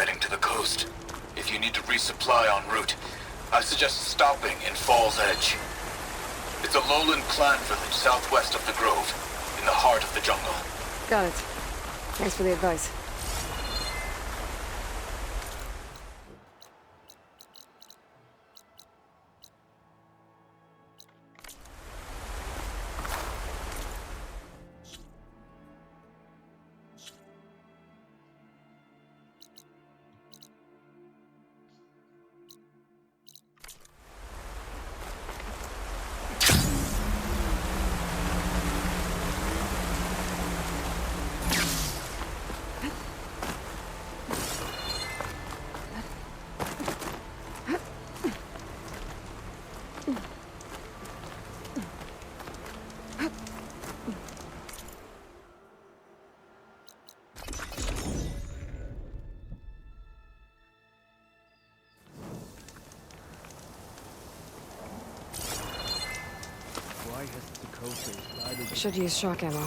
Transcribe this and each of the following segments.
heading to the coast. If you need to resupply en route, I suggest stopping in Fall's Edge. It's a lowland clan village southwest of the Grove, in the heart of the jungle. Got it. Thanks for the advice. Should use shock ammo.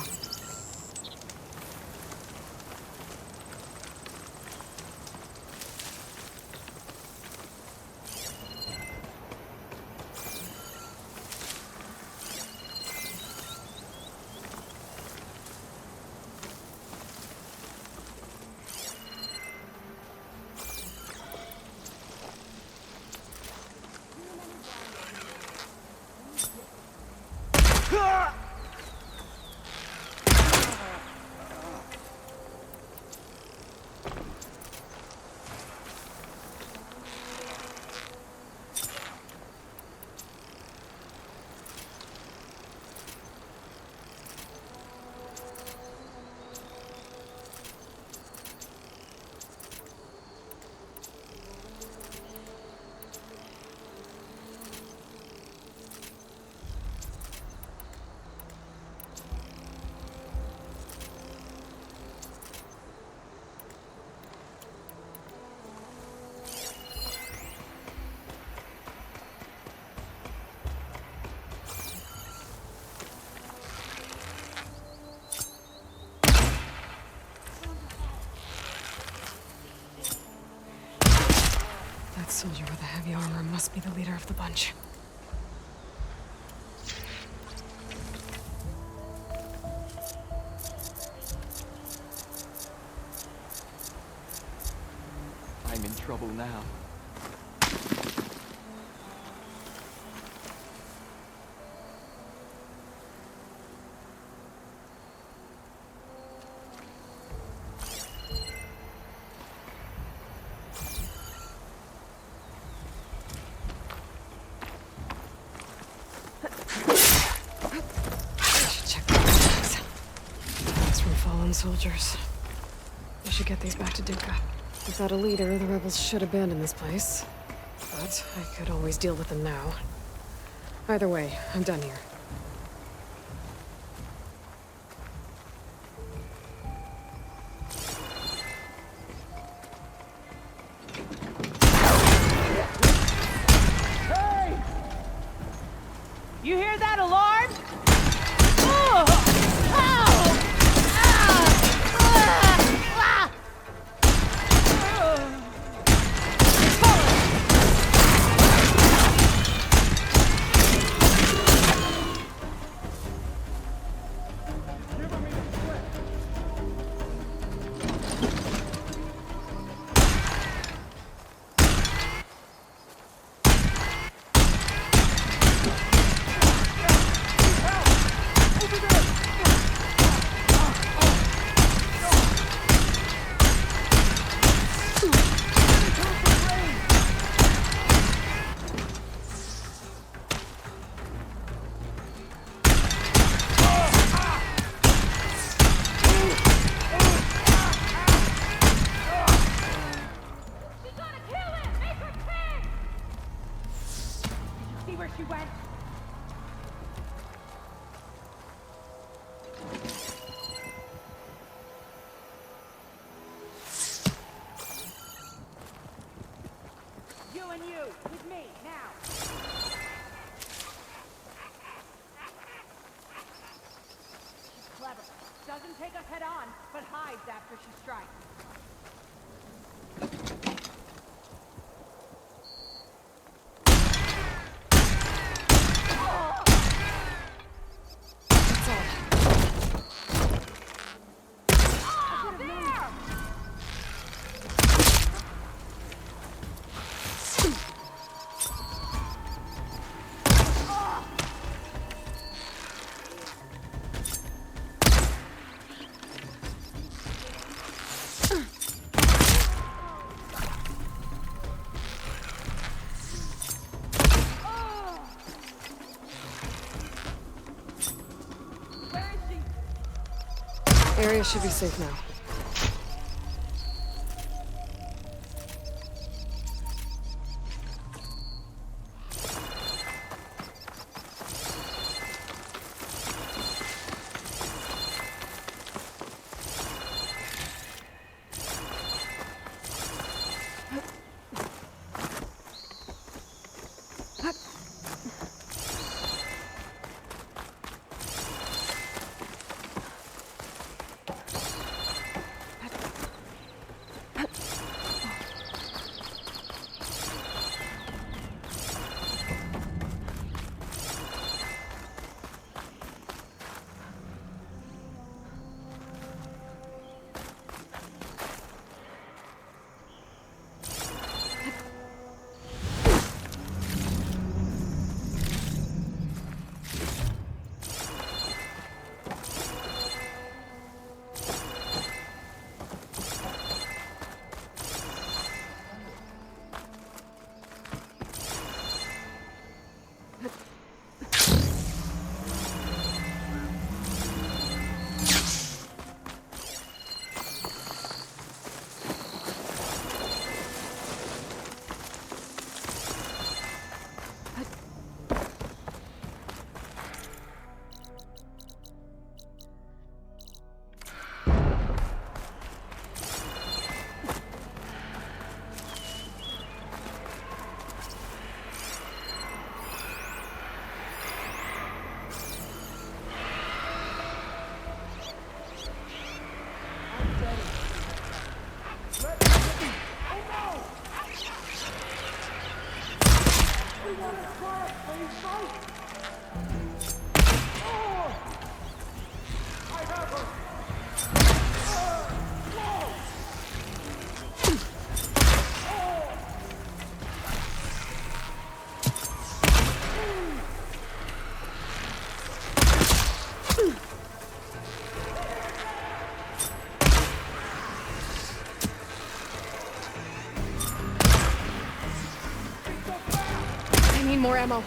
That soldier with the heavy armor must be the leader of the bunch. I'm in trouble now. Soldiers. We should get these back to Duca. Without a leader, the rebels should abandon this place. But I could always deal with them now. Either way, I'm done here. Hey! You hear that alarm? Oh! Ow! Where she went? You and you, with me, now. She's clever. Doesn't take us head on, but hides after she strikes. Area should be safe now. I need more ammo.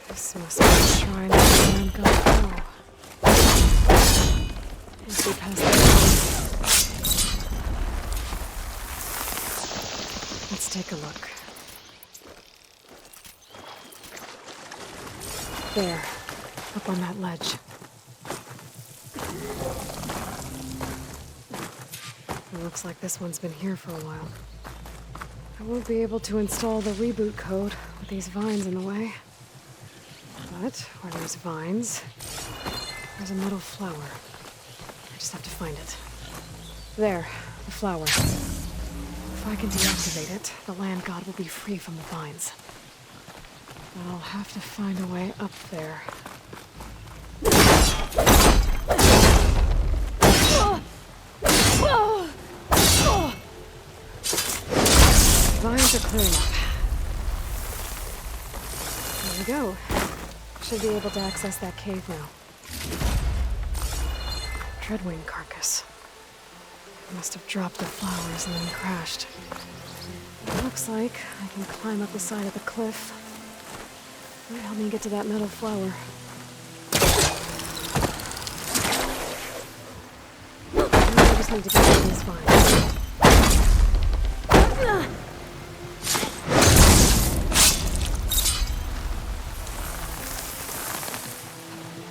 This must be the shrine where I'm gonna go. Once we pass that door. Let's take a look. There, up on that ledge. It looks like this one's been here for a while. I won't be able to install the reboot code with these vines in the way. But where there's vines, there's a metal flower. I just have to find it. There, the flower. If I can deactivate it, the land god will be free from the vines. But I'll have to find a way up there. Vines are clearing up. There we go. Should be able to access that cave now. Dreadwing carcass. Must have dropped the flowers and then crashed. Looks like I can climb up the side of the cliff. Might help me get to that metal flower. I just need to get through these vines.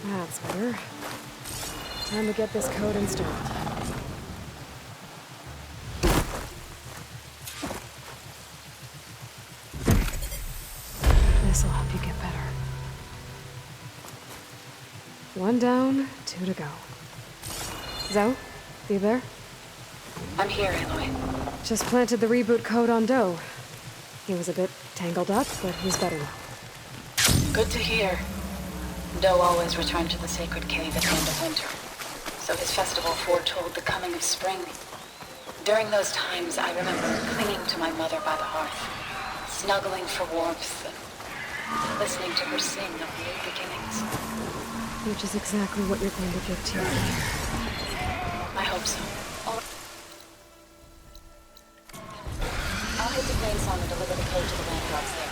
That's better. Time to get this code installed. This'll help you get better. One down, two to go. Zoe, you there? I'm here, Aloy. Just planted the reboot code on Doe. He was a bit tangled up, but he's better now. Good to hear. Doe always returned to the sacred cave at the end of winter, so his festival foretold the coming of spring. During those times, I remember clinging to my mother by the hearth, snuggling for warmth, and listening to her sing of new beginnings. Which is exactly what you're going to get to. I hope so. I'll head to Plains and deliver the code to the land gods there.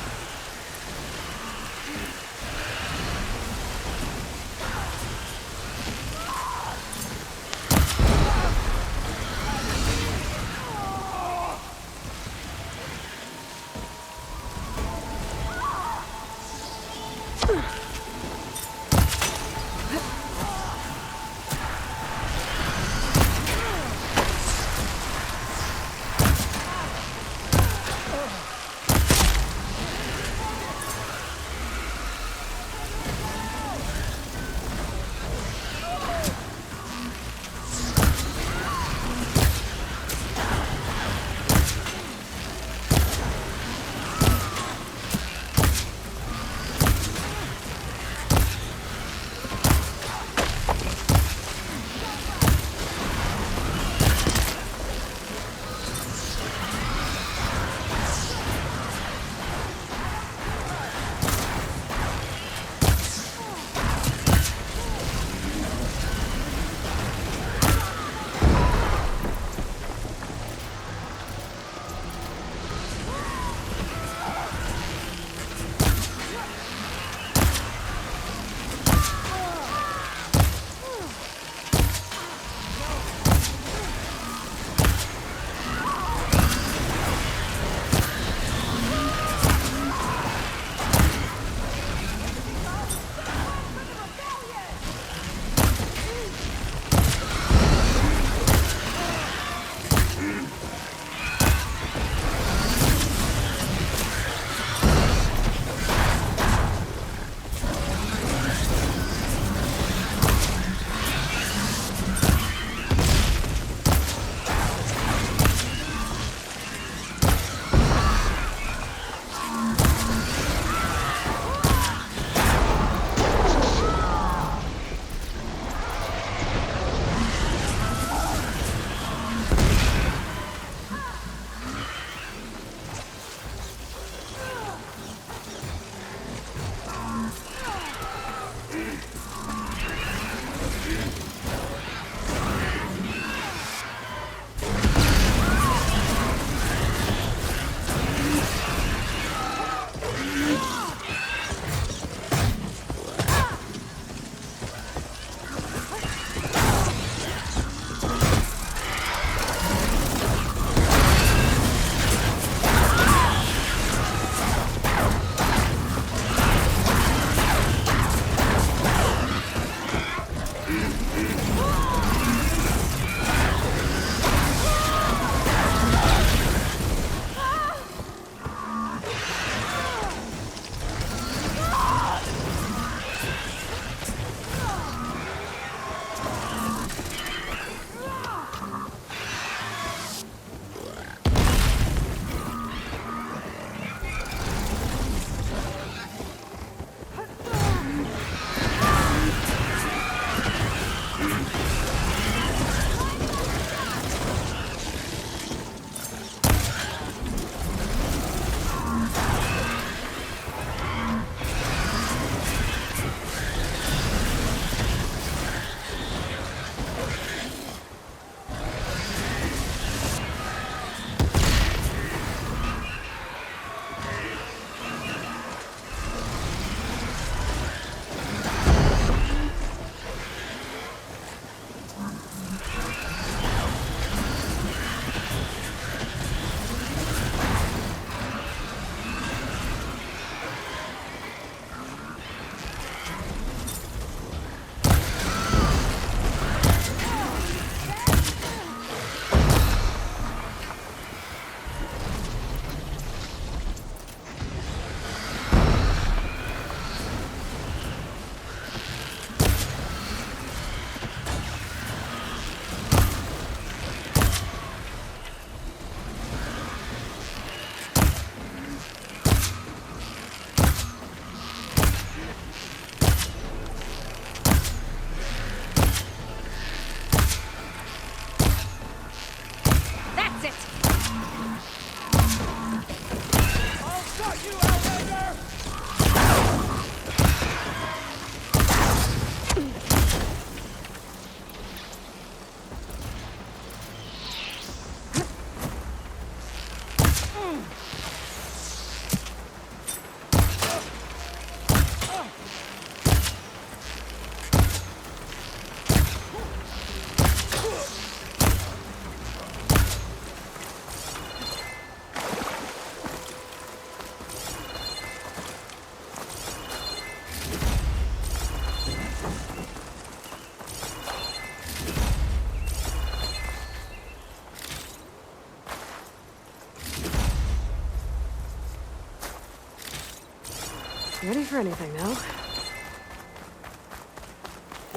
Ready for anything now?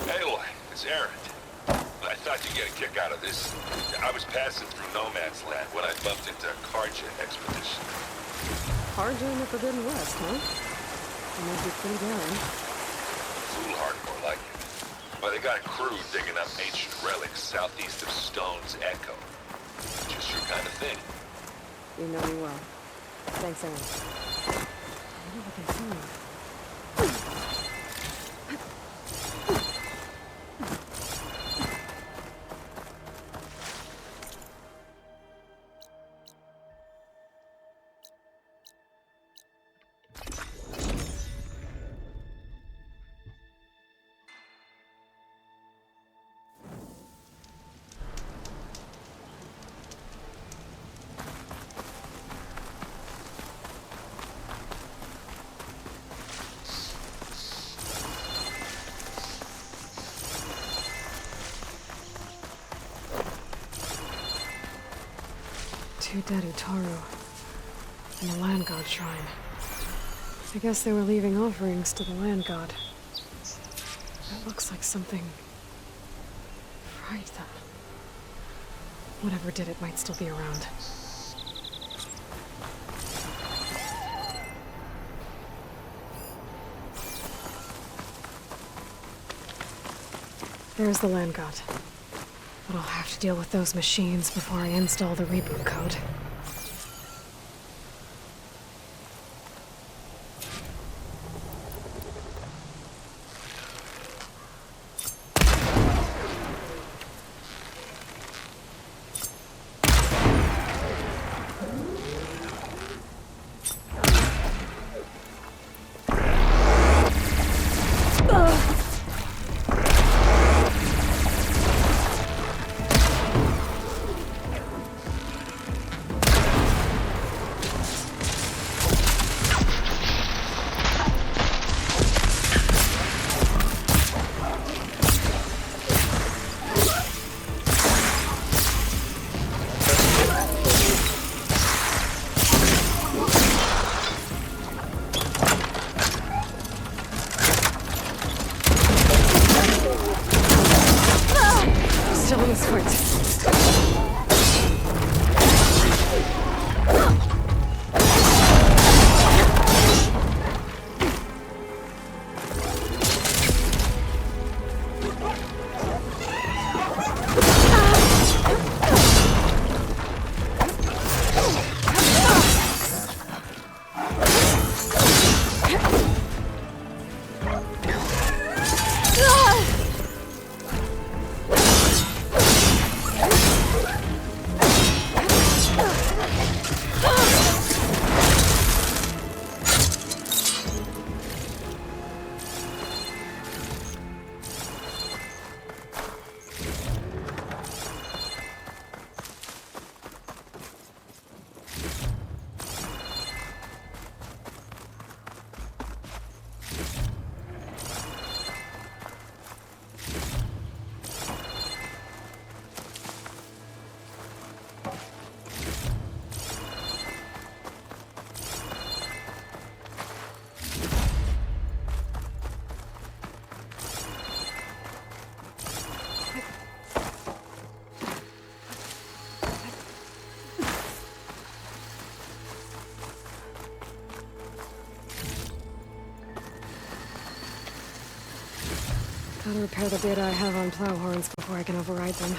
Aloy, it's Aaron. I thought you'd get a kick out of this. I was passing through No Man's Land when I bumped into a Karja expedition. Karja in the Forbidden West, huh? That might be pretty daring. Foolhardy, more like it. Well, they got a crew digging up ancient relics southeast of Stone's Echo. Just your kind of thing. You know me well. Thanks, Aaron. I wonder what they found. Two dead Utaru in the land god shrine. I guess they were leaving offerings to the land god. It looks like something fried them. Whatever did it might still be around. There's the land god. But I'll have to deal with those machines before I install the reboot code. Still in his foot. Gotta repair the data I have on plow horns before I can override them.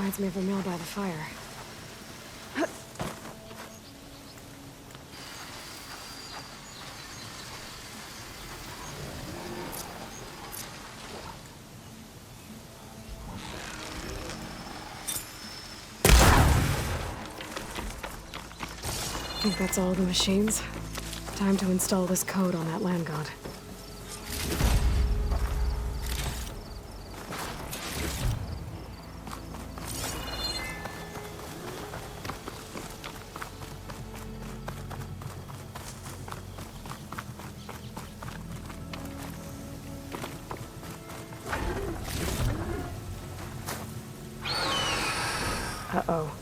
Reminds me of a meal by the fire. I think that's all the machines. Time to install this code on that land god. Uh-oh.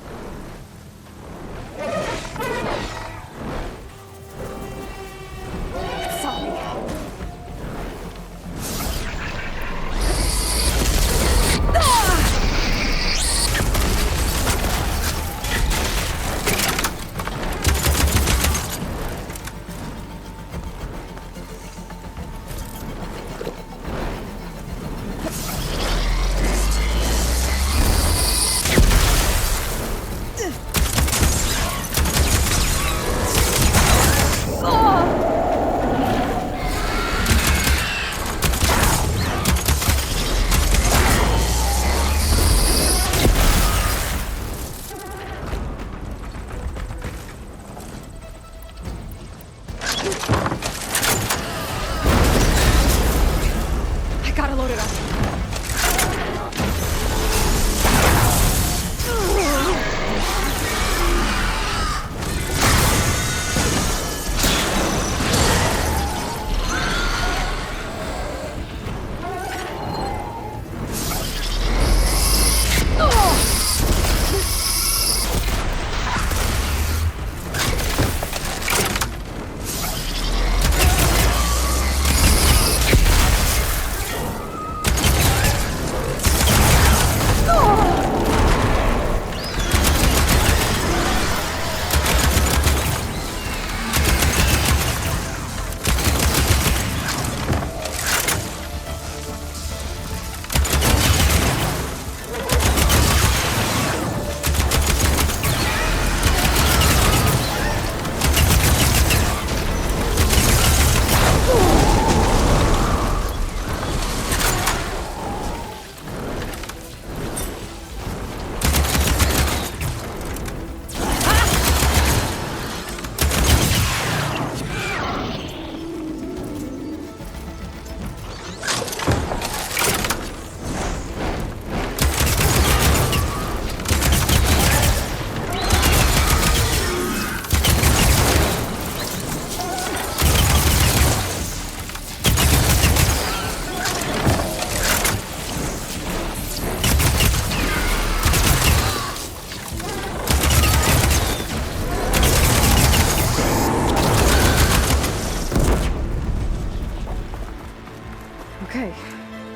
Okay,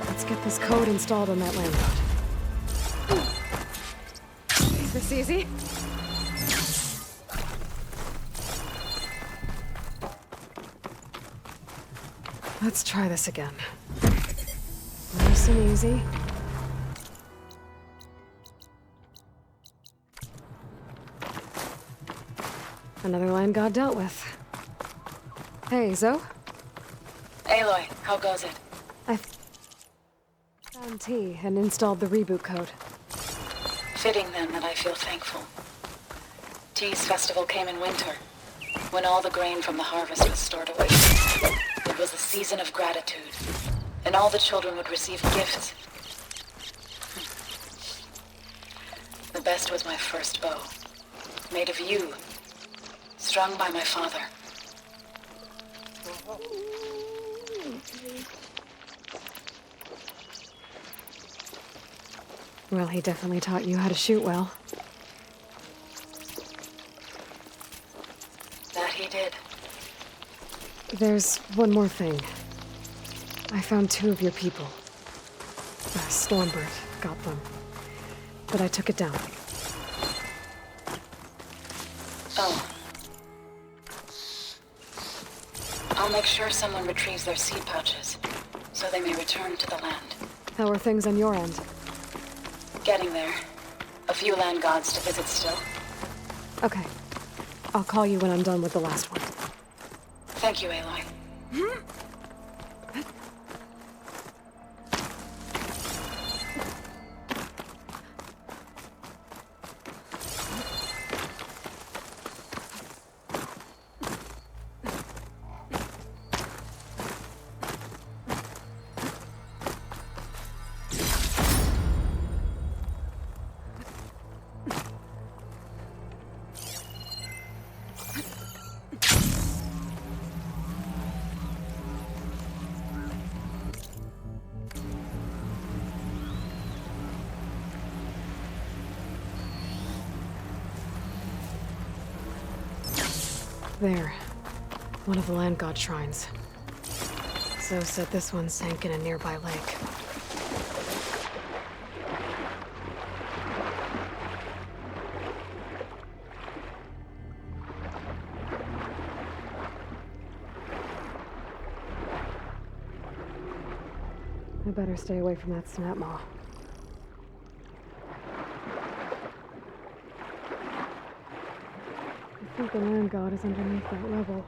let's get this code installed on that land god. Is this easy? Let's try this again. Nice and easy. Another land god dealt with. Hey, Zoe? Aloy, how goes it? I found T and installed the reboot code. Fitting then that I feel thankful. T's festival came in winter, when all the grain from the harvest was stored away. It was a season of gratitude, and all the children would receive gifts. The best was my first bow, made of yew, strung by my father. Well, he definitely taught you how to shoot well. That he did. There's one more thing. I found 2 of your people. Stormbird got them. But I took it down. Oh. I'll make sure someone retrieves their seed pouches, so they may return to the land. How are things on your end? Getting there. A few land gods to visit still. Okay. I'll call you when I'm done with the last one. Thank you, Aloy. There. One of the land god shrines. So said this one sank in a nearby lake. I better stay away from that snap maw. I think the land god is underneath that level.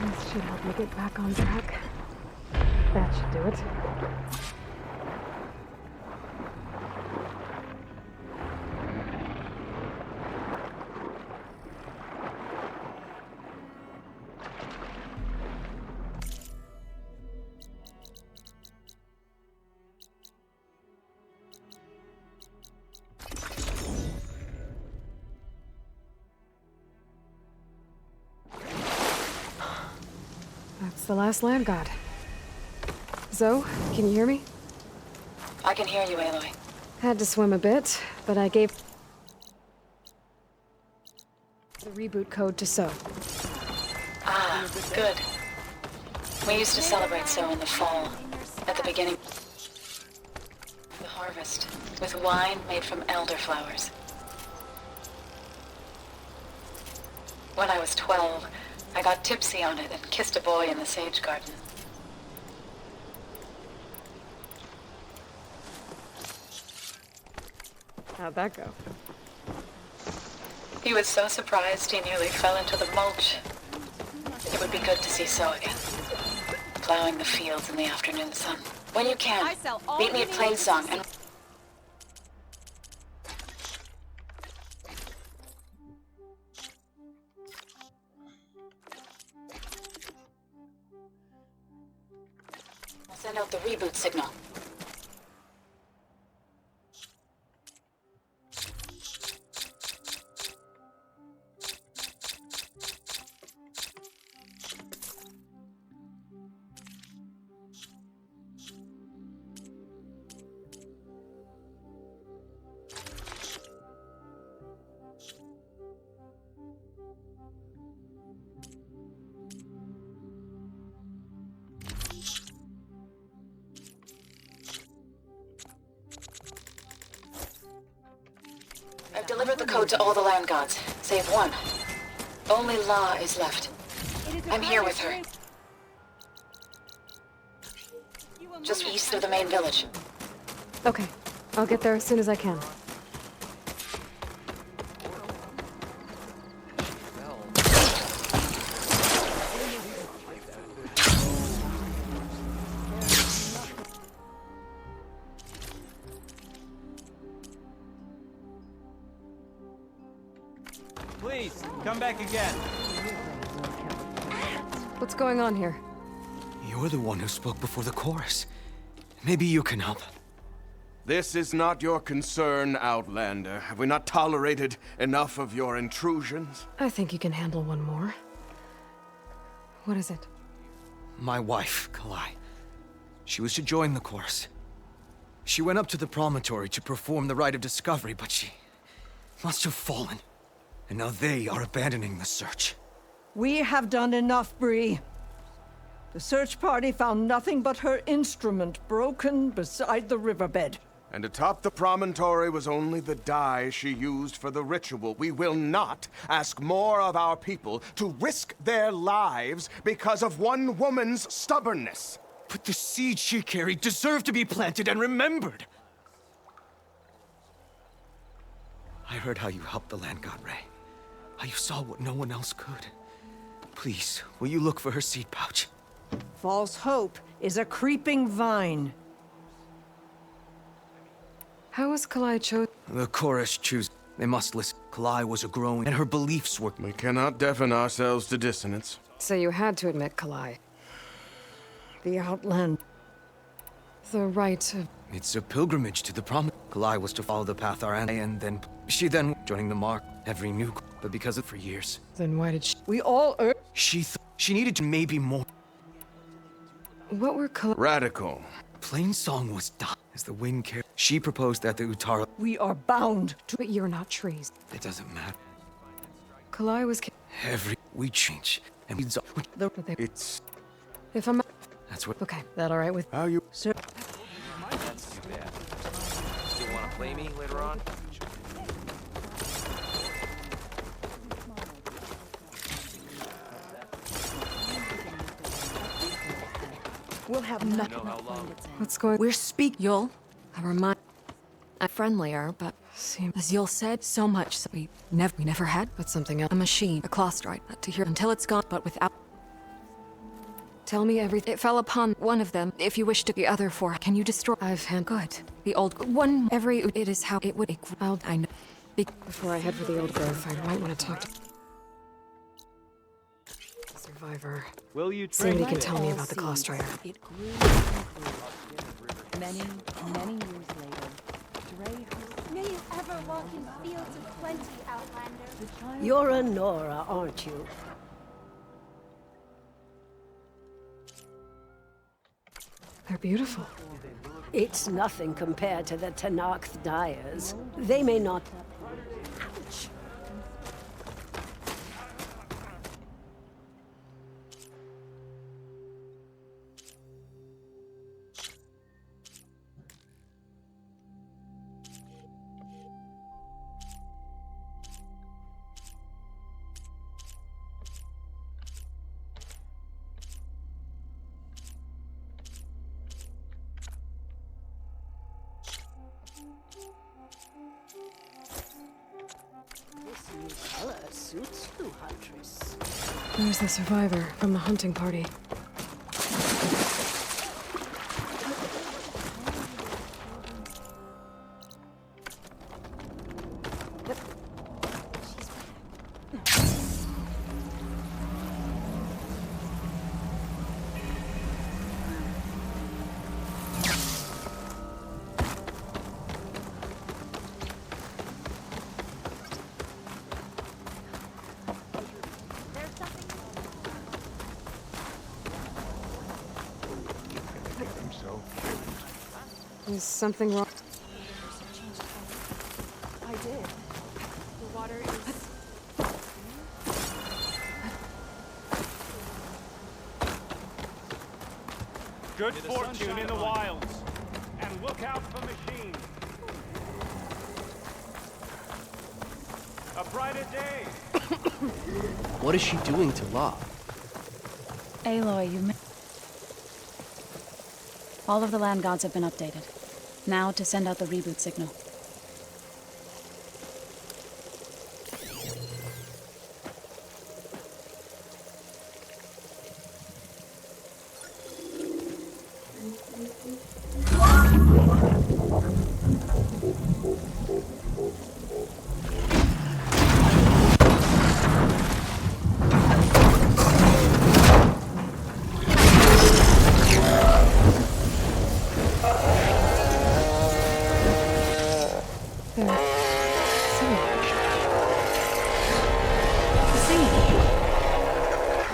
This should help me get back on track. That should do it. That's the last land god. Zoe, can you hear me? I can hear you, Aloy. Had to swim a bit, but I gave the reboot code to So. Ah, good. We used to celebrate So in the fall, at the beginning of the harvest, with wine made from elderflowers. When I was 12, I got tipsy on it and kissed a boy in the sage garden. How'd that go? He was so surprised he nearly fell into the mulch. It would be good to see So again, plowing the fields in the afternoon sun. When you can, meet me at Plainsong and... I'll send out the reboot signal. I've delivered the code to all the land gods, save one. Only La is left. I'm here with her. Just east of the main village. Okay, I'll get there as soon as I can. Please, come back again. What's going on here? You're the one who spoke before the chorus. Maybe you can help. This is not your concern, Outlander. Have we not tolerated enough of your intrusions? I think you can handle one more. What is it? My wife, Kalai. She was to join the chorus. She went up to the promontory to perform the rite of discovery, but she must have fallen. And now they are abandoning the search. We have done enough, Bree. The search party found nothing but her instrument broken beside the riverbed. And atop the promontory was only the dye she used for the ritual. We will not ask more of our people to risk their lives because of one woman's stubbornness. But the seed she carried deserved to be planted and remembered. I heard how you helped the land god Ray. How you saw what no one else could. Please, will you look for her seed pouch? False hope is a creeping vine. How was Kalai chosen? The chorus choose. They must listen. Kalai was a growing, and her beliefs were... We cannot deafen ourselves to dissonance. So you had to admit Kalai. The Outland. The right of... It's a pilgrimage to the promise. Kalai was to follow the path our and then... She then, joining the mark, every new... But because of for years. Then why did she... We all She needed to maybe more. What were Kalai... Radical. Plain song was done. As the wind carried... She proposed that the Utara... We are bound to... But you're not trees. It doesn't matter. Kalai was... We change. And It's... If I'm... That's what... Okay, that all right with... How you... Sir. That's too bad. Still want to play me later on? We'll have nothing. What's going... We're You'll have our mind. I'm friendlier, but as Yul said, so much so we never had. But something else. A machine, a Klostrite, to hear until it's gone, but without. Tell me everything. It fell upon one of them. If you wish to the other four, can you destroy? I've had... Good. The old one. It is how it would. I know. Before I head for the old growth, I might want to talk to... Survivor. Will you See what he drink can it? tell me about the Klostrider. It grew many years later. May you ever walk in fields of plenty, Outlander. You're a Nora, aren't you? They're beautiful. It's nothing compared to the Tanakh dyers. They may not... Ouch! This new color suits you, Huntress. There's the survivor from the hunting party. Is something wrong? I did. The water is... Good fortune in the wilds. And look out for machines. A brighter day. What is she doing to Law? Aloy, you... All of the land gods have been updated. Now to send out the reboot signal.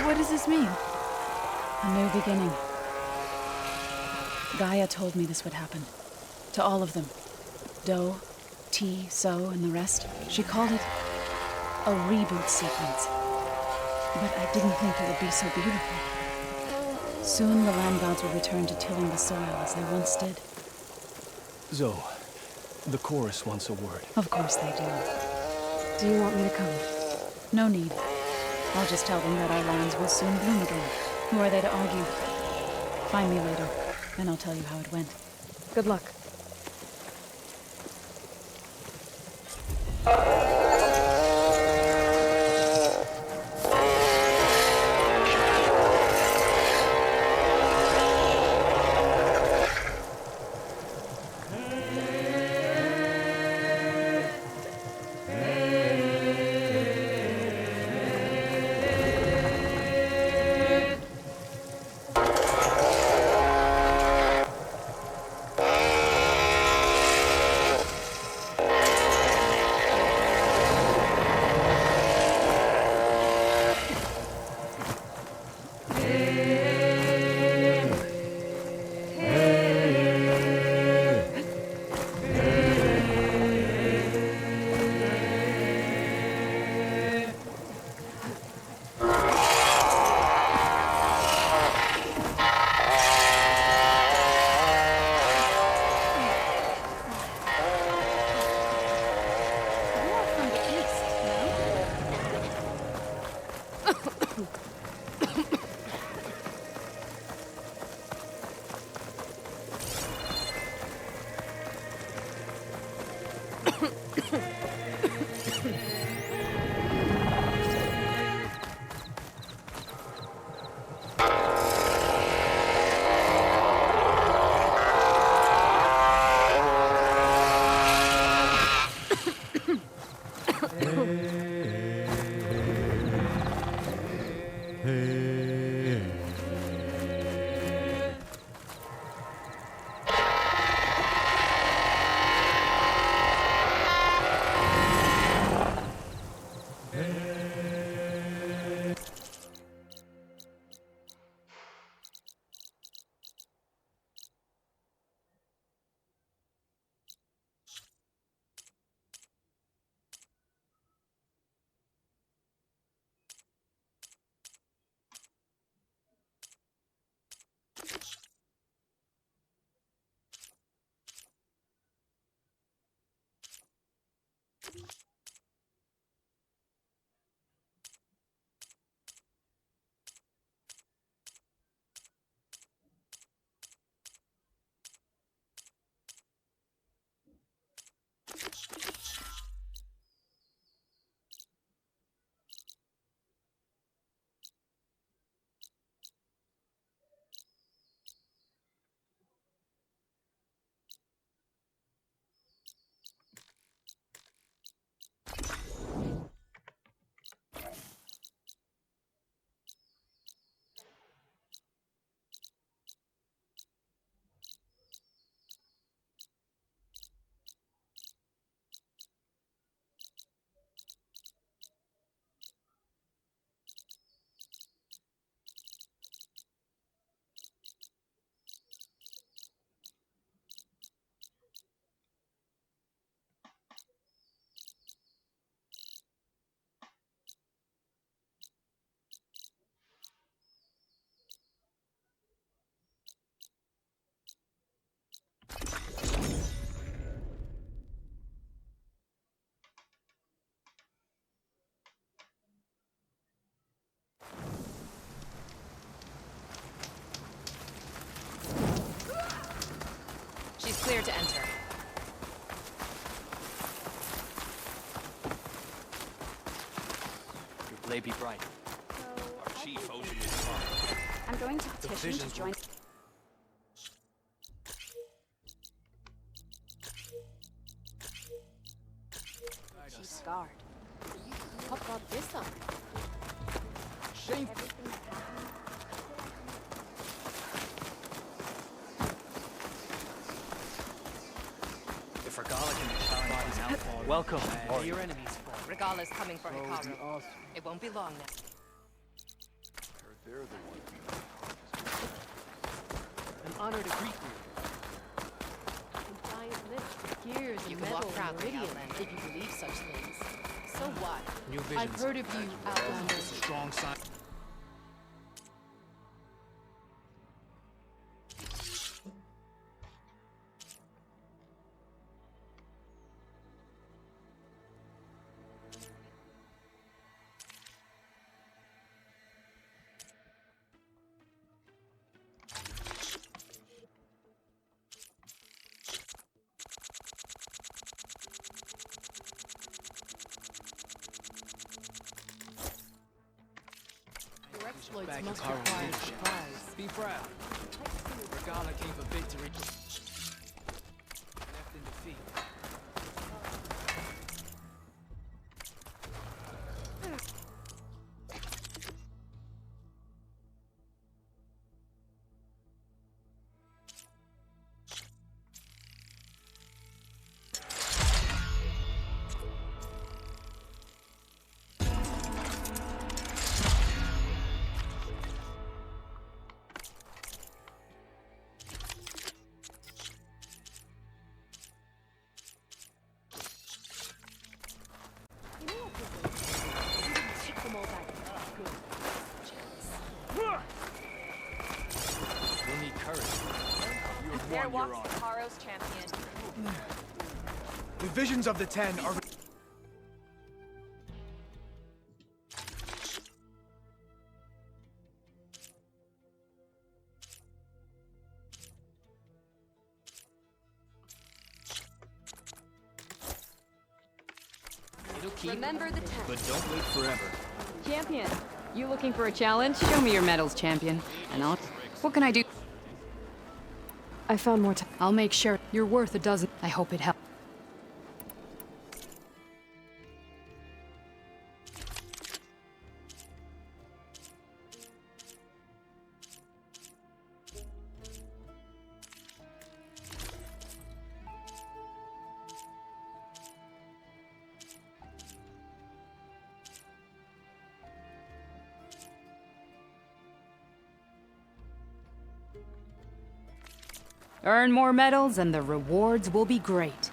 What does this mean? A new beginning. Gaia told me this would happen. To all of them. Do, T, So, and the rest. She called it a reboot sequence. But I didn't think it would be so beautiful. Soon the land gods will return to tilling the soil as they once did. Zoe, the chorus wants a word. Of course they do. Do you want me to come? No need. I'll just tell them that our lands will soon bloom again. Who are they to argue? Find me later, and I'll tell you how it went. Good luck. She's clear to enter. Your blade be bright. Our chief owes you his heart. I'm going to petition to join. She's scarred. What brought this on? Shameful. If Regala can be shot bodies out for welcome. Or your enemies. Regala's coming for Hikaru. It won't be long now. They're the ones An honor to greet you. Giant lift, gears, You and can metal, walk proudly, meridian, Outlander, if you believe such things. So what? New visions. I've heard of you, Outlander. Strong sign. Your exploits Back must to power require leadership. surprise. Be proud. Regala came for victory. Left in defeat. You know what this is? You didn't ship them all back. Good. You'll need courage. You have There won, Your walks Honor. Taro's champion. The visions of the Ten are... It'll keep, Remember the 10. But don't wait forever. Champion, you looking for a challenge? Show me your medals, champion. And I'll... What can I do? I found more time. I'll make sure. You're worth a dozen. I hope it helps. Earn more medals and the rewards will be great.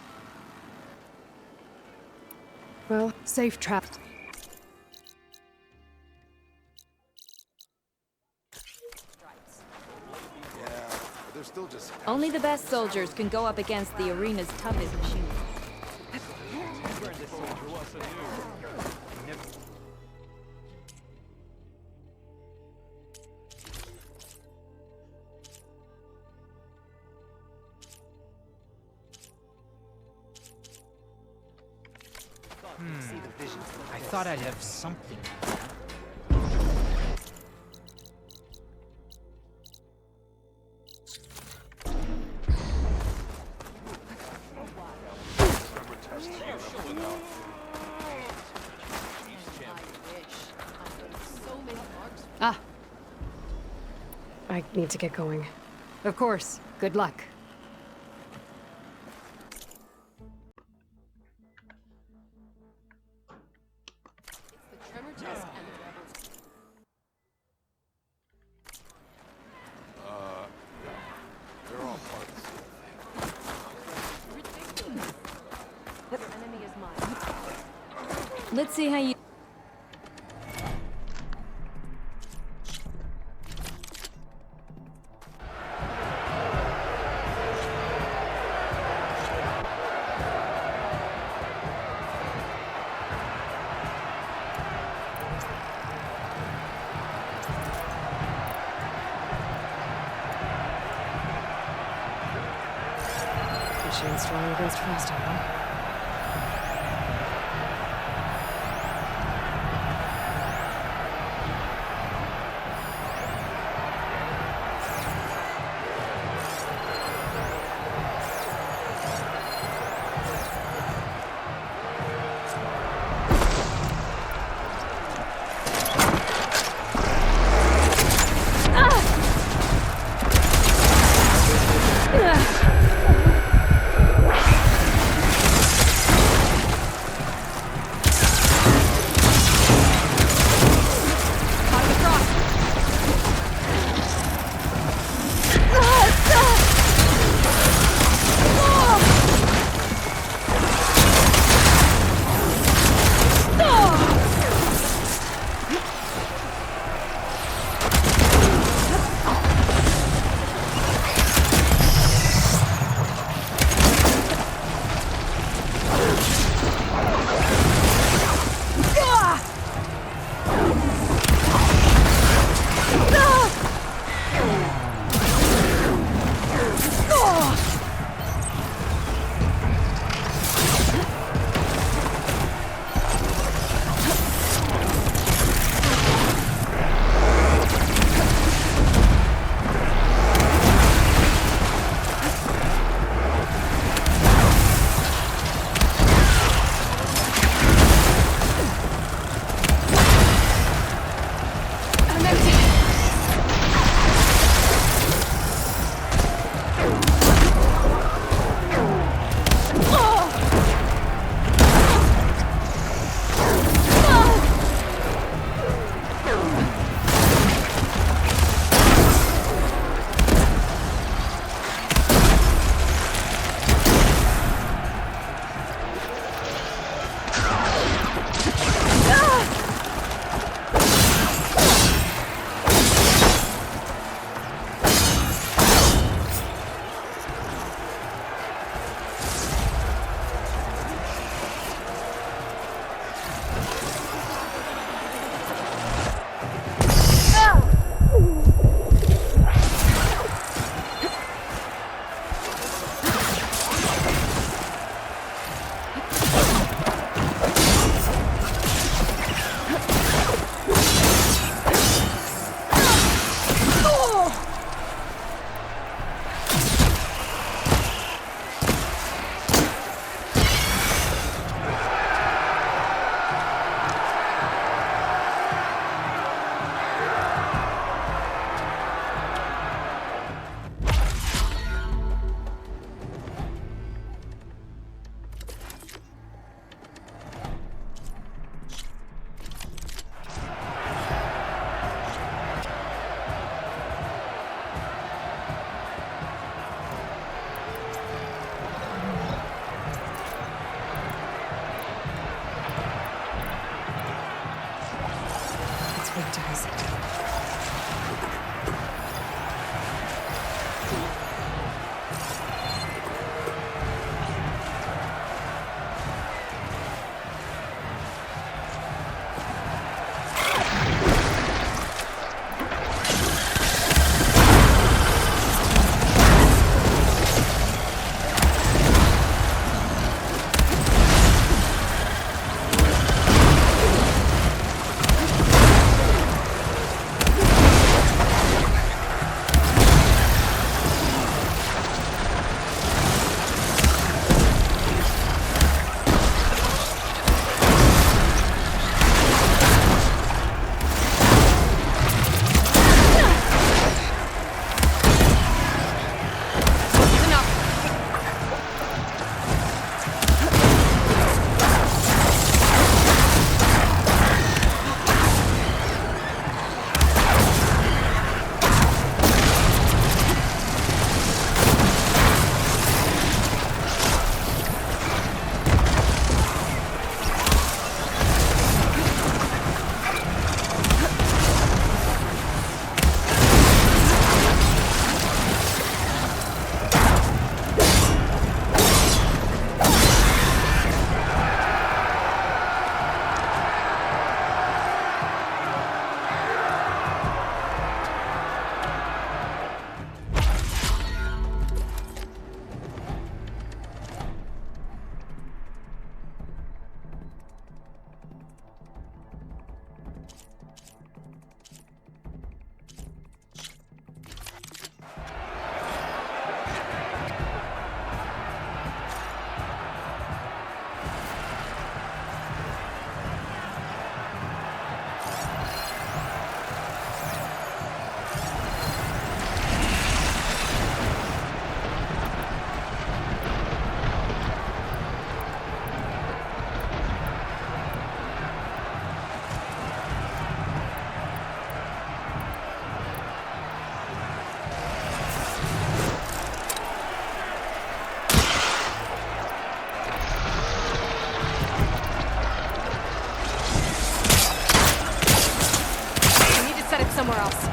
Well, safe trap. Yeah, but they're still just... Only the best soldiers can go up against the arena's toughest machines. I thought I'd have something. Ah, I need to get going. of course. Good luck. The tremor test and the rebels. They're all part of the same thing. Ridiculous. Your enemy is mine. Let's see how you... Machine strong against frosting, huh? somewhere else.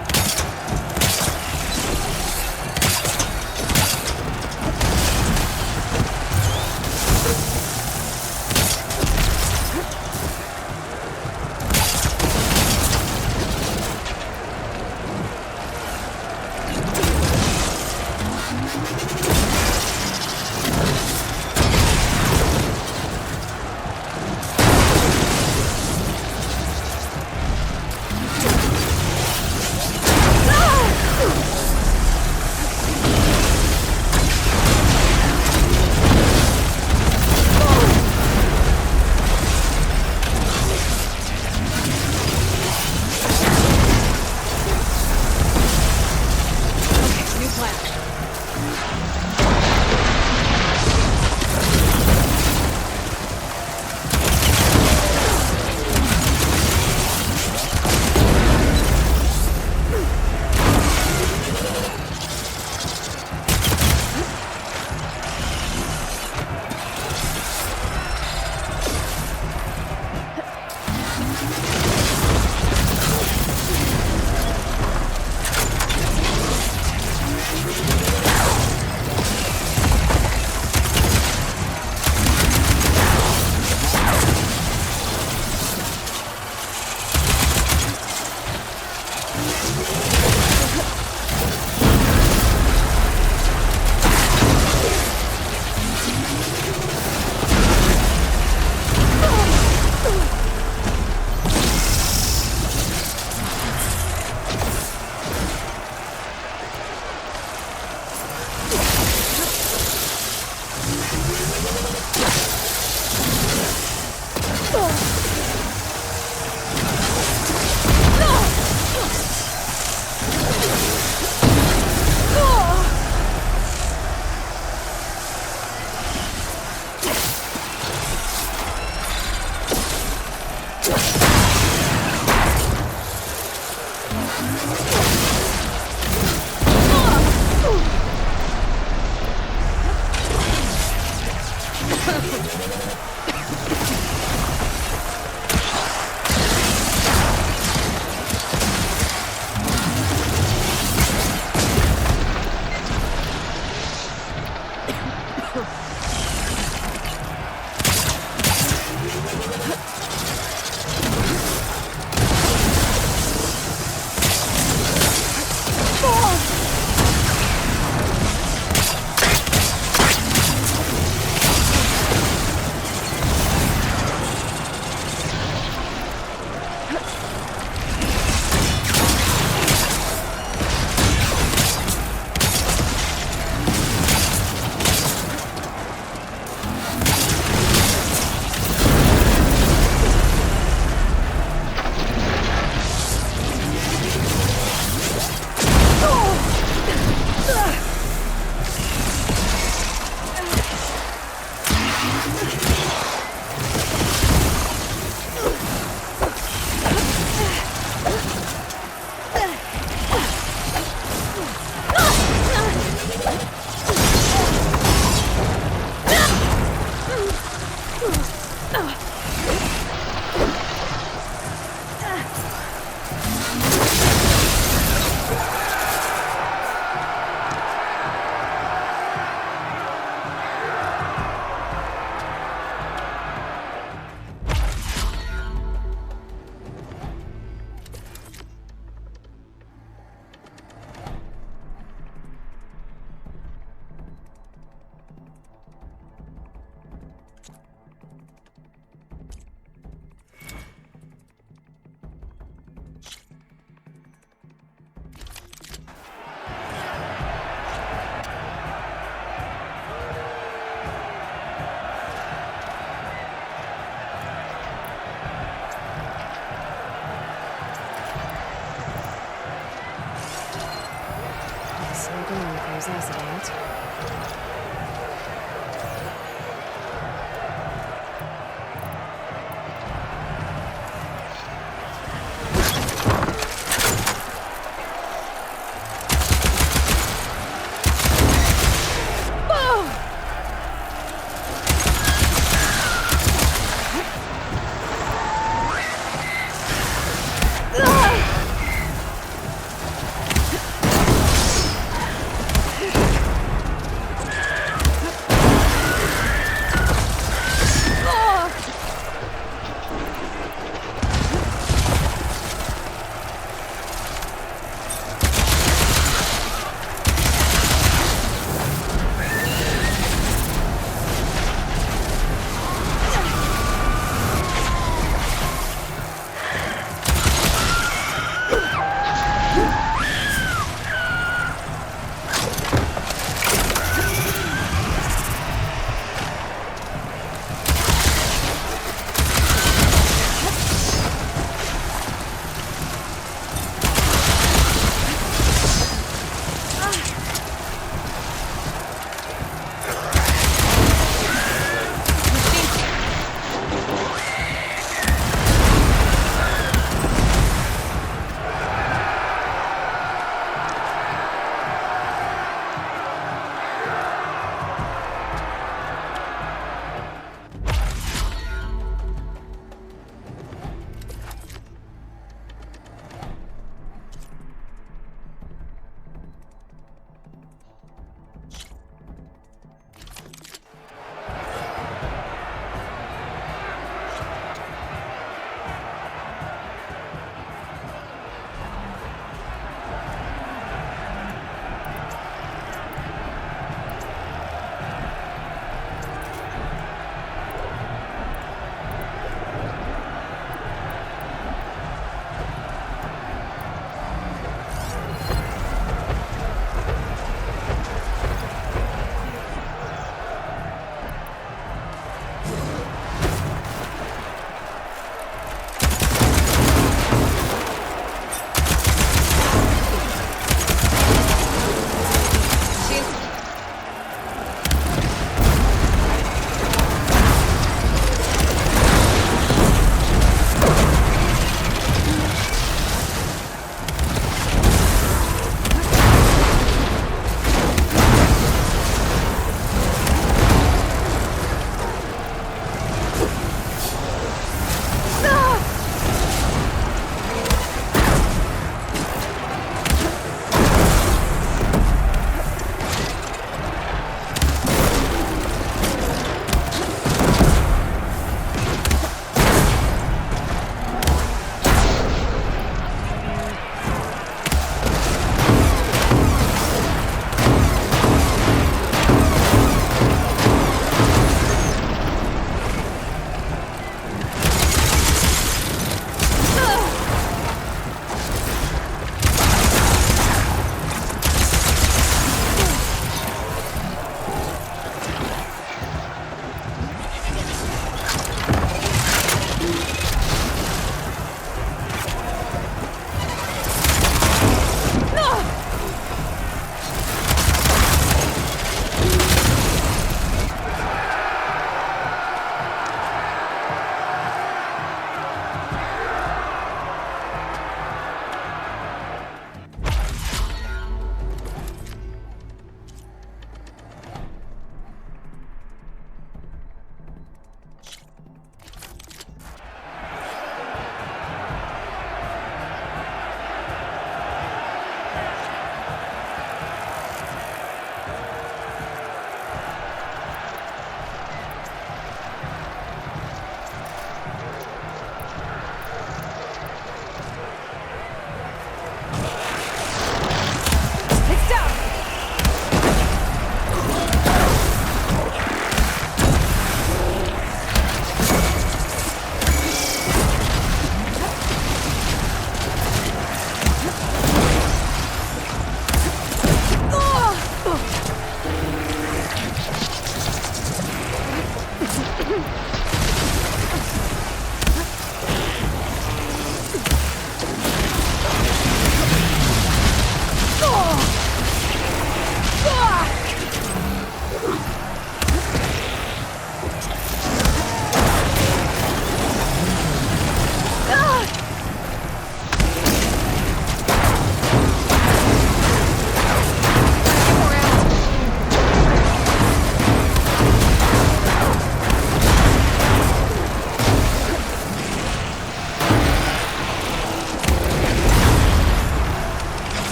acid on it.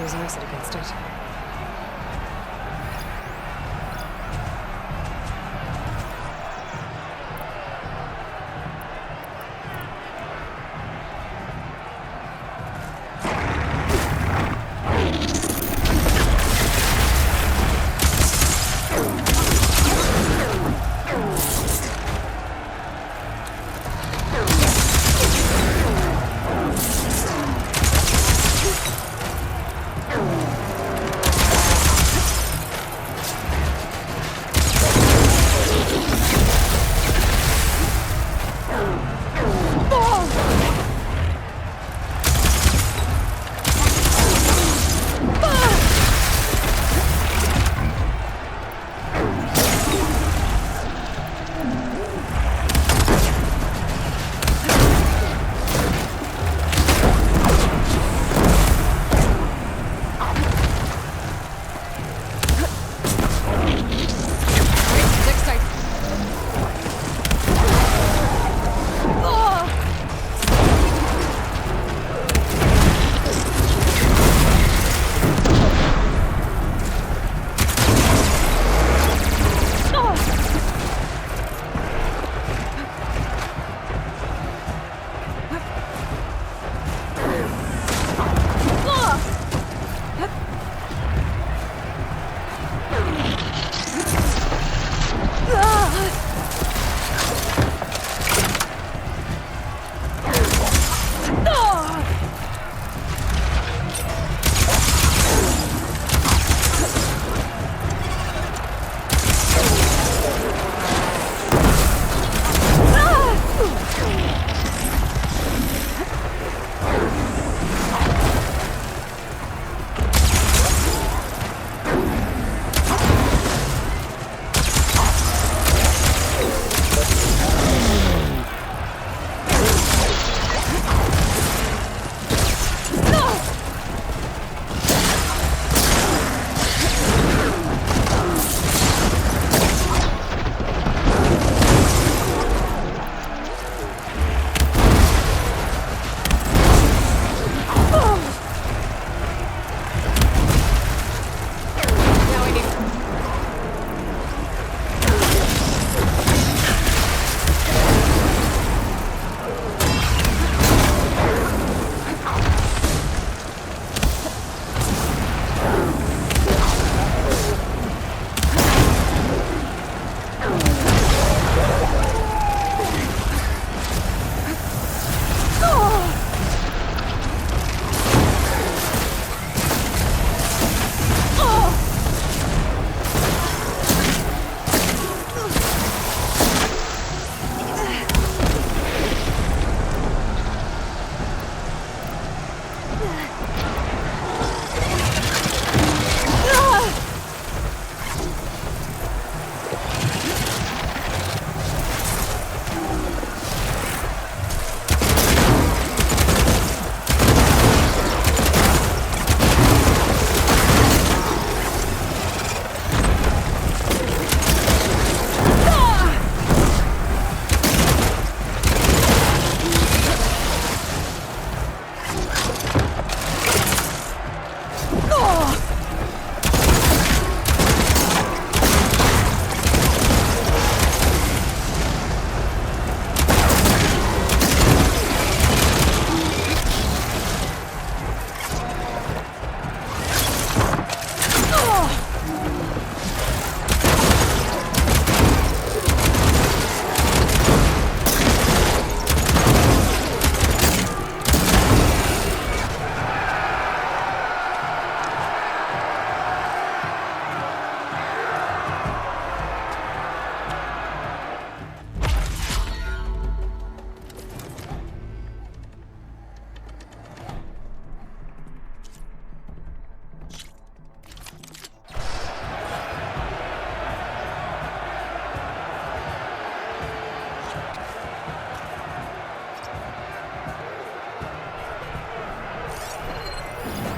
use acid against it.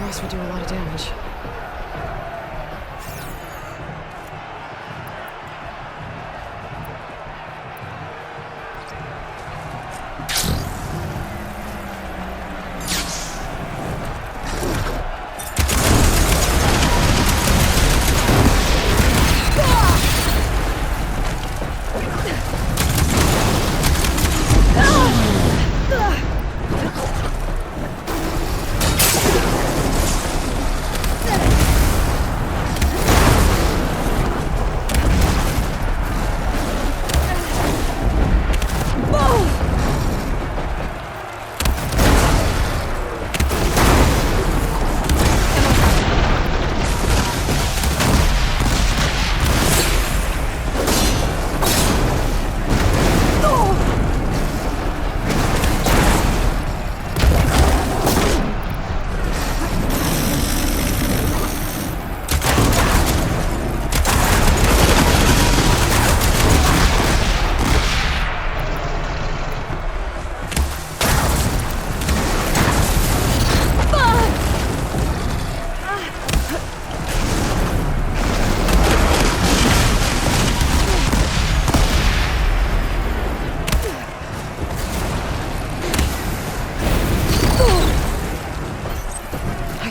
This would do a lot of damage.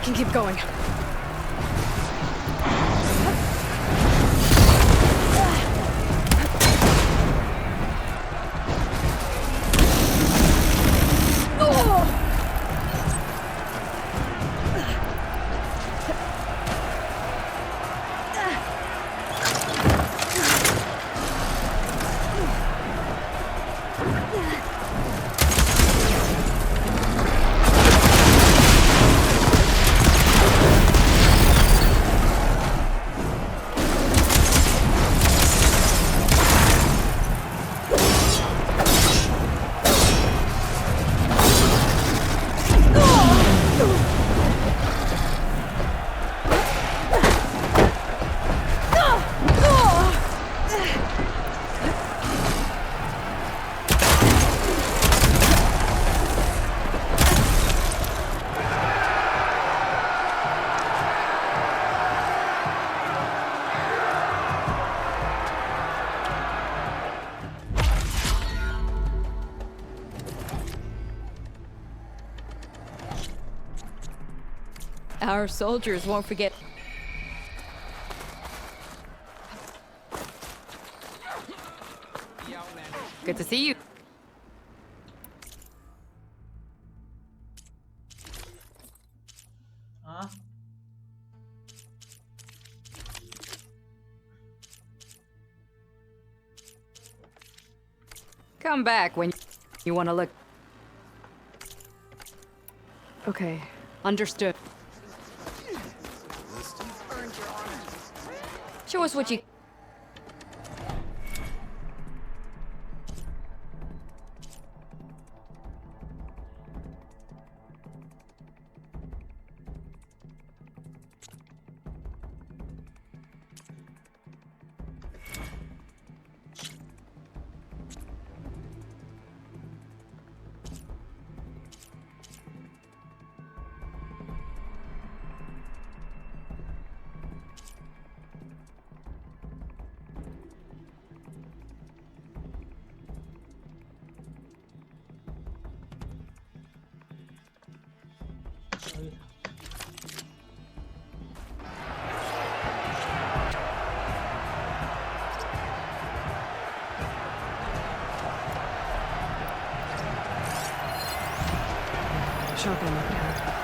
can keep going. Our soldiers won't forget. Good to see you. Huh? Come back when you want to look. Okay. Understood. Show us what you... Shotgun lockdown.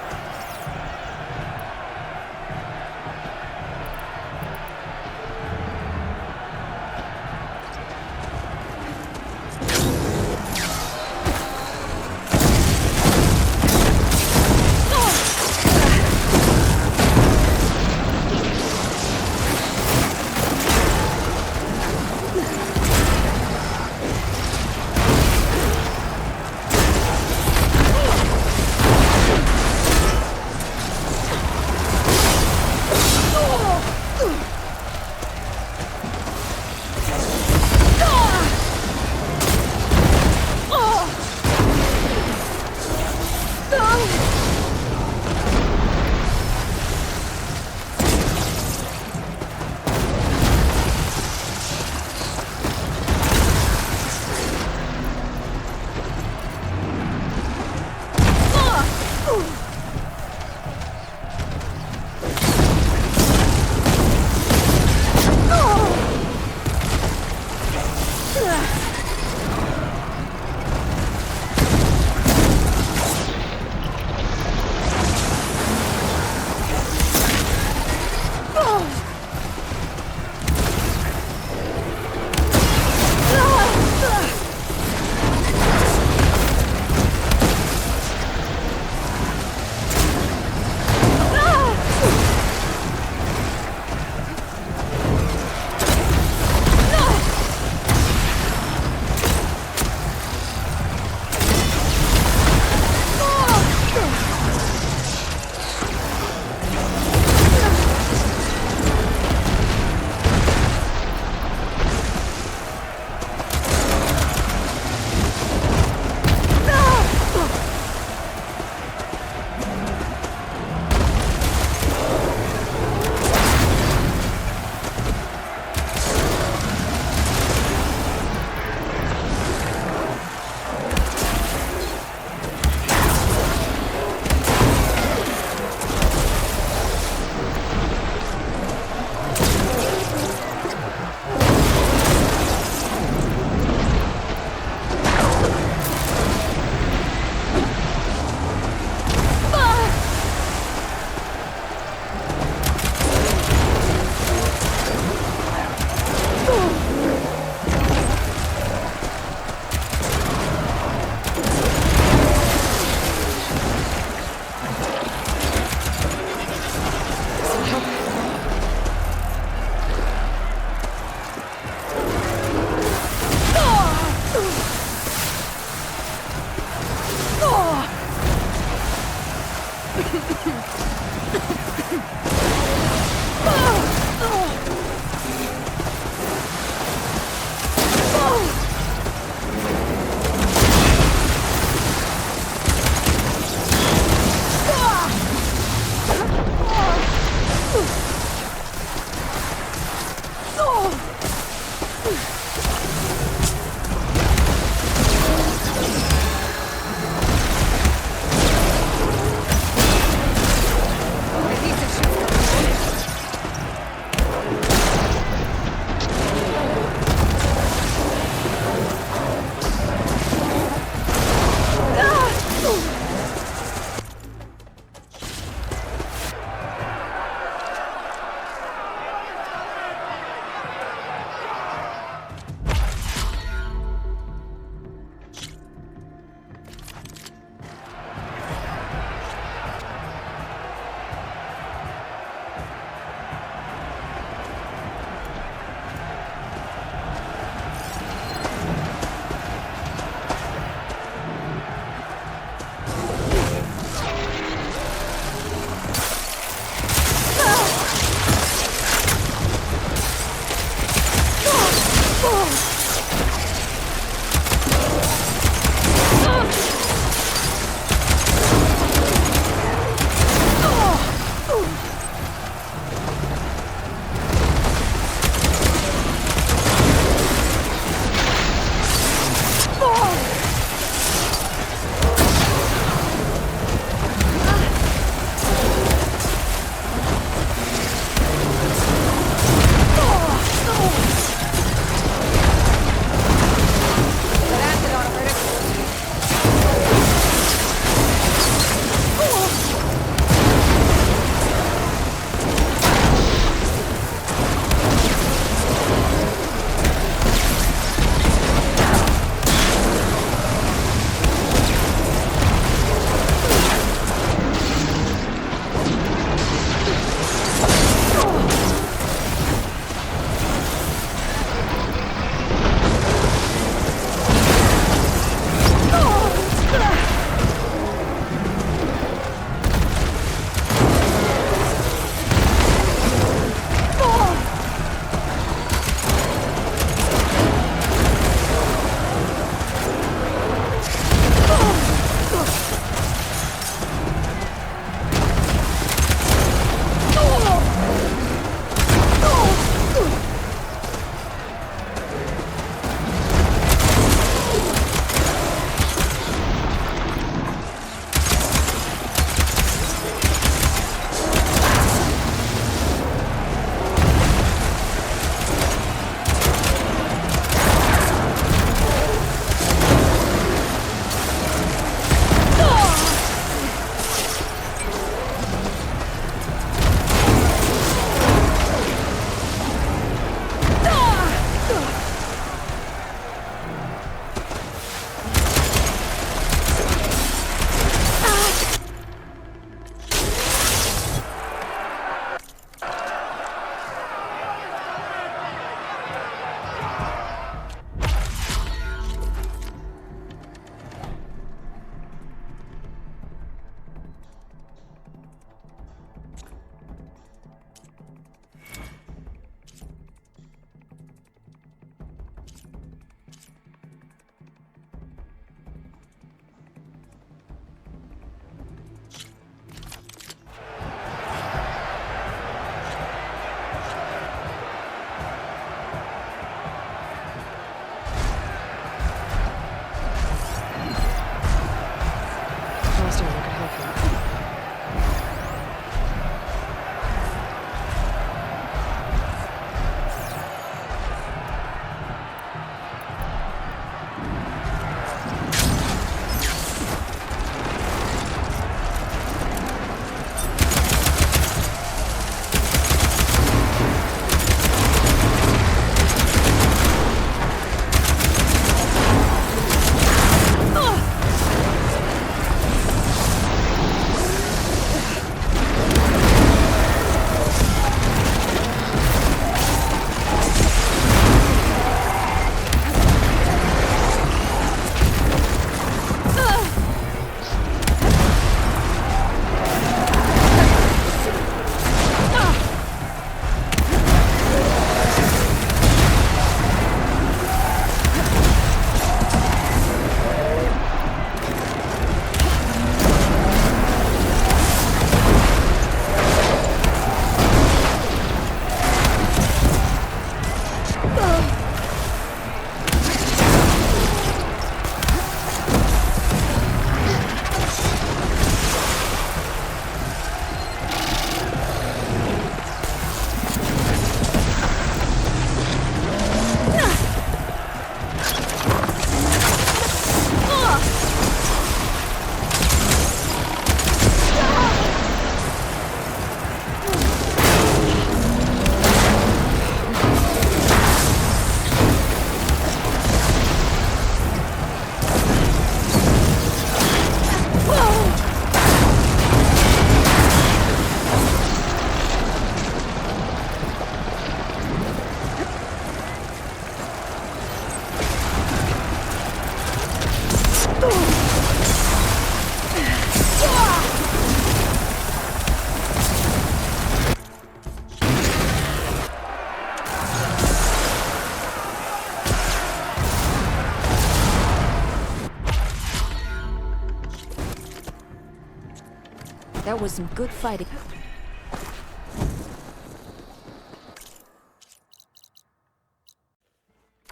That was some good fighting.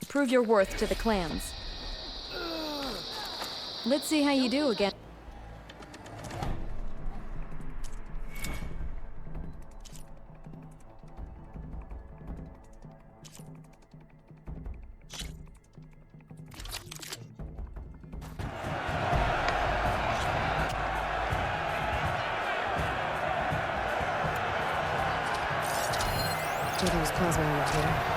Prove your worth to the clans. Let's see how you do again. There's plasma in it here.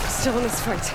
Still in this fight.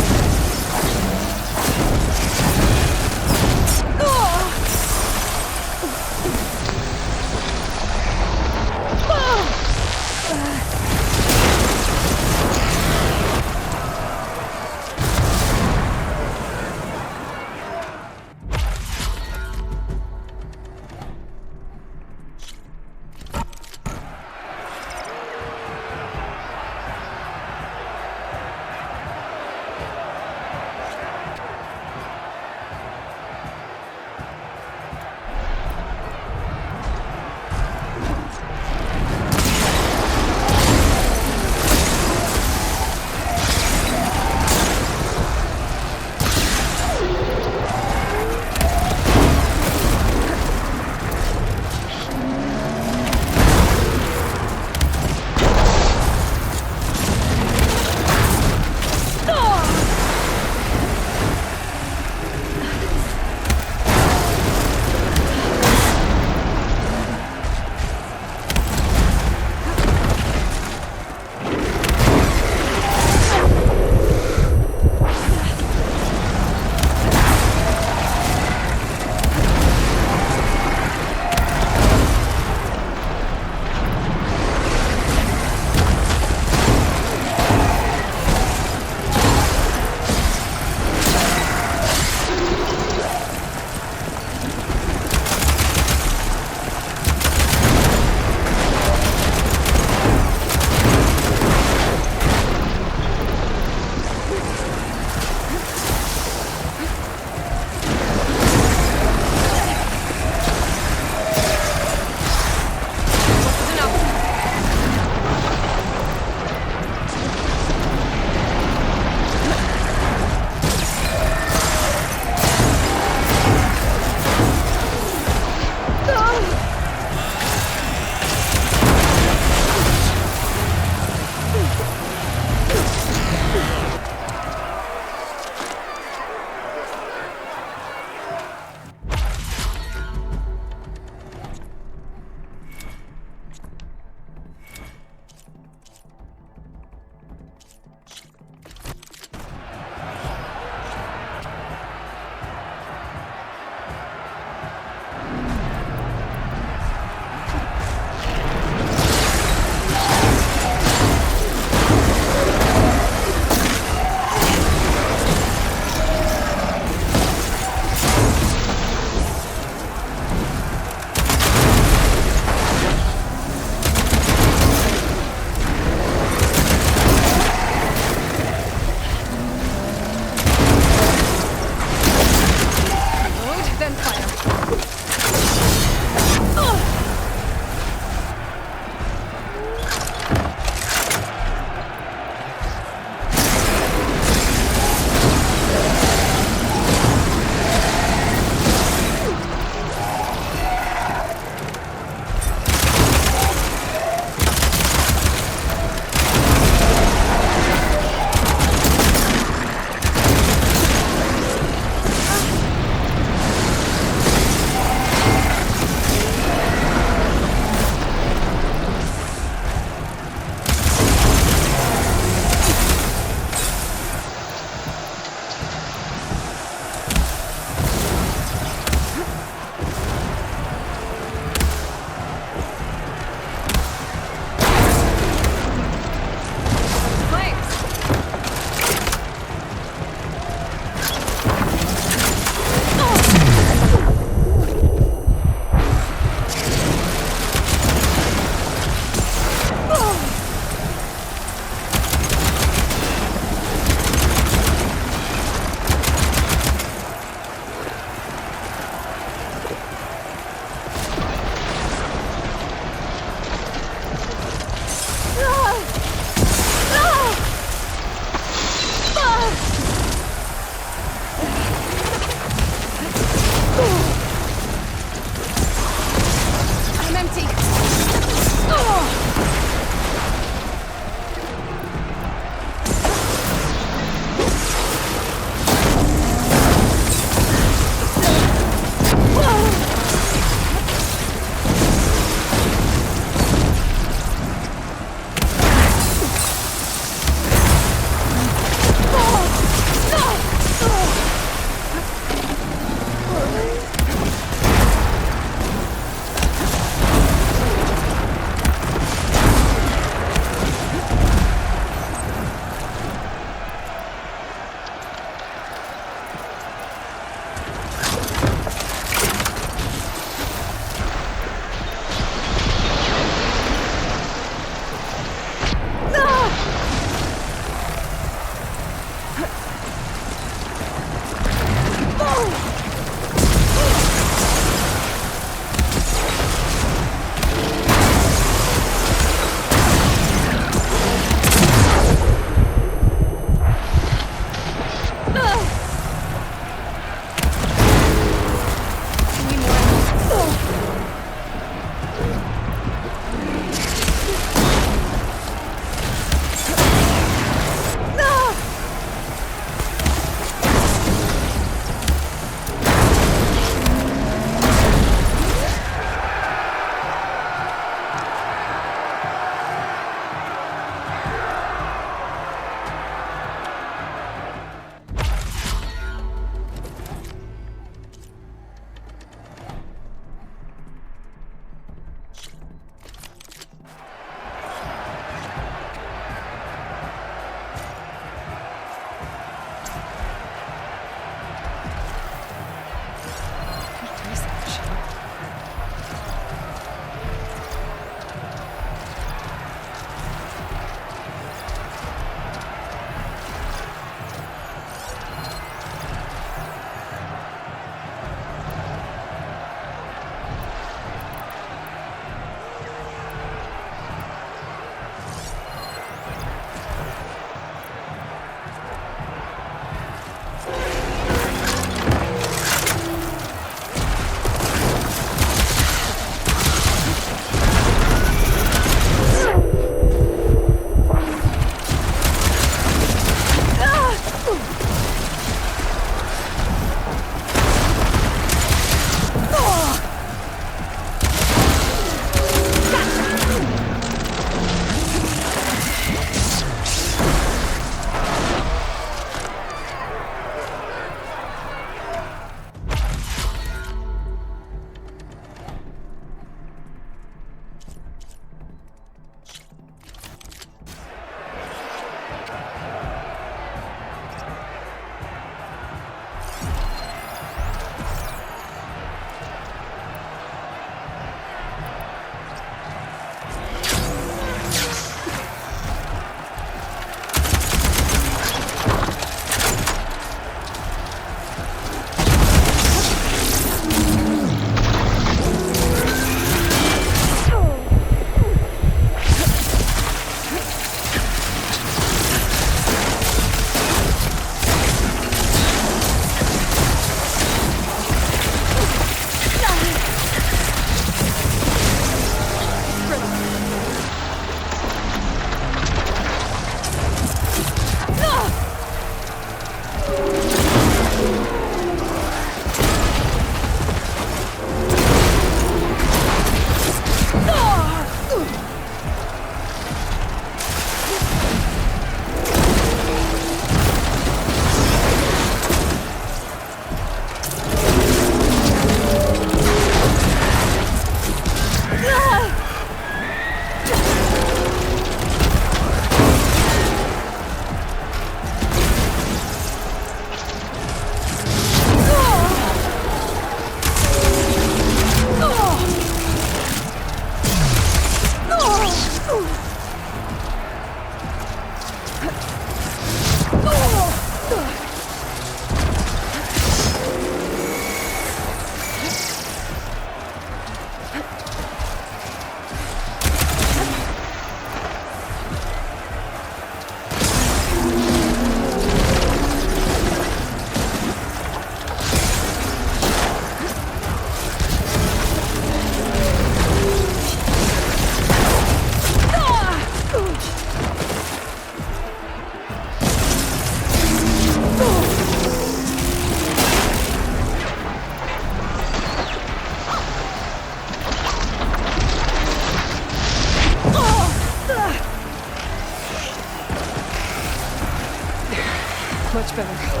much better.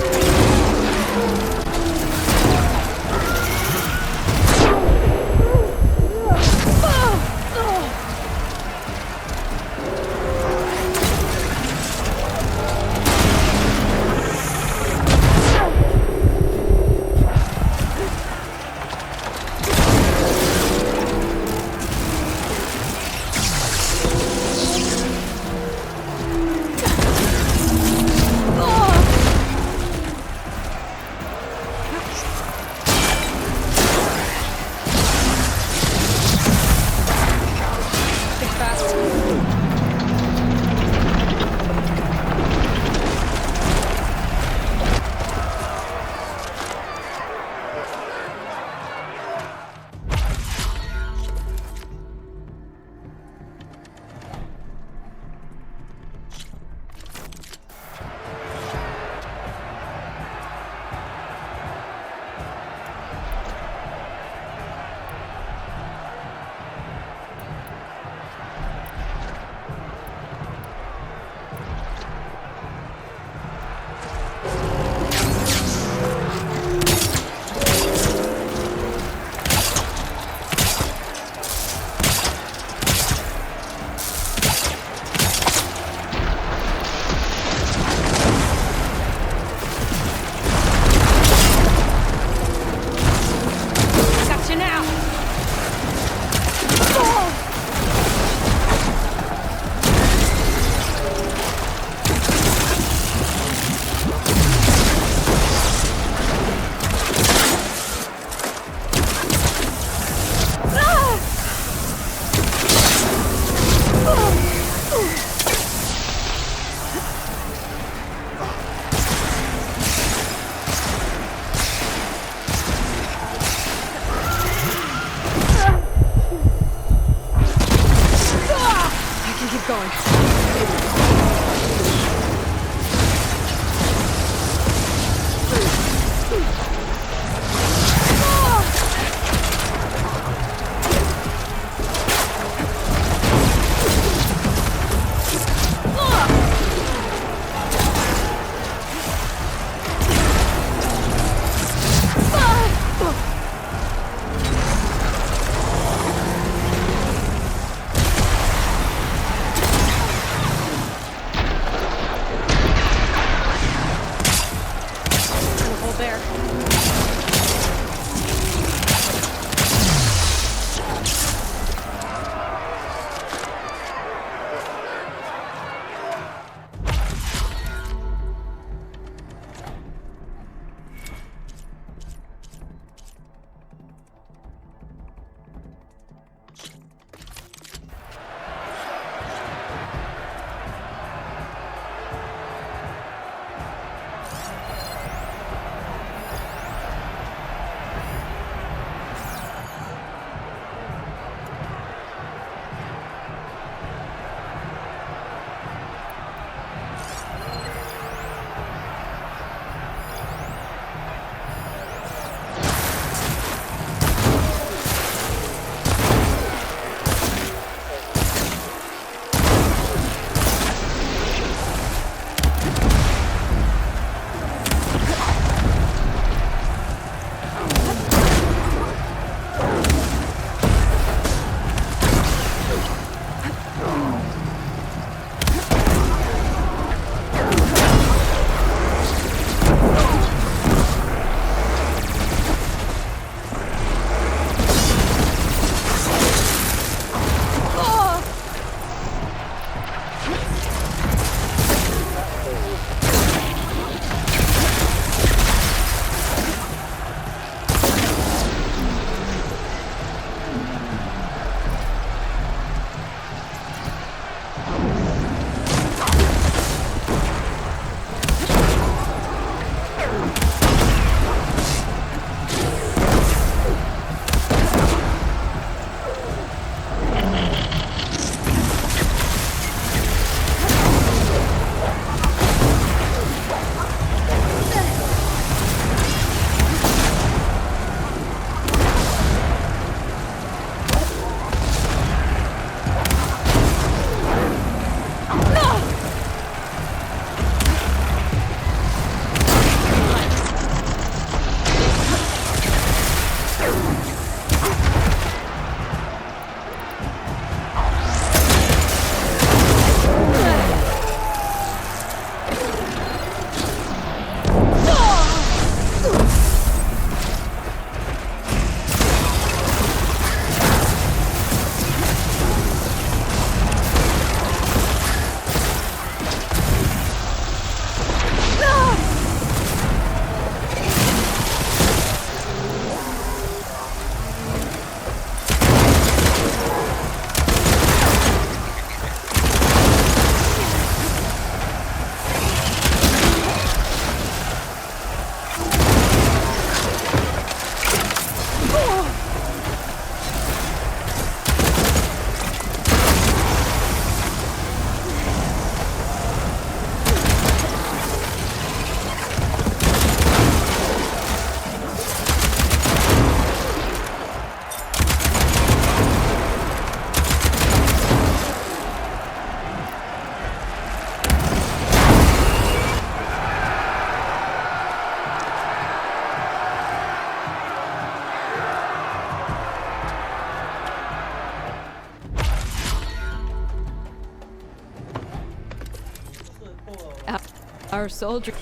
Our soldier.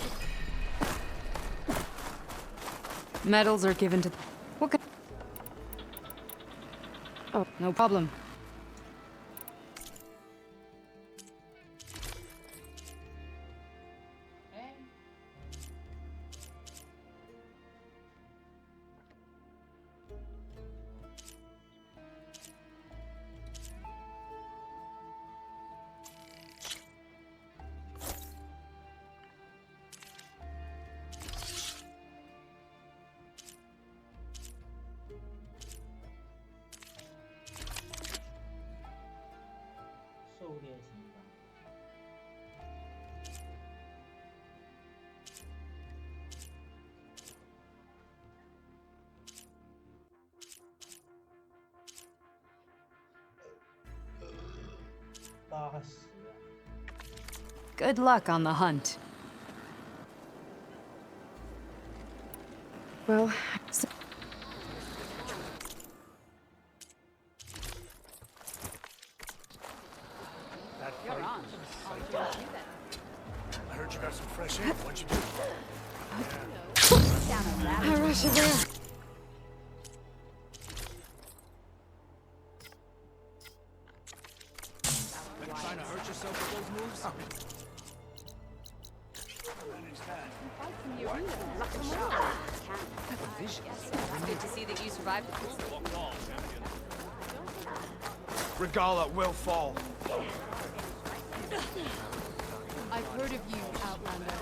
Medals are given to. What can? Oh, no problem. Good luck on the hunt. Well, You're on. I heard you got some fresh air. What'd you do? I rush you there. Been trying to hurt yourself with those moves? Manage that. It's good to see that you survived the pool. Regala will fall. I've heard of you, Outlander.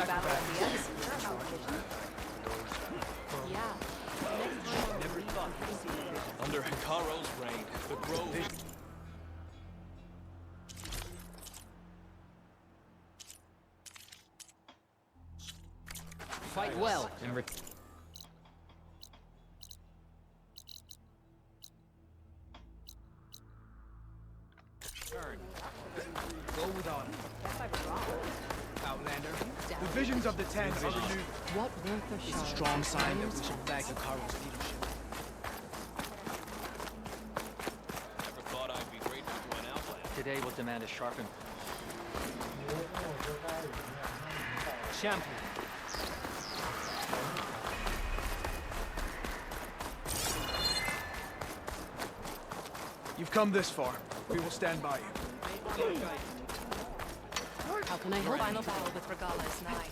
Never thought we'd see it. Under Hikaro's reign, the Grove... Fight well and Turn. Go with honor. Outlander, the visions of the Ten are renewed. What worth a It's a strong sign that we should back Hikaro's leadership. Never thought I'd be grateful to an outlander. today will demand a sharpened champion. You've come this far. We will stand by you. How can I help? Final battle with Regala is nigh.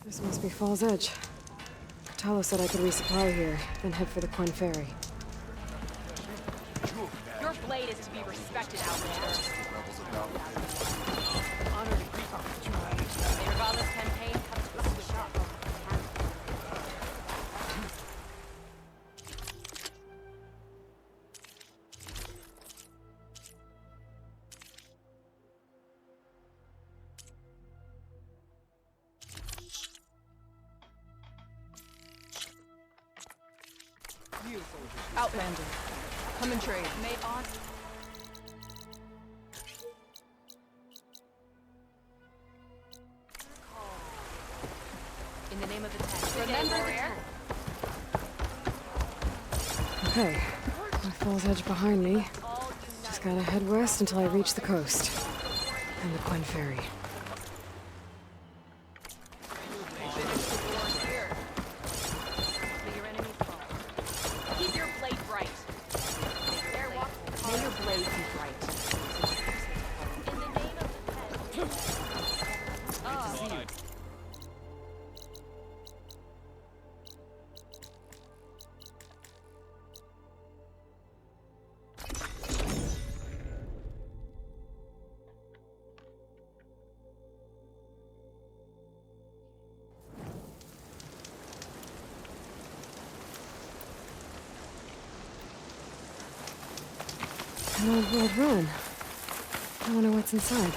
This must be Fall's Edge. Talo said I could resupply here, then head for the Quen Ferry. Your blade is to be respected, Outlander. Honor to greet. May Regala's campaign come to a stop. Outlander, come and trade. Made on. In the name of the Ten. Remember, warrior. Okay, with Fall's Edge behind me, just gotta head west until I reach the coast. And the Quen Ferry. Keep your blade bright. May your blade be bright. In the name of the Ten. An old world run. I wonder what's inside.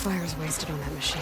Fire's wasted on that machine.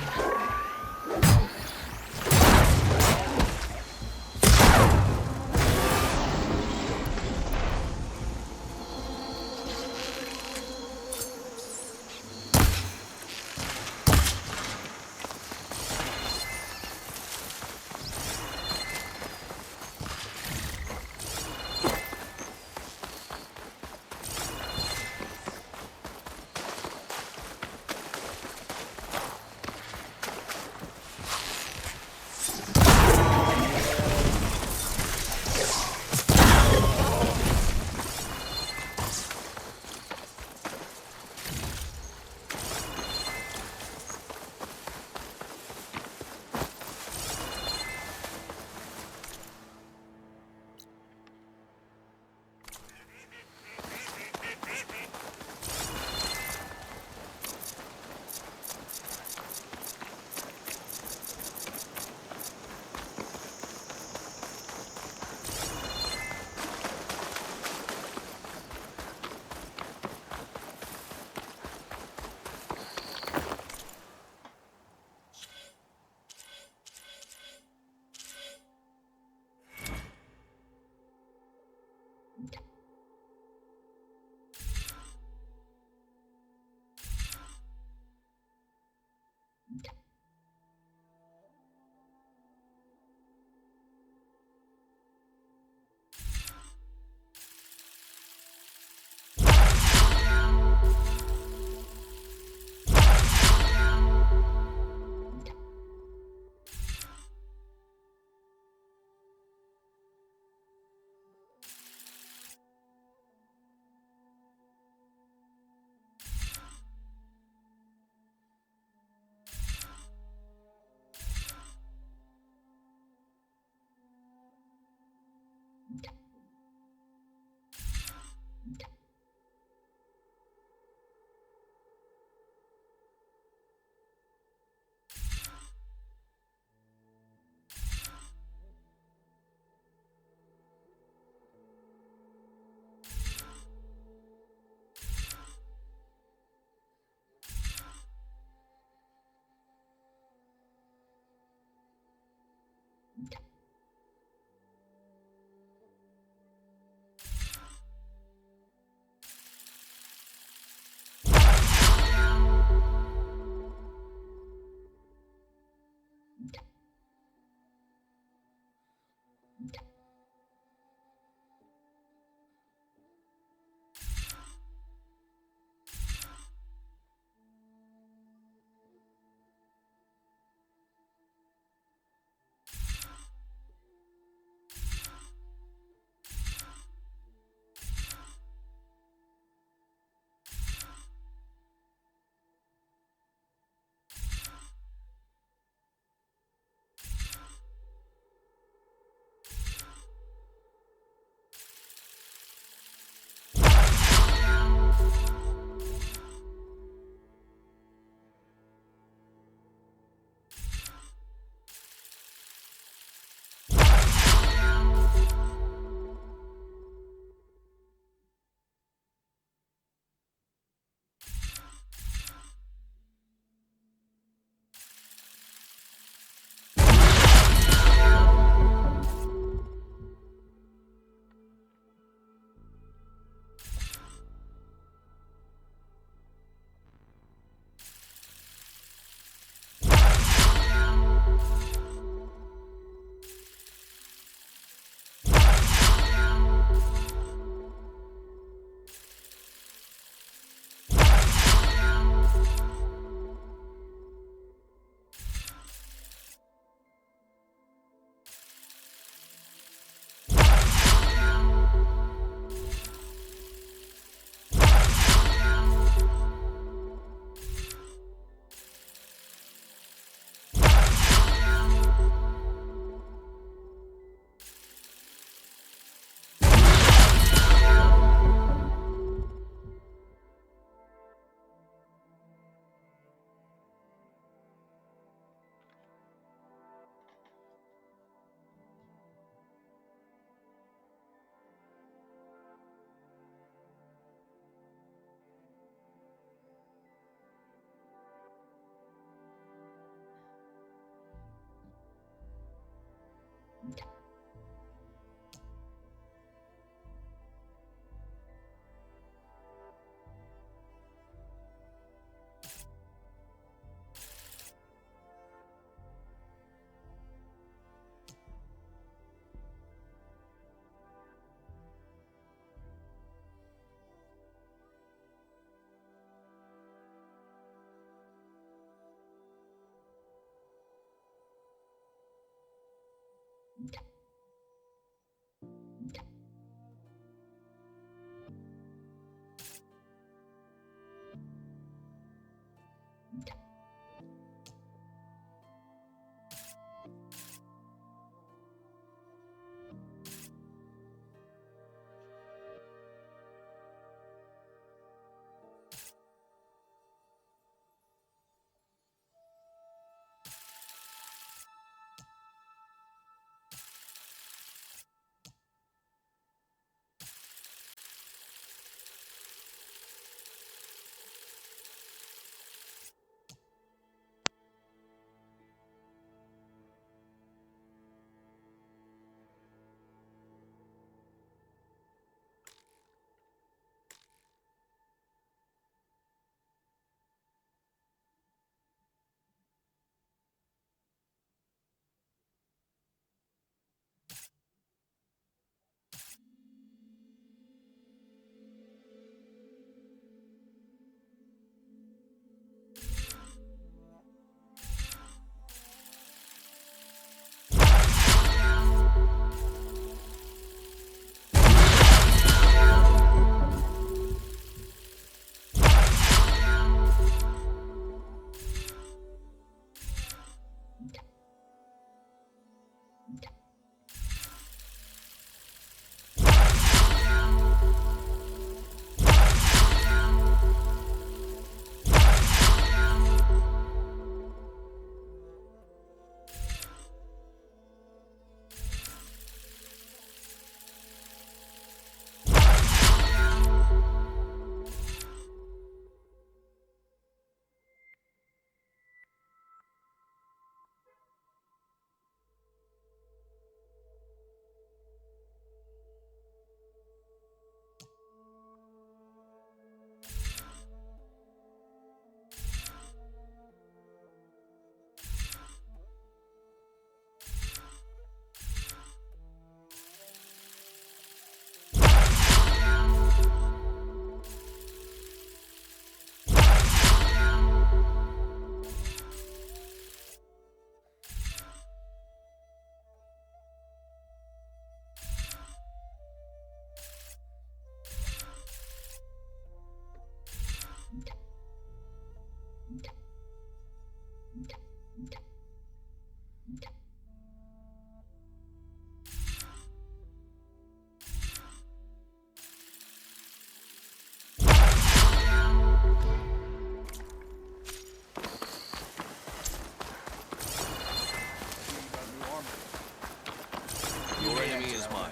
Your enemy is mine.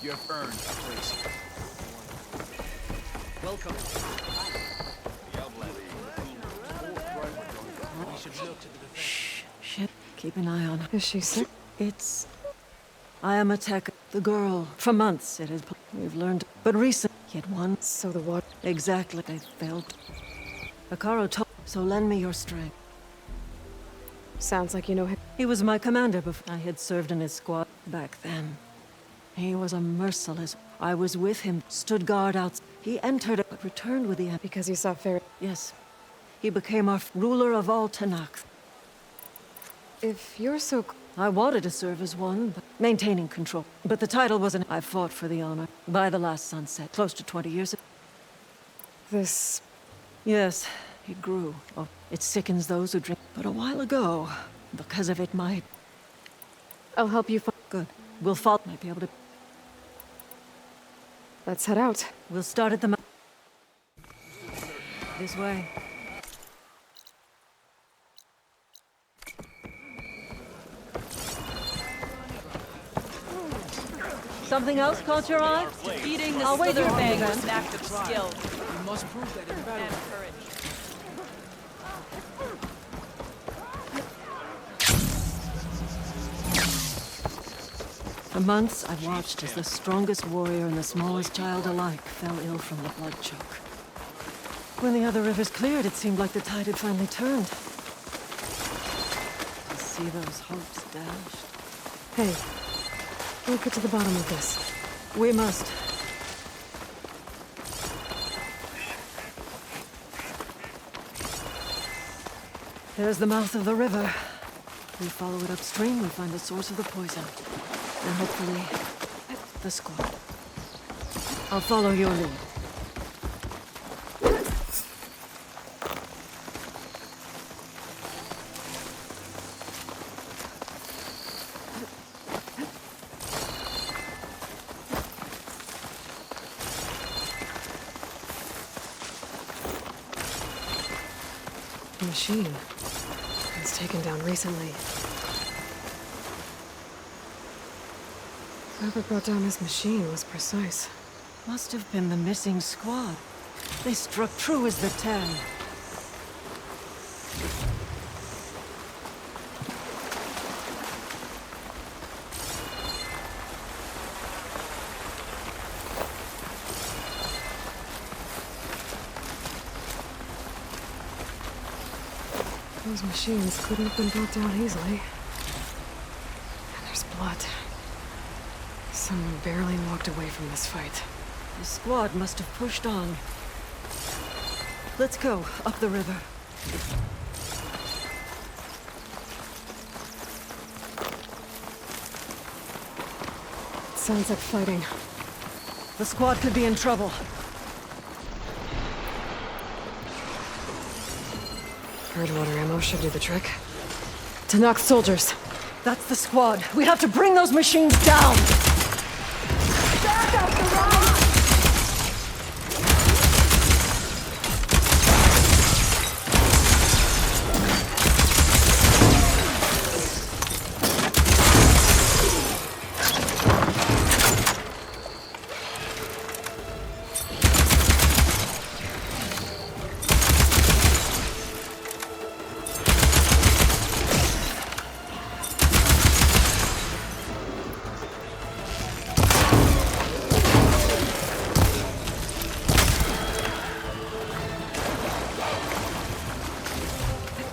You have earned a place. Welcome. We should look to the defense. Shit. Keep an eye on her. Is she sick? It's... I am a tech. The girl. For months it has... We've learned... But recently... Yet one... So the what? Exactly. They failed. Akaro told... So lend me your strength. Sounds like you know him. He was my commander before I had served in his squad back then. He was a merciless... I was with him, stood guard out. He entered but returned with the... Because you saw Fairy. Yes. He became our ruler of all Tanakh. If you're so... I wanted to serve as one, but maintaining control. But the title wasn't... I fought for the honor. By the last sunset, close to 20 years ago. This... Yes, it grew. Oh, it sickens those who drink. But a while ago, because of it, my... I'll help you find... Good. We'll follow... Might be able to... Let's head out. We'll start at the... This way. Something else caught your eye? Defeating the I'll wait your Slither hand. was an act of skill You must prove that in battle. and courage. For months, I watched as the strongest warrior and the smallest child alike fell ill from the blood choke. When the other rivers cleared, it seemed like the tide had finally turned. To see those hopes dashed. Hey, we'll get to the bottom of this. We must. There's the mouth of the river. We follow it upstream, we find the source of the poison. And hopefully, the squad. I'll follow your lead. The machine was taken down recently. Whoever brought down this machine was precise. Must have been the missing squad. They struck true as the 10. Those machines couldn't have been brought down easily. And there's blood. Someone barely walked away from this fight. The squad must have pushed on. Let's go, up the river. It sounds like fighting. The squad could be in trouble. Water ammo should do the trick. To knock soldiers. That's the squad. We have to bring those machines down! Back up the road!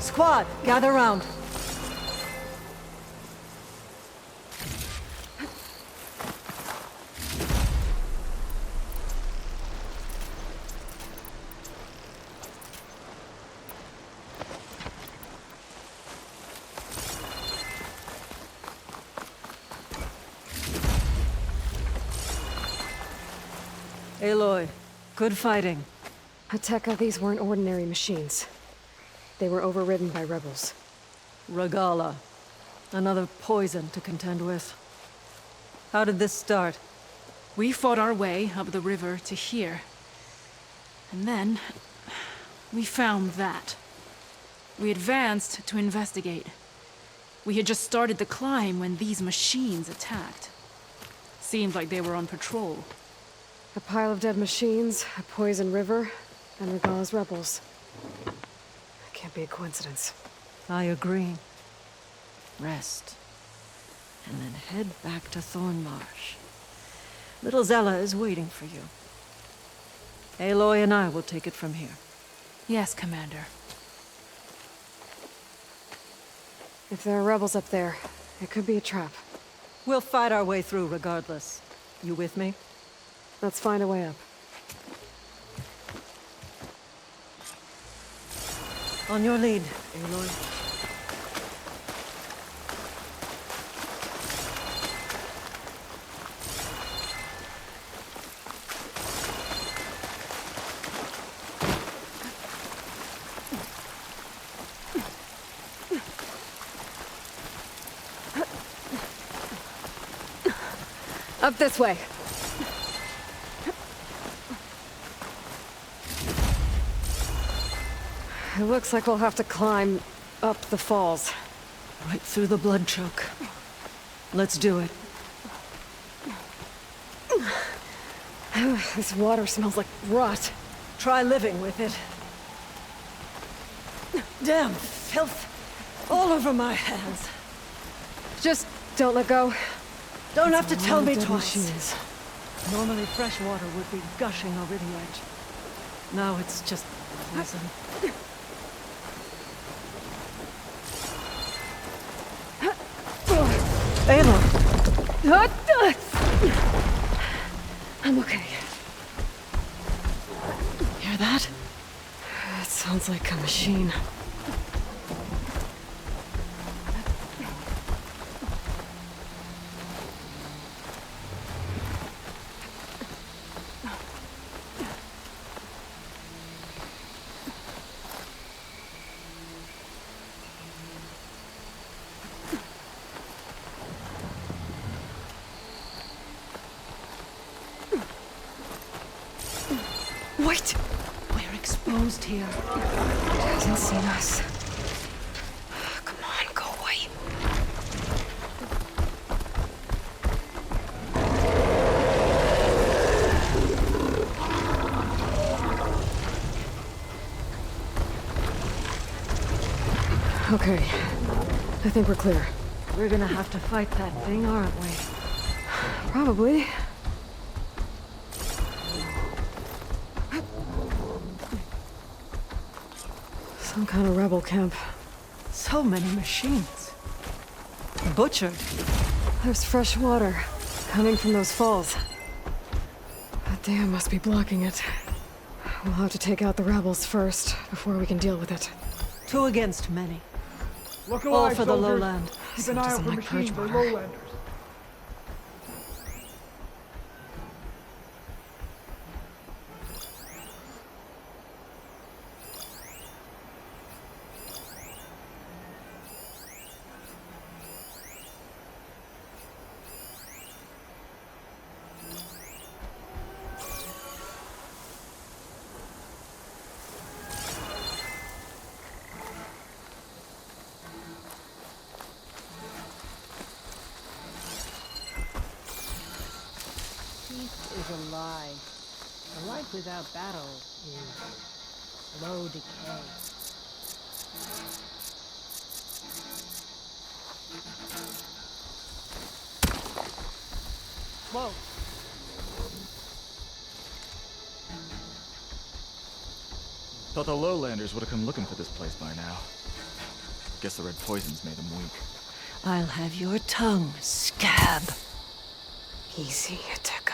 Squad, gather round. Aloy, good fighting. Hateka, these weren't ordinary machines. They were overridden by rebels. Regala. Another poison to contend with. How did this start? We fought our way up the river to here. And then, we found that. We advanced to investigate. We had just started the climb when these machines attacked. Seemed like they were on patrol. A pile of dead machines, a poison river, and Regala's rebels. Can't be a coincidence. I agree. Rest. And then head back to Thornmarsh. Little Zella is waiting for you. Aloy and I will take it from here. Yes, Commander. If there are rebels up there, it could be a trap. We'll fight our way through regardless. You with me? Let's find a way up. On your lead, Aloy. Up this way. It looks like we'll have to climb up the falls. Right through the blood choke. Let's do it. This water smells like rot. Try living with it. Damn filth all over my hands. Just don't let go. Don't have to tell me twice. Machines. Normally fresh water would be gushing over the edge. Now it's just poison. Aloy! I'm okay. Hear that? It sounds like a machine. Wait! We're exposed here. It hasn't seen us. Come on, go away. Okay. I think we're clear. We're gonna have to fight that thing, aren't we? Probably. Some kind of rebel camp. So many machines. Butchered. There's fresh water coming from those falls. That dam must be blocking it. We'll have to take out the rebels first, before we can deal with it. 2 against many. Look All alive, for the soldiers. lowland. Keep an eye out for machines or lowlanders. Is a lie. A life without battle is slow decay. Whoa. Thought the lowlanders would have come looking for this place by now. Guess the red poisons made them weak. I'll have your tongue, scab. Easy, Ateka.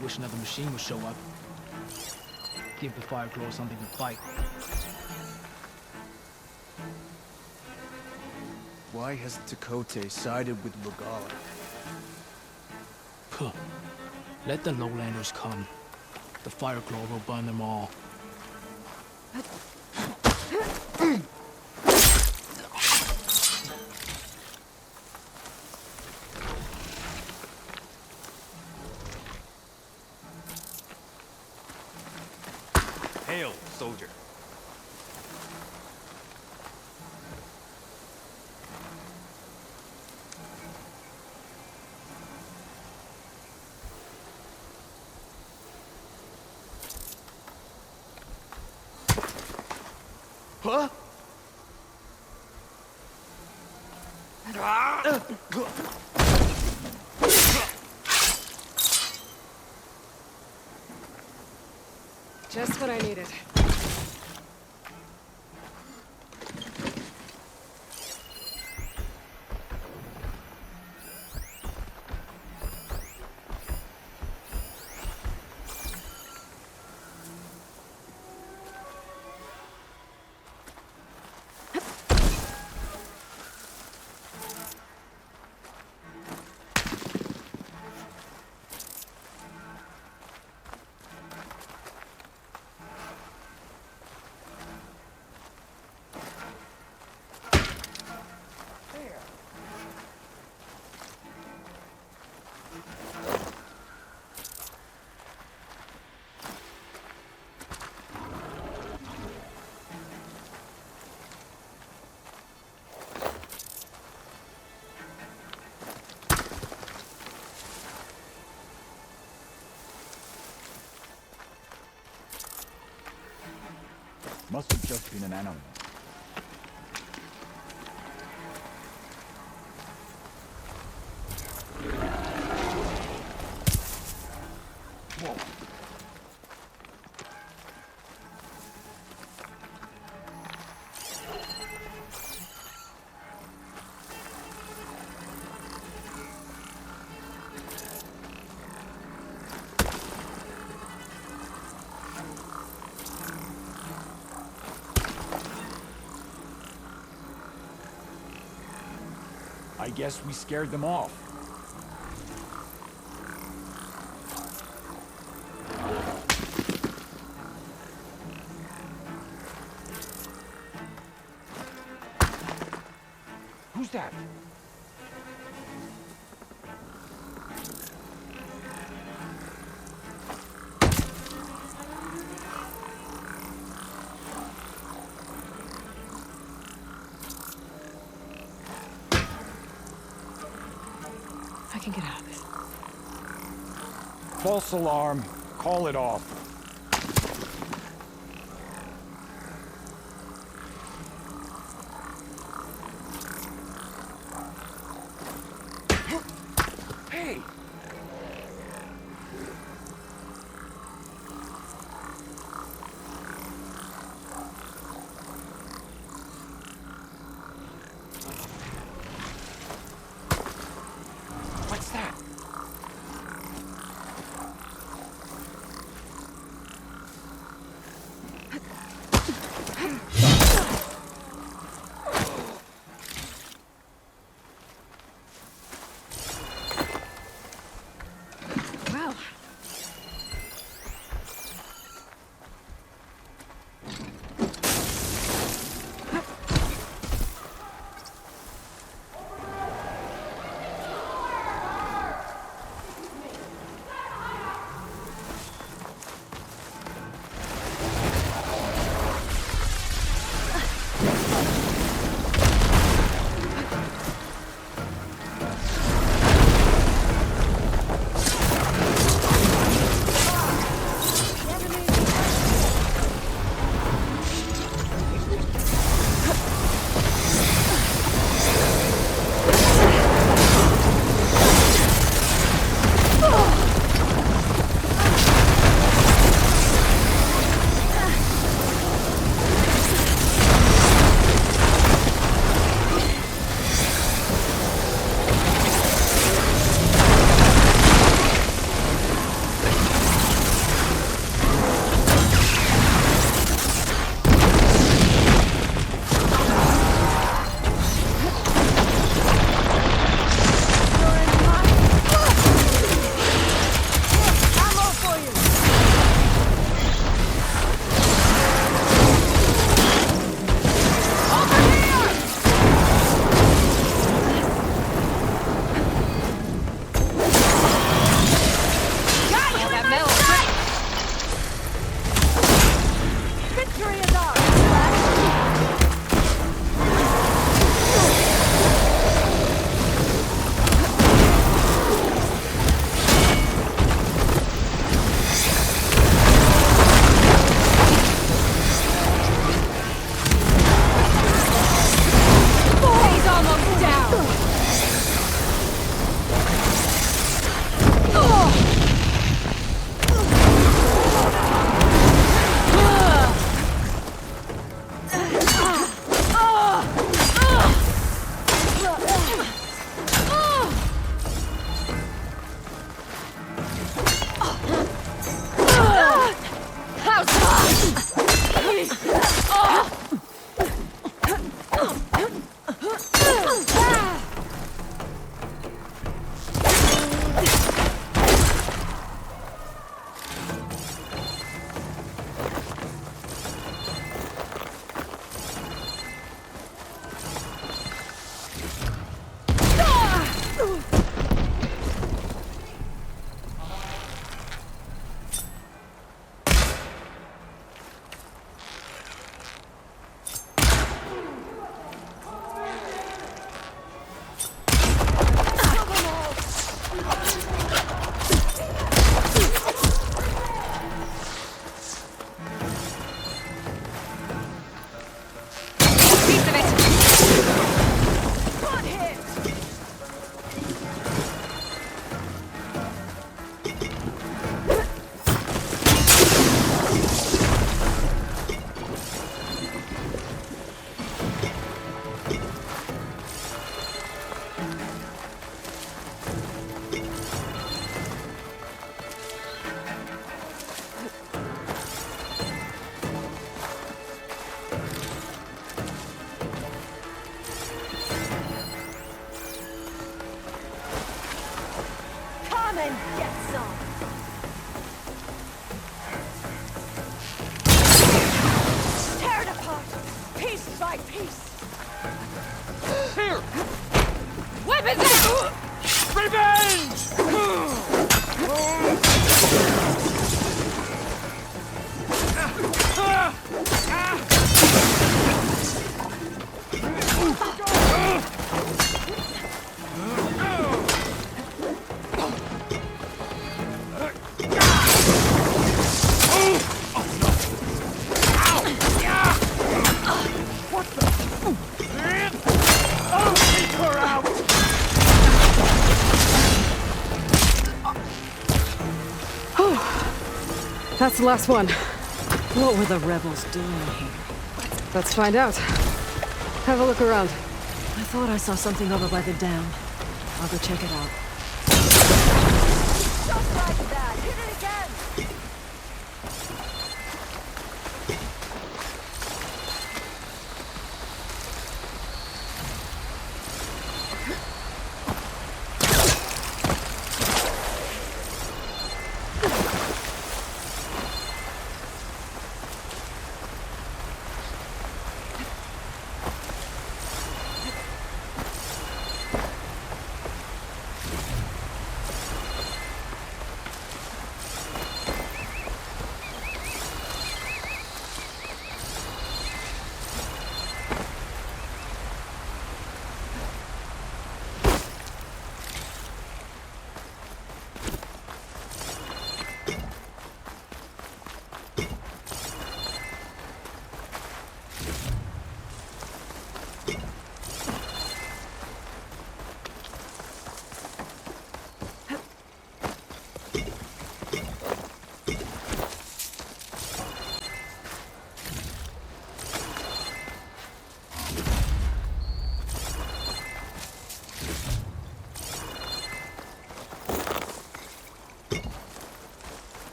Wish another machine would show up. Give the Fireclaw something to fight. Why has Tekote sided with Regala? Puh. Let the Lowlanders come. The Fireclaw will burn them all. Hail, soldier. Huh? Just what I needed. Must have just been an animal. Whoa. I guess we scared them off. Who's that? I can get out of this. False alarm. Call it off. Hey! What's that? Come and get some! Tear it apart, piece by piece! Here! Weapons out! That's the last one. What were the rebels doing here? Let's find out. Have a look around. I thought I saw something over by the dam. I'll go check it out. Just like that! Hit it again!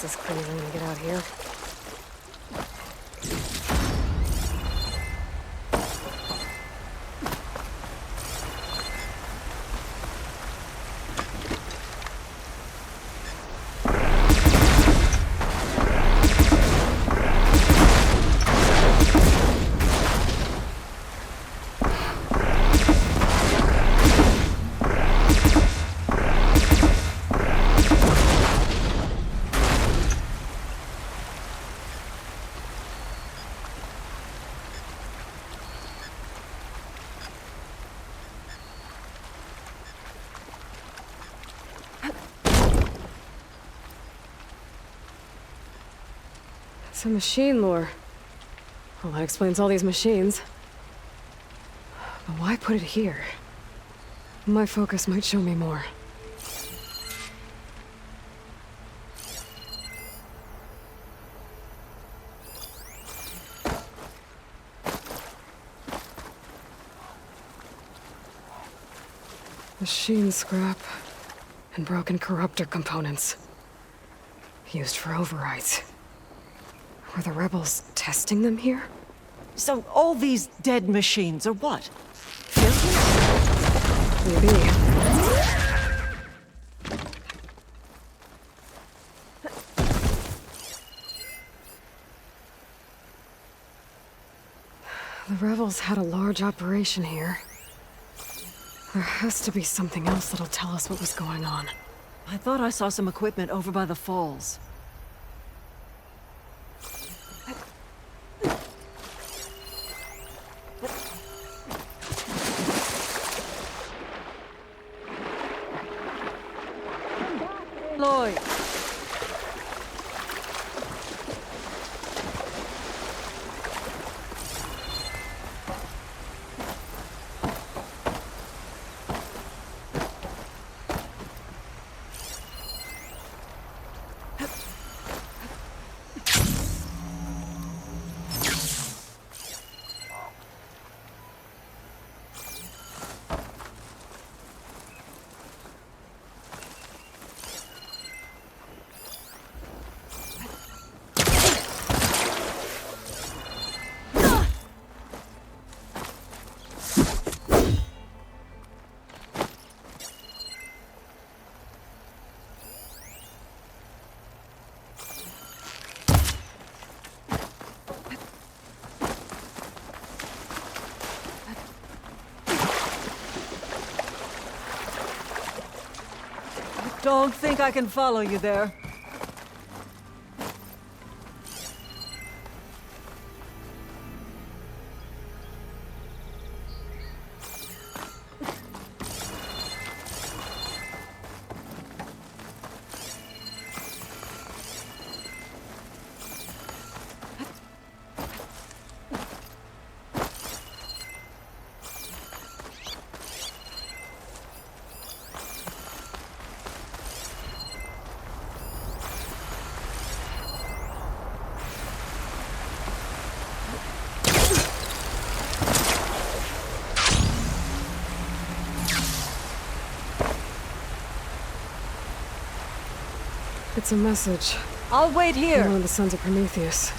This is crazy when I get out here. Some machine lore. Well, that explains all these machines. But why put it here? My focus might show me more. Machine scrap and broken corruptor components. Used for overrides. Were the rebels testing them here? So all these dead machines are what? Maybe. The rebels had a large operation here. There has to be something else that'll tell us what was going on. I thought I saw some equipment over by the falls. Lloyd. Don't think I can follow you there. It's a message. I'll wait here. From one of the Sons of Prometheus.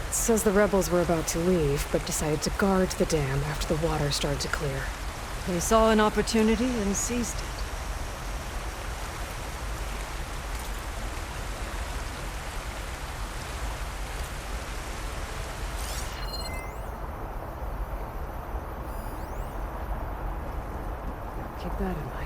It says the rebels were about to leave, but decided to guard the dam after the water started to clear. They saw an opportunity and seized it. Keep that in mind.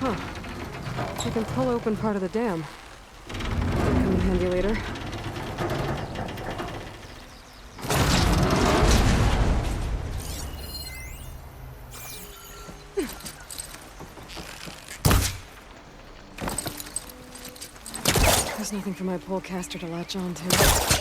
Huh. You can pull open part of the dam. That'll come in handy later. There's nothing for my polecaster to latch on to.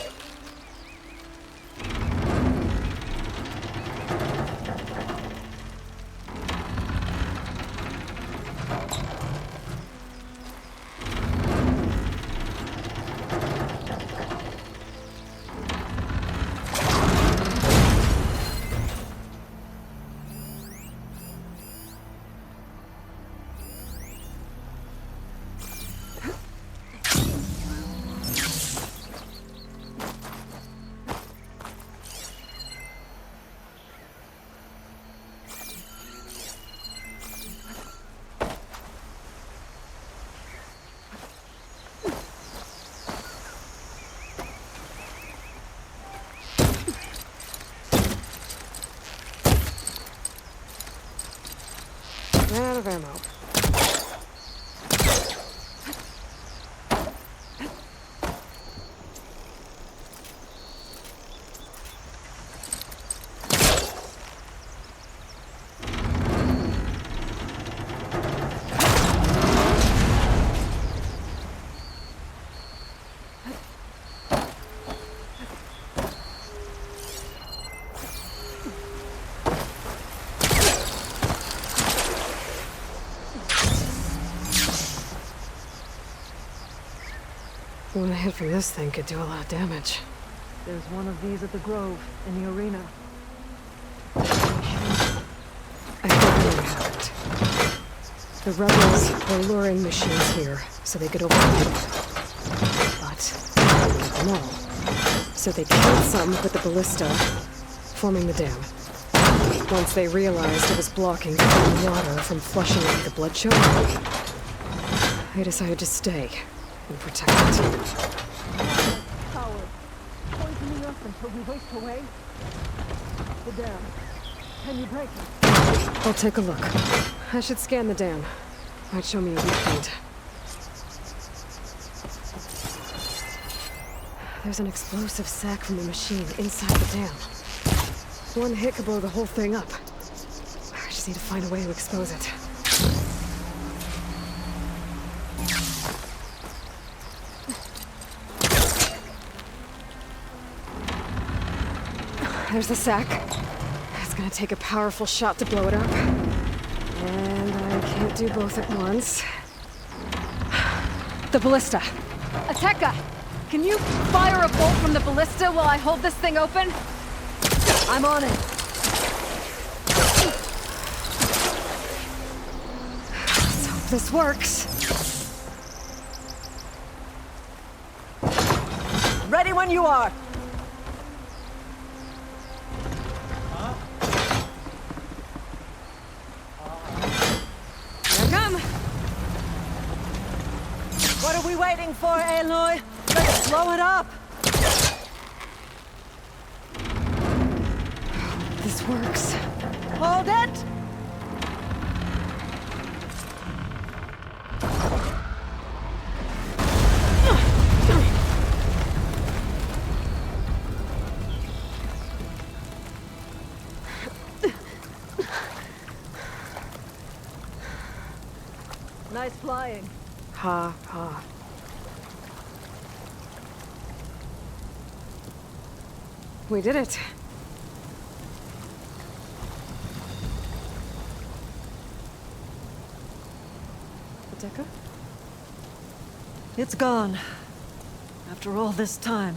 Out of ammo. One hit from this thing could do a lot of damage. There's one of these at the Grove, in the arena. I finally have it. The rebels were luring machines here, so they could overcome them. But they didn't get them all. So they killed some with the ballista, forming the dam. Once they realized it was blocking the water from flushing into the blood choke, they decided to stay and protect it. Coward. Poisoning us until we waste away. The dam. Can you break it? I'll take a look. I should scan the dam. Might show me a weak point. There's an explosive sac from the machine inside the dam. One hit could blow the whole thing up. I just need to find a way to expose it. There's the sac. It's gonna take a powerful shot to blow it up. And I can't do both at once. The ballista. Ateka! Can you fire a bolt from the ballista while I hold this thing open? I'm on it. Let's hope this works. Ready when you are. Here I come. What are we waiting for, Aloy? Let's blow it up! This works. Hold it! Nice flying. Ha, ha. We did it. Ateka? It's gone. After all this time,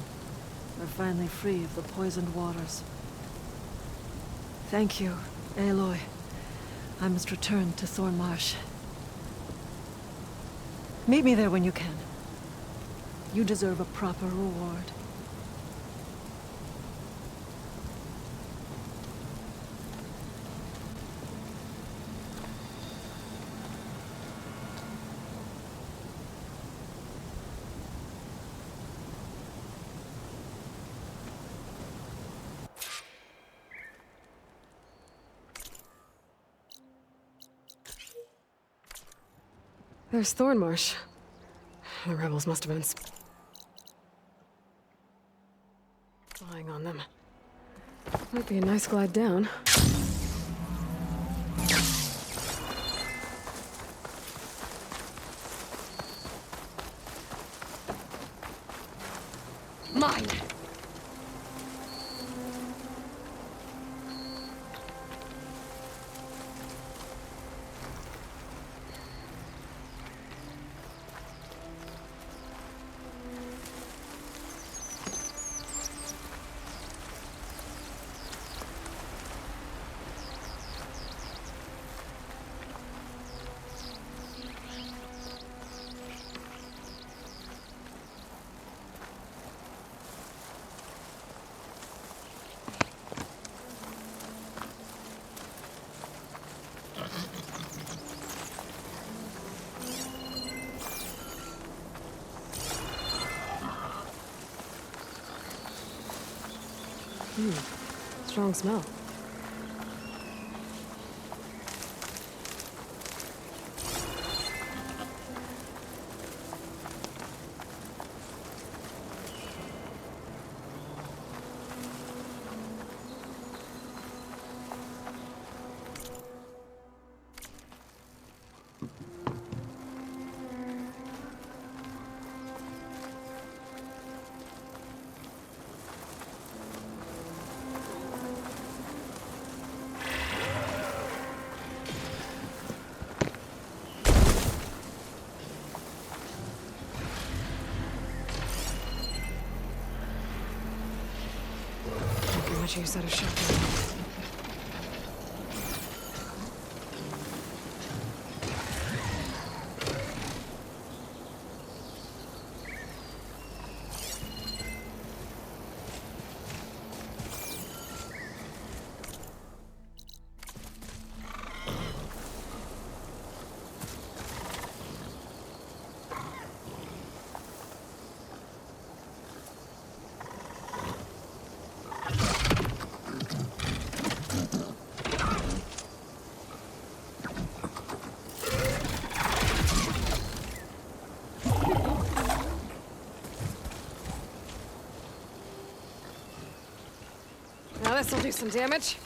we're finally free of the poisoned waters. Thank you, Aloy. I must return to Thornmarsh. Meet me there when you can. You deserve a proper reward. There's Thornmarsh. The rebels must have been spying on them. Might be a nice glide down. Mine! Strong smell. Much use out of shotgun. This'll do some damage.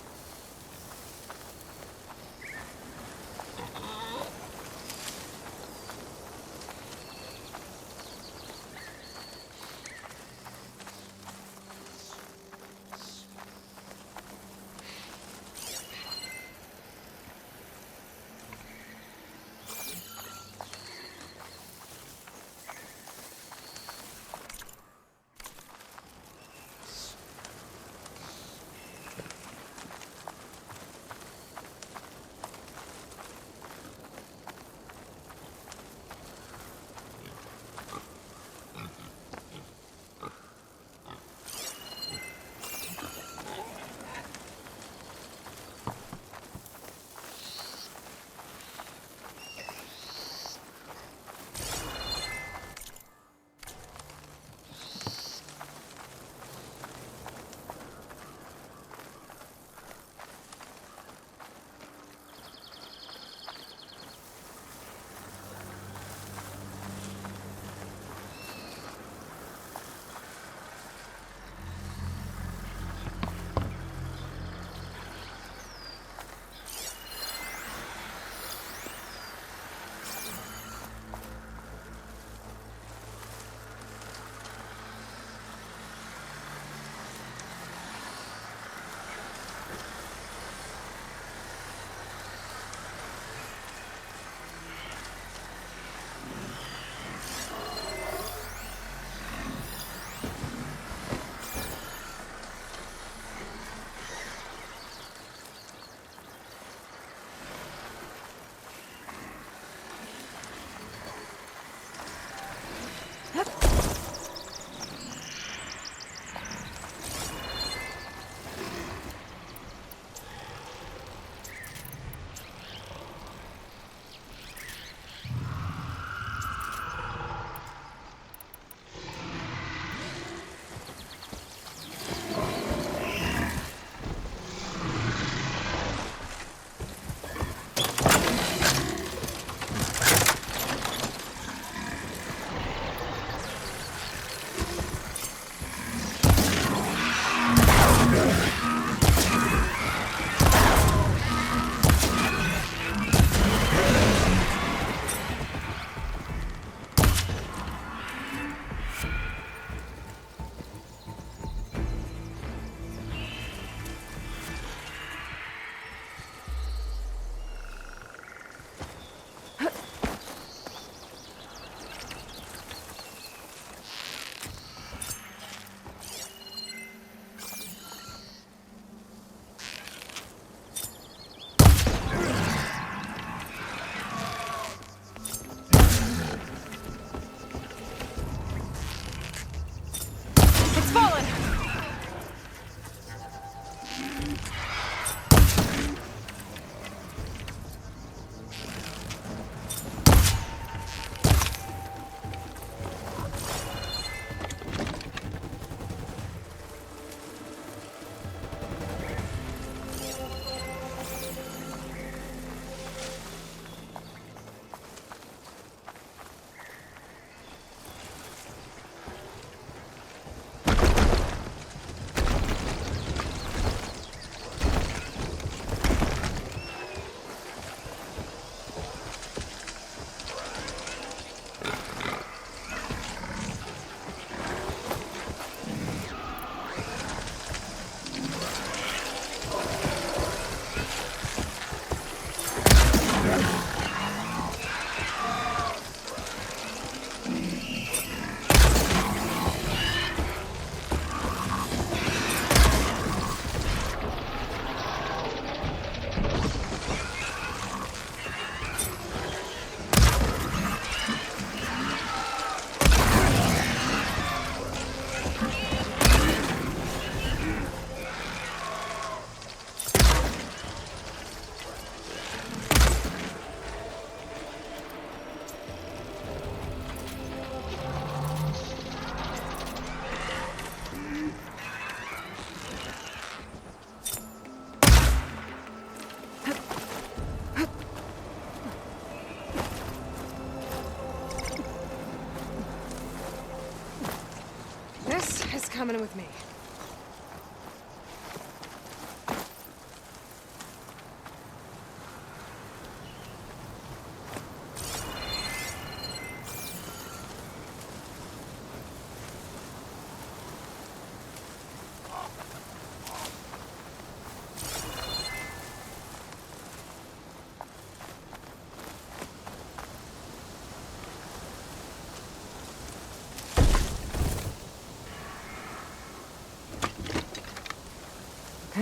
Coming with me.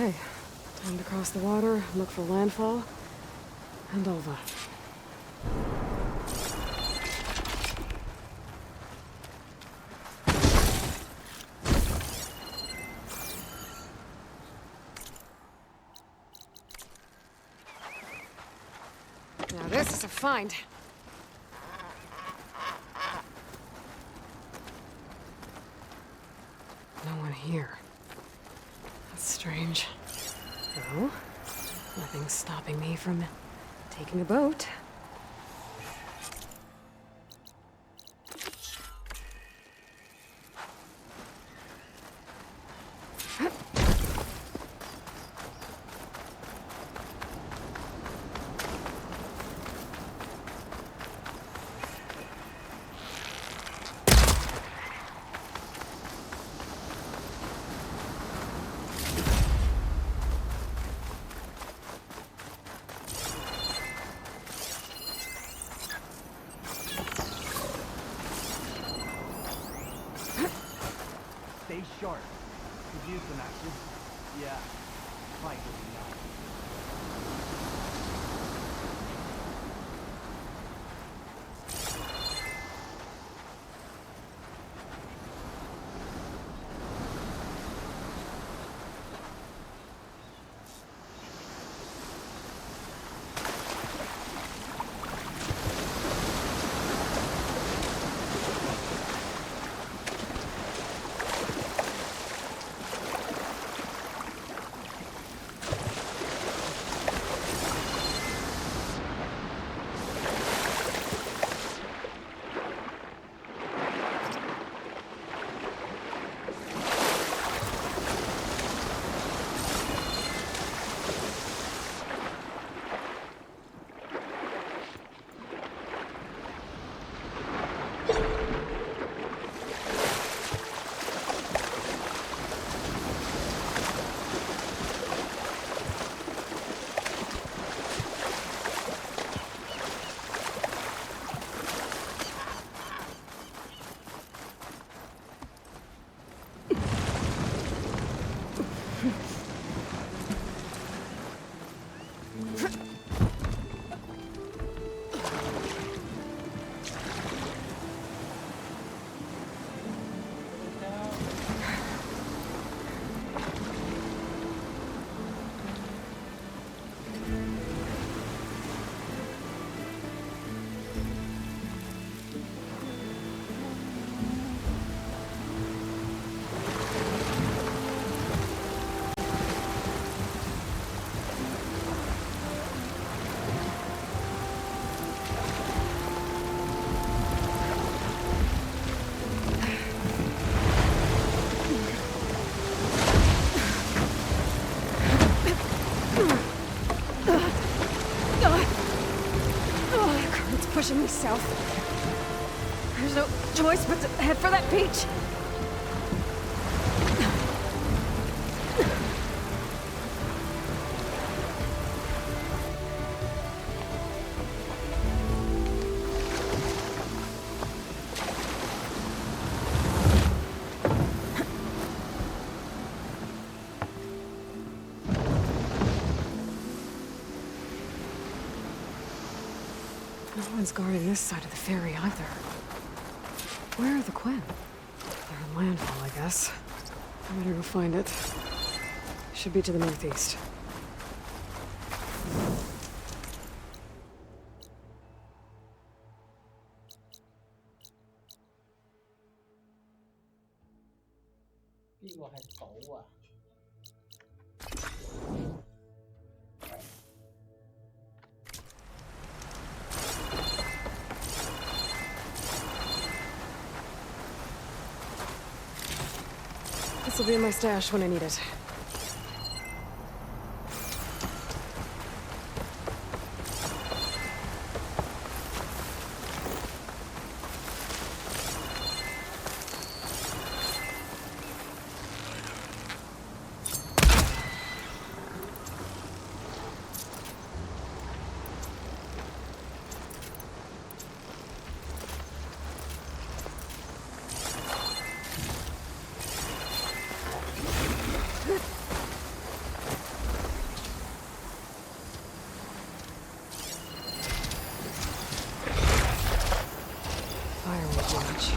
Okay, time to cross the water, look for landfall, and Ulva. Now this is a find. No one here. That's strange. Well, nothing's stopping me from taking a boat. Stay sharp. Could use some action. Yeah. Fight will be nice. Pushing me south. There's no choice but to head for that beach. No one's guarding this side of the ferry either. Where are the Quinn? They're in landfall, I guess. I better go find it. Should be to the northeast. This will be in my stash when I need it. too much.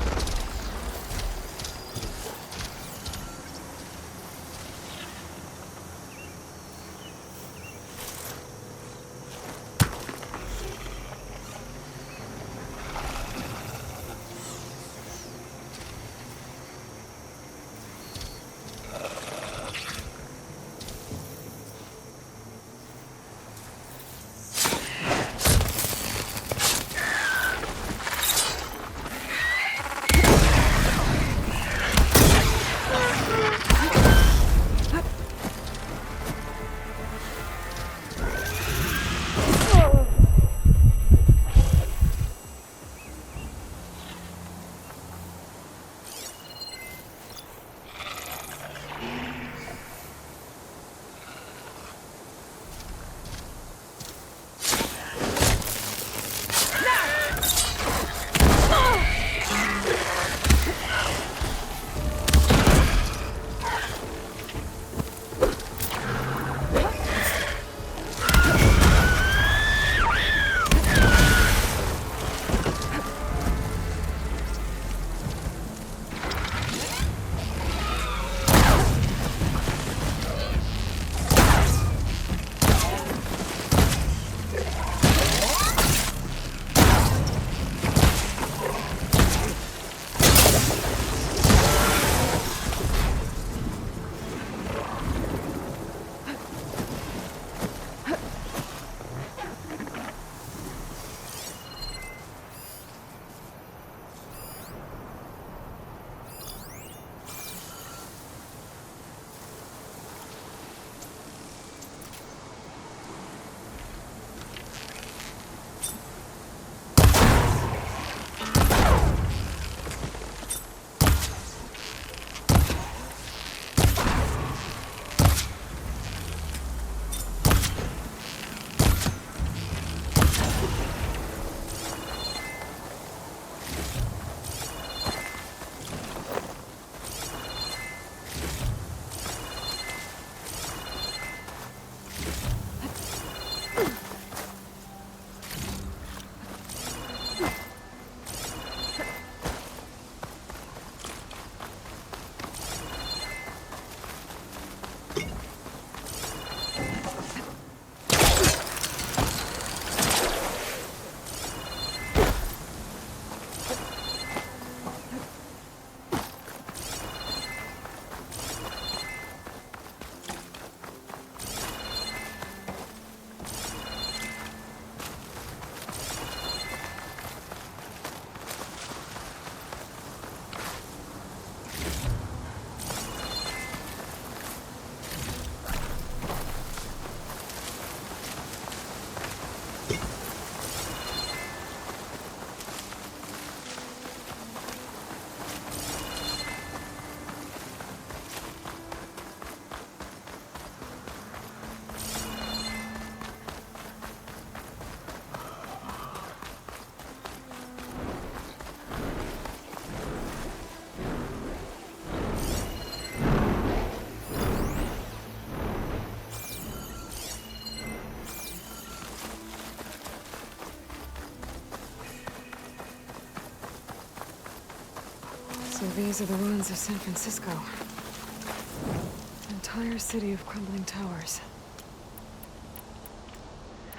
So these are the ruins of San Francisco. An entire city of crumbling towers.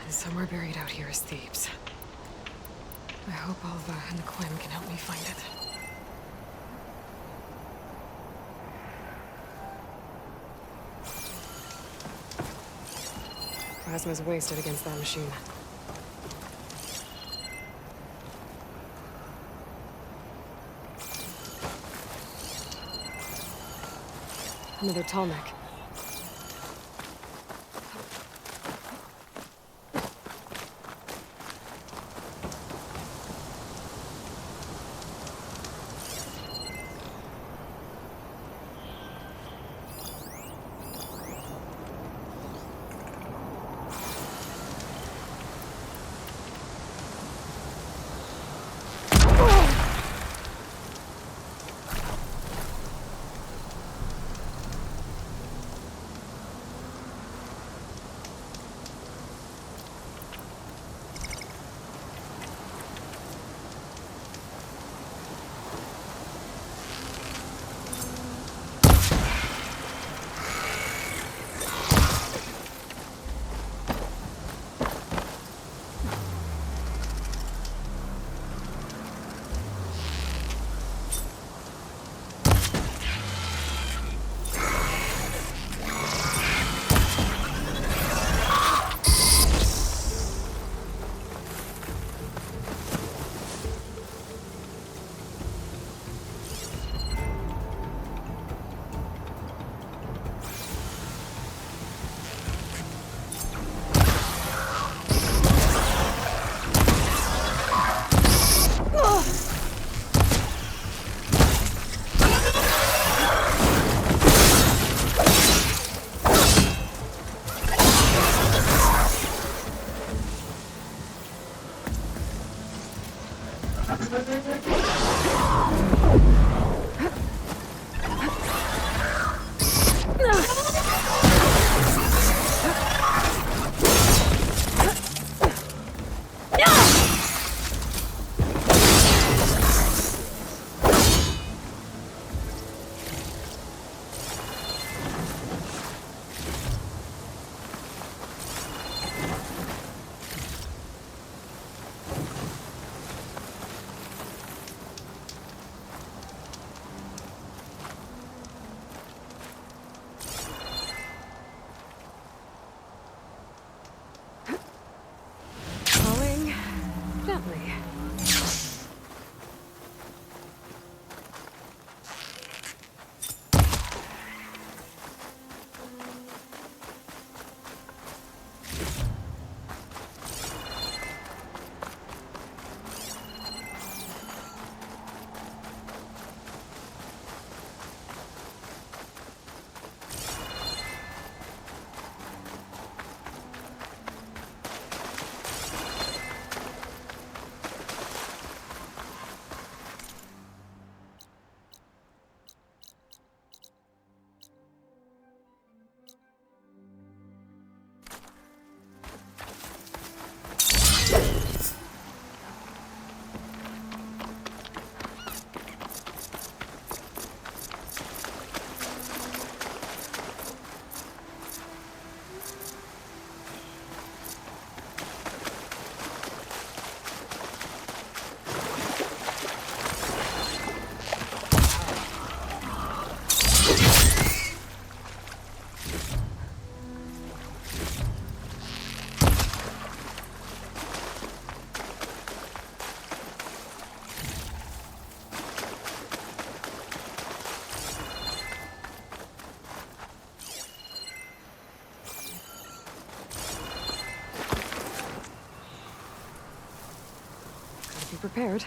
And somewhere buried out here is Thebes. I hope Alva and the Quinn can help me find it. Plasma's wasted against that machine. Another Tallneck. Falling gently. Gotta be prepared.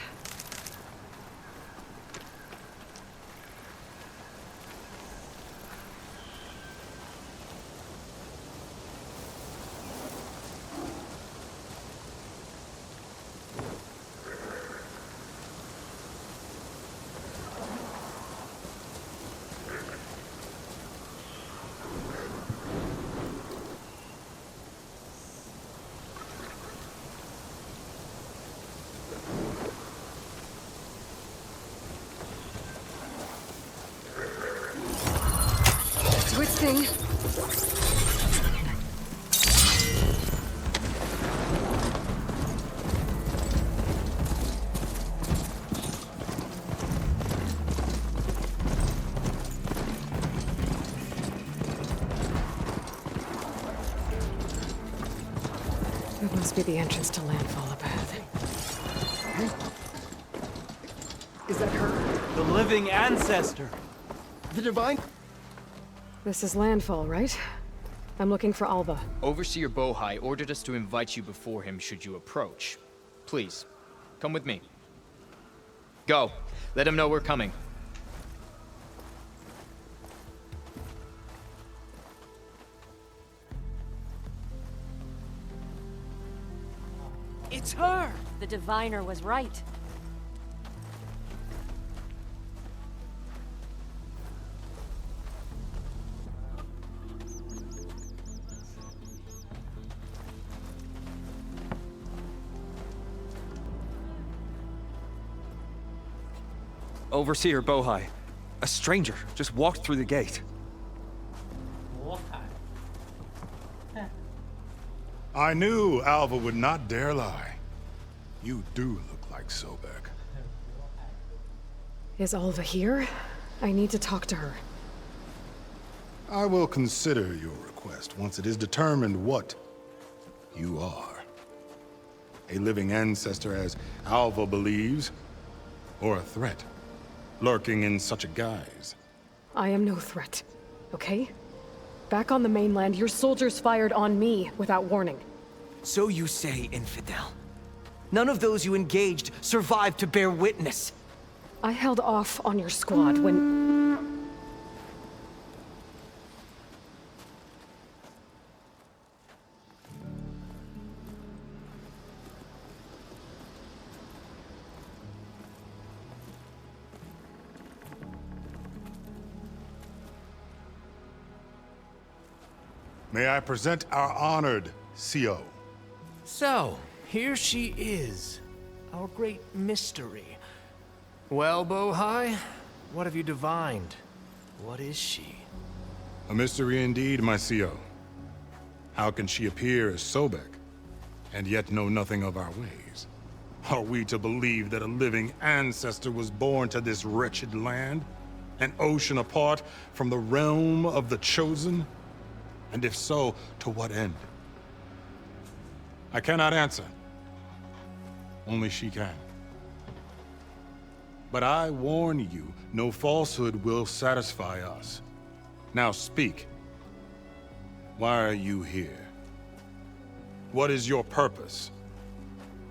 Do its thing. That must be the entrance to landfall up ahead. Is that her? The living ancestor. The divine? This is landfall, right? I'm looking for Alva. Overseer Bohai ordered us to invite you before him should you approach. Please, come with me. Go. Let him know we're coming. It's her! The diviner was right. Overseer Bohai. A stranger just walked through the gate. I knew Alva would not dare lie. You do look like Sobek. Is Alva here? I need to talk to her. I will consider your request once it is determined what you are. A living ancestor, as Alva believes, or a threat, lurking in such a guise. I am no threat, okay? Back on the mainland, your soldiers fired on me without warning. So you say, infidel. None of those you engaged survived to bear witness. I held off on your squad when... May I present our honored CO? So, here she is. Our great mystery. Well, Bohai, what have you divined? What is she? A mystery indeed, my CO. How can she appear as Sobek, and yet know nothing of our ways? Are we to believe that a living ancestor was born to this wretched land? An ocean apart from the realm of the Chosen? And if so, to what end? I cannot answer. Only she can. But I warn you, no falsehood will satisfy us. Now speak. Why are you here? What is your purpose?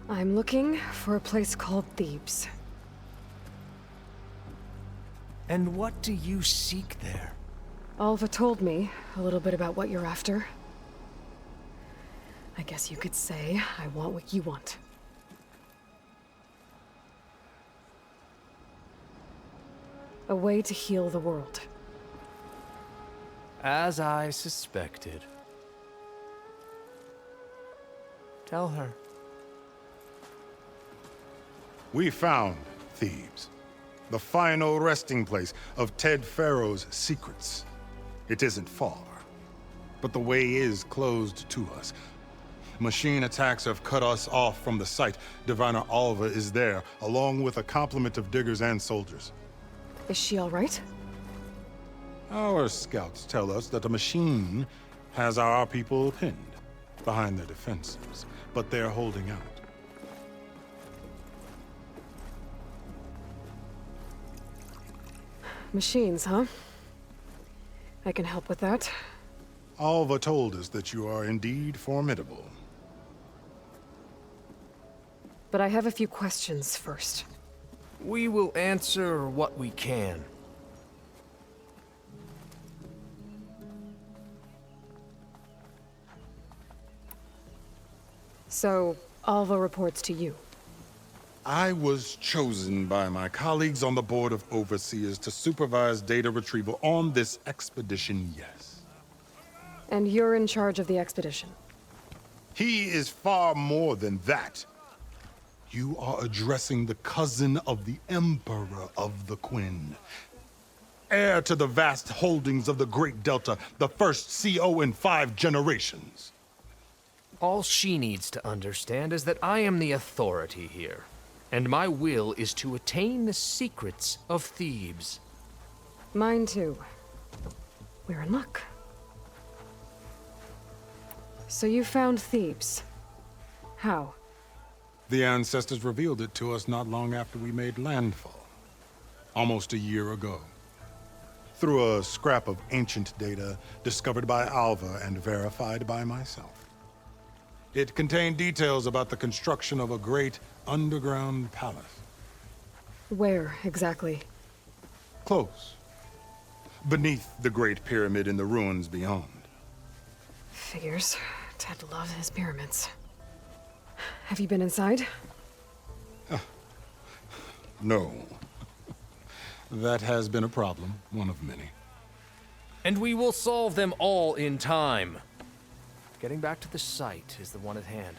I'm looking for a place called Thebes. And what do you seek there? Alva told me a little bit about what you're after. I guess you could say I want what you want. A way to heal the world. As I suspected. Tell her. We found Thebes, the final resting place of Ted Pharaoh's secrets. It isn't far, but the way is closed to us. Machine attacks have cut us off from the site. Diviner Alva is there, along with a complement of diggers and soldiers. Is she all right? Our scouts tell us that a machine has our people pinned behind their defenses, but they're holding out. Machines, huh? I can help with that. Alva told us that you are indeed formidable. But I have a few questions first. We will answer what we can. So, Alva reports to you. I was chosen by my colleagues on the Board of Overseers to supervise data retrieval on this expedition, yes. And you're in charge of the expedition? He is far more than that. You are addressing the cousin of the Emperor of the Quinn. Heir to the vast holdings of the Great Delta, the first CO in 5 generations. All she needs to understand is that I am the authority here, and my will is to attain the secrets of Thebes. Mine too. We're in luck. So you found Thebes. How? The ancestors revealed it to us not long after we made landfall. Almost a year ago. Through a scrap of ancient data discovered by Alva and verified by myself. It contained details about the construction of a great underground palace. Where, exactly? Close. Beneath the Great Pyramid in the ruins beyond. Figures. Ted loved his pyramids. Have you been inside? No. That has been a problem, one of many. And we will solve them all in time. Getting back to the site is the one at hand.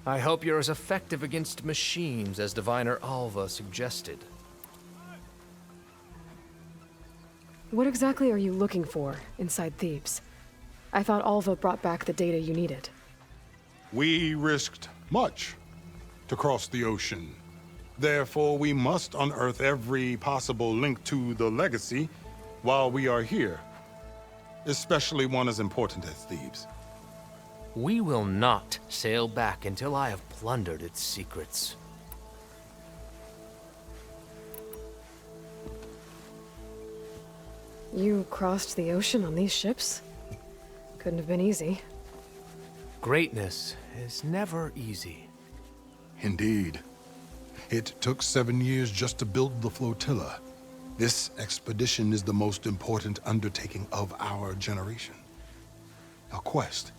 I hope you're as effective against machines as Diviner Alva suggested. What exactly are you looking for inside Thebes? I thought Alva brought back the data you needed. We risked much to cross the ocean. Therefore, we must unearth every possible link to the legacy while we are here. Especially one as important as Thebes. We will not sail back until I have plundered its secrets. You crossed the ocean on these ships? Couldn't have been easy. Greatness is never easy. Indeed. It took 7 years just to build the flotilla. This expedition is the most important undertaking of our generation. A quest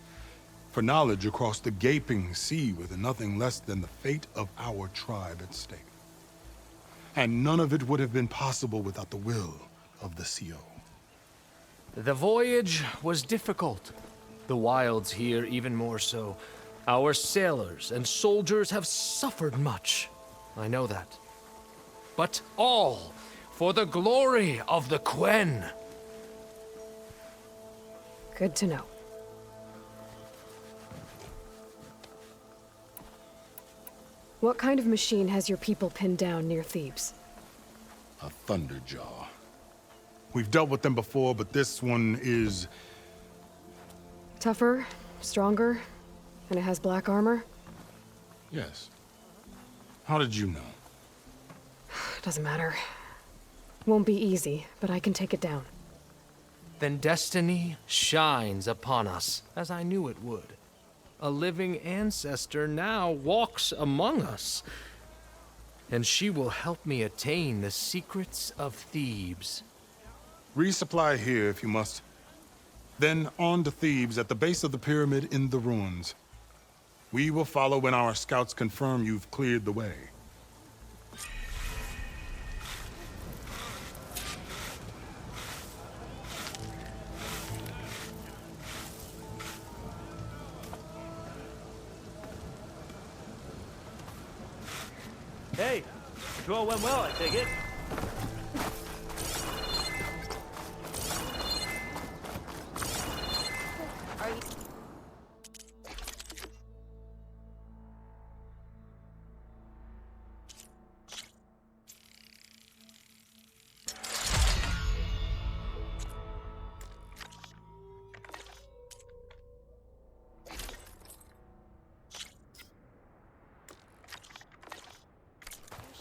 for knowledge across the gaping sea with nothing less than the fate of our tribe at stake. And none of it would have been possible without the will of the CO. The voyage was difficult. The wilds here even more so. Our sailors and soldiers have suffered much. I know that. But all for the glory of the Quen. Good to know. What kind of machine has your people pinned down near Thebes? A Thunderjaw. We've dealt with them before, but this one is... Tougher, stronger, and it has black armor? Yes. How did you know? Doesn't matter. Won't be easy, but I can take it down. Then destiny shines upon us, as I knew it would. A living ancestor now walks among us, and she will help me attain the secrets of Thebes. Resupply here if you must. Then on to Thebes at the base of the pyramid in the ruins. We will follow when our scouts confirm you've cleared the way. Hey, draw went well, I take it. Are you...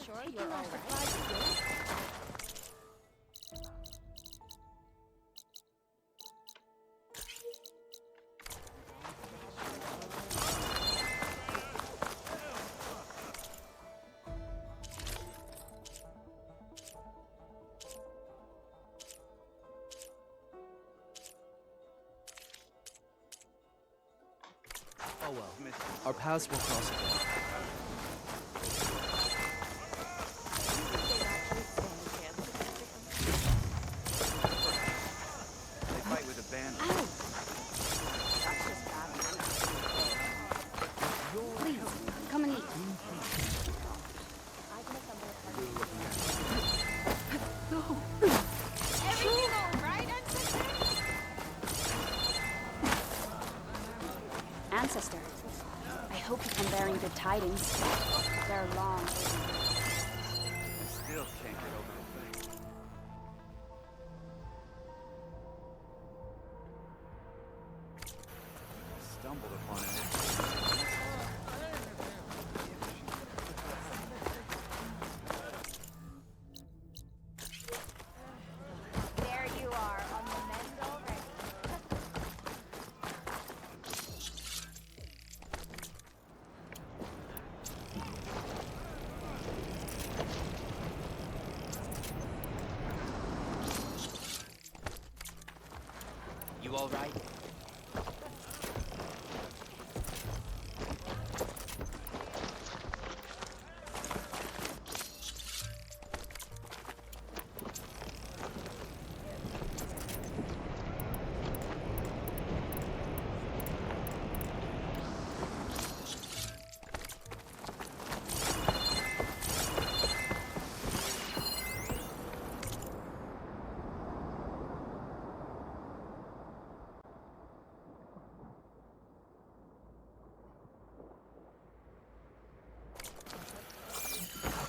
Sure you're all right? Oh well. Our paths will cross again. They fight with a band. Please, come and eat. Everything all right, Ancestor, I hope you come bearing good tidings. They're long overdue. I still can't get over the thing. I stumbled upon an accident. There you are, on the mend already. You all right?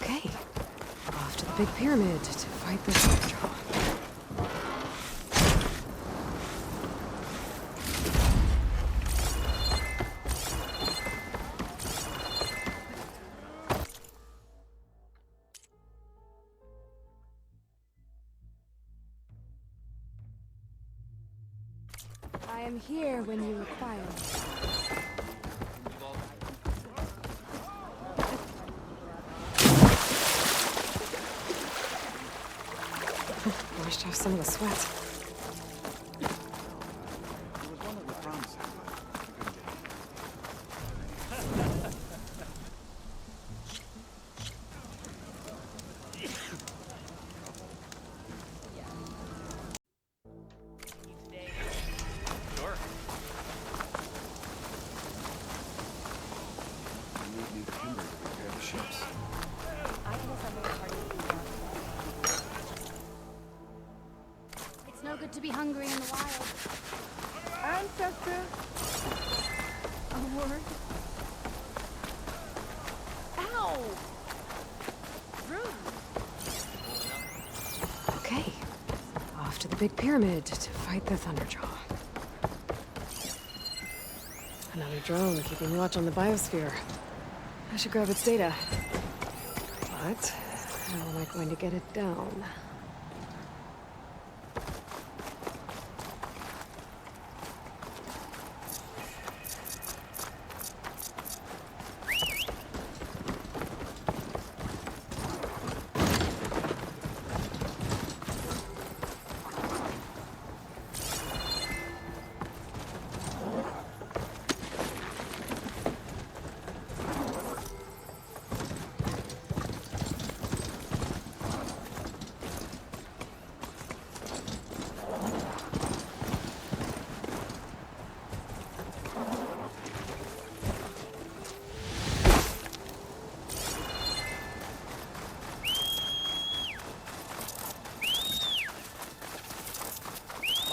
Okay. Off to the big pyramid to fight this Thunderjaw. I am here when you require me. Washed off some of the sweat. There was one that was promising, but I couldn't get in. to be hungry in the wild. Ancestor. A word. Ow! Rude. Okay. Off to the big pyramid to fight the Thunderjaw. Another drone keeping watch on the biosphere. I should grab its data. But how am I going to get it down?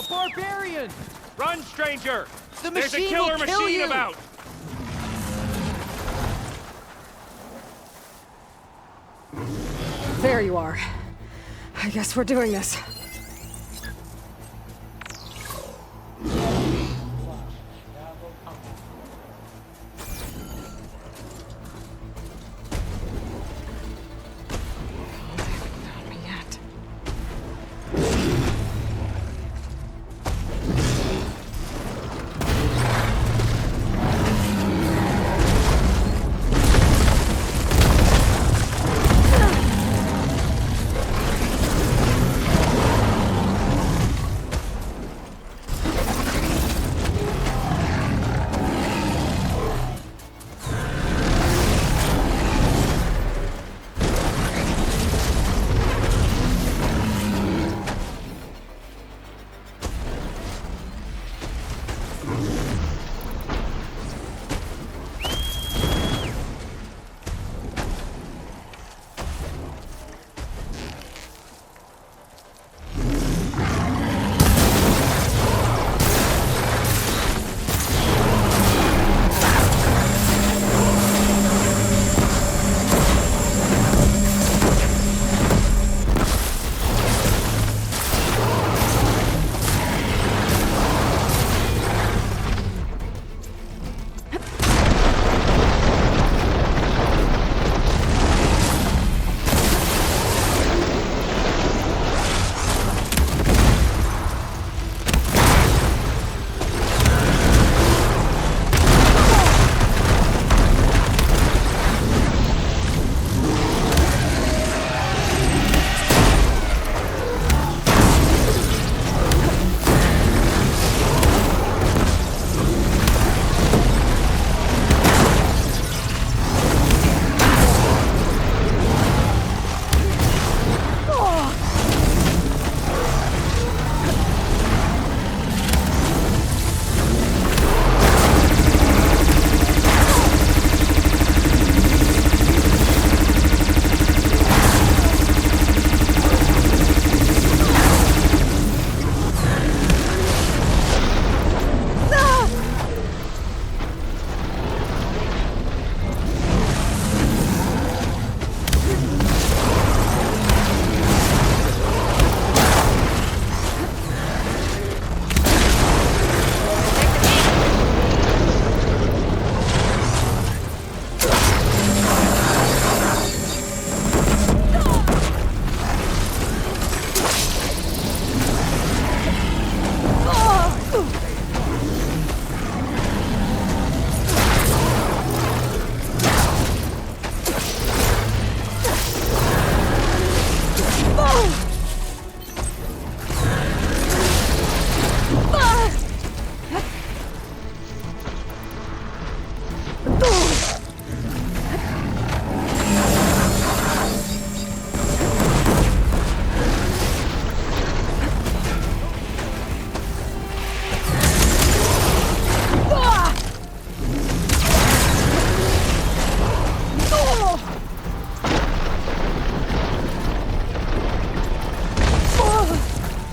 Barbarian! Run, stranger! The There's a machine killer will kill machine you! about! There you are. I guess we're doing this.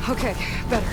Okay, better.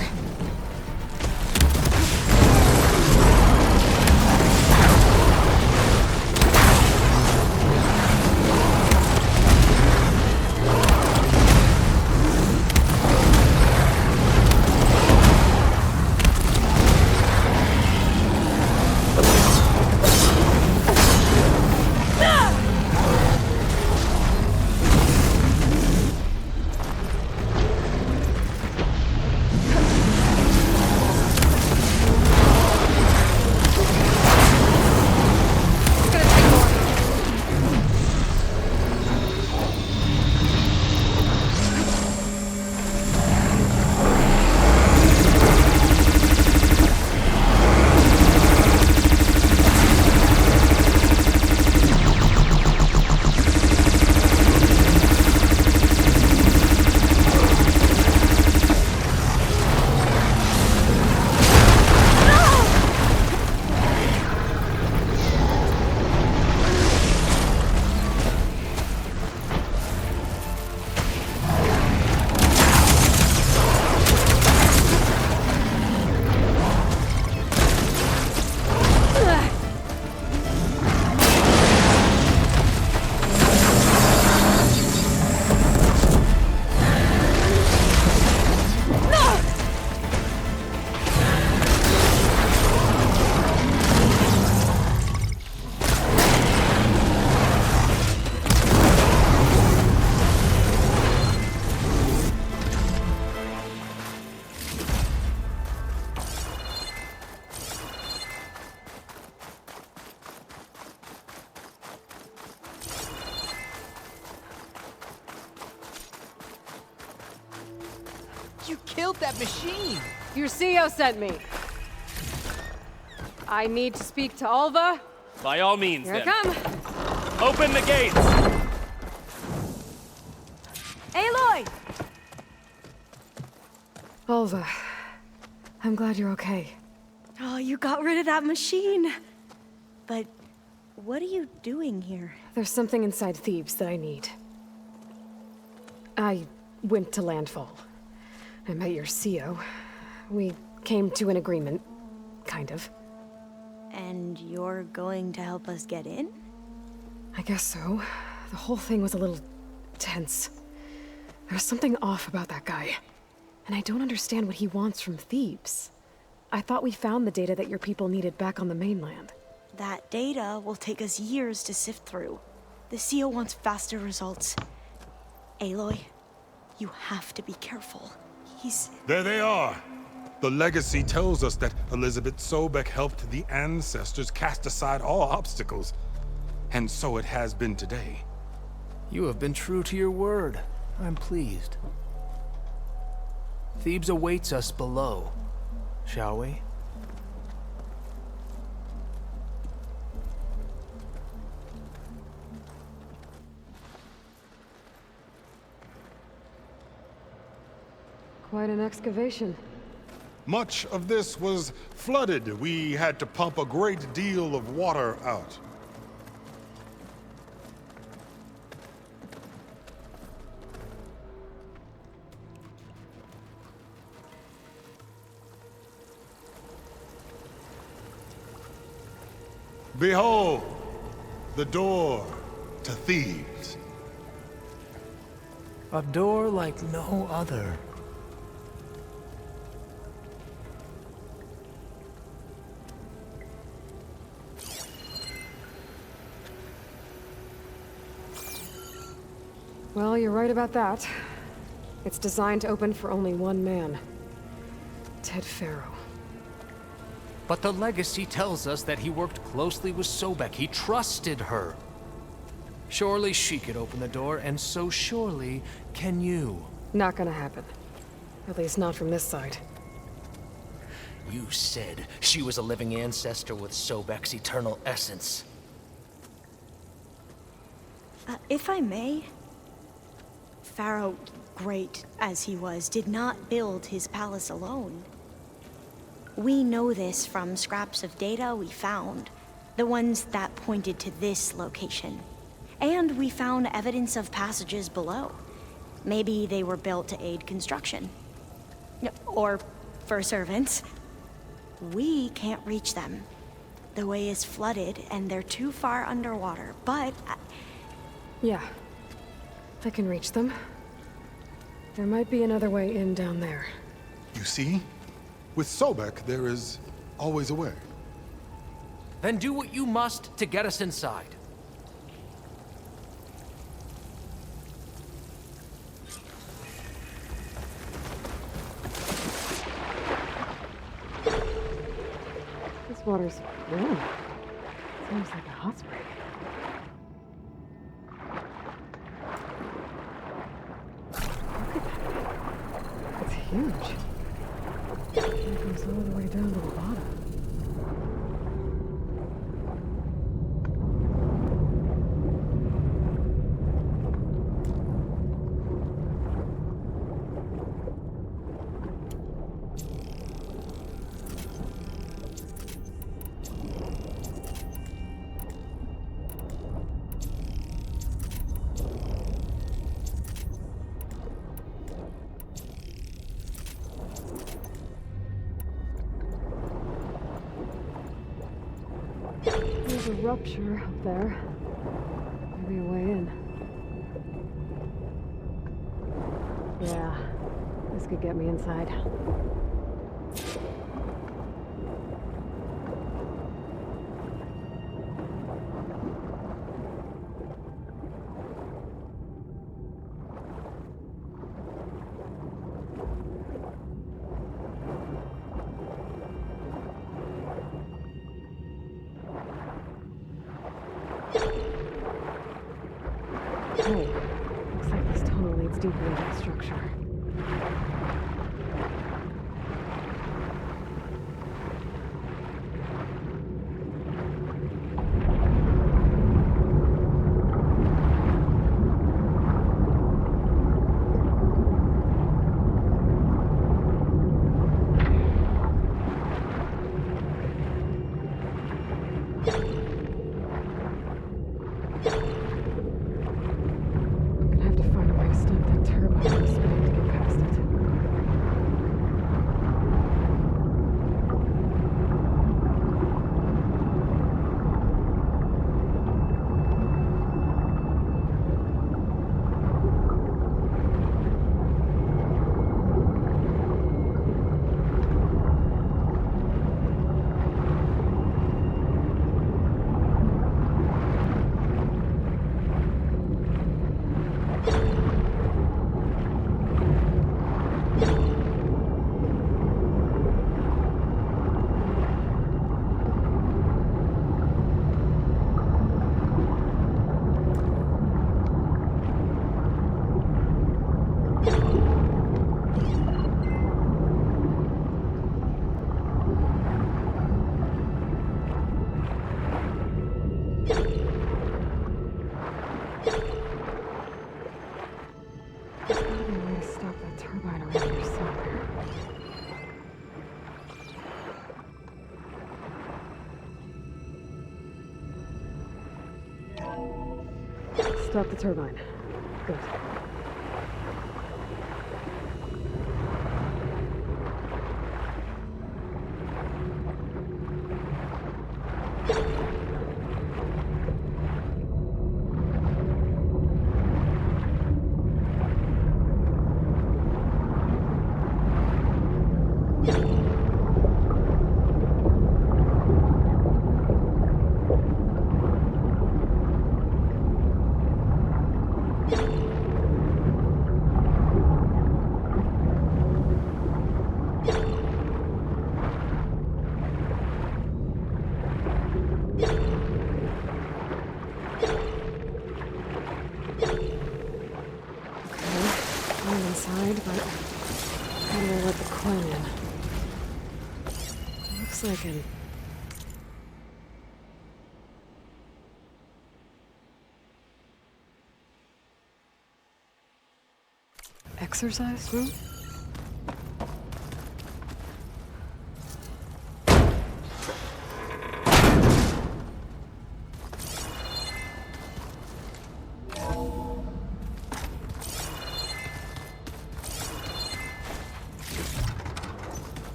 You killed that machine! Your CEO sent me. I need to speak to Alva. By all means, Here then. I come. Open the gates! Aloy! Alva, I'm glad you're okay. Oh, you got rid of that machine. But what are you doing here? There's something inside Thebes that I need. I went to Landfall. I met your CEO. We came to an agreement, kind of. And you're going to help us get in? I guess so. The whole thing was a little tense. There was something off about that guy. And I don't understand what he wants from Thebes. I thought we found the data that your people needed back on the mainland. That data will take us years to sift through. The CEO wants faster results. Aloy, you have to be careful. There they are! The legacy tells us that Elizabeth Sobek helped the ancestors cast aside all obstacles. And so it has been today. You have been true to your word. I'm pleased. Thebes awaits us below, shall we? Quite an excavation. Much of this was flooded. We had to pump a great deal of water out. Behold, the door to Thebes. A door like no other. Well, you're right about that. It's designed to open for only one man. Ted Farrow. But the legacy tells us that he worked closely with Sobek. He trusted her. Surely she could open the door, and so surely can you. Not gonna happen. At least not from this side. You said she was a living ancestor with Sobek's eternal essence. If I may, Pharaoh, great as he was, did not build his palace alone. We know this from scraps of data we found, the ones that pointed to this location. And we found evidence of passages below. Maybe they were built to aid construction. Or for servants. We can't reach them. The way is flooded and they're too far underwater, but... Yeah. I can reach them. There might be another way in down there. You see? With Sobek, there is always a way. Then do what you must to get us inside. This water's warm. Seems like a hot spring. Look at that. It's huge. It goes all the way down to the bottom. There's a rupture up there. Maybe a way in. Yeah, this could get me inside. Hey, looks like this tunnel leads deeper into the structure. turbine is spinning to get past it. Stop the turbine. Good. Inside, but how do I let the Quinn in? Looks like an exercise room?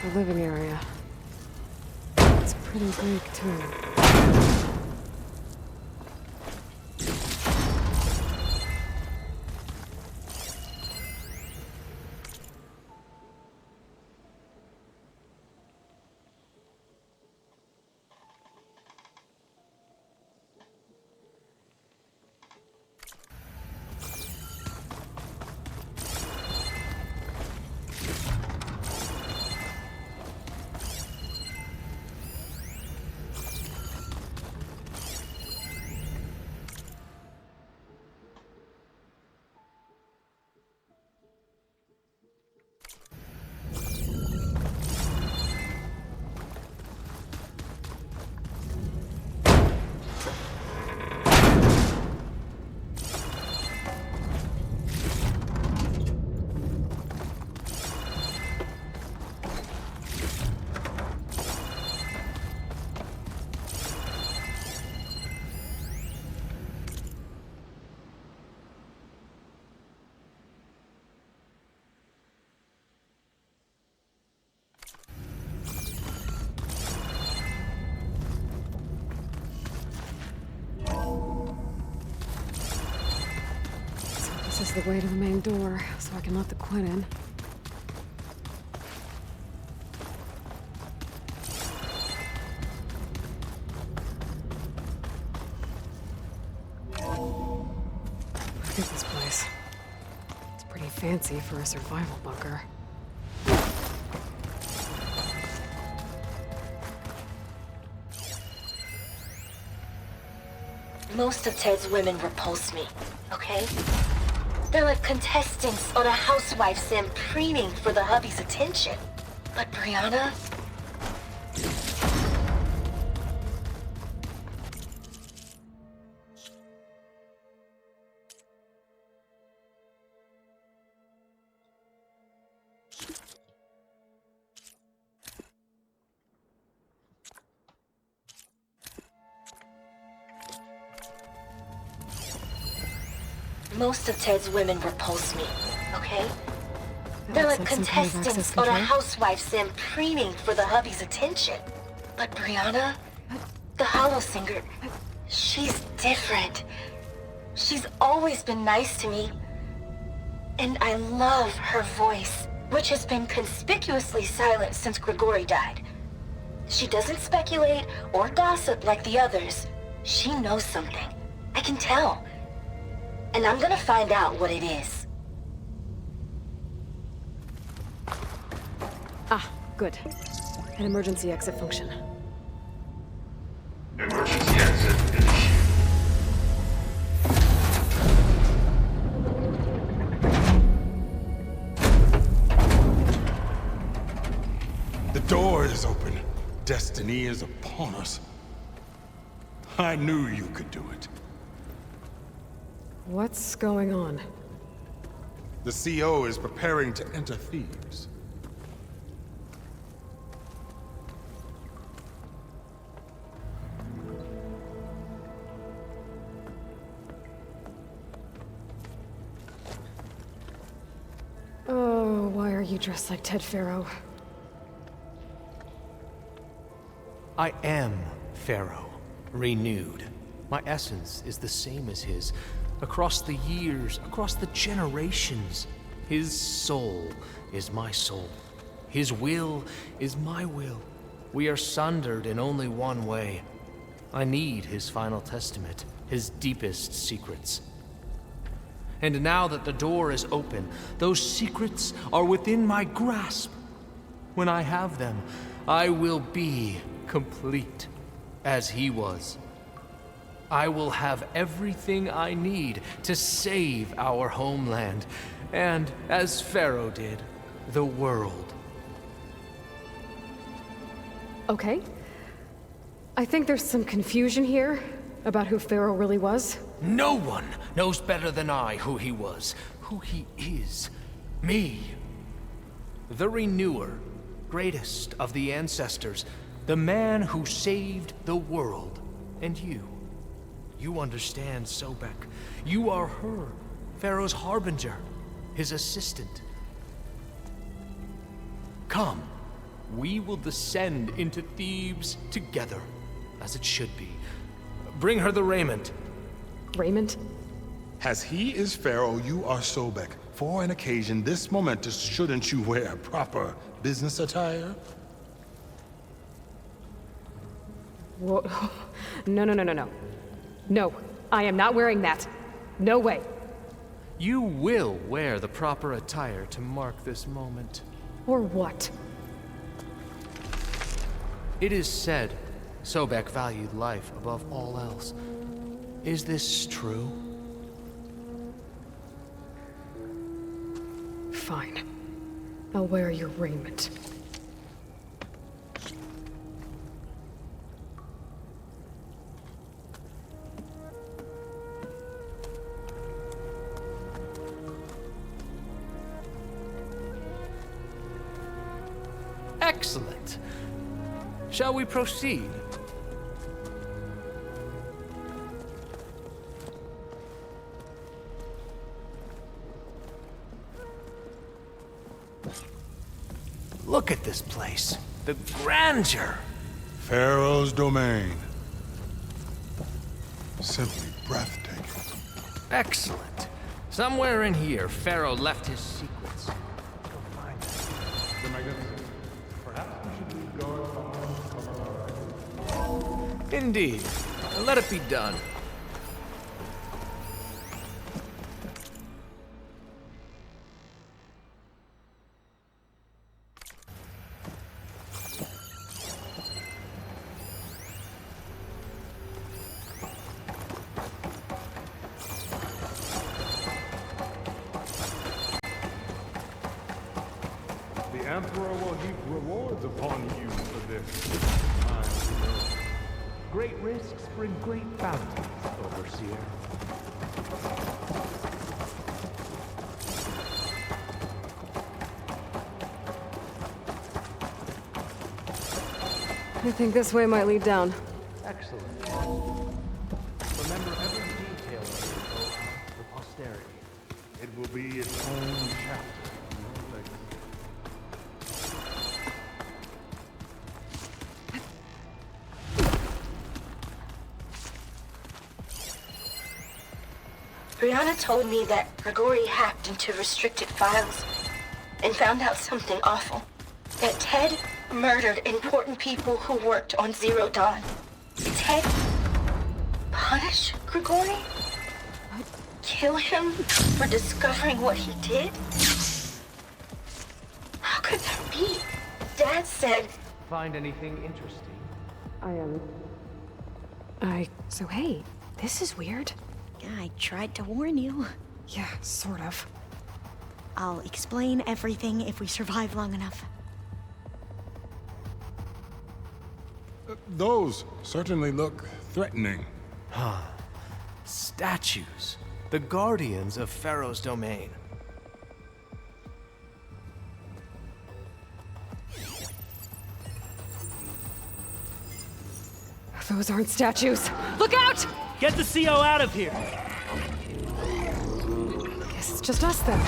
The living area. It's pretty big, too. This is the way to the main door, so I can let the Quinn in. Look at this place. It's pretty fancy for a survival bunker. Most of Ted's women repulse me, okay? They're like contestants on a housewife sim preening for the hubby's attention. But Brianna? Most of Ted's women repulse me, okay? They're looks like like some kind of contestants access on a control. housewife sim preening for the hubby's attention. But Brianna, the hollow singer, she's different. She's always been nice to me. And I love her voice, which has been conspicuously silent since Grigori died. She doesn't speculate or gossip like the others. She knows something. I can tell. And I'm gonna find out what it is. Ah, good. An emergency exit function. Emergency exit initiated. The door is open. Destiny is upon us. I knew you could do it. What's going on? The CO is preparing to enter Thebes. Oh, why are you dressed like Ted Pharaoh? I am Pharaoh, renewed. My essence is the same as his. Across the years, across the generations, his soul is my soul. His will is my will. We are sundered in only one way. I need his final testament, his deepest secrets. And now that the door is open, those secrets are within my grasp. When I have them, I will be complete, as he was. I will have everything I need to save our homeland, and, as Pharaoh did, the world. Okay. I think there's some confusion here about who Pharaoh really was. No one knows better than I who he was, who he is. Me. The Renewer, greatest of the ancestors, the man who saved the world. And you. You understand, Sobek. You are her, Pharaoh's harbinger, his assistant. Come, we will descend into Thebes together, as it should be. Bring her the raiment. Raiment? As he is Pharaoh, you are Sobek. For an occasion this momentous, shouldn't you wear proper business attire? Whoa. No, no, no, no, no. No, I am not wearing that. No way. You will wear the proper attire to mark this moment. Or what? It is said Sobek valued life above all else. Is this true? Fine. I'll wear your raiment. Excellent. Shall we proceed? Look at this place. The grandeur. Pharaoh's domain. Simply breathtaking. Excellent. Somewhere in here, Pharaoh left his secrets. Your Magnificence, perhaps we should go Indeed. Let it be done. The Emperor will heap rewards upon you for this. Great risks bring great bounties, Overseer. I think this way might lead down. Excellent. Remember every detail of your posterity. It will be its own chapter. Brianna told me that Grigori hacked into restricted files and found out something awful. That Ted murdered important people who worked on Zero Dawn. Ted punish Grigori? Kill him for discovering what he did? How could that be? Dad said... Find anything interesting? So hey, this is weird. Yeah, I tried to warn you. Yeah, sort of. I'll explain everything if we survive long enough. Those certainly look threatening. Huh. Statues. The guardians of Pharaoh's domain. Those aren't statues. Look out! Get the CO out of here! Guess it's just us then.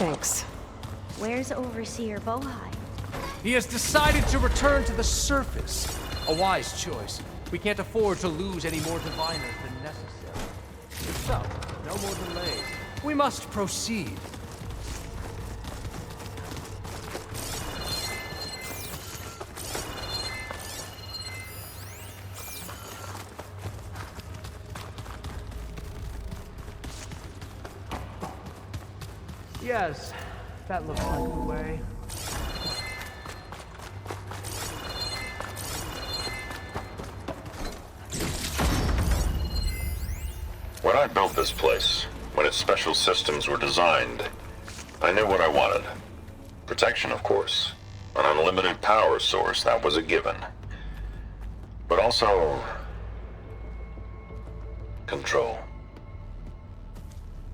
Thanks. Where's Overseer Bohai? He has decided to return to the surface. A wise choice. We can't afford to lose any more diviners than necessary. So, no more delays. We must proceed. Yes, that looks like the way. When I built this place, when its special systems were designed, I knew what I wanted. Protection, of course. An unlimited power source, that was a given. But also... control.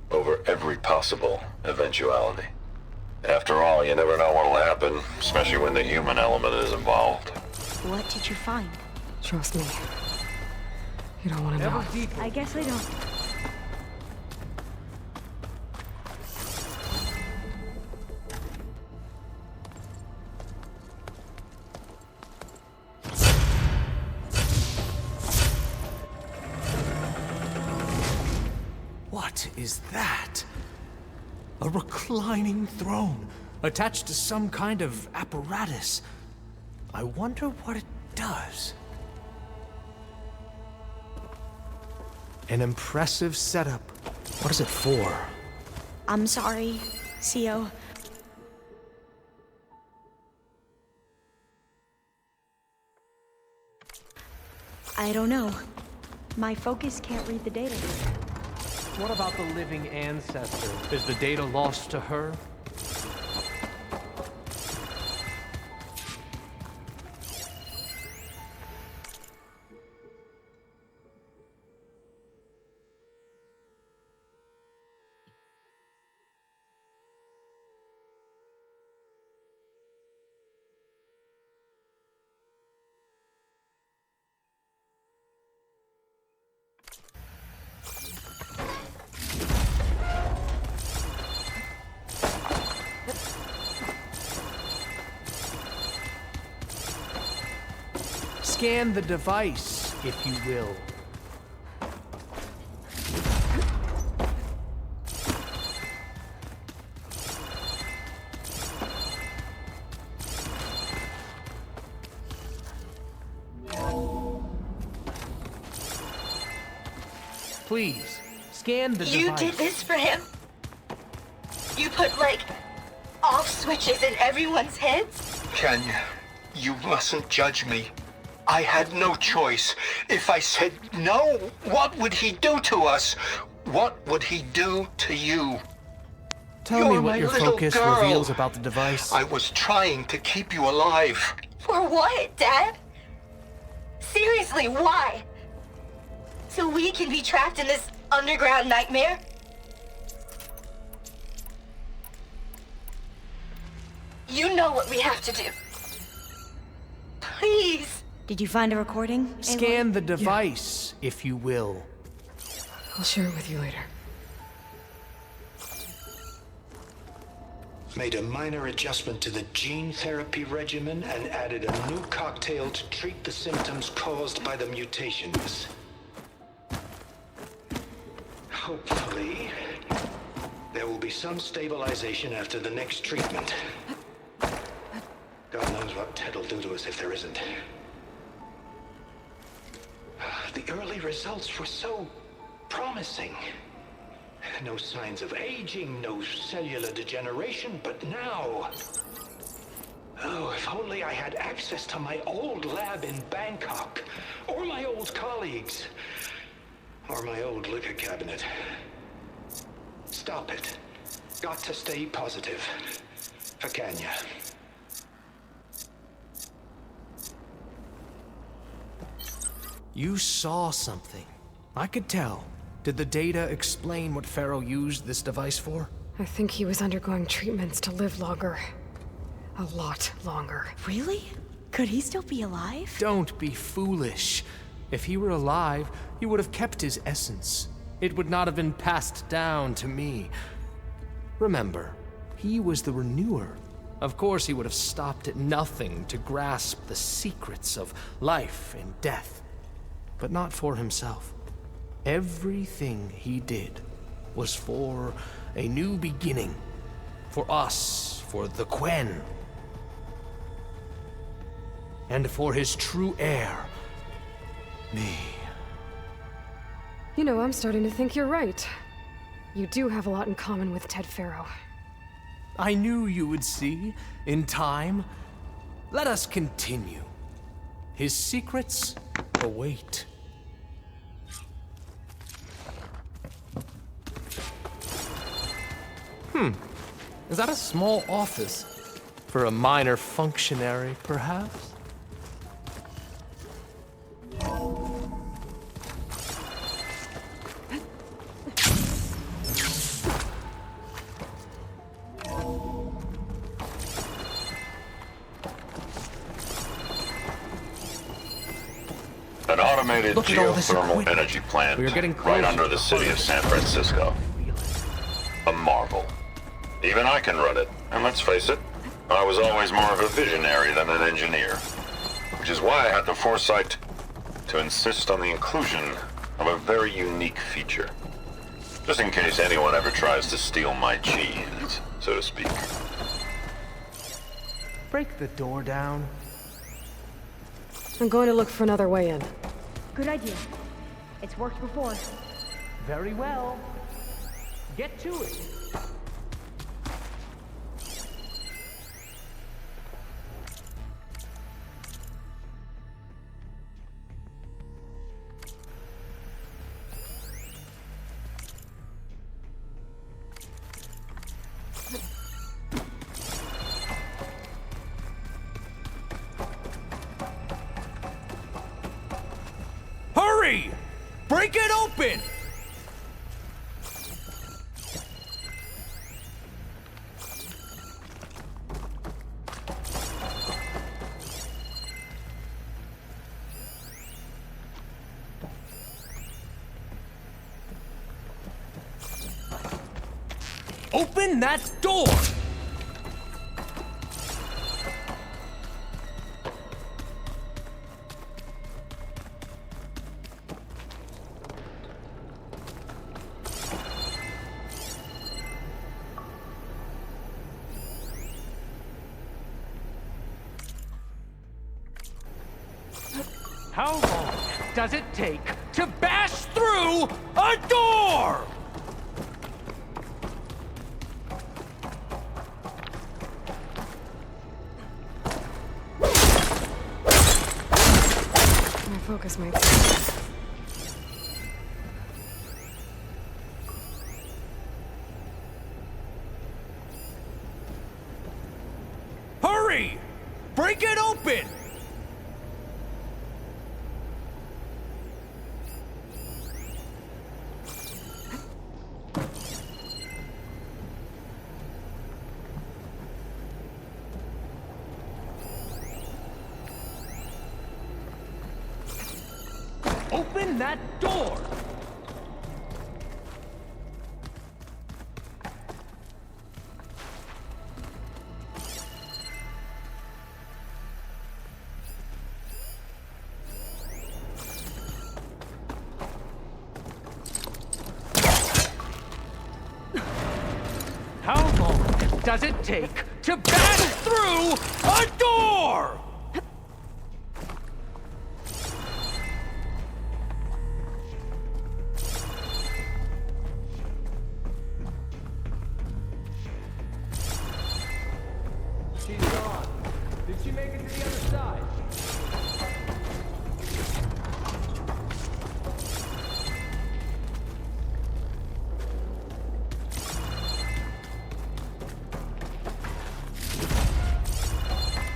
Over every possible eventuality. After all, you never know what'll happen, especially when the human element is involved. What did you find? Trust me. You don't want to know. I guess I don't. What is that? A reclining throne, attached to some kind of apparatus. I wonder what it does. An impressive setup. What is it for? I'm sorry, CO. I don't know. My focus can't read the data. What about the living ancestor? Is the data lost to her? Scan the device, if you will. Please, scan the device. You did this for him? You put, like, off switches in everyone's heads? Kenya, you mustn't judge me. I had no choice. If I said no, what would he do to us? What would he do to you? Tell me what your focus reveals about the device. I was trying to keep you alive. For what, Dad? Seriously, why? So we can be trapped in this underground nightmare? You know what we have to do. Please. Did you find a recording? Scan the device, if you will. I'll share it with you later. Made a minor adjustment to the gene therapy regimen and added a new cocktail to treat the symptoms caused by the mutations. Hopefully, there will be some stabilization after the next treatment. God knows what Ted will do to us if there isn't. The early results were so promising. No signs of aging, no cellular degeneration, but now... Oh, if only I had access to my old lab in Bangkok, or my old colleagues, or my old liquor cabinet. Stop it. Got to stay positive. For Kenya. You saw something. I could tell. Did the data explain what Pharaoh used this device for? I think he was undergoing treatments to live longer. A lot longer. Really? Could he still be alive? Don't be foolish. If he were alive, he would have kept his essence. It would not have been passed down to me. Remember, he was the renewer. Of course, he would have stopped at nothing to grasp the secrets of life and death. But not for himself. Everything he did was for a new beginning. For us, for the Quen. And for his true heir, me. You know, I'm starting to think you're right. You do have a lot in common with Ted Pharaoh. I knew you would see, in time. Let us continue. His secrets await. Is that a small office? For a minor functionary, perhaps? An automated geothermal energy plant right under the city of San Francisco. A marvel. Even I can run it, and let's face it, I was always more of a visionary than an engineer. Which is why I had the foresight to insist on the inclusion of a very unique feature. Just in case anyone ever tries to steal my cheese, so to speak. Break the door down. I'm going to look for another way in. Good idea. It's worked before. Very well. Get to it. Hurry! Break it open! Open that door! How long does it take to bash through a door? My focus might be. Hurry! Break it open! Open that door! How long does it take to bash through a door? She's gone. Did she make it to the other side?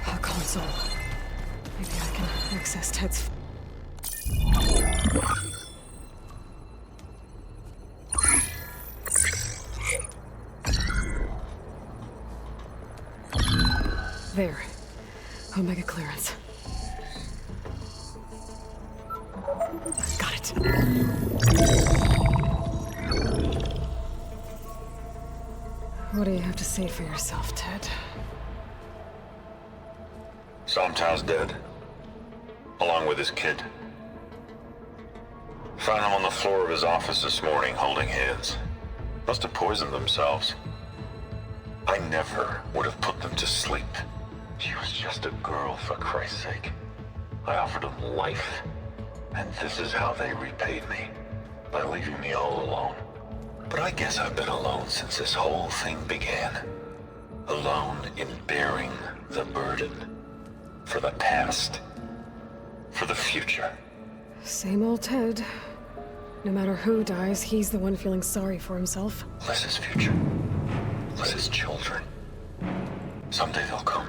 A console. Maybe I can access Ted's. There. Omega clearance. Got it. What do you have to say for yourself, Ted? Somtow's dead. Along with his kid. Found him on the floor of his office this morning, holding hands. Must have poisoned themselves. I never would have put them to sleep. She was just a girl, for Christ's sake. I offered them life, and this is how they repaid me. By leaving me all alone. But I guess I've been alone since this whole thing began. Alone in bearing the burden. For the past. For the future. Same old Ted. No matter who dies, he's the one feeling sorry for himself. Less his future. Less his children. Someday they'll come,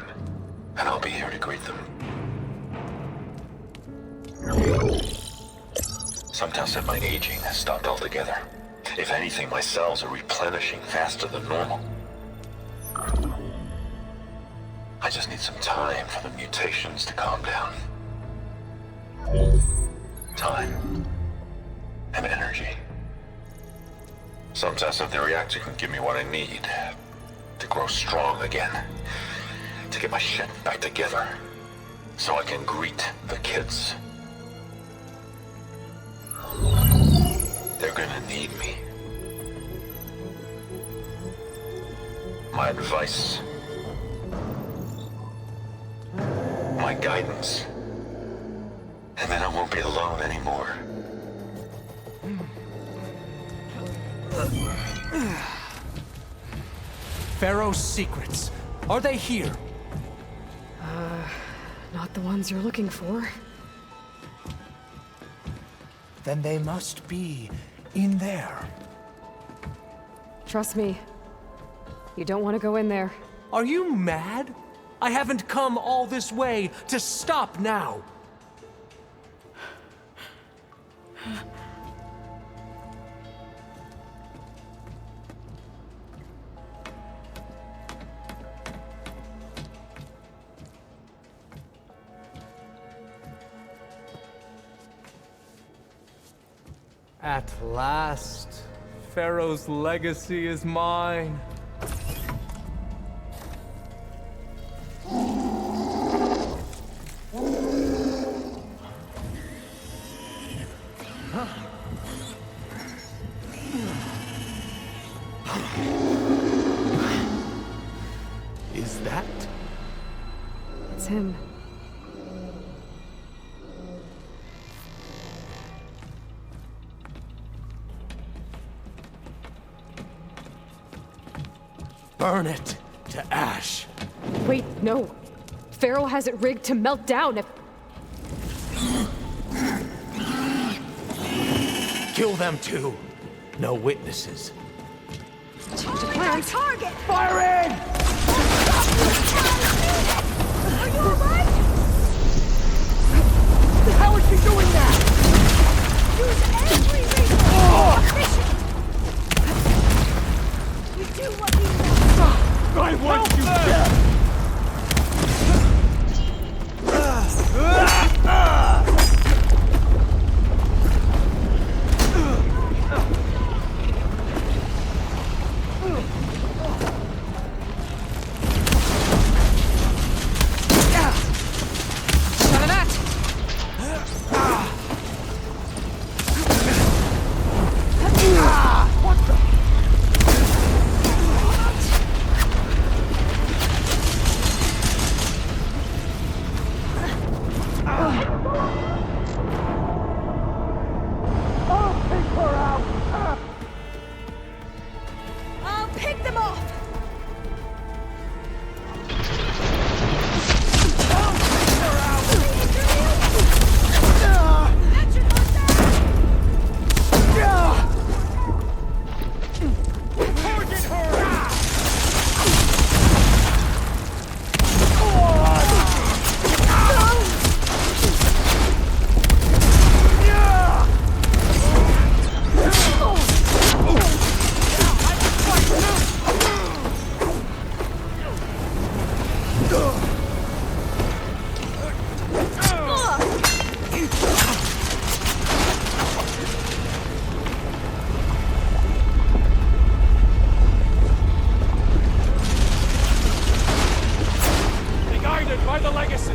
and I'll be here to greet them. Sometimes said my aging has stopped altogether. If anything, my cells are replenishing faster than normal. I just need some time for the mutations to calm down. Time. And energy. Sometimes said the reactor can give me what I need. To grow strong again. To get my shit back together. So I can greet the kids. They're gonna need me. My advice. My guidance. And then I won't be alone anymore. Pharaoh's secrets. Are they here? Not the ones you're looking for. Then they must be in there. Trust me. You don't want to go in there. Are you mad? I haven't come all this way to stop now. At last, Pharaoh's legacy is mine. Is that? It's him. burn it to ash. Wait, no. Pharaoh has it rigged to melt down if... Kill them too. No witnesses. Change of plans. Target! Fire in! Are you alright? How is she doing that? Use every resource! We do what we want. I want you dead! I'll pick them off! Guided by the legacy!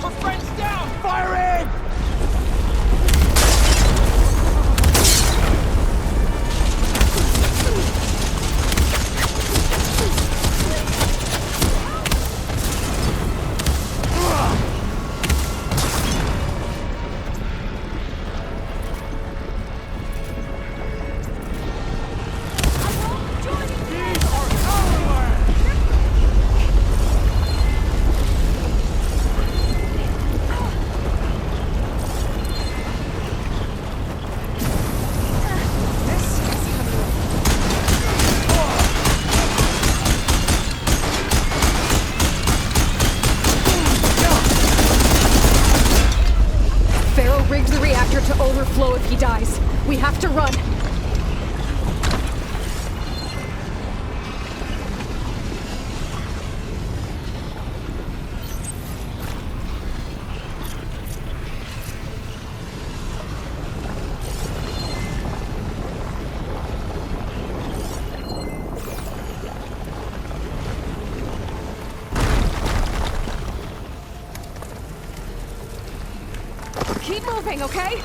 Her friend's down! Fire in! Pharaoh rigged the reactor to overflow if he dies. We have to run. Keep moving, okay?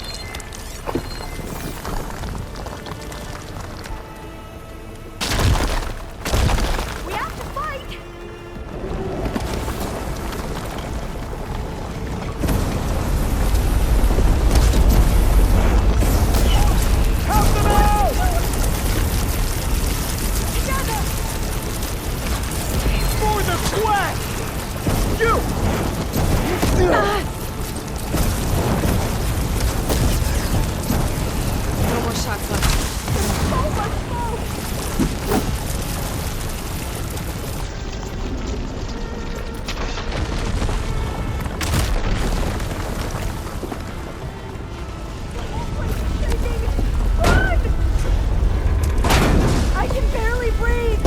We have to fight! Help them out! Together! For the quest! You! No more shots left. So much smoke! Run! I can barely breathe!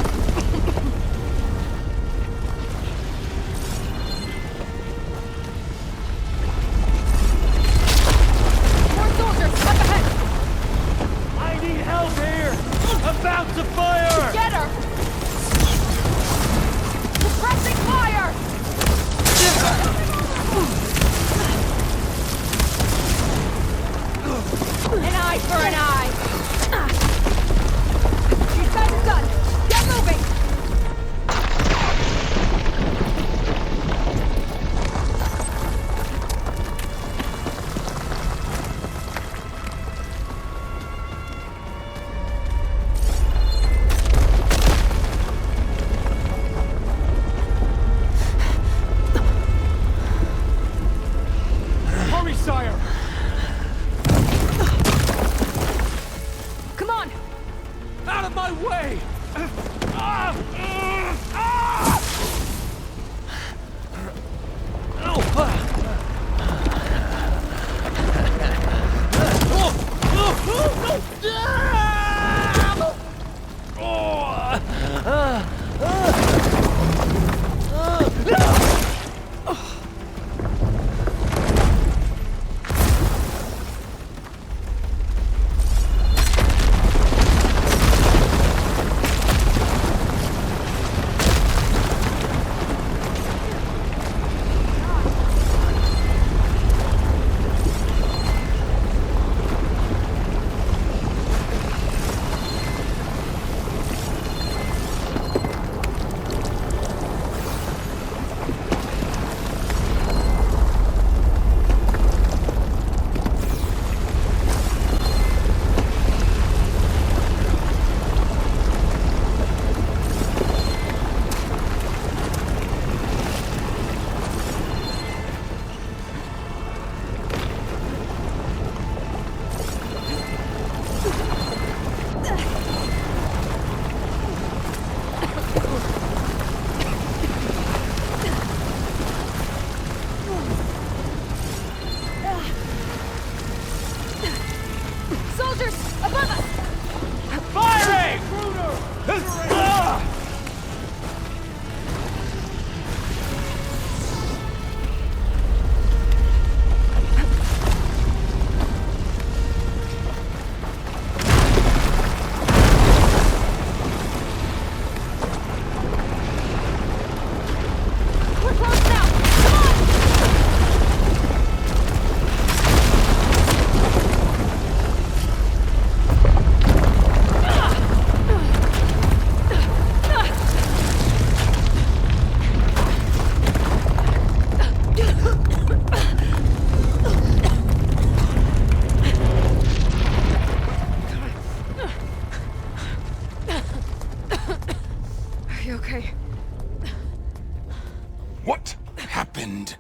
happened?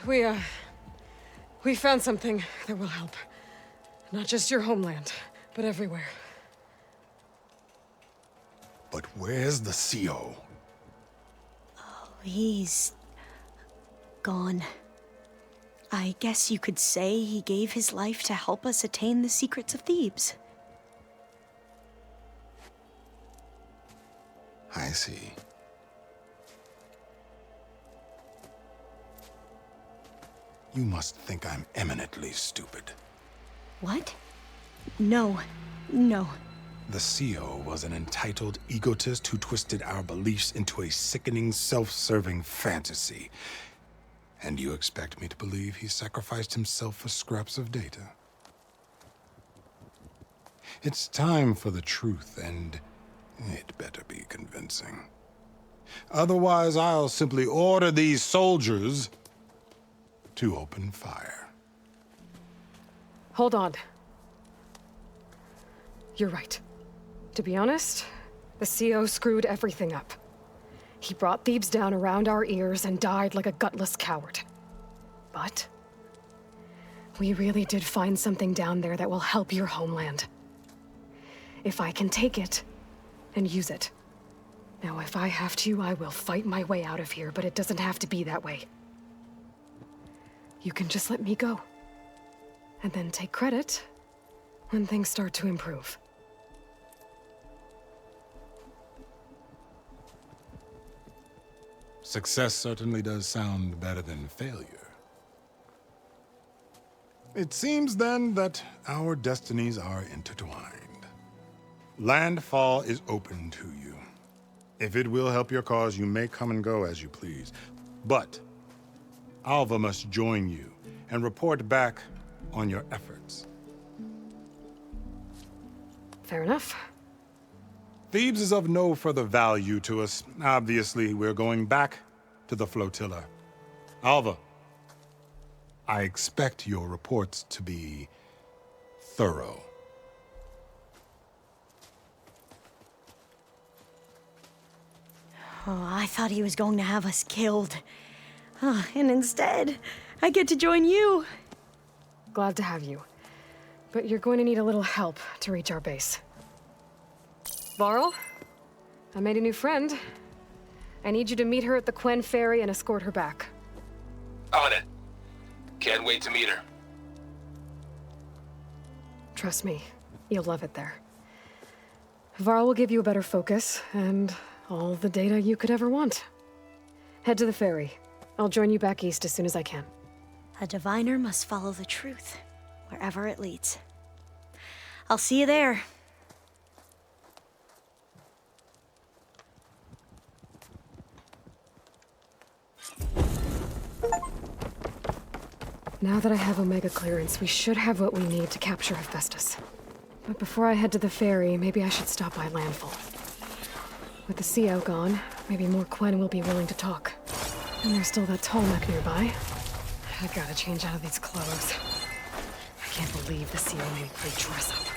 We found something that will help. Not just your homeland, but everywhere. But where's the CO? Oh, he's gone. I guess you could say he gave his life to help us attain the secrets of Thebes. I see. You must think I'm eminently stupid. What? No. No. The CO was an entitled egotist who twisted our beliefs into a sickening, self-serving fantasy. And you expect me to believe he sacrificed himself for scraps of data? It's time for the truth, and it better be convincing. Otherwise, I'll simply order these soldiers to open fire. Hold on. You're right. To be honest, the CO screwed everything up. He brought Thebes down around our ears and died like a gutless coward. But we really did find something down there that will help your homeland. If I can take it and use it. Now, if I have to, I will fight my way out of here, but it doesn't have to be that way. You can just let me go. And then take credit when things start to improve. Success certainly does sound better than failure. It seems then that our destinies are intertwined. Landfall is open to you. If it will help your cause, you may come and go as you please. But Alva must join you and report back on your efforts. Fair enough. Thebes is of no further value to us. Obviously, we're going back to the flotilla. Alva, I expect your reports to be thorough. Oh, I thought he was going to have us killed. And instead, I get to join you. Glad to have you. But you're going to need a little help to reach our base. Varl, I made a new friend. I need you to meet her at the Quen Ferry and escort her back. On it. Can't wait to meet her. Trust me, you'll love it there. Varl will give you a better focus, and all the data you could ever want. Head to the ferry. I'll join you back east as soon as I can. A diviner must follow the truth, wherever it leads. I'll see you there. Now that I have Omega clearance, we should have what we need to capture Hephaestus. But before I head to the ferry, maybe I should stop by Landfall. With the CO gone, maybe more Quen will be willing to talk. And there's still that Tolmec nearby. I gotta change out of these clothes. I can't believe the CO made me dress up.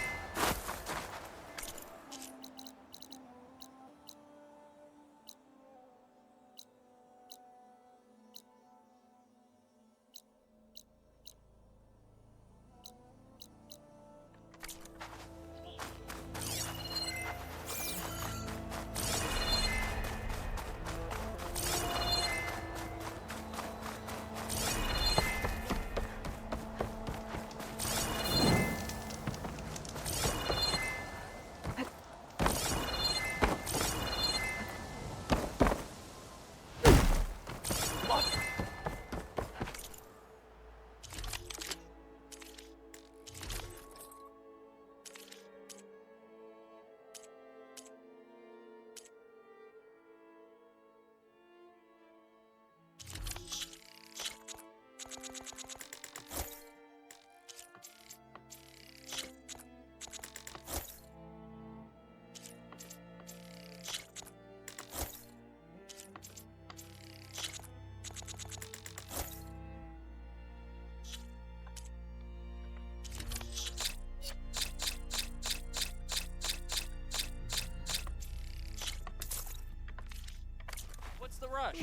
What's the rush?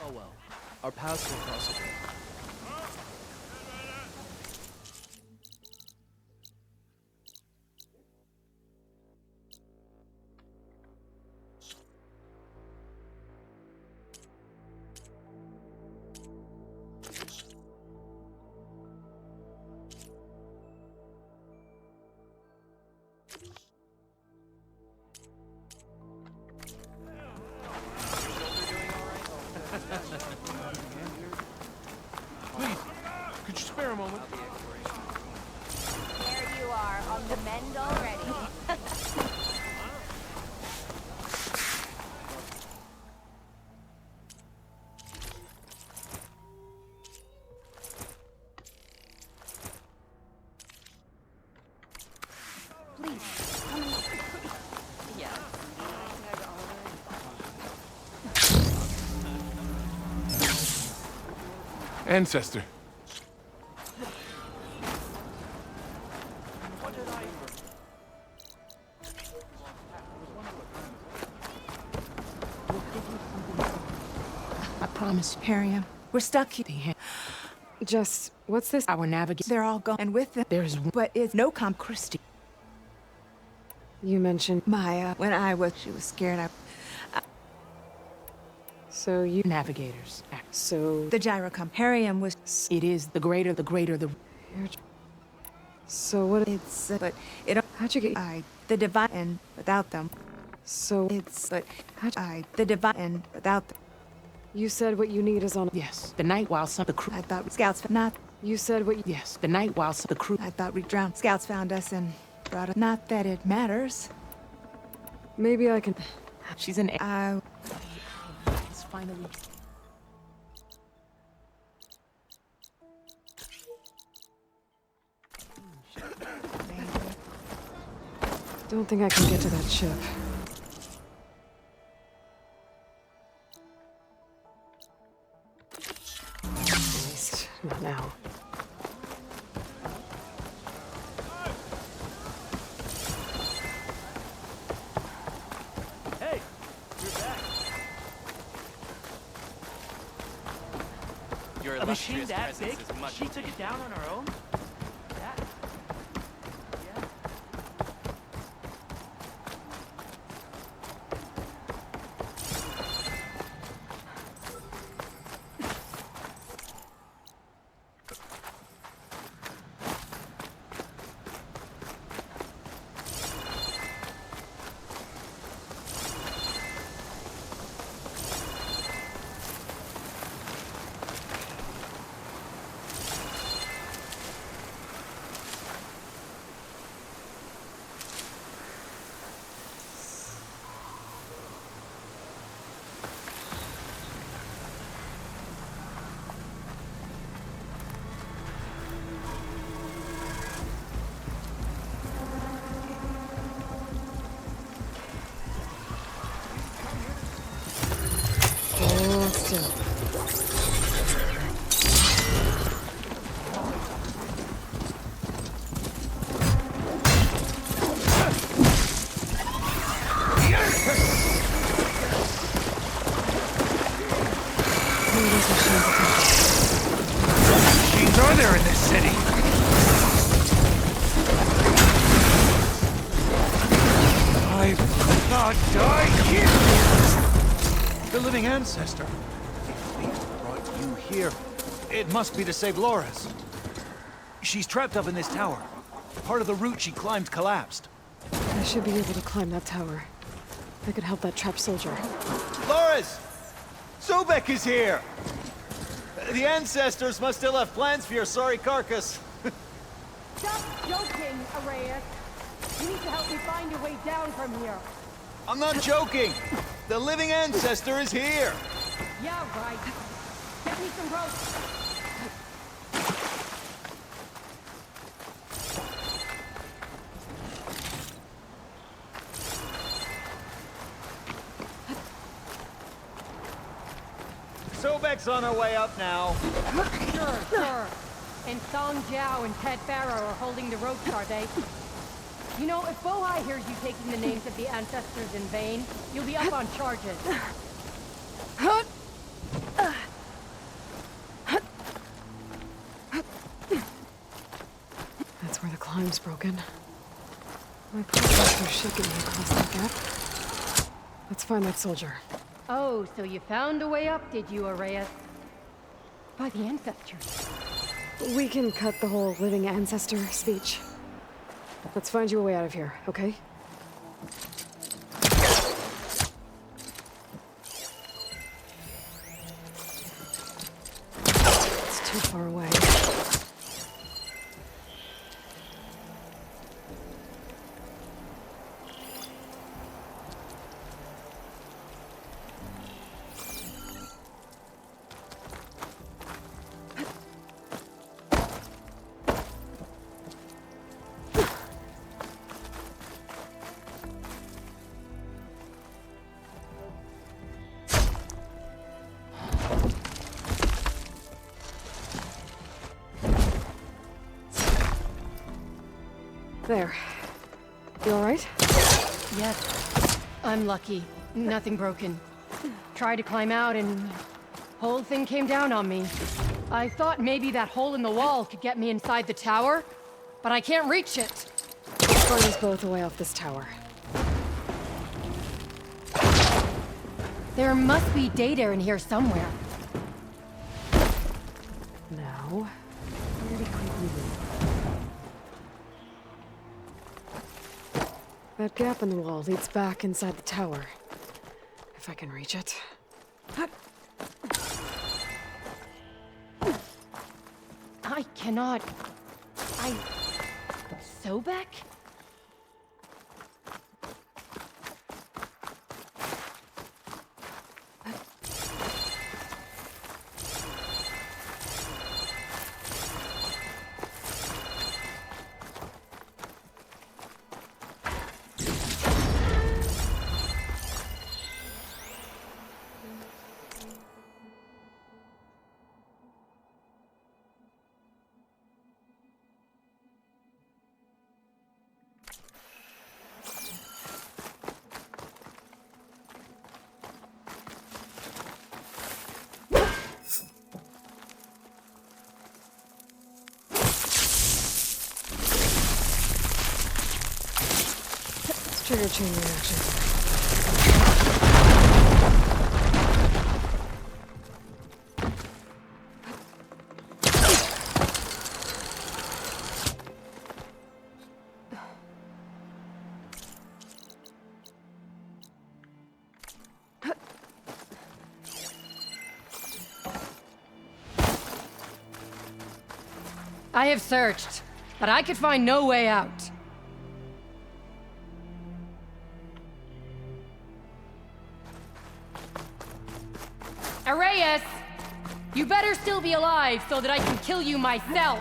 Oh well. Our paths will cross again. Please, could you spare a moment? There you are, on the mend already. Please, come in. Yeah. Ancestor. I promise, Harriam. We're stuck here. Jess, what's this? Our navigators, they're all gone. And with them, there's but it's no Christie. You mentioned Maya. When she was scared. So you navigators. So the gyrocom. Harriam was. It is the greater the. So what? It's but it. How'd you get? The divine and without them. So it's but the divine and without them. You said what you need is on. Yes, the night while some the crew. I thought scouts not. You said what? Yes, the night while some the crew. I thought we drowned. Scouts found us and brought us. Not that it matters. Maybe I can. She's an. It's finally. Don't think I can get to that ship. At least, not now. Hey, you're back. Your A machine illustrious that big? presence is much She took it down on her own? That? Yeah. Hold still. Machines are there in this city? I could not die here! The living ancestor. If Fate brought you here, it must be to save Loras. She's trapped up in this tower. Part of the route she climbed collapsed. I should be able to climb that tower. I could help that trapped soldier. Loris! Sobek is here! The ancestors must still have plans for your sorry carcass. Stop joking, Arrayus. You need to help me find a way down from here. I'm not joking! The living ancestor is here! Yeah, right. Get me some rope. Sobek's on her way up now. Sure. And Song Jiao and Ted Farrow are holding the ropes, are they? You know, if Bohai hears you taking the names of the ancestors in vain, you'll be up on charges. That's where the climb's broken. My progress was shaking me across that gap. Let's find that soldier. Oh, so you found a way up, did you, Arrayus? By the ancestors. We can cut the whole living ancestor speech. Let's find you a way out of here, okay? It's too far away. There. You alright? Yes. I'm lucky. Nothing broken. Tried to climb out and... whole thing came down on me. I thought maybe that hole in the wall could get me inside the tower, but I can't reach it. Let's find us both a way off this tower. There must be data in here somewhere. Now... where did we leave? That gap in the wall leads back inside the tower. If I can reach it. I cannot... Sobek? Trigger chain reaction. I have searched, but I could find no way out. Arrayus! You better still be alive so that I can kill you myself!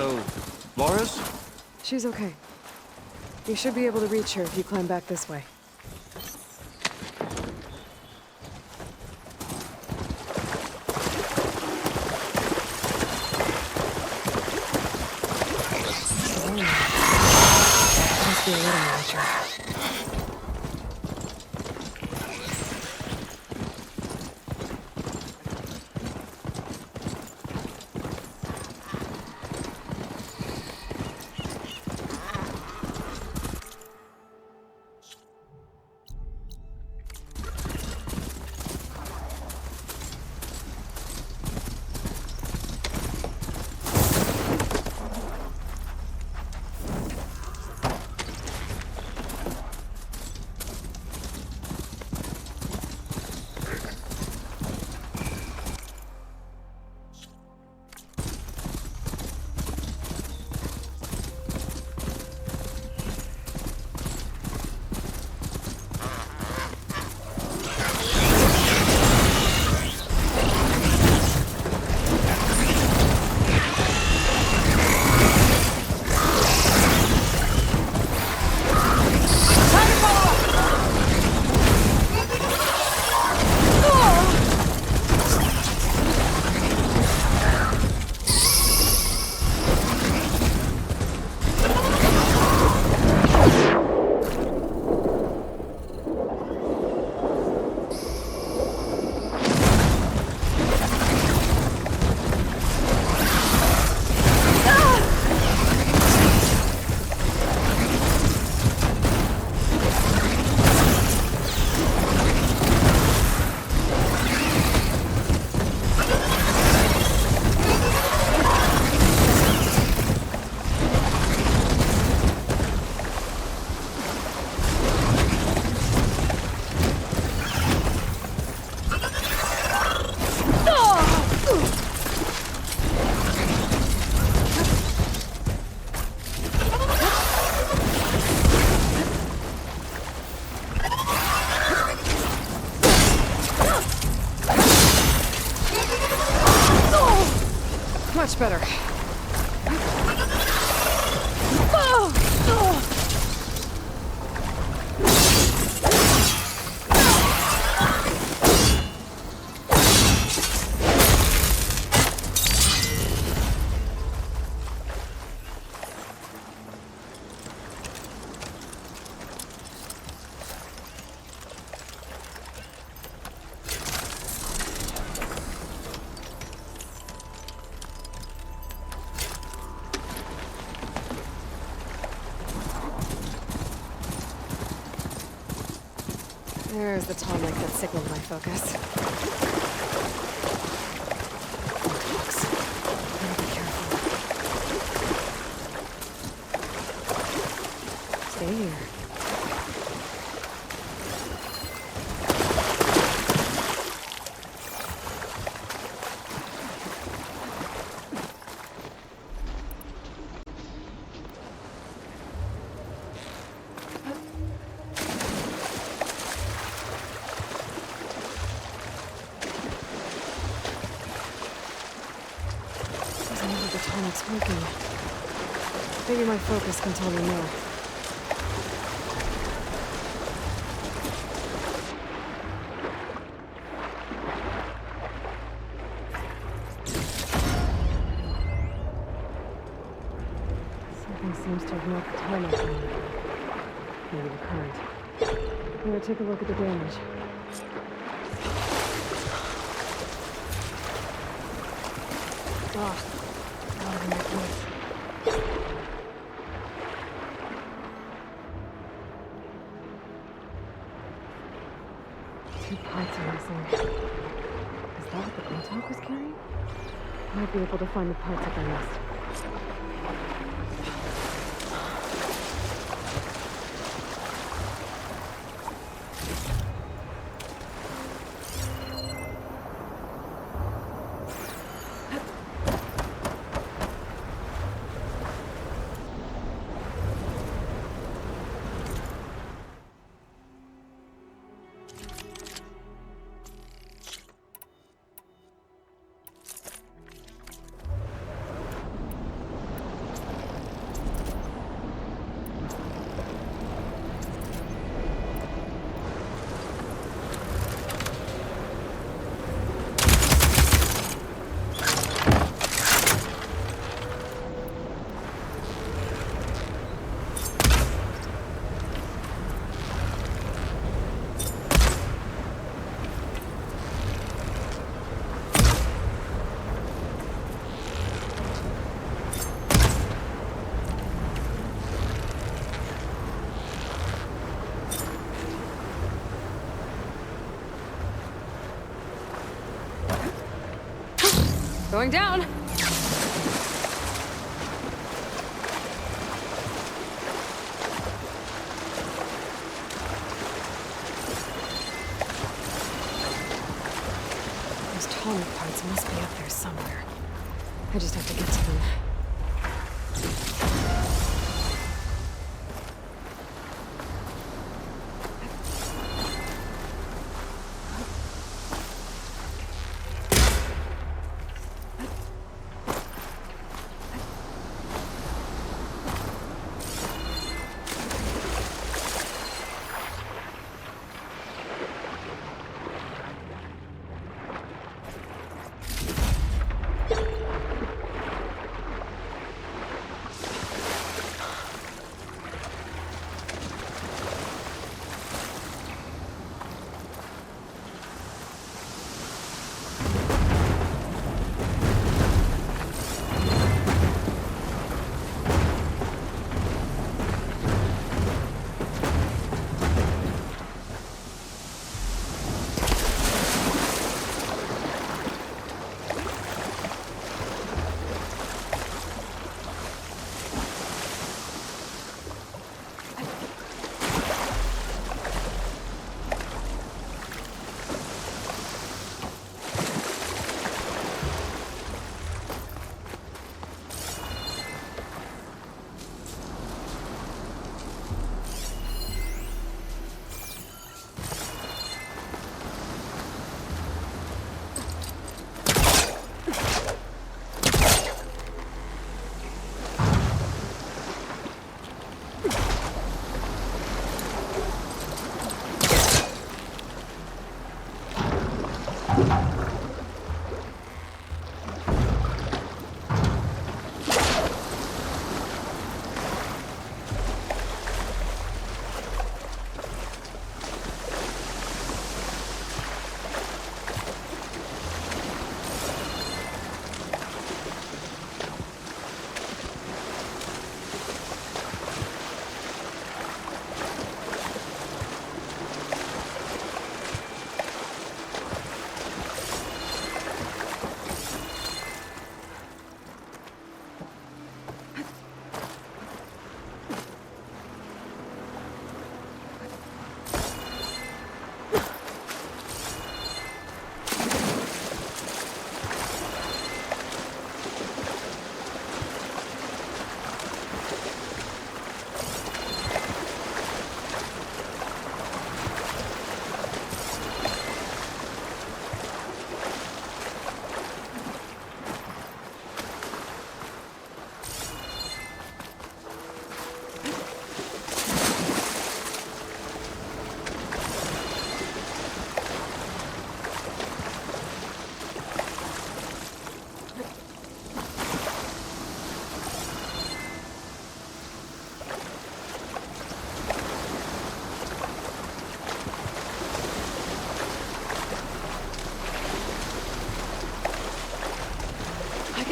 So, Laura's? She's okay. You should be able to reach her if you climb back this way. Must be a little miniature. Much better. There's the tonic that signaled my focus. Dogs. Better be careful. Stay here. Tonic's working. Maybe my focus can tell me more. Something seems to have knocked the tonic on. Maybe the current. Better take a look at the damage. Ah. Two parts are missing. Is that what the Glinthawk was carrying? Might be able to find the parts if I missed. Going down. Those tall parts must be up there somewhere. I just have to get to them.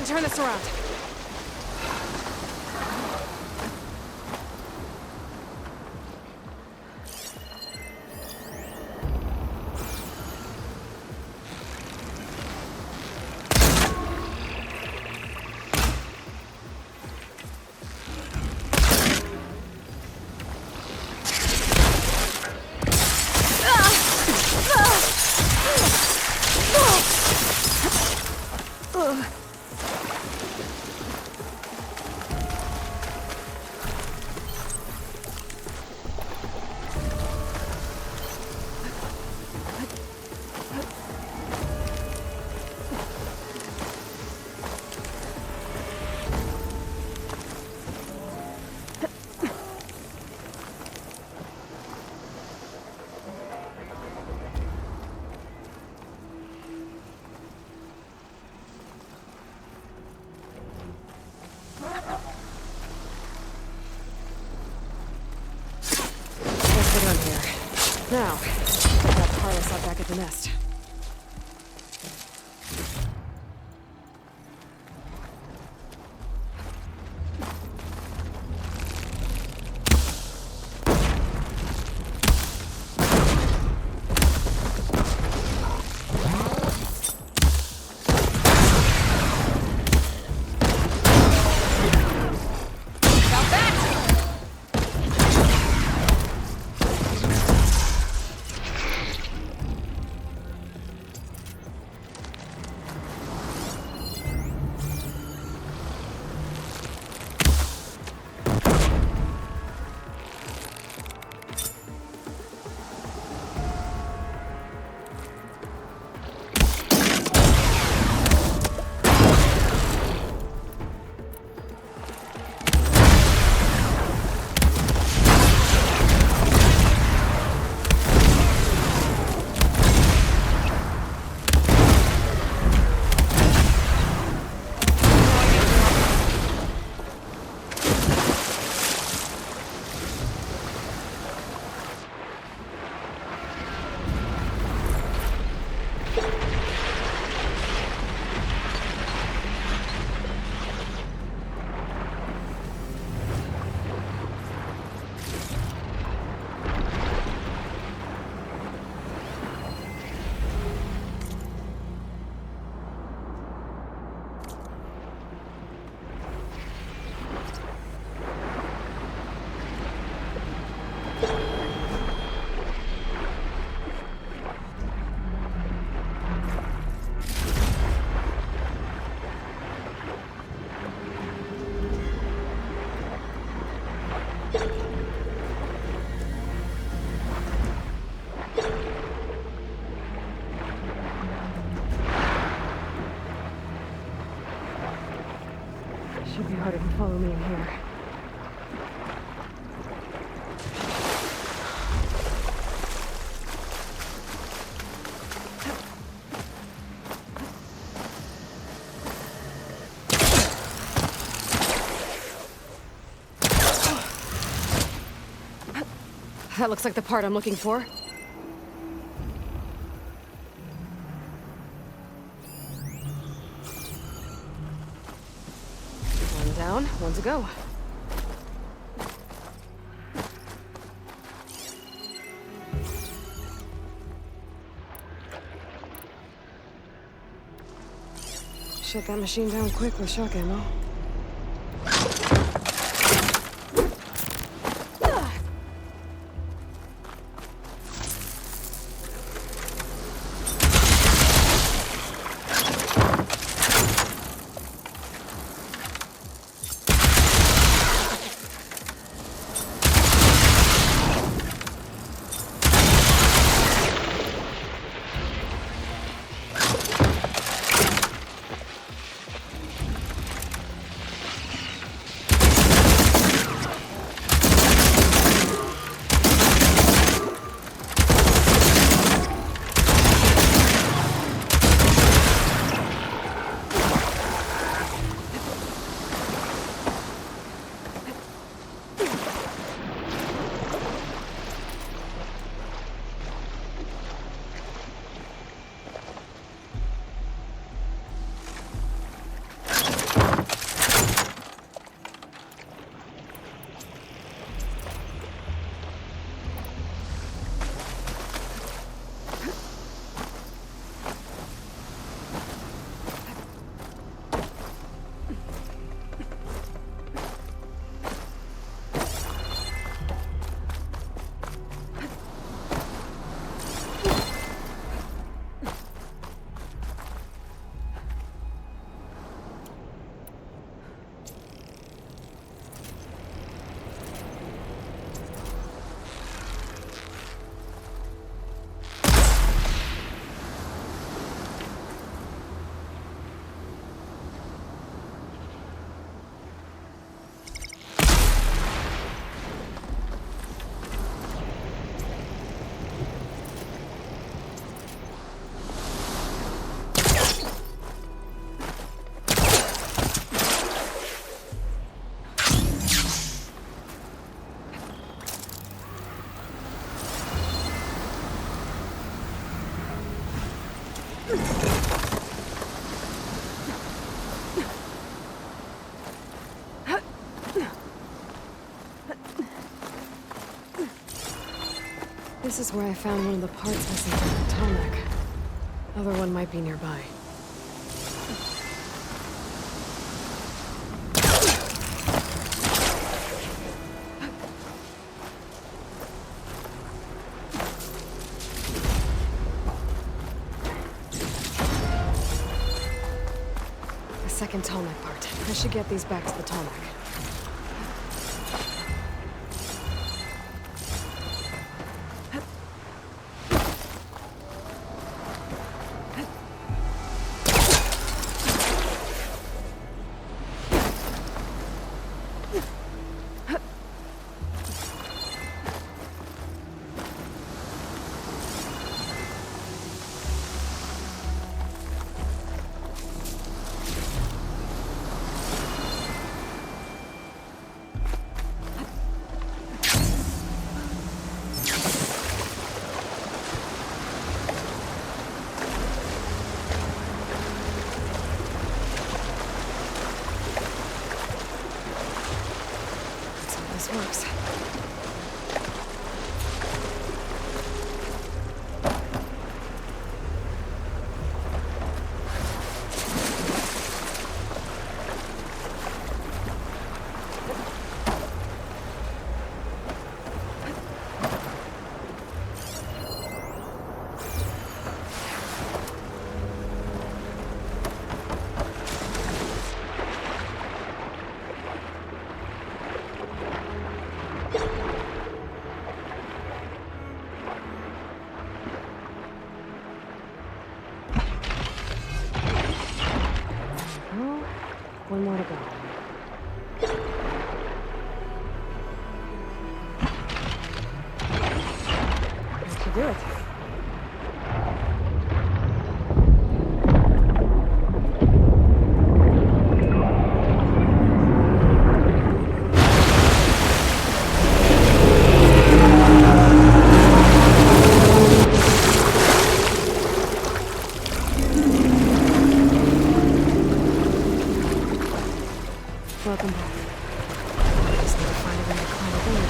Turn this around. Now, get that Carlos out back at the nest. Should be harder to follow me in here. That looks like the part I'm looking for. One down, one to go. Shut that machine down quick with shock ammo. This is where I found one of the parts missing from the tarmac. Other one might be nearby. The second tarmac part. I should get these back to the tarmac. This works. One more to go. do it. Welcome back. Just need to find a way to climb aboard.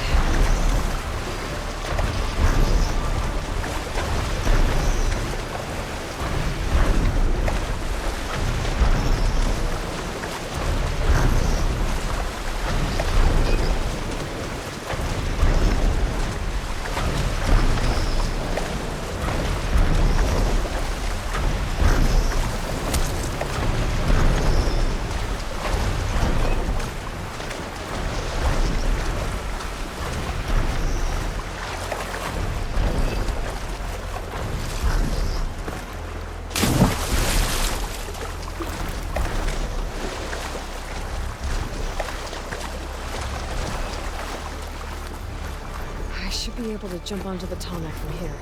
I should be able to jump onto the tallneck from here.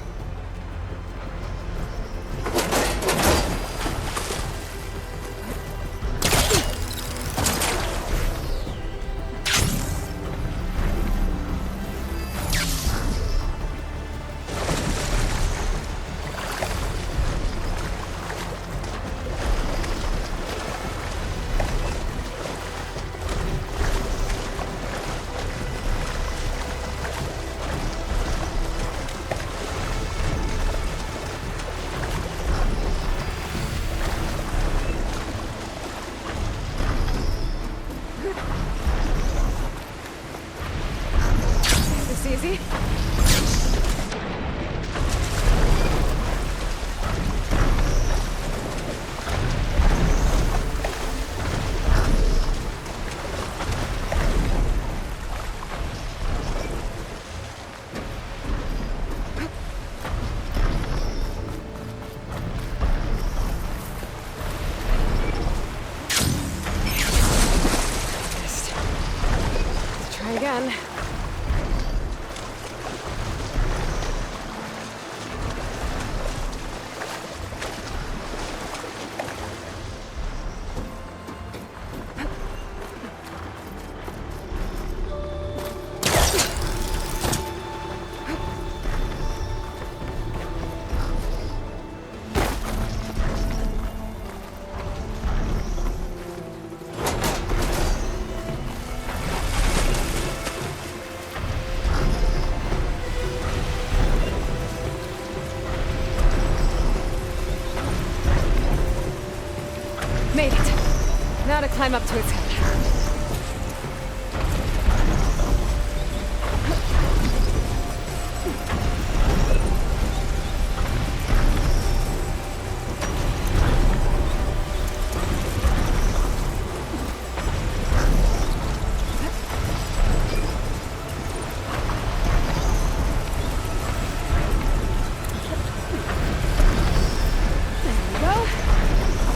Easy? Let's try again. Made it. Now to climb up to its head. There we go.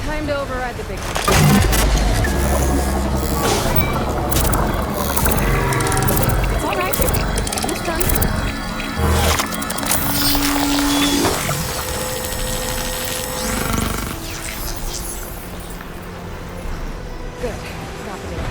Time to override the big one. It's all right. It's done. Good. Got the data.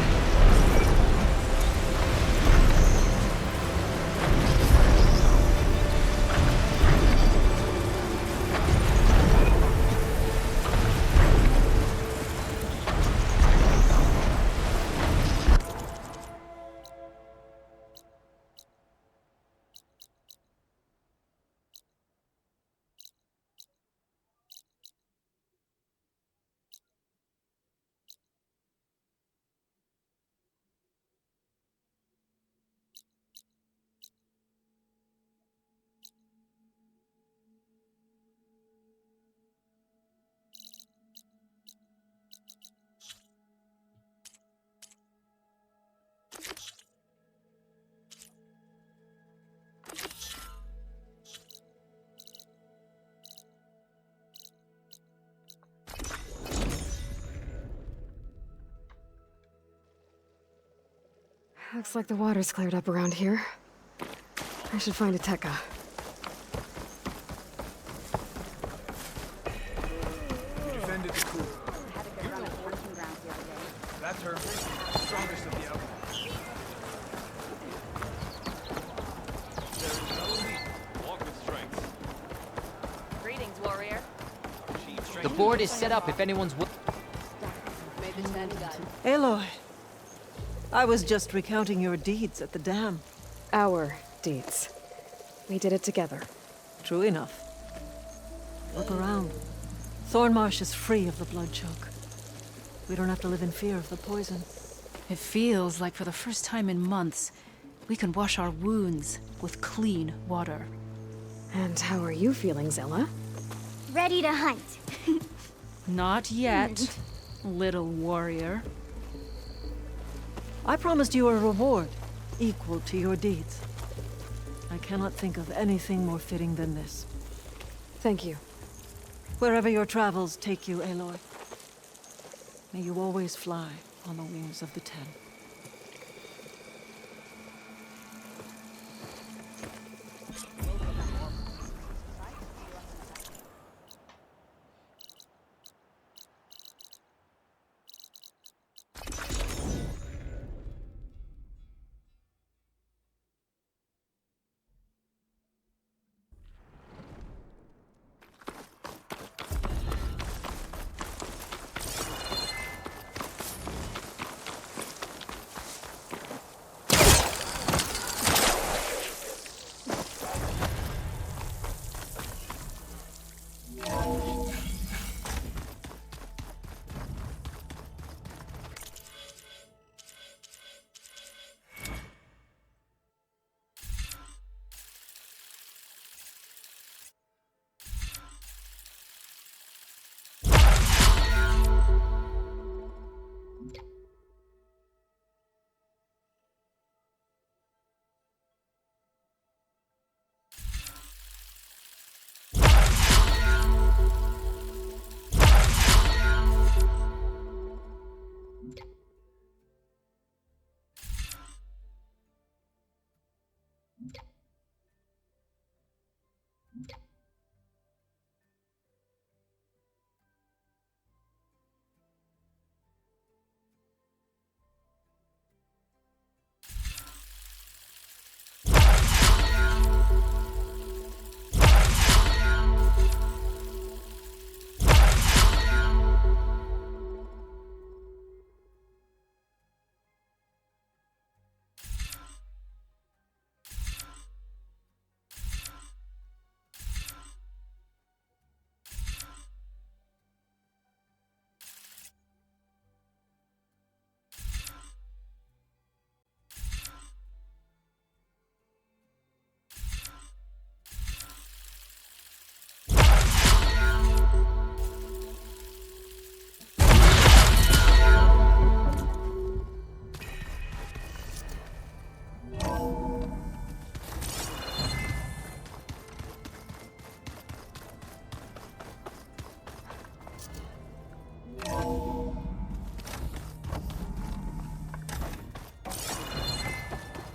Looks like the water's cleared up around here. I should find a Tekka. fort is set up if anyone's... Aloy, I was just recounting your deeds at the dam. Our deeds. We did it together. True enough. Look around. Thornmarsh is free of the blood choke. We don't have to live in fear of the poison. It feels like for the first time in months, we can wash our wounds with clean water. And how are you feeling, Zella? Ready to hunt. Not yet, little warrior. I promised you a reward equal to your deeds. I cannot think of anything more fitting than this. Thank you. Wherever your travels take you, Aloy, may you always fly on the wings of the Ten.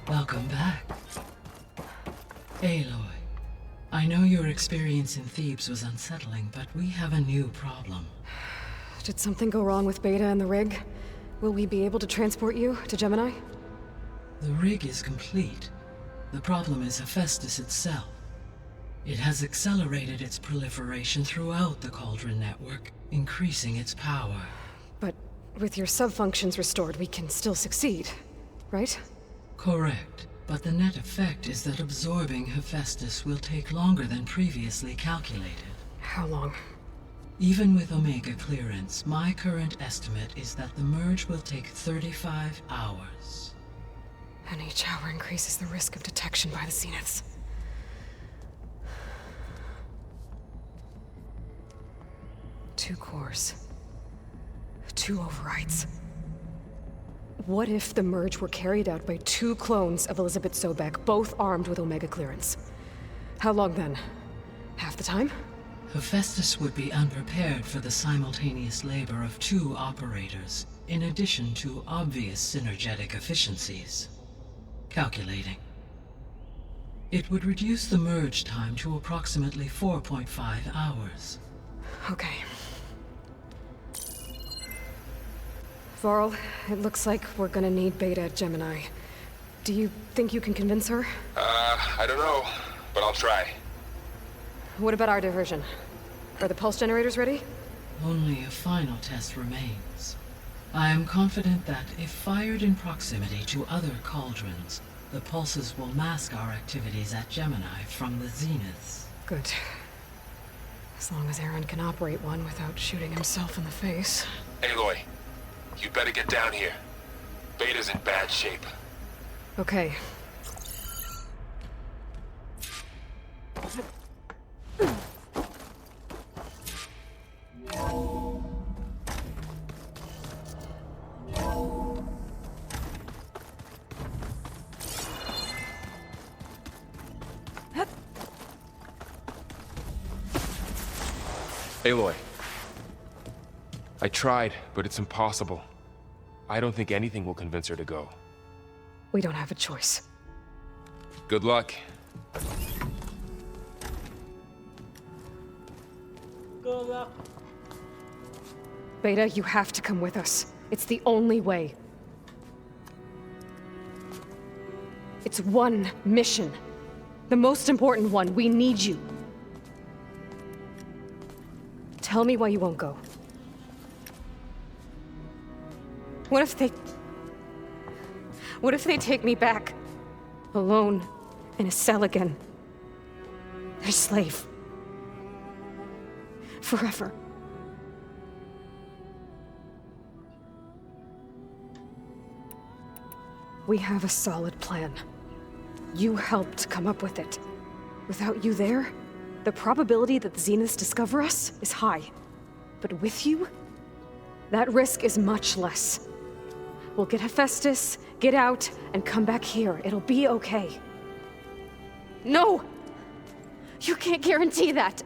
Welcome back. Aloy, I know your experience in Thebes was unsettling, but we have a new problem. Did something go wrong with Beta and the rig? Will we be able to transport you to Gemini? The rig is complete. The problem is Hephaestus itself. It has accelerated its proliferation throughout the Cauldron network, increasing its power. But with your sub-functions restored, we can still succeed, right? Correct. But the net effect is that absorbing Hephaestus will take longer than previously calculated. How long? Even with Omega clearance, my current estimate is that the merge will take 35 hours. And each hour increases the risk of detection by the Zeniths. Two cores. Two overrides. What if the merge were carried out by two clones of Elizabeth Sobek, both armed with Omega clearance? How long then? Half the time? Hephaestus would be unprepared for the simultaneous labor of two operators, in addition to obvious synergetic efficiencies. Calculating. It would reduce the merge time to approximately 4.5 hours. Okay. Varl, it looks like we're gonna need Beta at Gemini. Do you think you can convince her? I don't know, but I'll try. What about our diversion? Are the pulse generators ready? Only a final test remains. I am confident that if fired in proximity to other cauldrons, the pulses will mask our activities at Gemini from the zeniths. Good. As long as Aaron can operate one without shooting himself in the face. Aloy, you better get down here. Beta's in bad shape. Okay. Aloy. I tried, but it's impossible. I don't think anything will convince her to go. We don't have a choice. Good luck. Good luck. Beta, you have to come with us. It's the only way. It's one mission. The most important one. We need you. Tell me why you won't go. What if they take me back? Alone, in a cell again. Their slave. Forever. We have a solid plan. You helped come up with it. Without you there, the probability that the Zeniths discover us is high. But with you, that risk is much less. We'll get Hephaestus, get out, and come back here. It'll be okay. No! You can't guarantee that!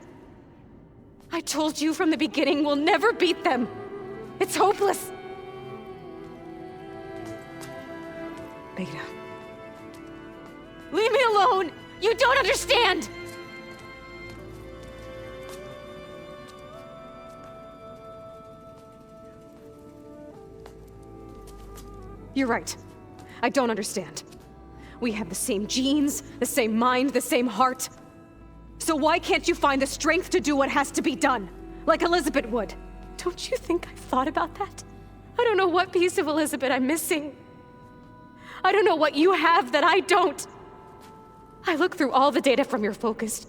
I told you from the beginning we'll never beat them! It's hopeless! Beta. Leave me alone! You don't understand! You're right. I don't understand. We have the same genes, the same mind, the same heart. So why can't you find the strength to do what has to be done? Like Elizabeth would. Don't you think I've thought about that? I don't know what piece of Elizabeth I'm missing. I don't know what you have that I don't. I look through all the data from your focus.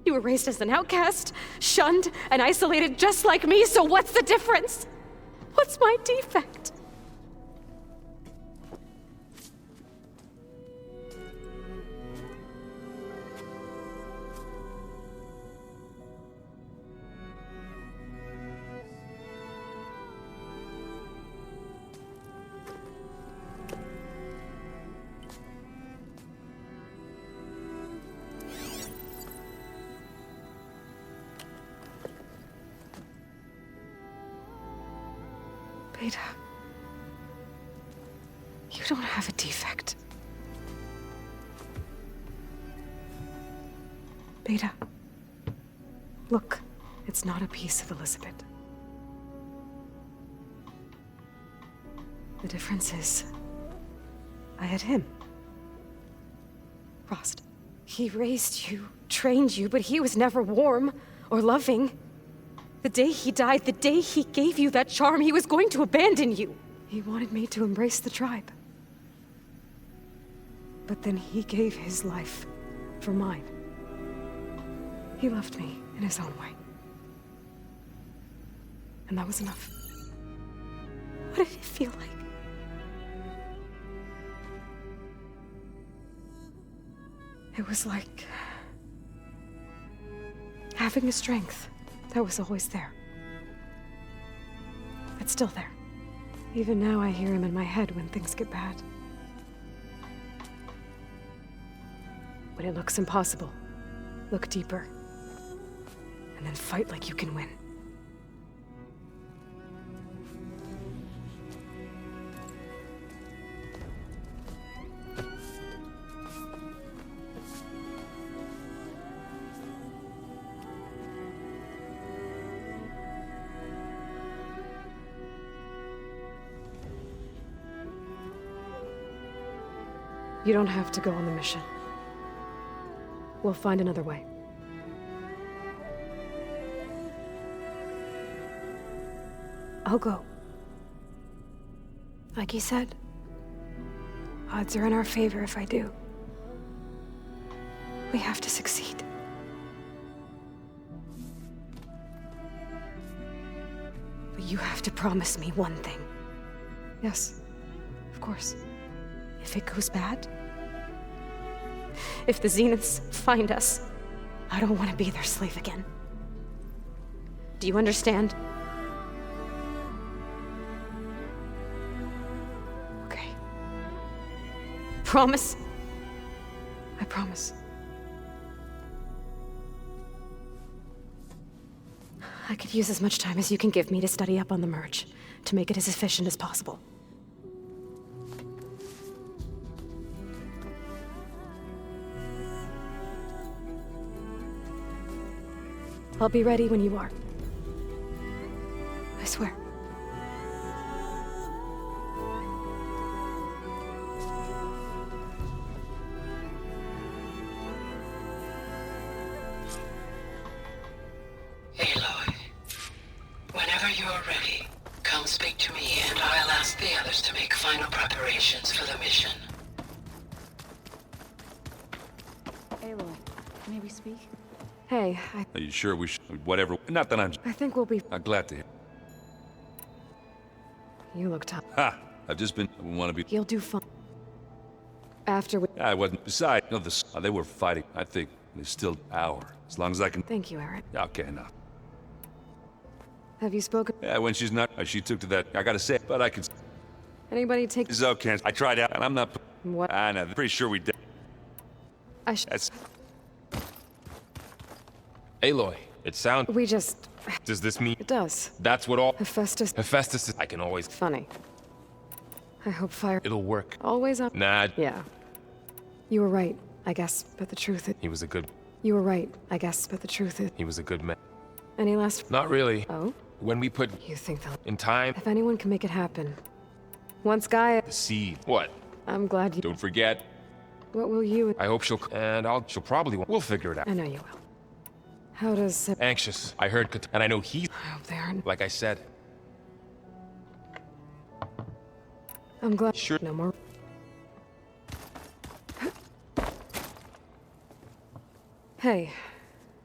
You were raised as an outcast, shunned, and isolated just like me, so what's the difference? What's my defect? Beta, you don't have a defect. Beta, look, it's not a piece of Elizabeth. The difference is, I had him. Frost. He raised you, trained you, but he was never warm or loving. The day he died, the day he gave you that charm, he was going to abandon you. He wanted me to embrace the tribe. But then he gave his life for mine. He loved me in his own way. And that was enough. What did it feel like? It was like having a strength that was always there. It's still there. Even now I hear him in my head when things get bad. When it looks impossible, look deeper. And then fight like you can win. You don't have to go on the mission. We'll find another way. I'll go. Like you said, odds are in our favor if I do. We have to succeed. But you have to promise me one thing. Yes, of course. If it goes bad, if the Zeniths find us, I don't want to be their slave again. Do you understand? Okay. Promise? I promise. I could use as much time as you can give me to study up on the merge, to make it as efficient as possible. I'll be ready when you are. I swear. Aloy, whenever you're ready, come speak to me and I'll ask the others to make final preparations for the mission. Aloy, may we speak? Hey, Are you sure we should? Whatever. Not that I think we'll be... I'm glad to hear. You look tough. Ha! I've just been... I want to be... You'll do fine. After we... I wasn't... Besides, no, they were fighting. I think they're still our. As long as I can... Thank you, Aaron. Okay, enough. Have you spoken? Yeah, when she's not... She took to that... I gotta say, but I can... Anybody take... It's okay. I tried out, and I'm not... What? I know. Pretty sure we did. That's... Aloy, it sounds... We just... Does this mean... It does. That's what all... Hephaestus... Hephaestus is... I can always... Funny. I hope fire... It'll work. Always up... Nah. Yeah. You were right, I guess, but the truth is... He was a good... You were right, I guess, but the truth is... He was a good man. Any last... Not really. Oh? When we put... You think they'll... In time... If anyone can make it happen... Once Gaia... The seed. What? I'm glad you... Don't forget. What will you... I hope she'll... And she'll probably... We'll figure it out. I know you will. How does... Anxious. I heard... And I know he... I hope they aren't... Like I said. I'm glad... Sure. No more... Hey.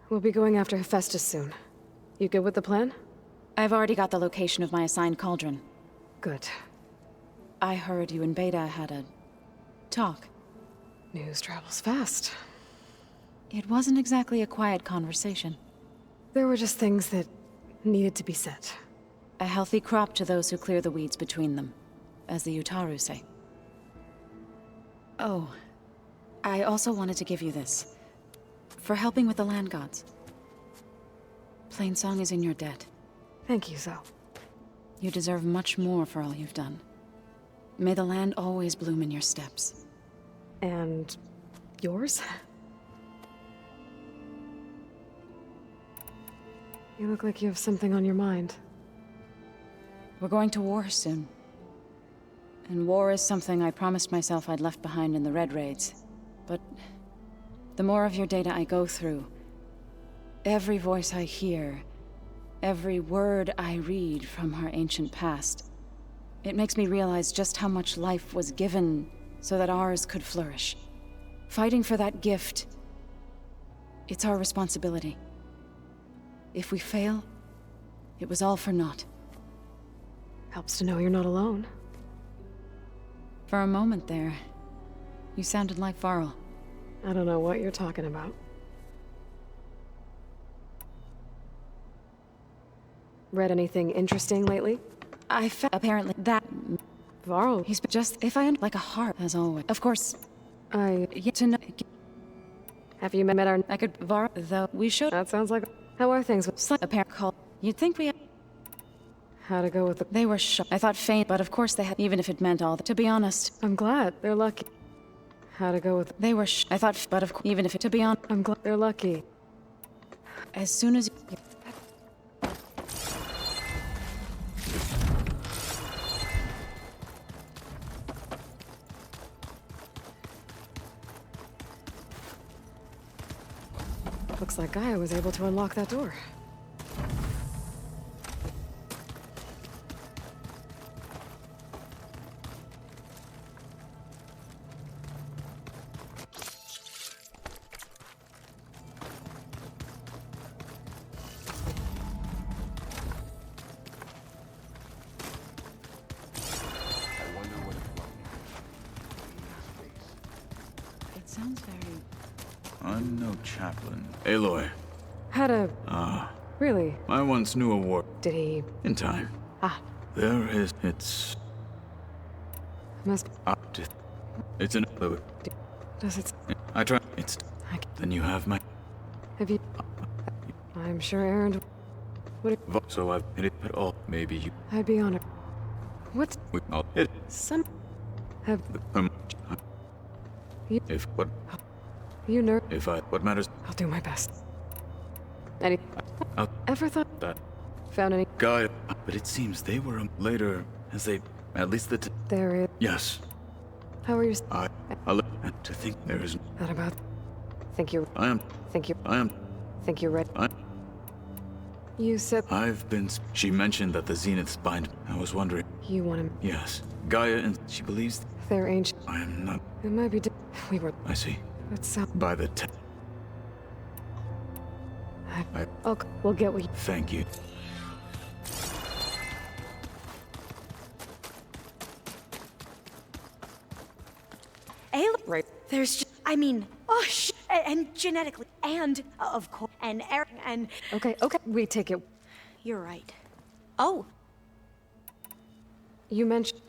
We'll be going after Hephaestus soon. You good with the plan? I've already got the location of my assigned cauldron. Good. I heard you and Beta had a... talk. News travels fast. It wasn't exactly a quiet conversation. There were just things that needed to be said. A healthy crop to those who clear the weeds between them, as the Utaru say. Oh, I also wanted to give you this. For helping with the land gods. Plainsong is in your debt. Thank you, Zal. You deserve much more for all you've done. May the land always bloom in your steps. And... yours? You look like you have something on your mind. We're going to war soon. And war is something I promised myself I'd left behind in the Red Raids. But the more of your data I go through, every voice I hear, every word I read from our ancient past, it makes me realize just how much life was given so that ours could flourish. Fighting for that gift, it's our responsibility. If we fail, it was all for naught. Helps to know you're not alone. For a moment there, you sounded like Varl. I don't know what you're talking about. Read anything interesting lately? Apparently that... Varl. He's just... If I end like a heart, as always. Of course. Yet to know... Have you met our... I could... Varl, though, we should... That sounds like... How are things with... Apparent call. You'd think we... How to go with the... They were shot. I thought faint, but of course they had... Even if it meant all that. To be honest. I'm glad. They're lucky. How to go with... They were I thought... But of course... Even if it... To be honest. I'm glad. They're lucky. As soon as... Looks like Gaia was able to unlock that door. chaplain. Aloy. Had a... Really? I once knew a war. Did he... In time. Ah. There is... It's... Must... It's an... Does it... I try... It's... Then you have my... Have you... I'm sure Aaron... Would... So I've hit it at all. Maybe you... I'd be honored. What? I'll hit Some... Have... You... If what... You nerd... If I... What matters... I'll do my best. Any... I'll... Ever thought... That... Found any... Guy... But it seems they were later... As they... At least the... There is... Yes. How are you... I'll... To think there is... That about... Think you... I am... Think you... I am... Think you're ready... You said... I've been... She mentioned that the Zeniths bind... I was wondering... You want him... Yes. Gaia and... She believes... They're ancient... I am not... It might be... We were... I see. It sounds... By the Okay, we'll get what you... Thank you. Right. There's just... I mean... Oh, and genetically... And, of course... And Eric and... Okay, we take it. You're right. Oh. You mentioned...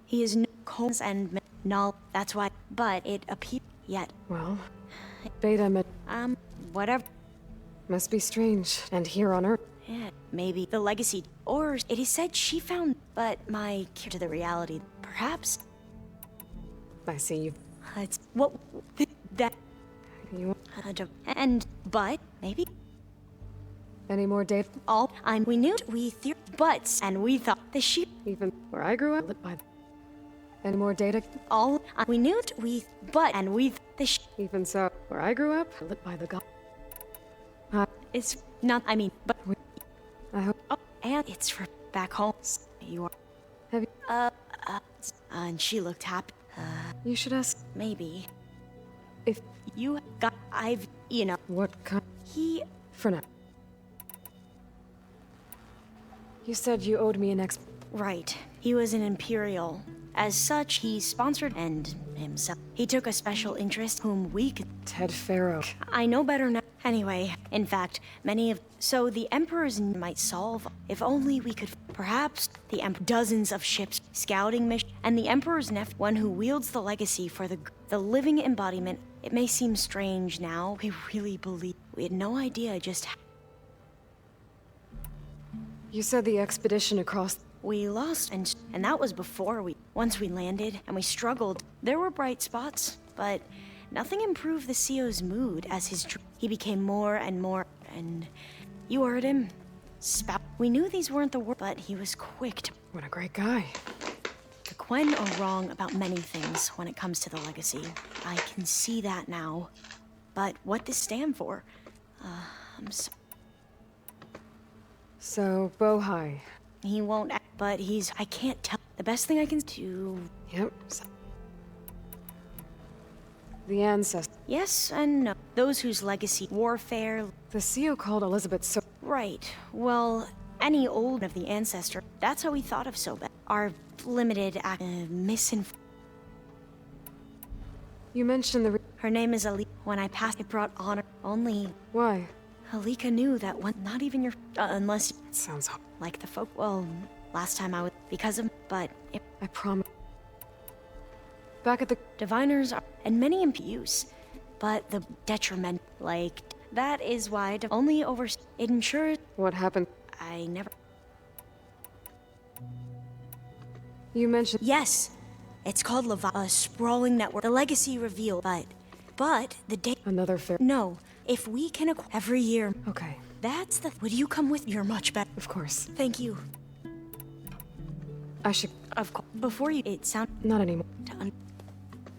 He is no cones and null. That's why... But it appears... Yet... Well... Beta met... Whatever. Must be strange. And here on Earth... Yeah, maybe the legacy... Or it is said she found... But my... To the reality... Perhaps... I see you. It's... What... That... You... And... But... Maybe... Any more data? All... We knew... We But... And we thought... The sheep... Even... Where I grew up... Lit by... Any more data? All... We knew... But... And we... The sheep... Even so... Where I grew up... Lit by the god... It's... Not... I mean... But... I hope... Oh, and it's for... Back home. You are... Have you... And she looked happy. You should ask... Maybe. If... You got... I've... You know... What kind... He... For now. You said you owed me an Right. He was an Imperial. As such, he sponsored and himself. He took a special interest whom we could... Ted Faro. I know better now. Anyway, in fact, many of... So the Emperor's might solve... If only we could... Perhaps the dozens of ships, scouting missions, and the Emperor's nephew, one who wields the legacy for the living embodiment. It may seem strange now. We really believe... We had no idea just how... You said the expedition across... We lost, and that was before we... Once we landed, and we struggled. There were bright spots, but nothing improved the CO's mood as he became more and more... And you heard him. We knew these weren't the words, but he was quick to... What a great guy. The Quen are wrong about many things when it comes to the legacy. I can see that now. But what does it stand for? I'm so... So, Bohai. He won't act, but he's... I can't tell. The best thing I can do... Yep. The ancestors. Yes and no. Those whose legacy... Warfare... The CO called Elizabeth so... Right. Well, any old of the ancestor... That's how we thought of Sobek. Our limited misinformation. You mentioned Her name is Ali. When I passed, it brought honor. Only... Why? Alika knew that one... Not even your... unless... It sounds hard. Like the folk... Well, last time I was... Because of... But... I promise. Back at the... Diviners are... And many in use. But the detriment... Like... That is why... Only over... It ensures... What happened? I never... You mentioned... Yes! It's called a sprawling network. The legacy revealed, but... the day... Another fair... No. If we can every year... Okay. That's the... Would you come with... You're much better. Of course. Thank you. I should... Of course. Before you... It sound... Not anymore.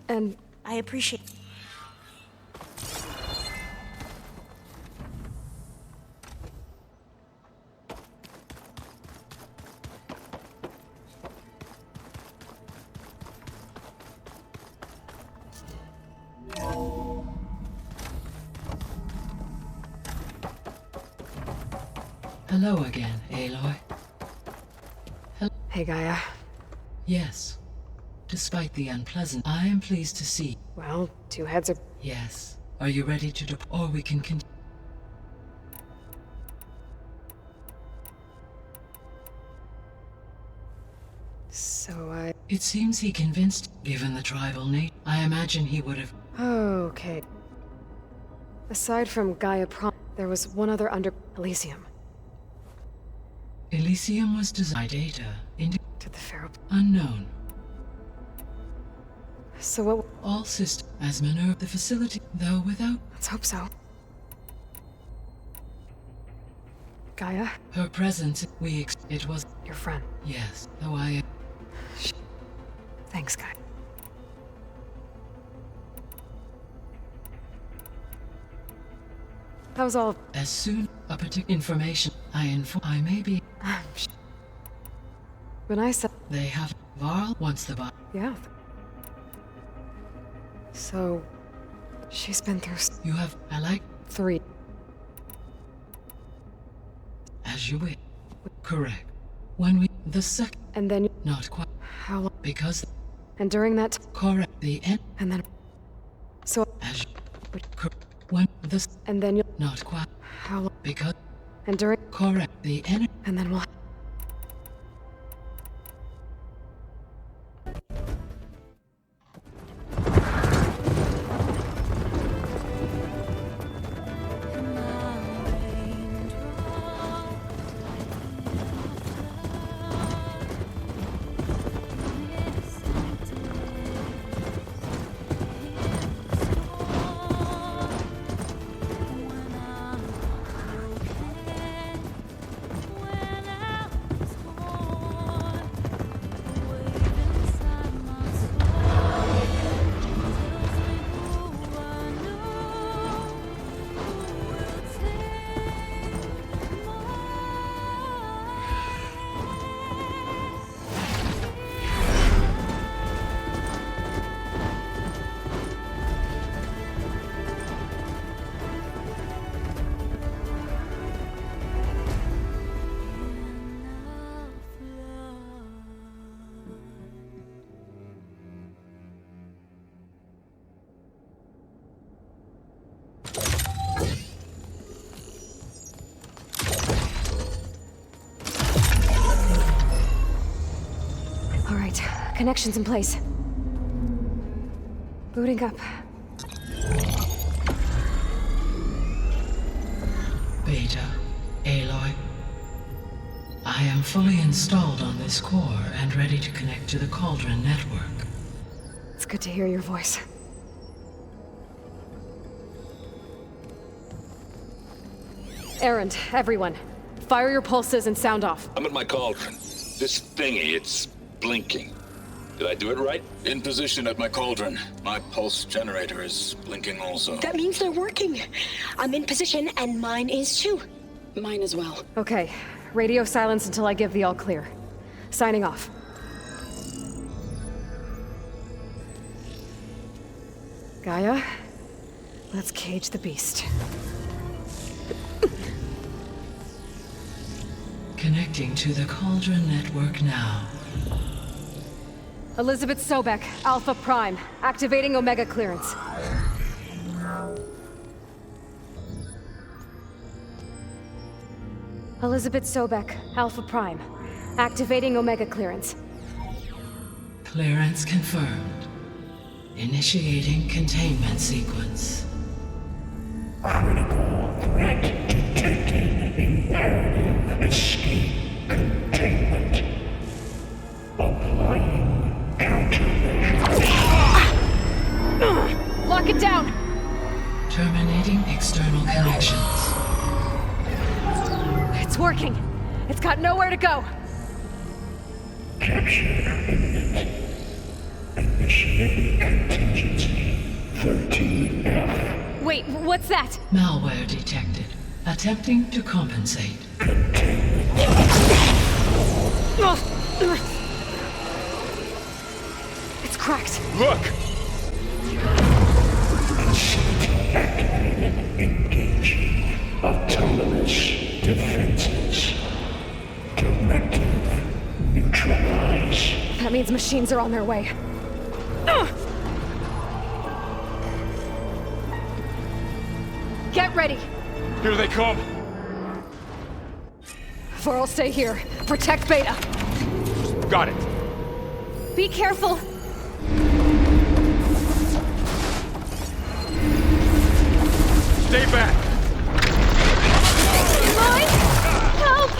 And... I appreciate... Hello again, Aloy. Hey, Gaia. Yes. Despite the unpleasant, I am pleased to see. Well, two heads are... Yes. Are you ready to or we can continue? So It seems he convinced, given the tribal nature. I imagine he would have. Okay. Aside from Gaia Prom, there was one other under Elysium. Elysium was designed data into To the Pharaoh. unknown. So what? All systems as Minerva, the facility, though without. Let's hope so. Gaia? Her presence, it was. Your friend. Yes, though I. Thanks, Gaia. How's all? As soon a particular information I may be. When I said They have Varl wants the bot. yeah. So she's been through You have I like 3. as you wish. Correct. When we the second And then not quite how long? because And during that correct the end and then so as when the and then you not quite how long? because And during correct the end and then what? All right, connections in place. Booting up. Beta, Aloy. I am fully installed on this core and ready to connect to the Cauldron network. It's good to hear your voice. Errand, everyone. Fire your pulses and sound off. I'm at my cauldron. This thingy, it's blinking. Did I do it right? In position at my cauldron. My pulse generator is blinking also. That means they're working. I'm in position, and mine is too. Mine as well. Okay, radio silence until I give the all clear. Signing off. Gaia, let's cage the beast. Connecting to the Cauldron network now. Elizabeth Sobek, Alpha Prime, activating Omega clearance. Elizabeth Sobek, Alpha Prime, activating Omega clearance. Clearance confirmed. Initiating containment sequence. Critical threat detected. Imperative escape containment. Applying countermeasures. Lock it down! Terminating external connections. It's working. It's got nowhere to go. Capture imminent. Initiating contingency 13F. Wait, what's that? Malware detected. Attempting to compensate. It's cracked. Look! Activated. Engaging autonomous defenses. Directive. Neutralize. That means machines are on their way. Get ready! Here they come! Varl, stay here. Protect Beta. Got it. Be careful! Stay back! Aloy! Help!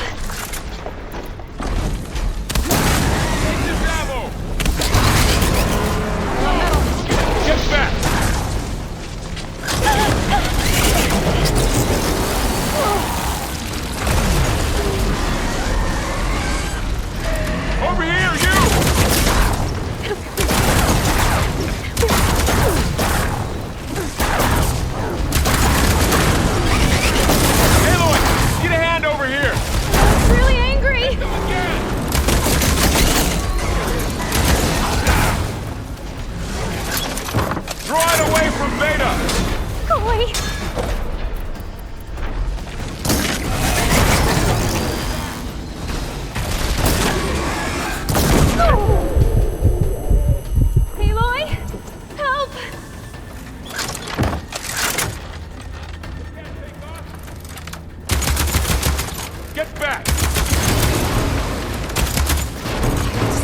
Get back! Over here, you! Aloy, get a hand over here! I'm really angry! Draw it away from Beta! Go away! Aloy! Help! Get back!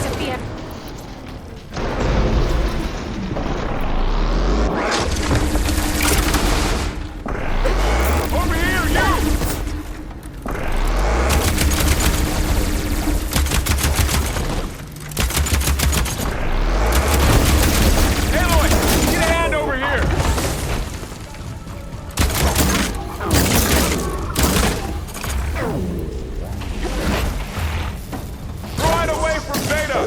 Sophia. Over here, you! Aloy, get a hand over here! Draw it away from Beta!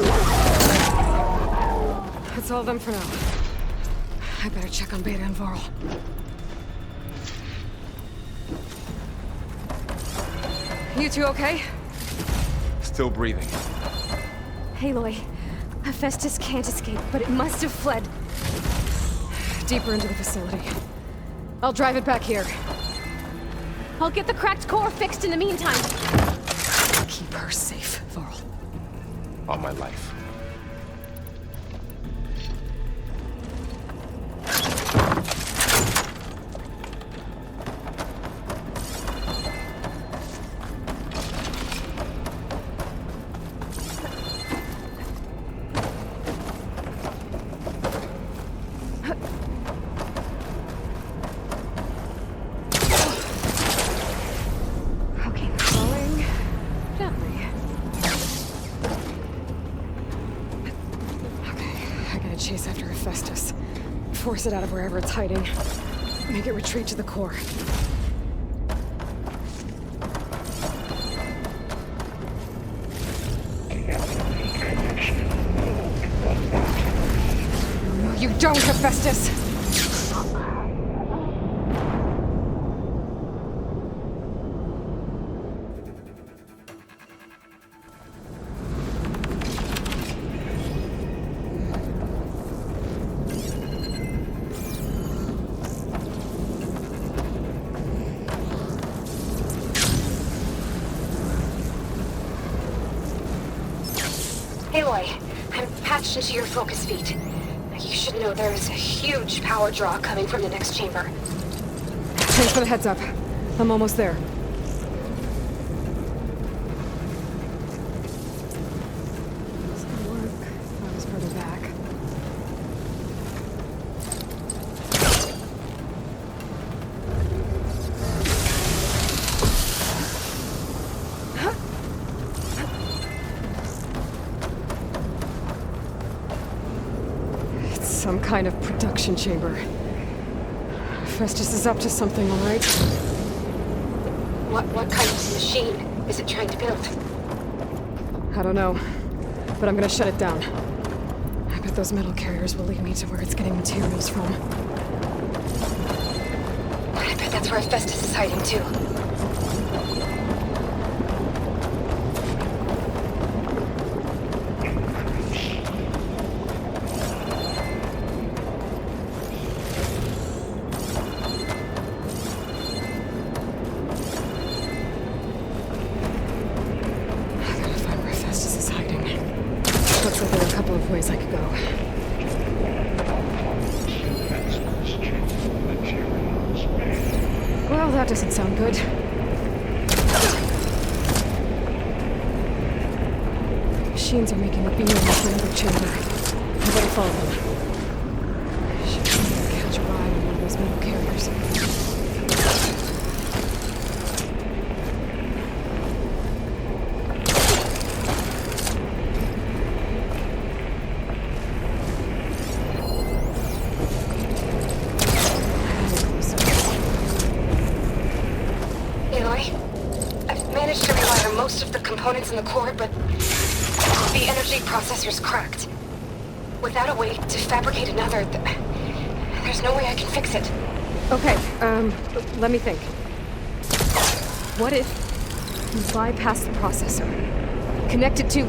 That's all of them for now. I better check on Beta and Varl. You two okay? Still breathing. Aloy, Hephaestus can't escape, but it must have fled. Deeper into the facility. I'll drive it back here. I'll get the cracked core fixed in the meantime. Keep her safe, Varl. On my life. Okay, going gently. Okay, I gotta chase after Hephaestus. Force it out of wherever it's hiding. Make it retreat to the core. No, you don't, Hephaestus! Aloy, I'm patched into your focus feed. You should know there is a huge power draw coming from the next chamber. Thanks for the heads up. I'm almost there. This could work if I was further back. It's some kind of production chamber. Festus is up to something, all right? What kind of machine is it trying to build? I don't know, but I'm gonna shut it down. I bet those metal carriers will lead me to where it's getting materials from. I bet that's where Hephaestus is hiding too. Looks like there are a couple of ways I could go. that doesn't sound good. Machines are making a beam into another chamber. I better follow them. Should be able to catch a ride on one of those metal carriers. Components in the core, but the energy processor's cracked. Without a way to fabricate another, there's no way I can fix it. Okay, let me think. What if you bypass the processor? Connect it to...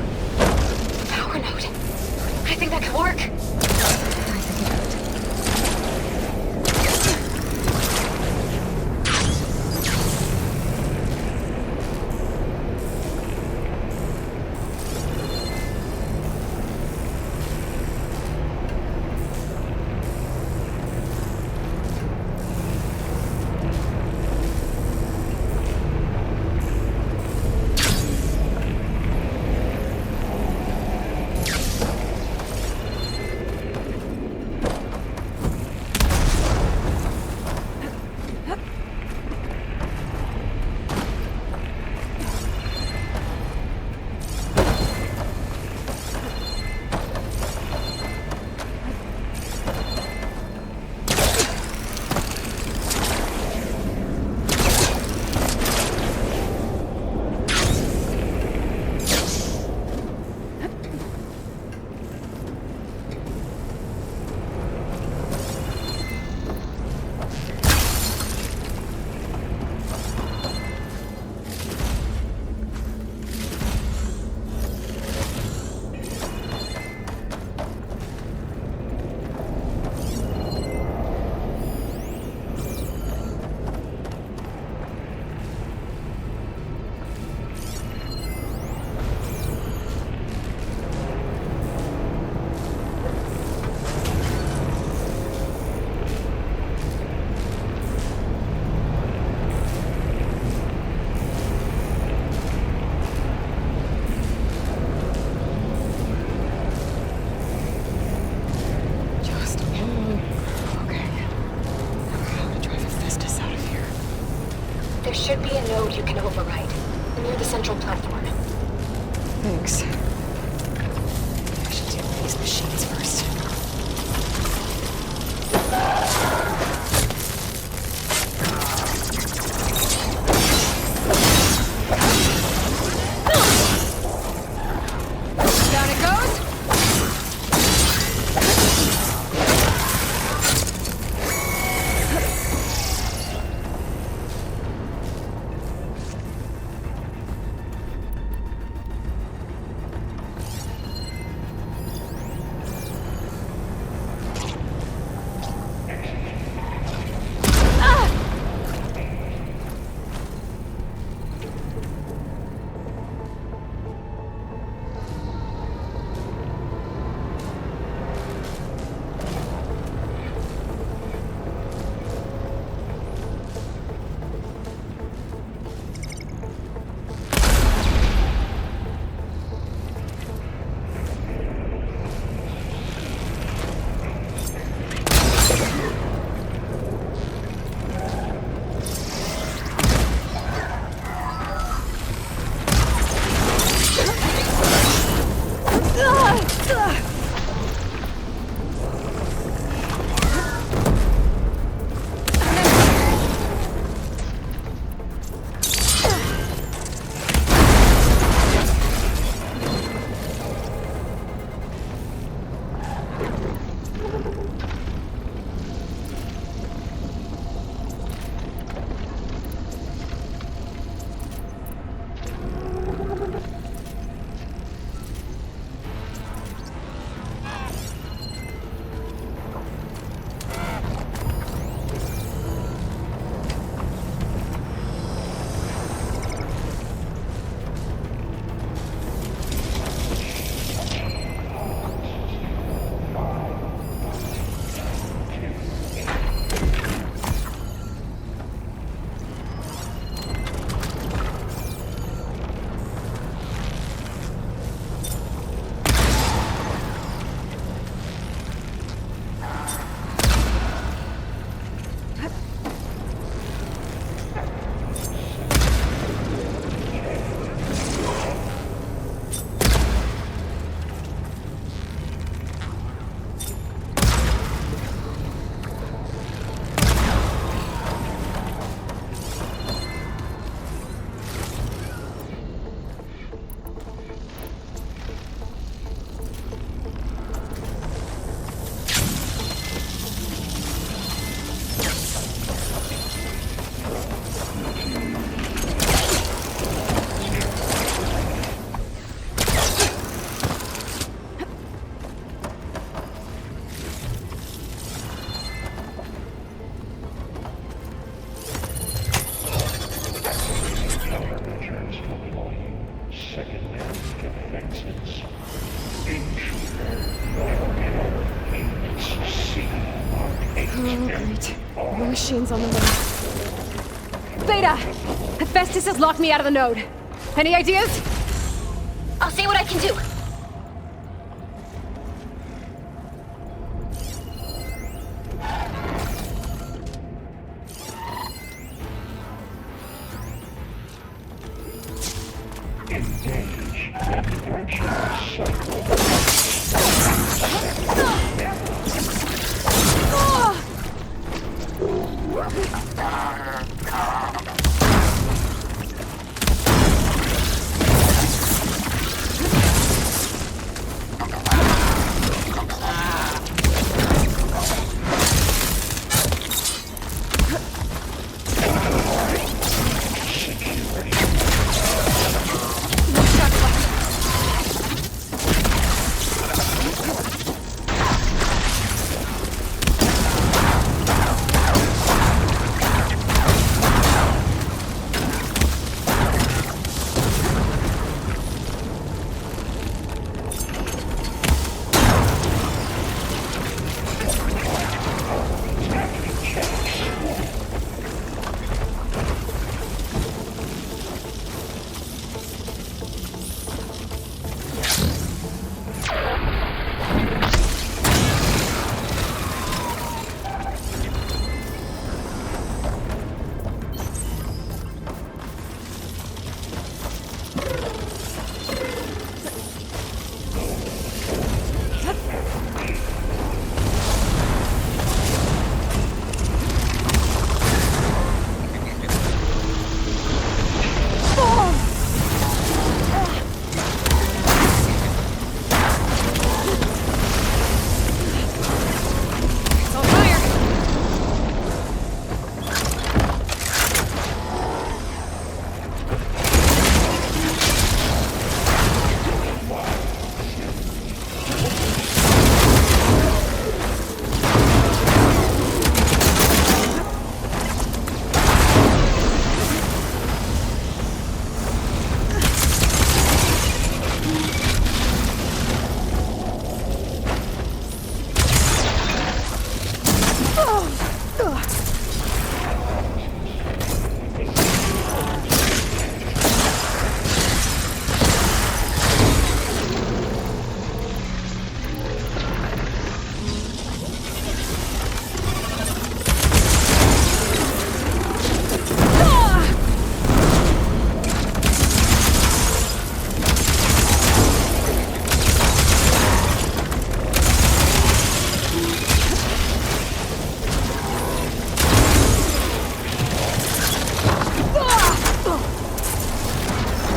Power node. I think that could work. There should be a node you can override, near the central platform. Thanks. I should deal with these machines first. Down it goes! Great. More machines on the way. Beta! Hephaestus has locked me out of the node. Any ideas? I'll see what I can do.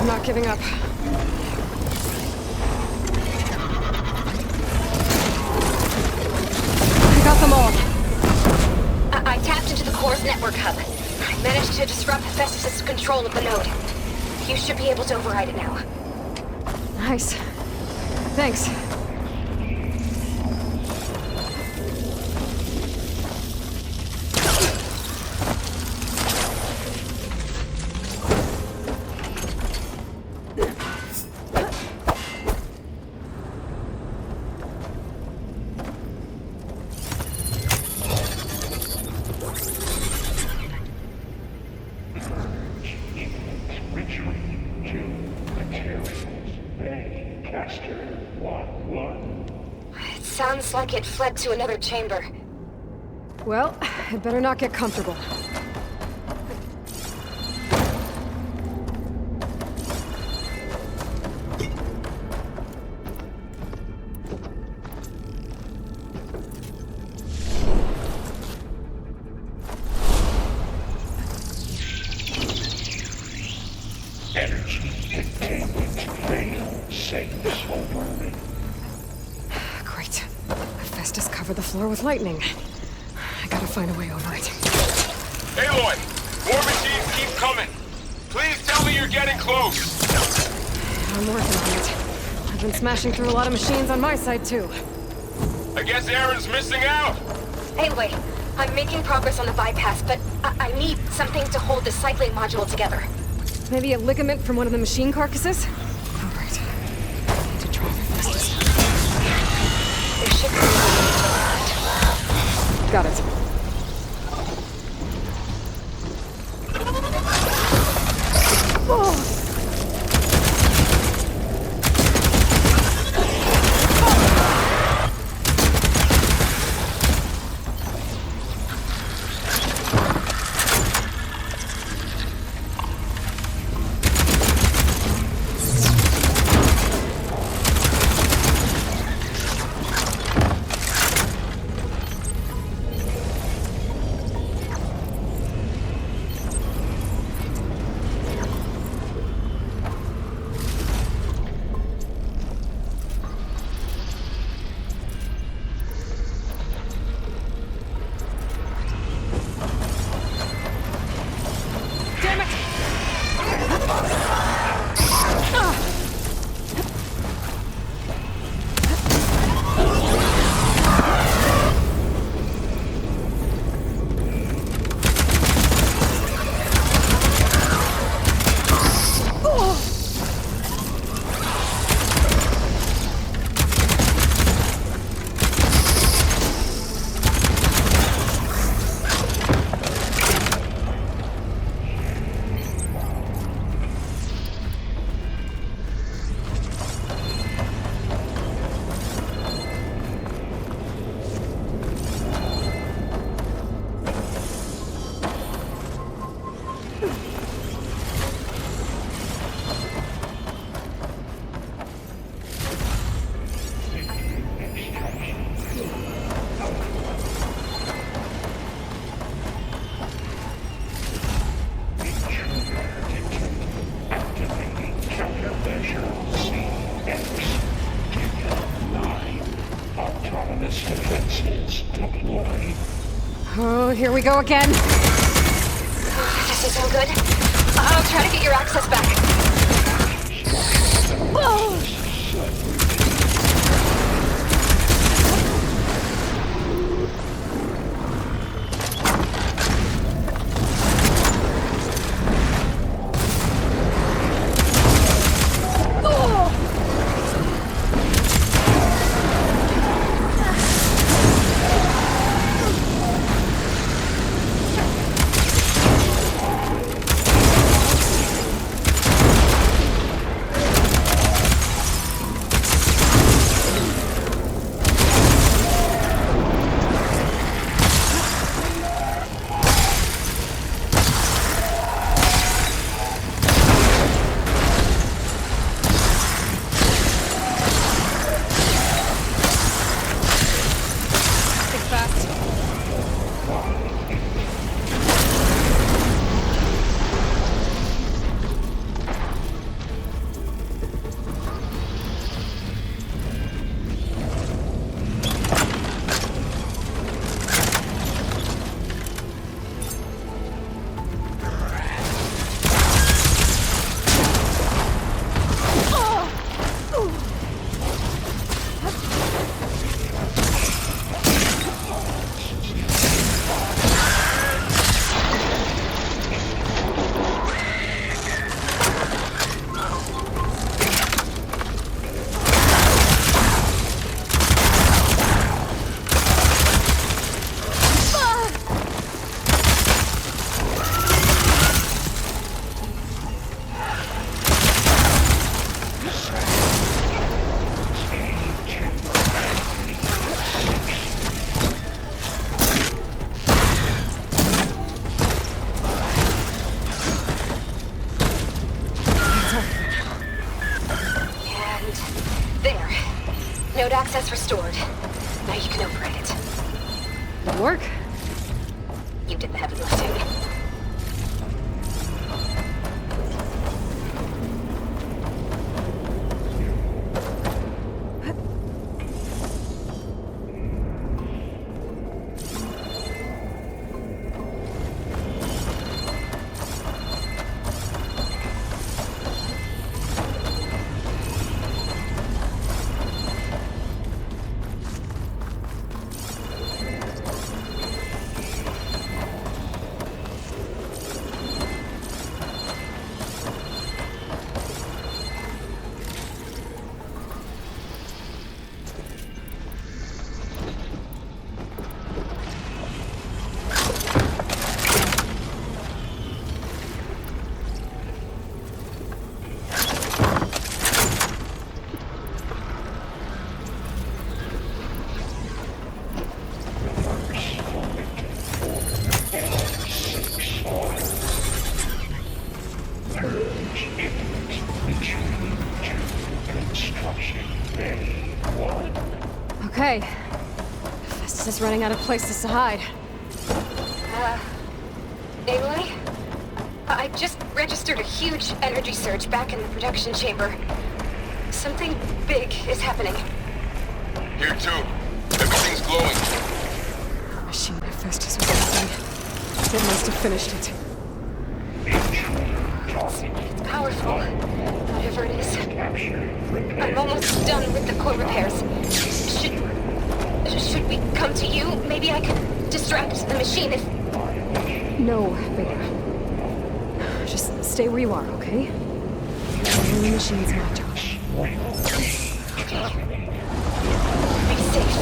Not giving up. I got them all. I tapped into the core's network hub. I managed to disrupt Hephaestus' control of the node. You should be able to override it now. Nice. Thanks. It sounds like it fled to another chamber. Well, it better not get comfortable. Great. Hephaestus covered the floor with lightning. I gotta find a way over it. Aloy! More machines keep coming! Please tell me you're getting close! I'm working on it. I've been smashing through a lot of machines on my side, too. I guess Aaron's missing out! Anyway, I'm making progress on the bypass, but I need something to hold the cycling module together. Maybe a ligament from one of the machine carcasses? All right. I need to try Hephaestus. There should be a way to that. Got it. Oh, here we go again. This isn't good. I'll try to get your access back. Whoa! Node access restored. Now you can operate it. Good work. You did the heavy lifting. Okay. Festus is running out of places to hide. Aloy? I just registered a huge energy surge back in the production chamber. Something big is happening. Here too. Everything's glowing. The machine that Festus was using. It must have finished it. It's powerful. Whatever it is. I'm almost done with the core repairs. Should we come to you? Maybe I could distract the machine if... No, Beta. Just stay where you are, okay? The machine's my job. Be safe.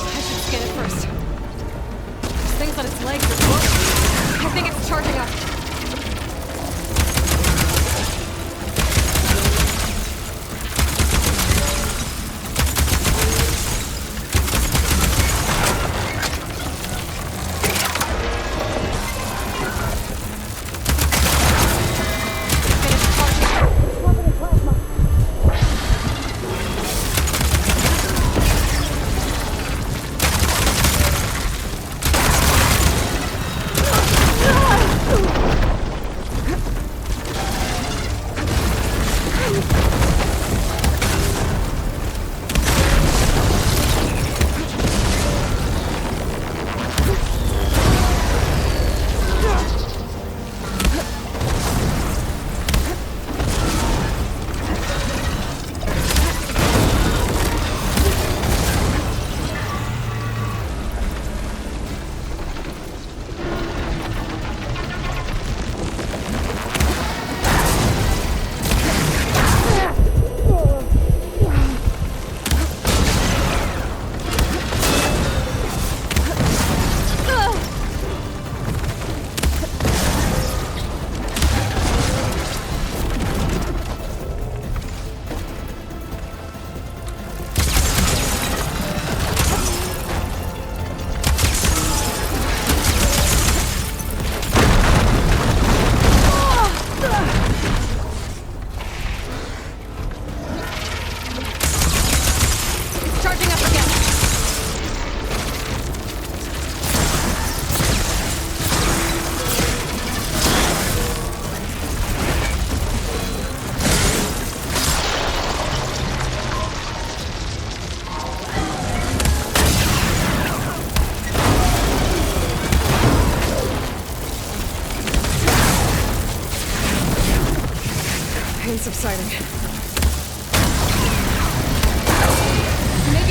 I should scan it first. This thing's on its legs as well. I think it's charging up.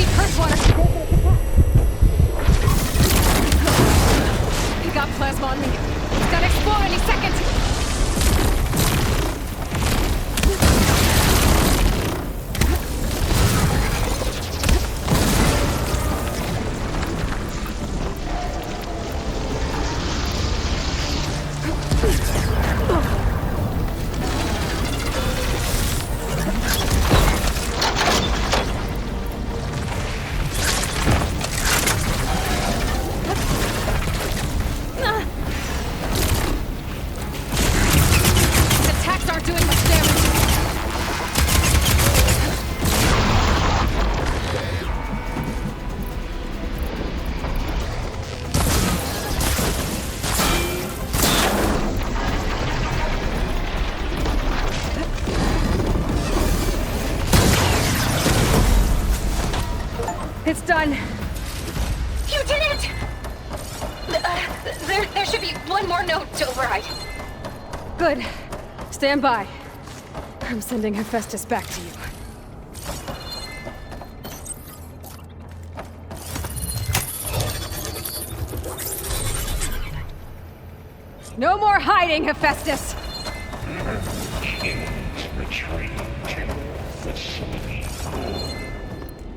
need curse water! He got plasma on me. It's gonna explode any second! It's done. You did it! There should be one more note to override. Good. Stand by. I'm sending Hephaestus back to you. No more hiding, Hephaestus!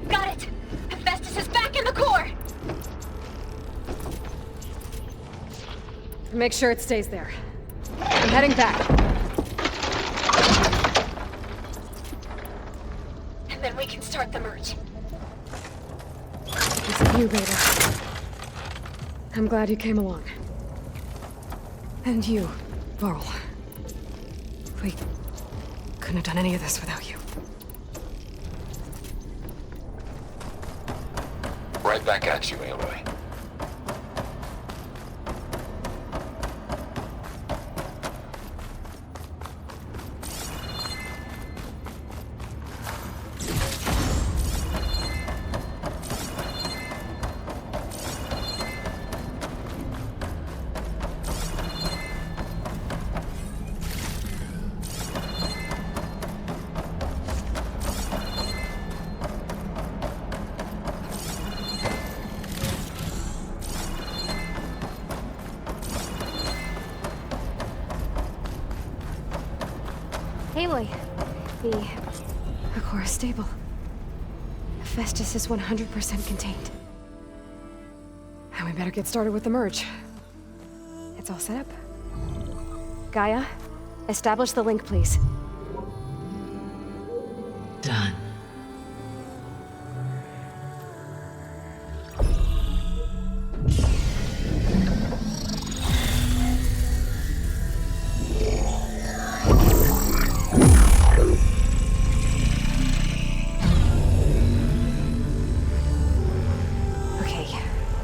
Got it! Hephaestus is back in the core! Make sure it stays there. I'm heading back. And then we can start the merge. It's you, Beta. I'm glad you came along. And you, Varl. We couldn't have done any of this without you. Right back at you, Aloy. Aloy, the core is stable. Hephaestus is 100% contained. And we better get started with the merge. It's all set up. Gaia, establish the link, please. Done.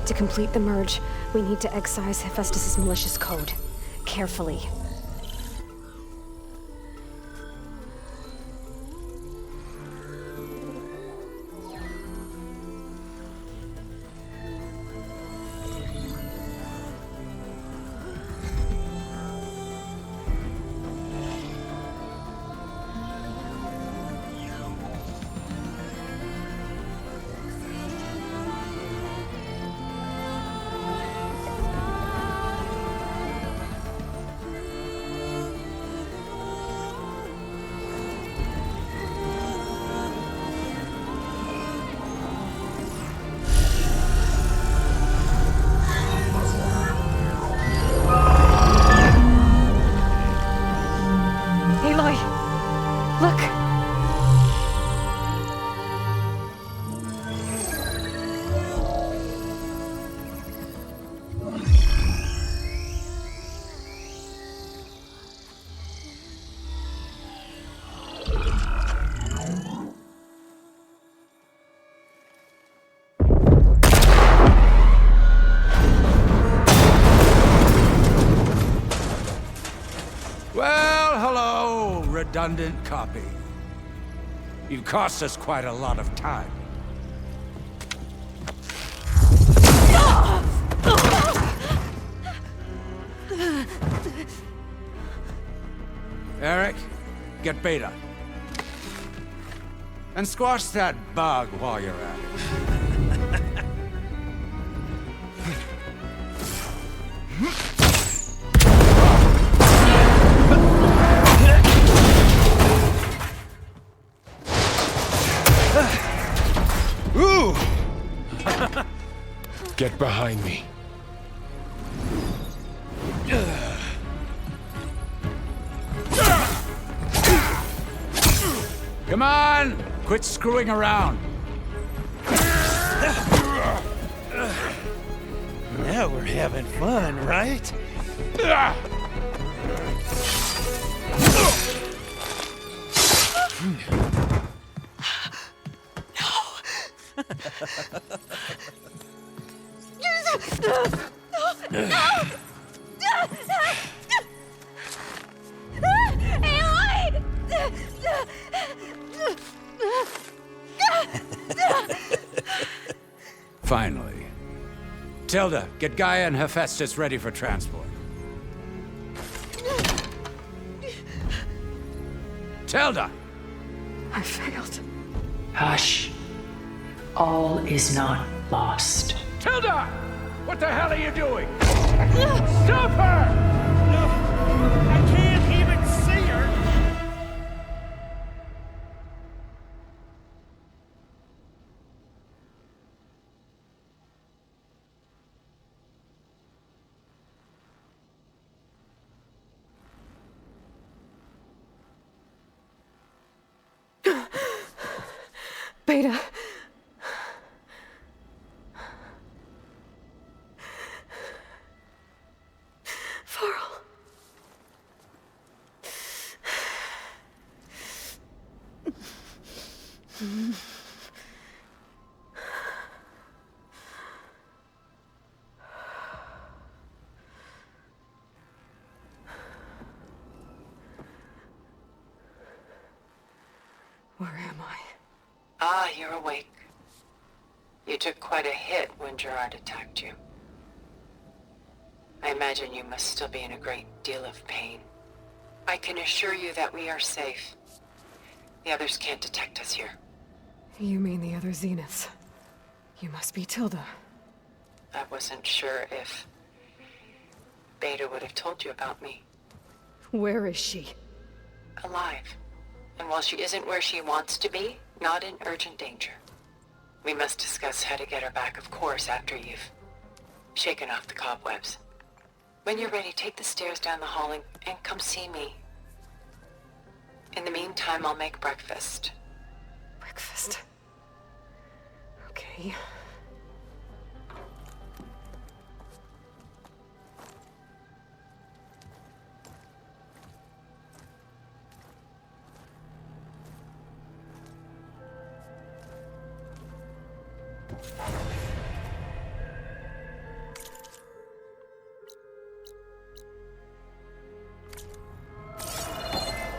To complete the merge, we need to excise Hephaestus' malicious code. Carefully. Redundant copy. You've cost us quite a lot of time. Eric, get Beta. And squash that bug while you're at it. Ooh! Get behind me. Come on! Quit screwing around. Now we're having fun, right? Finally. Tilda, get Gaia and Hephaestus ready for transport. Tilda! I failed. Hush. All is not lost. Tilda! What the hell are you doing? Stop her! I can't even see her! Beta. Farrell. Where am I? Ah, you're awake. You took quite a hit when Gerard attacked you. I imagine you must still be in a great deal of pain. I can assure you that we are safe. The others can't detect us here. You mean the other Zeniths? You must be Tilda. I wasn't sure if Beta would have told you about me. Where is she? Alive. And while she isn't where she wants to be, not in urgent danger. We must discuss how to get her back, of course, after you've shaken off the cobwebs. When you're ready, take the stairs down the hall and come see me. In the meantime, I'll make breakfast. Breakfast. Okay.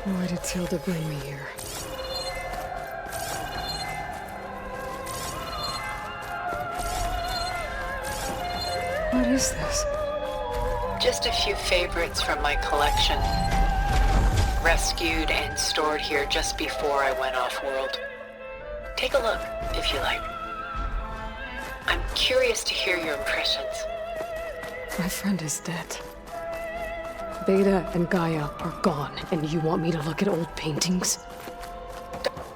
Why did Tilda bring me here? What is this? Just a few favorites from my collection. Rescued and stored here just before I went off-world. Take a look, if you like. I'm curious to hear your impressions. My friend is dead. Beta and Gaia are gone, and you want me to look at old paintings?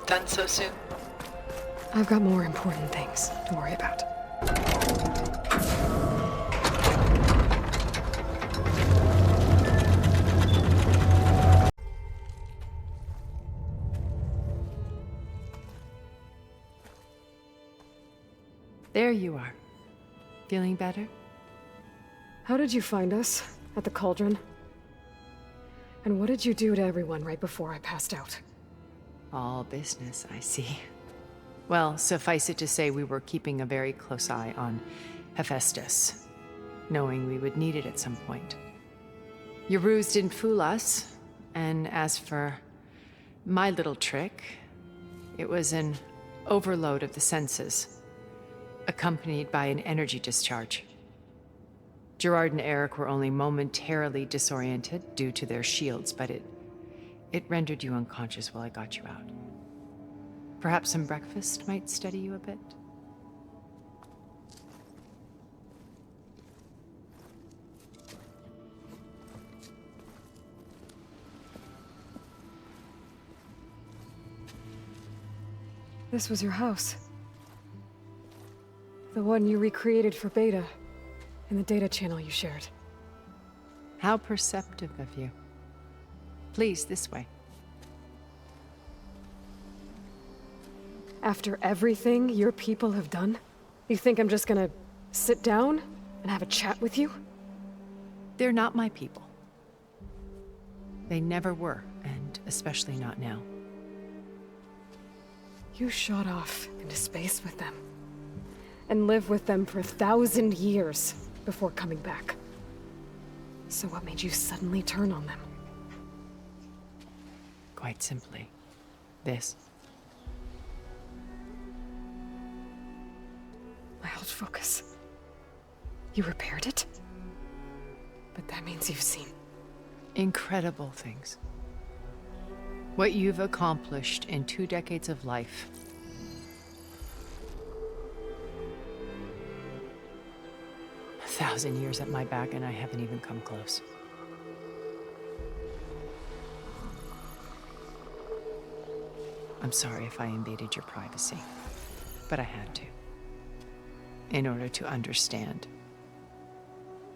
Done so soon? I've got more important things to worry about. There you are. Feeling better? How did you find us? At the cauldron? And what did you do to everyone right before I passed out? All business, I see. Well, suffice it to say we were keeping a very close eye on Hephaestus, knowing we would need it at some point. Your ruse didn't fool us, and as for my little trick, it was an overload of the senses, accompanied by an energy discharge. Gerard and Eric were only momentarily disoriented due to their shields, but it rendered you unconscious while I got you out. Perhaps some breakfast might steady you a bit? This was your house. The one you recreated for Beta, in the data channel you shared. How perceptive of you. Please, this way. After everything your people have done, you think I'm just gonna sit down and have a chat with you? They're not my people. They never were, and especially not now. You shot off into space with them, and lived with them for 1,000 years before coming back. So what made you suddenly turn on them? Quite simply, this. My old focus. You repaired it? But that means you've seen incredible things. What you've accomplished in 2 decades of life. A 1,000 years at my back and I haven't even come close. I'm sorry if I invaded your privacy, but I had to. In order to understand.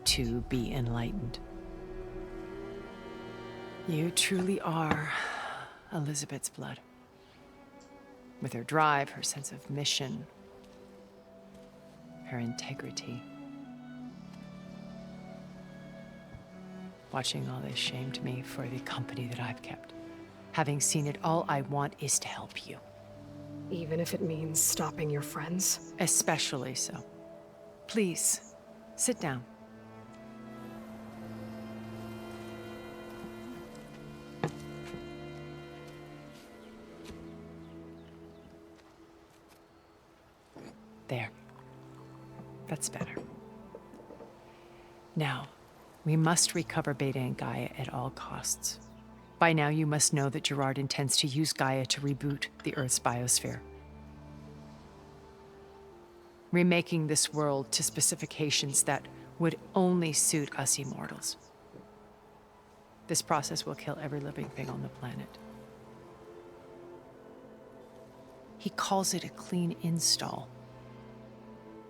To be enlightened. You truly are Elizabeth's blood. With her drive, her sense of mission, her integrity. Watching all this shamed me for the company that I've kept. Having seen it, all I want is to help you. even if it means stopping your friends? Especially so. Please, sit down. There. That's better. Now, we must recover Beta and Gaia at all costs. By now, you must know that Gerard intends to use Gaia to reboot the Earth's biosphere. Remaking this world to specifications that would only suit us immortals. This process will kill every living thing on the planet. He calls it a clean install.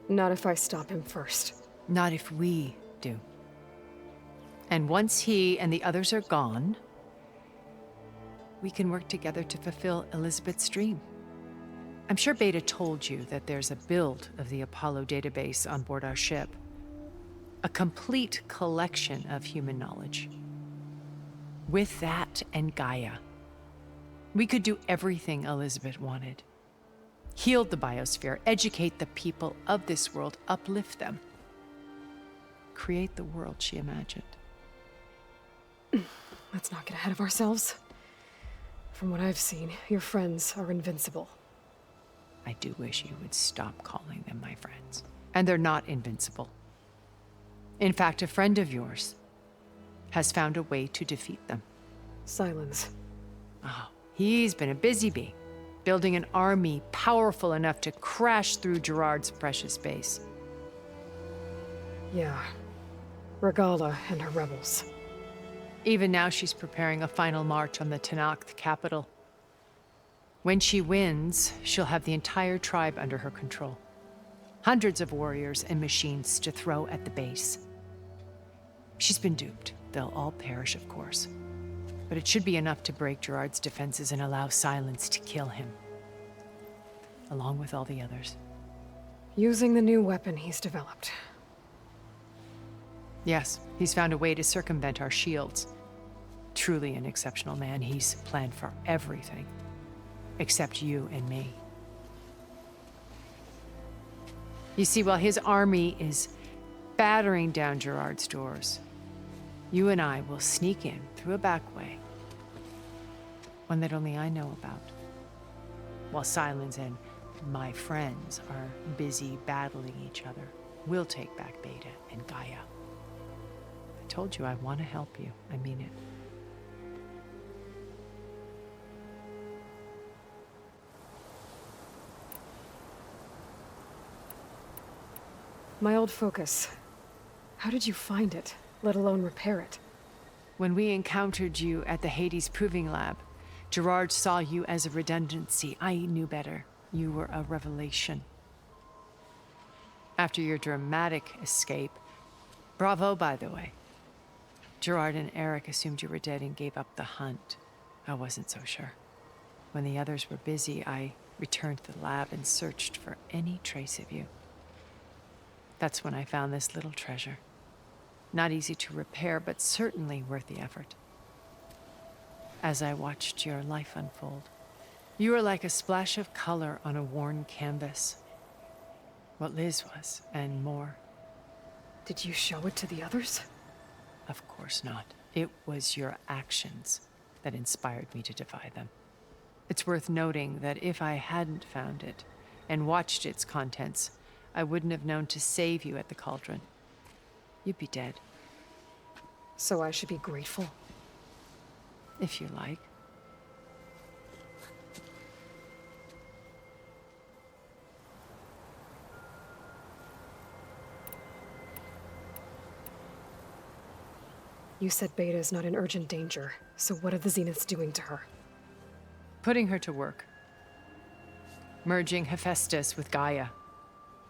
Not if I stop him first. Not if we do. And once he and the others are gone, we can work together to fulfill Elizabeth's dream. I'm sure Beta told you that there's a build of the Apollo database on board our ship. A complete collection of human knowledge. With that and Gaia, we could do everything Elizabeth wanted. Heal the biosphere, educate the people of this world, uplift them. Create the world she imagined. Let's not get ahead of ourselves. From what I've seen, your friends are invincible. I do wish you would stop calling them my friends. And they're not invincible. In fact, a friend of yours has found a way to defeat them. Silence. Oh, he's been a busy bee, building an army powerful enough to crash through Gerard's precious base. Yeah. Regala and her rebels. Even now, she's preparing a final march on the Tenakth capital. When she wins, she'll have the entire tribe under her control. Hundreds of warriors and machines to throw at the base. She's been duped. They'll all perish, of course. But it should be enough to break Gerard's defenses and allow Silence to kill him. Along with all the others. Using the new weapon he's developed. Yes, he's found a way to circumvent our shields. Truly an exceptional man. He's planned for everything. Except you and me. You see, while his army is battering down Gerard's doors, you and I will sneak in through a back way. One that only I know about. While Silence and my friends are busy battling each other, we'll take back Beta and Gaia. I told you I want to help you. I mean it. My old focus. How did you find it, let alone repair it? When we encountered you at the Hades Proving Lab, Gerard saw you as a redundancy. I knew better. You were a revelation. After your dramatic escape, bravo, by the way. Gerard and Eric assumed you were dead and gave up the hunt. I wasn't so sure. When the others were busy, I returned to the lab and searched for any trace of you. That's when I found this little treasure. Not easy to repair, but certainly worth the effort. As I watched your life unfold, you were like a splash of color on a worn canvas. What Liz was, and more. Did you show it to the others? Of course not. It was your actions that inspired me to defy them. It's worth noting that if I hadn't found it and watched its contents, I wouldn't have known to save you at the cauldron. You'd be dead. So I should be grateful? If you like. You said Beta is not in urgent danger, so what are the Zeniths doing to her? Putting her to work. Merging Hephaestus with Gaia.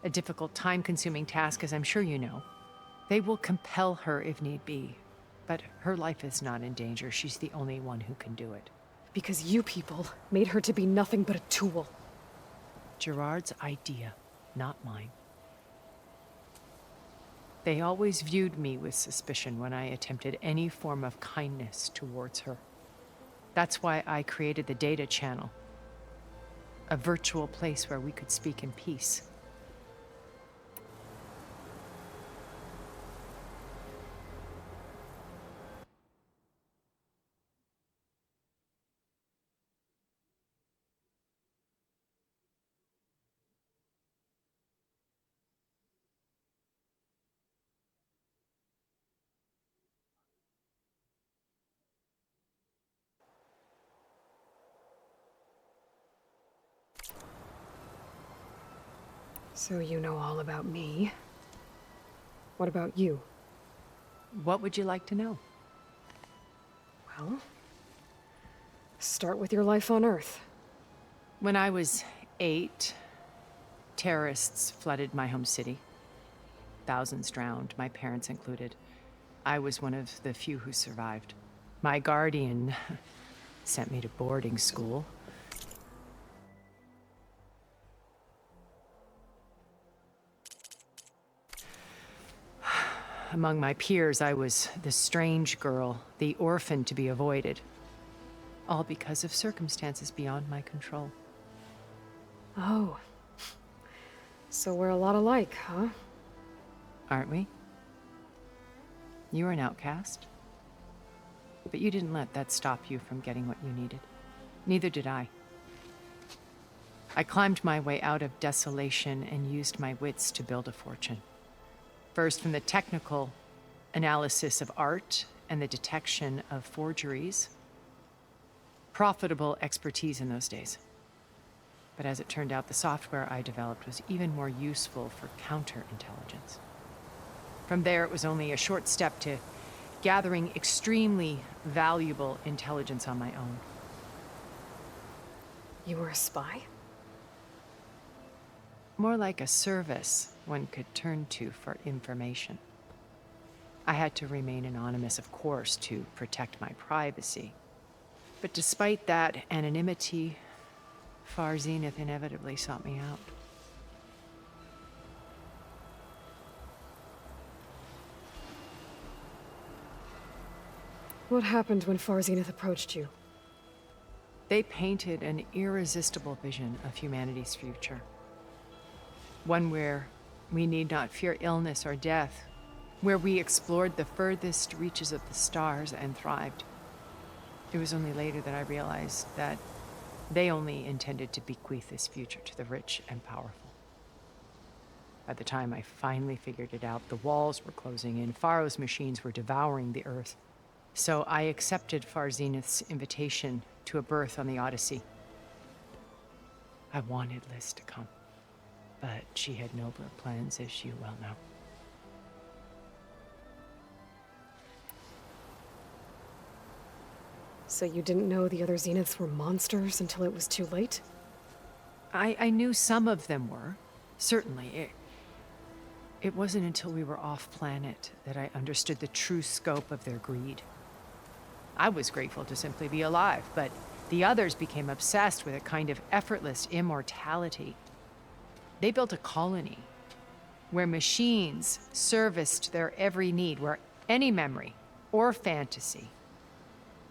A difficult, time-consuming task, as I'm sure you know. They will compel her if need be. But her life is not in danger. She's the only one who can do it. Because you people made her to be nothing but a tool. Gerard's idea, not mine. They always viewed me with suspicion when I attempted any form of kindness towards her. That's why I created the data channel. A virtual place where we could speak in peace. So you know all about me. What about you? What would you like to know? Well, start with your life on Earth. When I was 8, terrorists flooded my home city. Thousands drowned, my parents included. I was one of the few who survived. My guardian sent me to boarding school. Among my peers, I was the strange girl, the orphan to be avoided. All because of circumstances beyond my control. Oh. So we're a lot alike, huh? Aren't we? You were an outcast. But you didn't let that stop you from getting what you needed. Neither did I. I climbed my way out of desolation and used my wits to build a fortune. First, from the technical analysis of art and the detection of forgeries. Profitable expertise in those days. But as it turned out, the software I developed was even more useful for counterintelligence. From there, it was only a short step to gathering extremely valuable intelligence on my own. You were a spy? More like a service one could turn to for information. I had to remain anonymous, of course, to protect my privacy. But despite that anonymity, Far Zenith inevitably sought me out. What happened when Far Zenith approached you? They painted an irresistible vision of humanity's future. One where we need not fear illness or death, where we explored the furthest reaches of the stars and thrived. It was only later that I realized that they only intended to bequeath this future to the rich and powerful. By the time I finally figured it out, the walls were closing in, Pharaoh's machines were devouring the Earth. So I accepted Far Zenith's invitation to a berth on the Odyssey. I wanted Liz to come. But she had nobler plans, as you well know. So you didn't know the other Zeniths were monsters until it was too late? I knew some of them were, certainly. It wasn't until we were off-planet that I understood the true scope of their greed. I was grateful to simply be alive, but the others became obsessed with a kind of effortless immortality. They built a colony where machines serviced their every need, where any memory or fantasy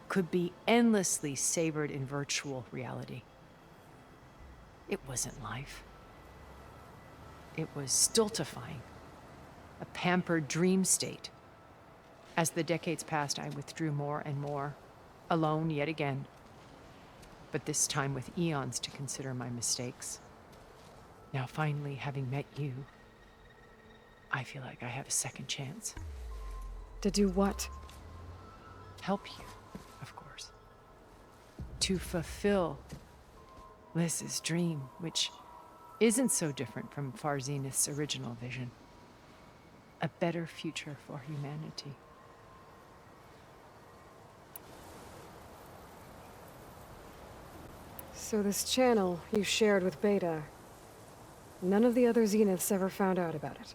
could be endlessly savored in virtual reality. It wasn't life. It was stultifying, a pampered dream state. As the decades passed, I withdrew more and more, alone yet again, but this time with eons to consider my mistakes. Now finally, having met you, I feel like I have a second chance. To do what? Help you, of course. To fulfill Liz's dream, which isn't so different from Far Zenith's original vision. A better future for humanity. So this channel you shared with Beta, none of the other Zeniths ever found out about it?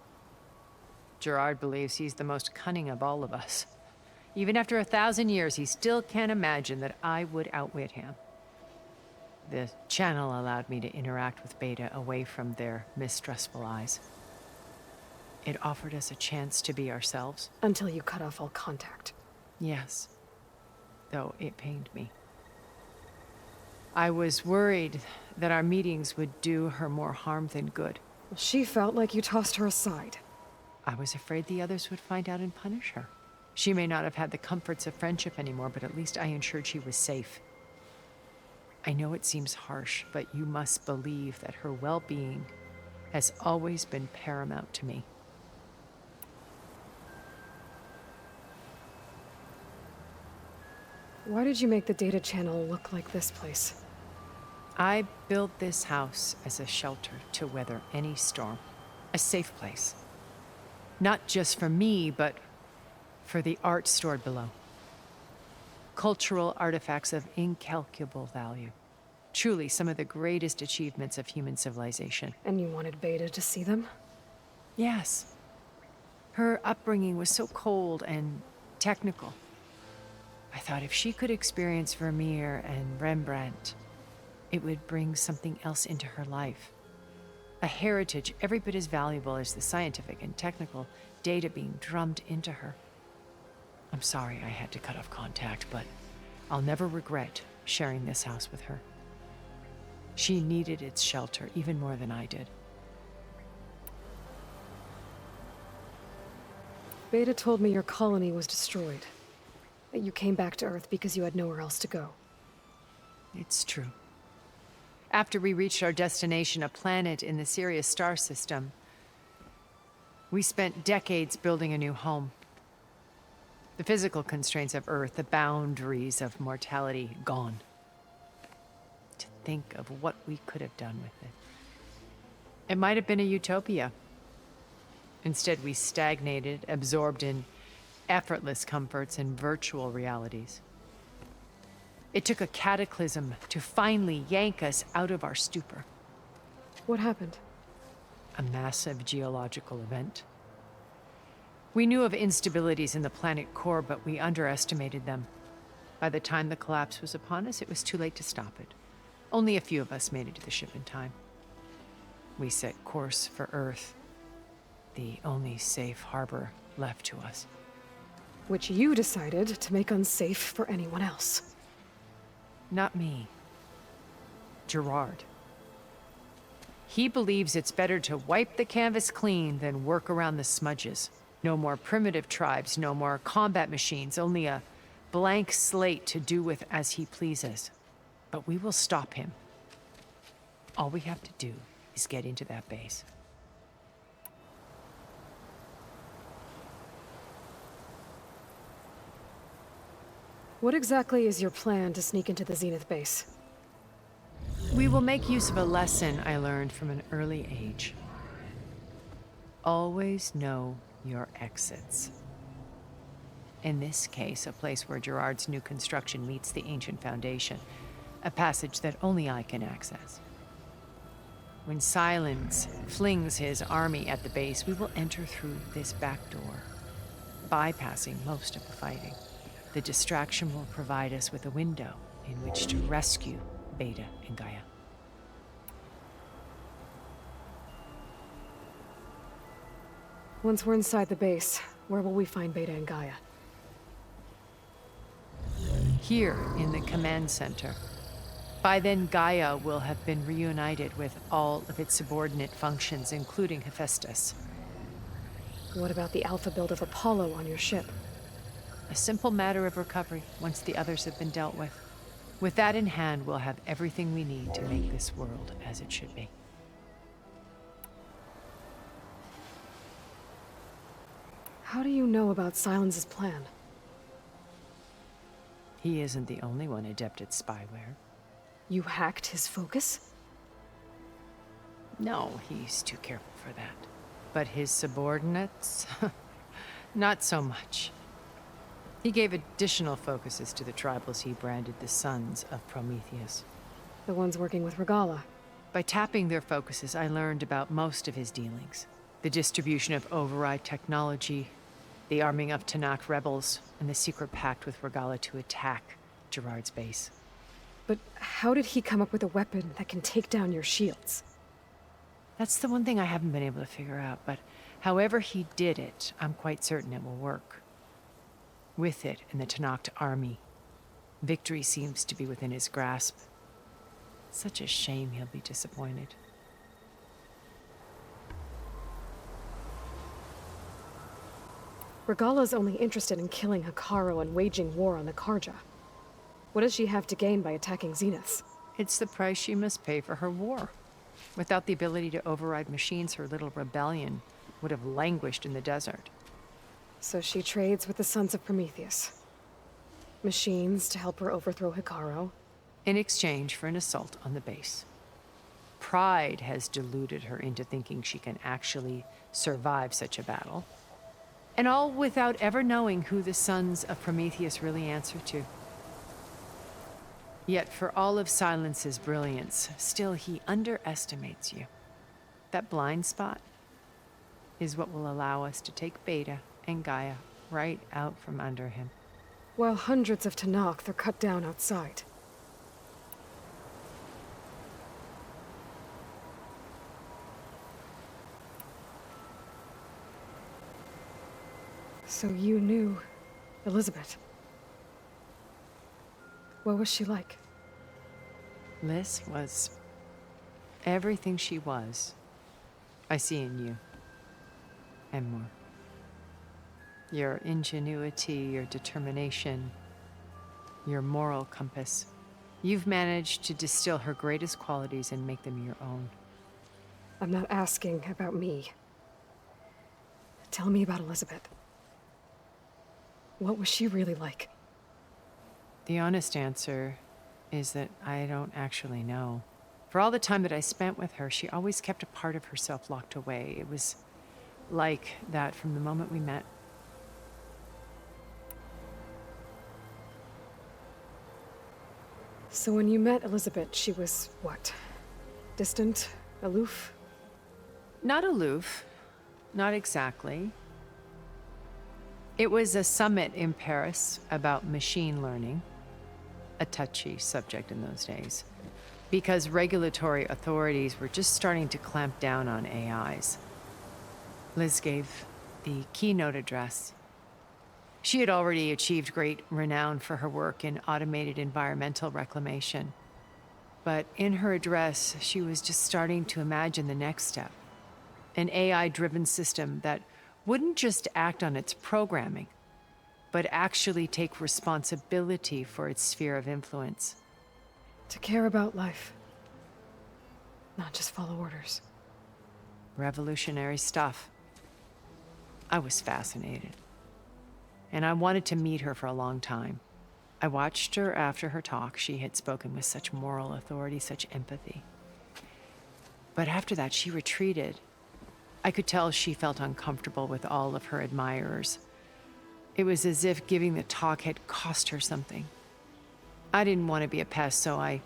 Gerard believes he's the most cunning of all of us. Even after 1,000 years, he still can't imagine that I would outwit him. The channel allowed me to interact with Beta away from their mistrustful eyes. It offered us a chance to be ourselves. Until you cut off all contact. Yes, though it pained me. I was worried that our meetings would do her more harm than good. Well, she felt like you tossed her aside. I was afraid the others would find out and punish her. She may not have had the comforts of friendship anymore, but at least I ensured she was safe. I know it seems harsh, but you must believe that her well-being has always been paramount to me. Why did you make the data channel look like this place? I built this house as a shelter to weather any storm. A safe place. Not just for me, but for the art stored below. Cultural artifacts of incalculable value. Truly some of the greatest achievements of human civilization. And you wanted Beta to see them? Yes. Her upbringing was so cold and technical. I thought if she could experience Vermeer and Rembrandt, it would bring something else into her life. A heritage every bit as valuable as the scientific and technical data being drummed into her. I'm sorry I had to cut off contact, but I'll never regret sharing this house with her. She needed its shelter even more than I did. Beta told me your colony was destroyed. That you came back to Earth because you had nowhere else to go. It's true. After we reached our destination, a planet in the Sirius star system, we spent decades building a new home. The physical constraints of Earth, the boundaries of mortality, gone. To think of what we could have done with it. It might have been a utopia. Instead, we stagnated, absorbed in effortless comforts and virtual realities. It took a cataclysm to finally yank us out of our stupor. What happened? A massive geological event. We knew of instabilities in the planet core, but we underestimated them. By the time the collapse was upon us, it was too late to stop it. Only a few of us made it to the ship in time. We set course for Earth, the only safe harbor left to us. Which you decided to make unsafe for anyone else. Not me. Gerard. He believes it's better to wipe the canvas clean than work around the smudges. No more primitive tribes, no more combat machines, only a blank slate to do with as he pleases. But we will stop him. All we have to do is get into that base. What exactly is your plan to sneak into the Zenith base? We will make use of a lesson I learned from an early age. always know your exits. In this case, a place where Gerard's new construction meets the ancient foundation, a passage that only I can access. When Silence flings his army at the base, we will enter through this back door, bypassing most of the fighting. The distraction will provide us with a window in which to rescue Beta and Gaia. Once we're inside the base, where will we find Beta and Gaia? Here in the command center. By then, Gaia will have been reunited with all of its subordinate functions, including Hephaestus. What about the alpha build of Apollo on your ship? A simple matter of recovery once the others have been dealt with. With that in hand, we'll have everything we need to make this world as it should be. How do you know about Silence's plan? He isn't the only one adept at spyware. You hacked his focus? No, he's too careful for that. But his subordinates? Not so much. He gave additional focuses to the tribals he branded the Sons of Prometheus. The ones working with Regala. By tapping their focuses, I learned about most of his dealings. The distribution of override technology, the arming of Tanakh rebels, and the secret pact with Regala to attack Gerard's base. But how did he come up with a weapon that can take down your shields? That's the one thing I haven't been able to figure out, but however he did it, I'm quite certain it will work. With it and the Tanakh army, victory seems to be within his grasp. Such a shame he'll be disappointed. Regala's only interested in killing Hekarro and waging war on the Karja. What does she have to gain by attacking Zeniths? It's the price she must pay for her war. Without the ability to override machines, her little rebellion would have languished in the desert. So she trades with the Sons of Prometheus. Machines to help her overthrow Hekarro. In exchange for an assault on the base. Pride has deluded her into thinking she can actually survive such a battle. And all without ever knowing who the Sons of Prometheus really answer to. Yet for all of Silence's brilliance, still he underestimates you. That blind spot is what will allow us to take Beta and Gaia right out from under him. While hundreds of Tanakh are cut down outside. So you knew Elizabeth. What was she like? Liz was everything she was. I see in you. And more. Your ingenuity, your determination, your moral compass. You've managed to distill her greatest qualities and make them your own. I'm not asking about me. Tell me about Elizabeth. What was she really like? The honest answer is that I don't actually know. For all the time that I spent with her, she always kept a part of herself locked away. It was like that from the moment we met. So when you met Elizabeth, she was what? Distant? Aloof? Not aloof. Not exactly. It was a summit in Paris about machine learning. A touchy subject in those days. Because regulatory authorities were just starting to clamp down on AIs. Liz gave the keynote address. She had already achieved great renown for her work in automated environmental reclamation. But in her address, she was just starting to imagine the next step. An AI-driven system that wouldn't just act on its programming, but actually take responsibility for its sphere of influence. To care about life. Not just follow orders. Revolutionary stuff. I was fascinated. And I wanted to meet her for a long time. I watched her after her talk. She had spoken with such moral authority, such empathy. But after that, she retreated. I could tell she felt uncomfortable with all of her admirers. It was as if giving the talk had cost her something. I didn't want to be a pest, so I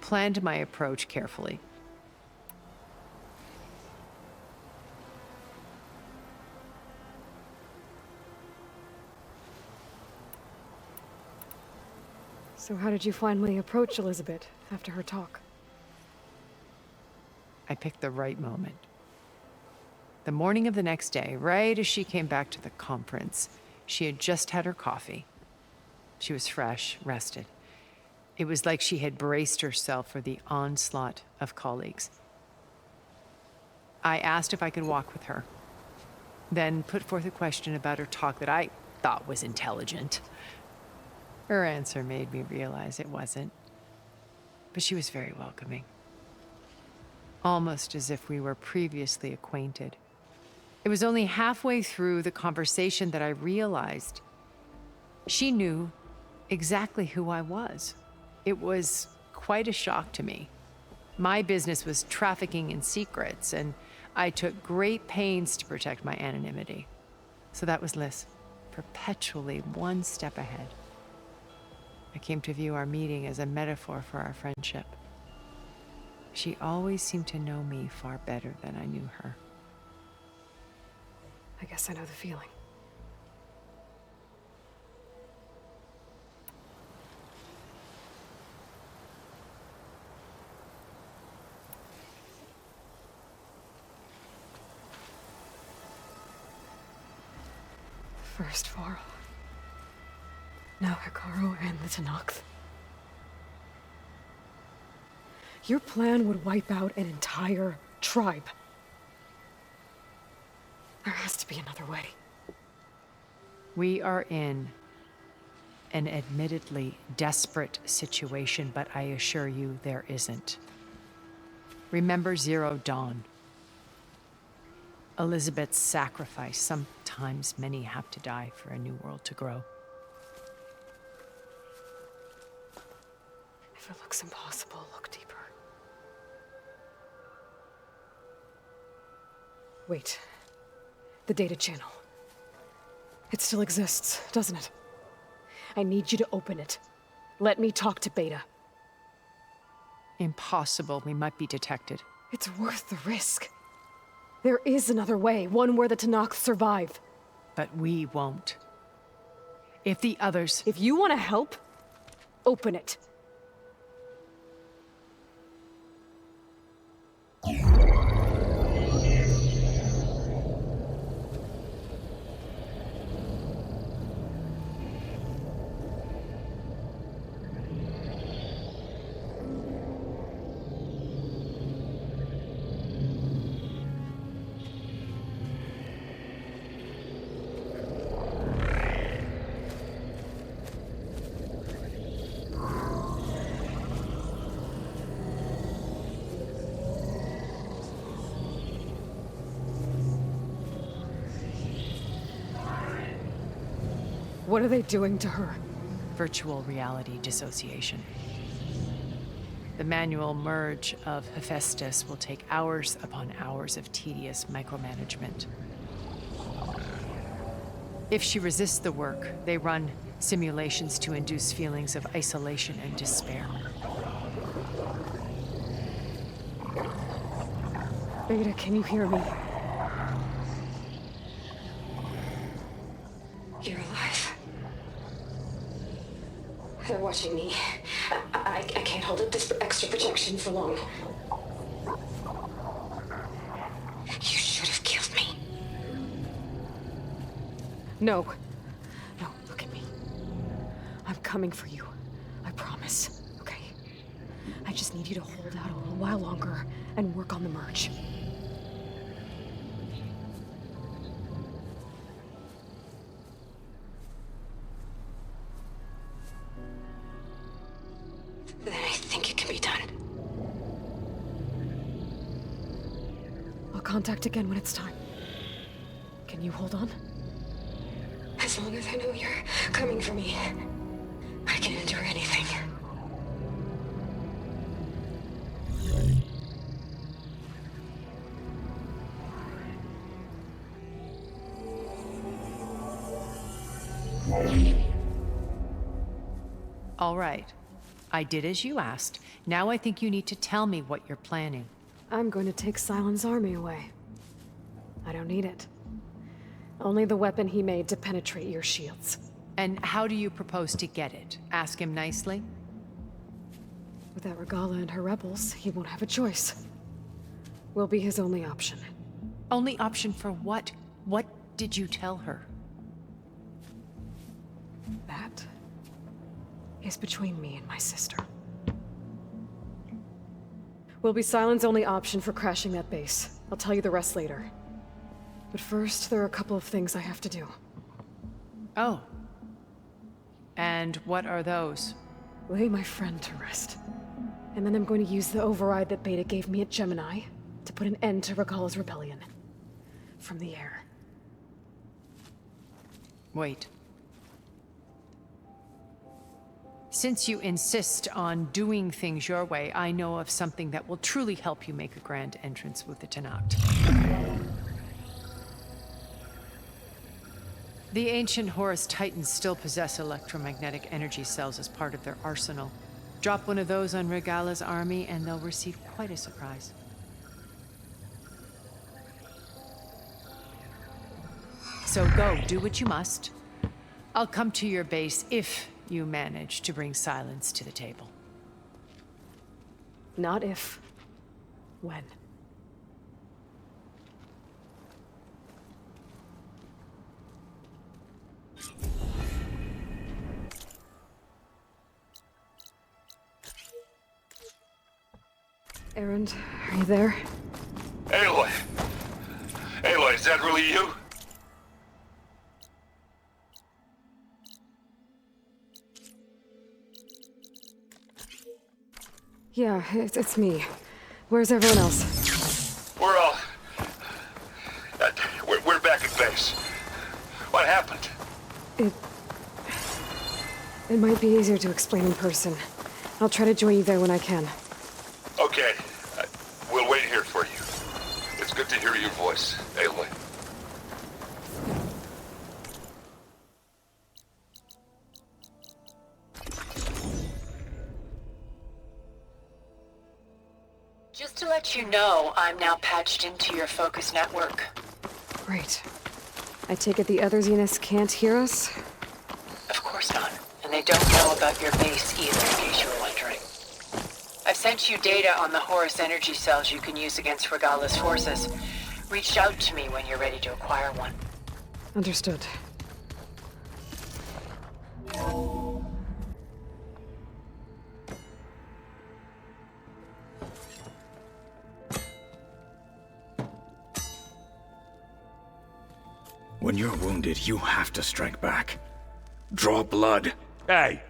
planned my approach carefully. So how did you finally approach Elizabeth after her talk? I picked the right moment. The morning of the next day, right as she came back to the conference, she had just had her coffee. She was fresh, rested. It was like she had braced herself for the onslaught of colleagues. I asked if I could walk with her, then put forth a question about her talk that I thought was intelligent. Her answer made me realize it wasn't, but she was very welcoming. Almost as if we were previously acquainted. It was only halfway through the conversation that I realized she knew exactly who I was. It was quite a shock to me. My business was trafficking in secrets, and I took great pains to protect my anonymity. So that was Liz, perpetually one step ahead. I came to view our meeting as a metaphor for our friendship. She always seemed to know me far better than I knew her. I guess I know the feeling. First Varl. Now Hikaru and the Tenakth. Your plan would wipe out an entire tribe. There has to be another way. We are in an admittedly desperate situation, but I assure you there isn't. Remember Zero Dawn. Elizabeth's sacrifice. Sometimes many have to die for a new world to grow. If it looks impossible, look deeper. Wait. The data channel. It still exists, doesn't it? I need you to open it. Let me talk to Beta. Impossible. We might be detected. It's worth the risk. There is another way, one where the Tenakth survive. But we won't. If the others... If you want to help, open it. What are they doing to her? Virtual reality dissociation. The manual merge of Hephaestus will take hours upon hours of tedious micromanagement. If she resists the work, they run simulations to induce feelings of isolation and despair. Beta, can you hear me? You're alive. They're watching me. I can't hold up this extra protection for long. You should have killed me. No. No, look at me. I'm coming for you. I promise, okay? I just need you to hold out a little while longer and work on the merge. Then I think it can be done. I'll contact again when it's time. Can you hold on? As long as I know you're coming for me, I can endure anything. All right. I did as you asked. Now I think you need to tell me what you're planning. I'm going to take Silent's army away. I don't need it. Only the weapon he made to penetrate your shields. And how do you propose to get it? Ask him nicely? Without Regala and her rebels, he won't have a choice. We'll be his only option. Only option for what? What did you tell her? That is between me and my sister. Will be Silent's only option for crashing that base. I'll tell you the rest later. But first, there are a couple of things I have to do. Oh. And what are those? Lay my friend to rest. And then I'm going to use the override that Beta gave me at Gemini to put an end to Regala's rebellion. From the air. Wait. Since you insist on doing things your way, I know of something that will truly help you make a grand entrance with the Tenakth. The ancient Horus Titans still possess electromagnetic energy cells as part of their arsenal. Drop one of those on Regala's army and they'll receive quite a surprise. So go, do what you must. I'll come to your base if you manage to bring Silence to the table. Not if. When. Erend, are you there? Aloy! Aloy, is that really you? Yeah, it's me. Where's everyone else? We're all... we're back at base. What happened? It might be easier to explain in person. I'll try to join you there when I can. Okay. We'll wait here for you. It's good to hear your voice, Aloy. Just to let you know, I'm now patched into your focus network. Great. I take it the other Zeniths can't hear us? Of course not. And they don't know about your base either, in case you were wondering. I've sent you data on the Horus energy cells you can use against Regala's forces. Reach out to me when you're ready to acquire one. Understood. When you're wounded, you have to strike back. Draw blood. Hey!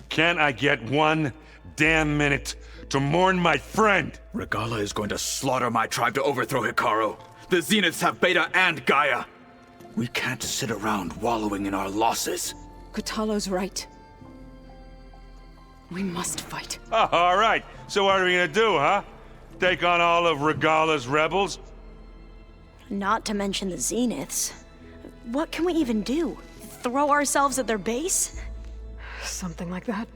Can't I get one damn minute to mourn my friend? Regala is going to slaughter my tribe to overthrow Hikaru. The Zeniths have Beta and Gaia. We can't sit around wallowing in our losses. Kotallo's right. We must fight. Oh, all right. So what are we gonna do, huh? Take on all of Regala's rebels? Not to mention the Zeniths. What can we even do? Throw ourselves at their base? Something like that.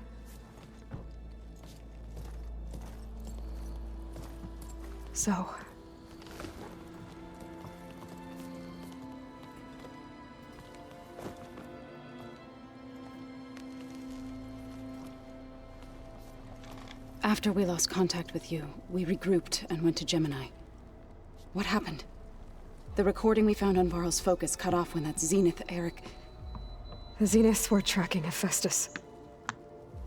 So... After we lost contact with you, we regrouped and went to Gemini. What happened? The recording we found on Varl's focus cut off when that Zenith, Eric... The Zeniths were tracking Hephaestus.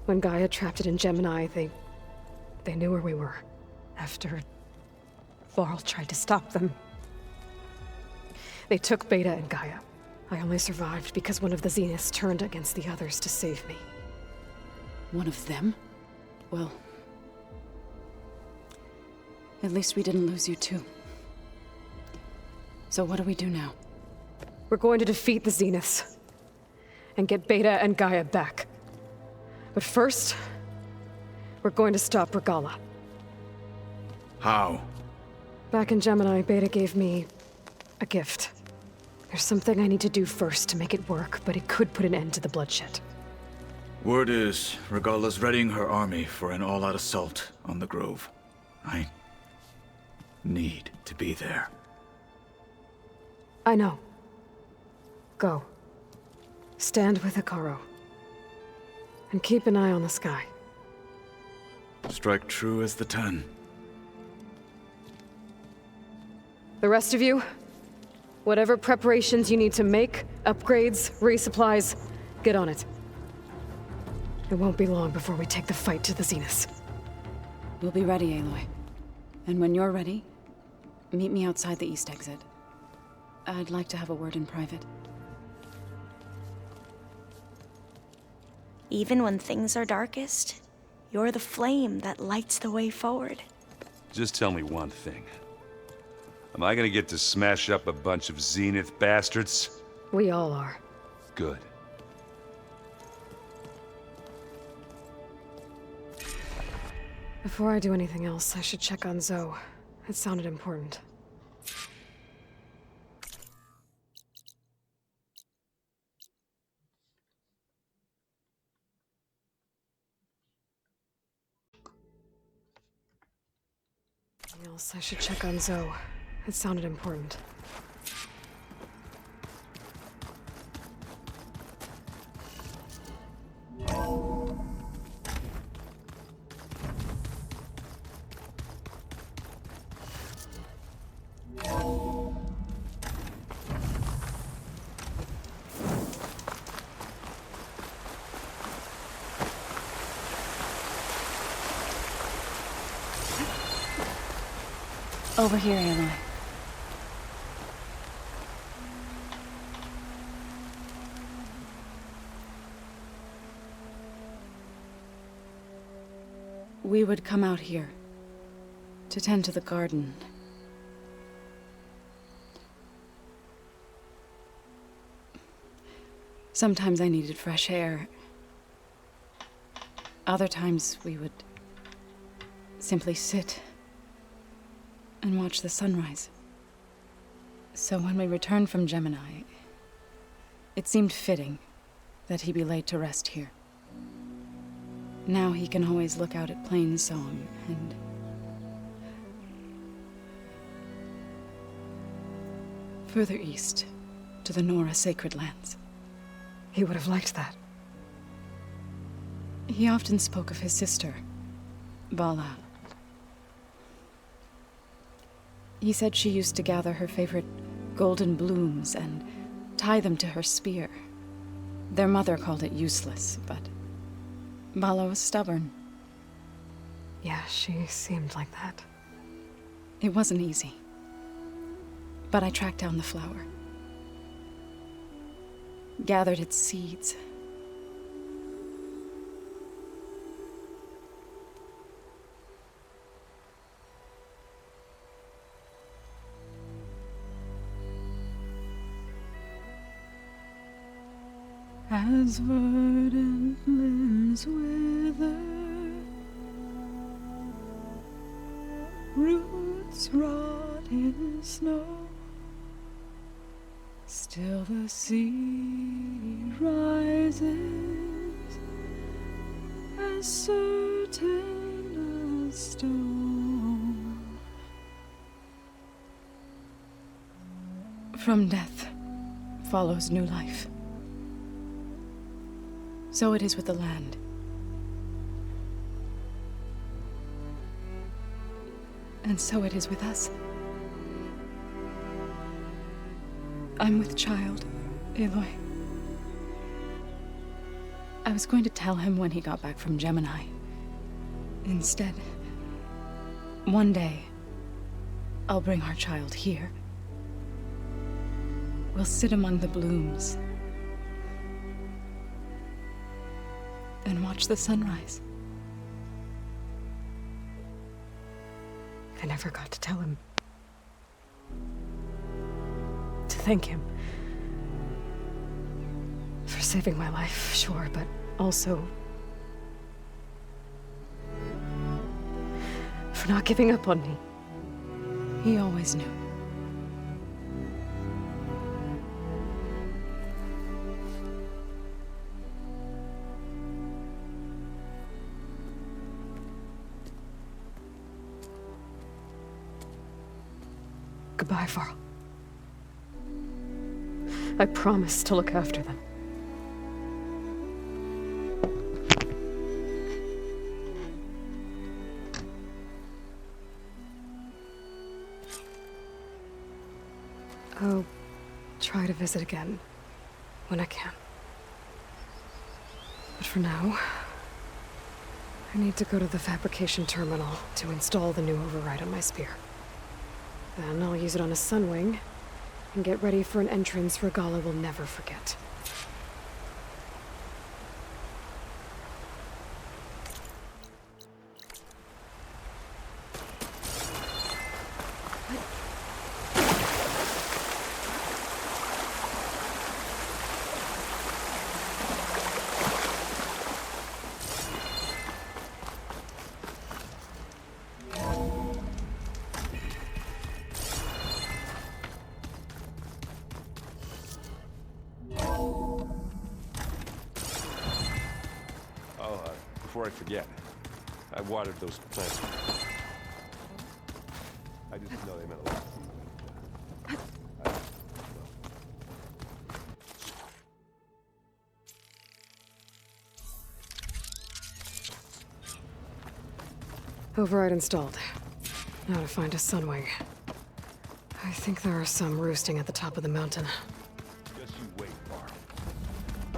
When Gaia trapped it in Gemini, they knew where we were. After Varl tried to stop them. They took Beta and Gaia. I only survived because one of the Zeniths turned against the others to save me. One of them? Well... at least we didn't lose you too. So what do we do now? We're going to defeat the Zeniths. And get Beta and Gaia back. But first, we're going to stop Regala. How? Back in Gemini, Beta gave me a gift. There's something I need to do first to make it work, but it could put an end to the bloodshed. Word is, Regala's readying her army for an all-out assault on the Grove. I need to be there. I know. Go. Stand with Hikaru. And keep an eye on the sky. Strike true as the 10. The rest of you, whatever preparations you need to make, upgrades, resupplies, get on it. It won't be long before we take the fight to the Zeniths. We'll be ready, Aloy. And when you're ready, meet me outside the east exit. I'd like to have a word in private. Even when things are darkest, you're the flame that lights the way forward. Just tell me one thing. Am I gonna get to smash up a bunch of Zenith bastards? We all are. Good. Before I do anything else, I should check on Zoe. It sounded important. Anything else, I should check on Zoe. It sounded important. Over here, Aloy. We would come out here to tend to the garden. Sometimes I needed fresh air. Other times we would simply sit and watch the sunrise. So when we returned from Gemini, it seemed fitting that he be laid to rest here. Now he can always look out at Plainsong and further east to the Nora Sacred Lands. He would have liked that. He often spoke of his sister, Vala. He said she used to gather her favorite golden blooms and tie them to her spear. Their mother called it useless, but Vala was stubborn. Yeah, she seemed like that. It wasn't easy. But I tracked down the flower. Gathered its seeds. As verdant limbs wither, roots rot in snow, still the sea rises, as certain as stone. From death follows new life. So it is with the land. And so it is with us. I'm with child, Aloy. I was going to tell him when he got back from Gemini. Instead, one day, I'll bring our child here. We'll sit among the blooms and watch the sunrise. I never got to tell him. To thank him. For saving my life, sure, but also for not giving up on me. He always knew. Goodbye, Varl. I promise to look after them. I'll try to visit again when I can. But for now, I need to go to the fabrication terminal to install the new override on my spear. Then I'll use it on a sunwing and get ready for an entrance Regala will never forget. Before I forget, I watered those plants. I just know they meant a lot to me. Override installed. Now to find a sunwing. I think there are some roosting at the top of the mountain. Just you wait, Varl.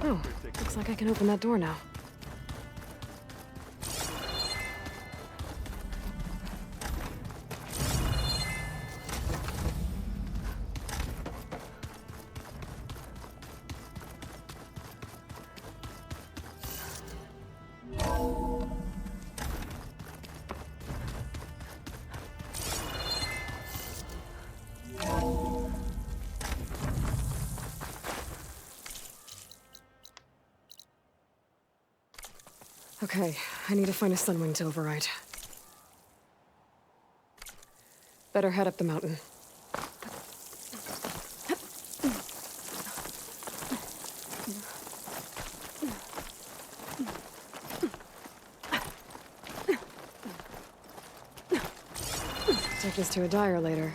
Oh, looks like I can open that door now. Okay, I need to find a sunwing to override. Better head up the mountain. Take this to a dyer later.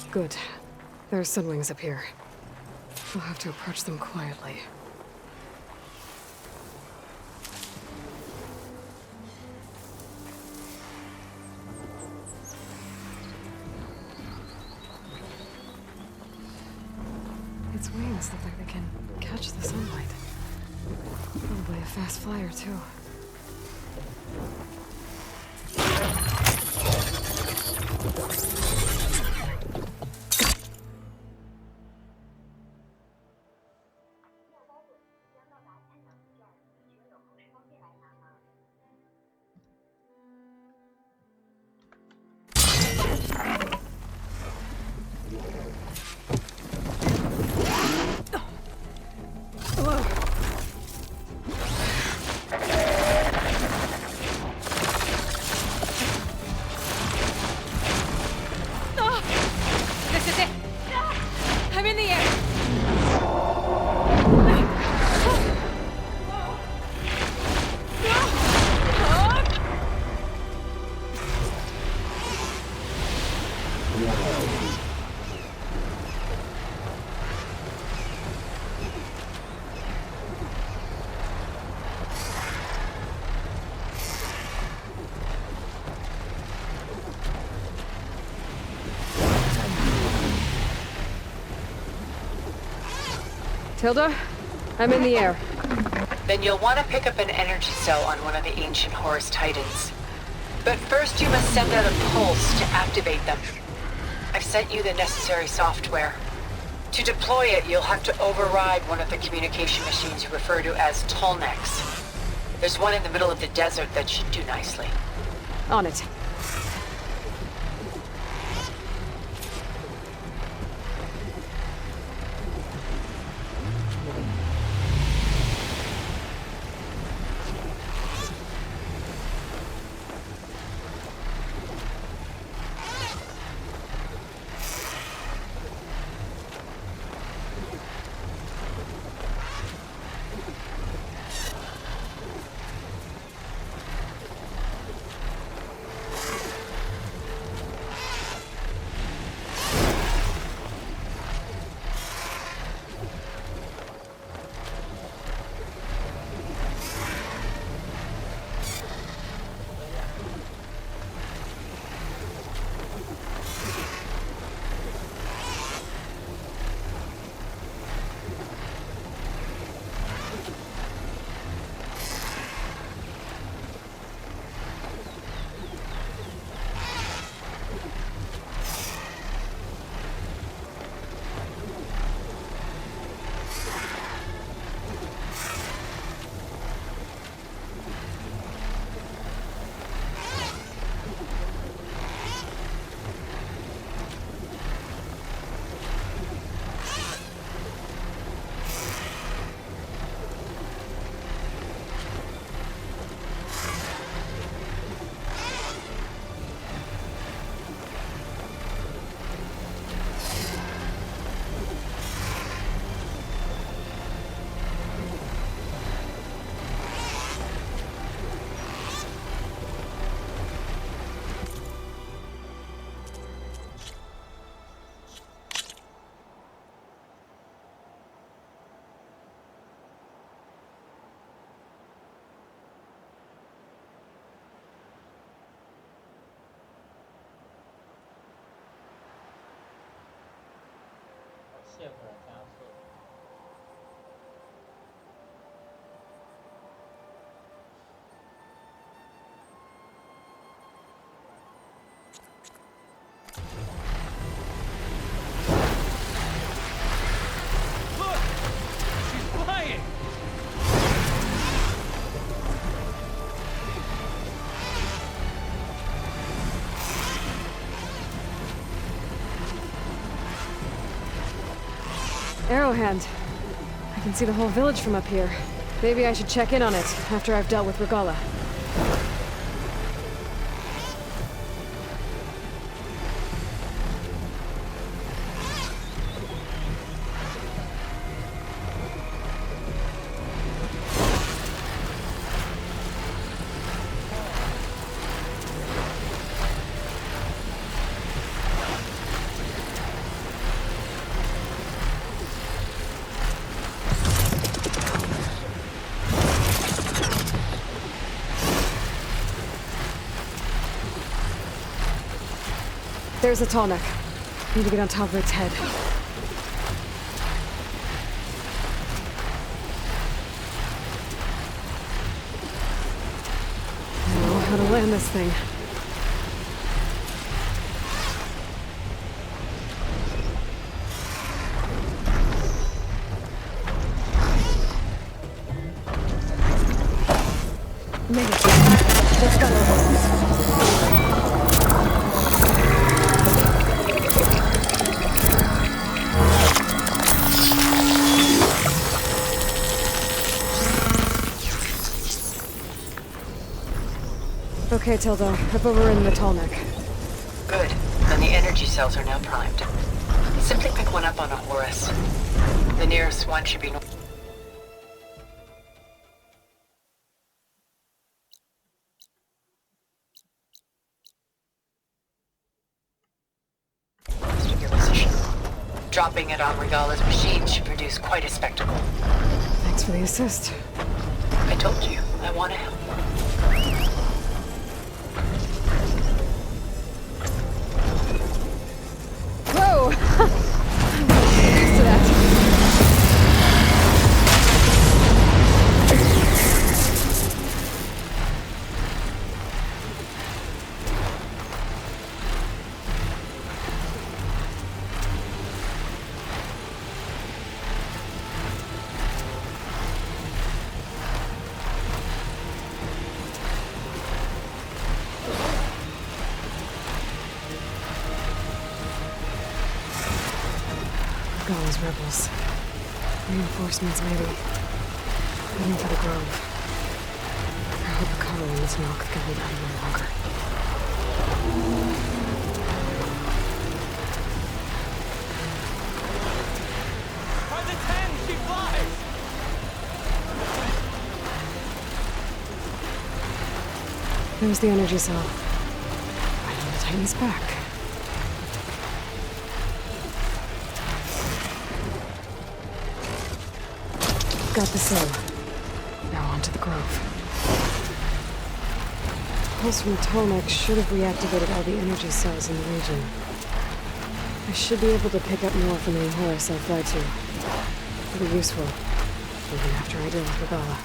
Good. There are sunwings up here. We'll have to approach them quietly. Its wings look like they can catch the sunlight. Probably a fast flyer, too. Tilda, I'm in the air. Then you'll want to pick up an energy cell on one of the ancient Horus Titans. But first you must send out a pulse to activate them. I've sent you the necessary software. To deploy it, you'll have to override one of the communication machines you refer to as Tallnecks. There's one in the middle of the desert that should do nicely. On it. Arrowhand. I can see the whole village from up here. Maybe I should check in on it after I've dealt with Regala. There's a Tallneck. Need to get on top of its head. I know how to land this thing. Made it. Let's go. Okay, Tilda. Up over in the Tallneck. Good. Then the energy cells are now primed. Simply pick one up on a Horus. The nearest one should be north. Of your position. Dropping it on Regala's machine should produce quite a spectacle. Thanks for the assist. I told you, I want to help. Whoa! I'm used to that. Regala's rebels. Reinforcements, maybe. Heading for the grove. I hope Hikaru and this knock can hold out a little longer. By the 10, she flies! There's the energy cell. Right on the Titan's back. Got the cell. Now on to the grove. Pulse from Tomek should have reactivated all the energy cells in the region. I should be able to pick up more from the Horus I'll fly to. It'll be useful, even after I deal with Regala.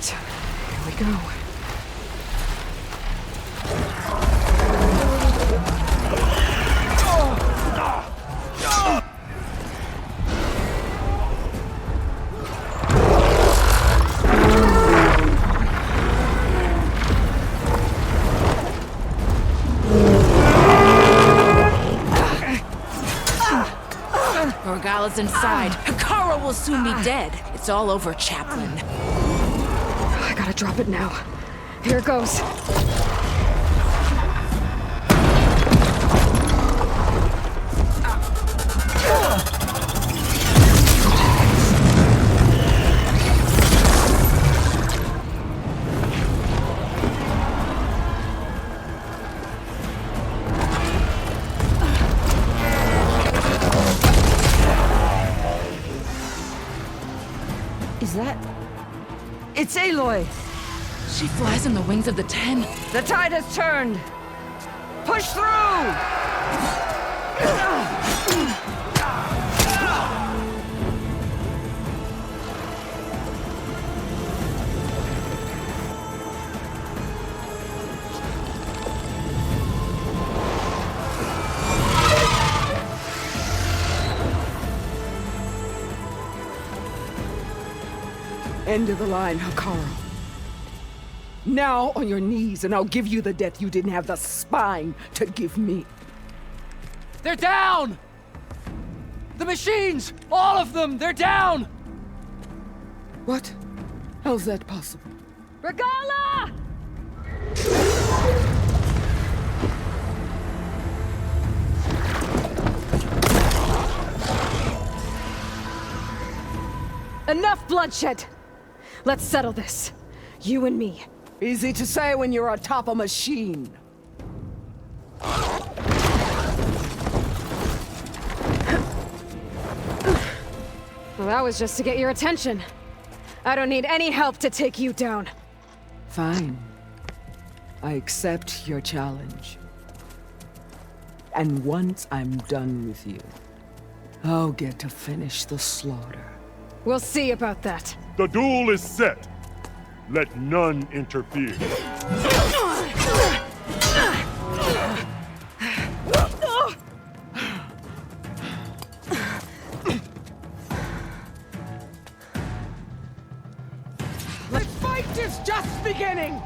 Here we go. Regala's inside. Hikaru will soon be dead. It's all over, Chaplain. I gotta drop it now. Here it goes. Is that... It's Aloy! She flies on the wings of the 10. The tide has turned! Push through! End of the line, Hikaru. Now on your knees, and I'll give you the death you didn't have the spine to give me. They're down! The machines! All of them! They're down! What? How's that possible? Regala! Enough bloodshed! Let's settle this. You and me. Easy to say when you're atop a machine. Well, that was just to get your attention. I don't need any help to take you down. Fine. I accept your challenge. And once I'm done with you, I'll get to finish the slaughter. We'll see about that. The duel is set. Let none interfere. The fight is just beginning!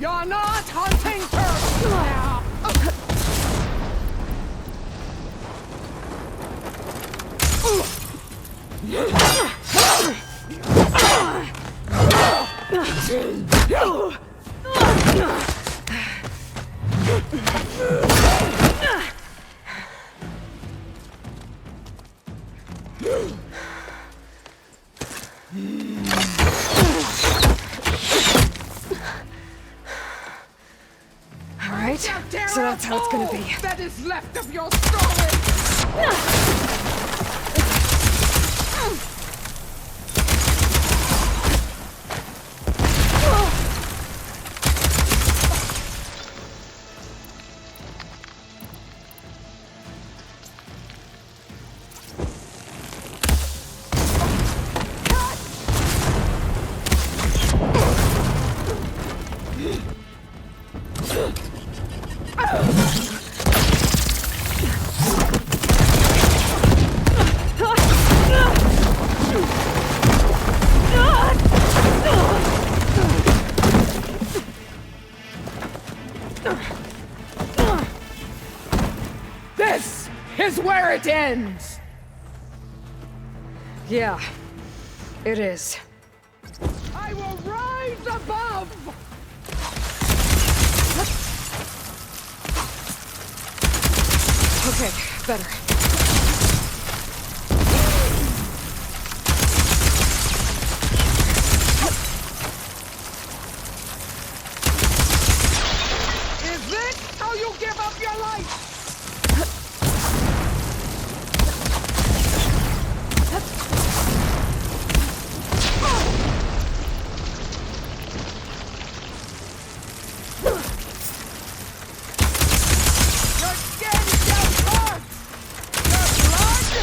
You're not hunting her now! right. So that's how it's gonna be. That is left of your story! This is where it ends! Yeah, it is. I will rise above! Okay, better. Is this how you give up your life? Your skin shall part! Your blood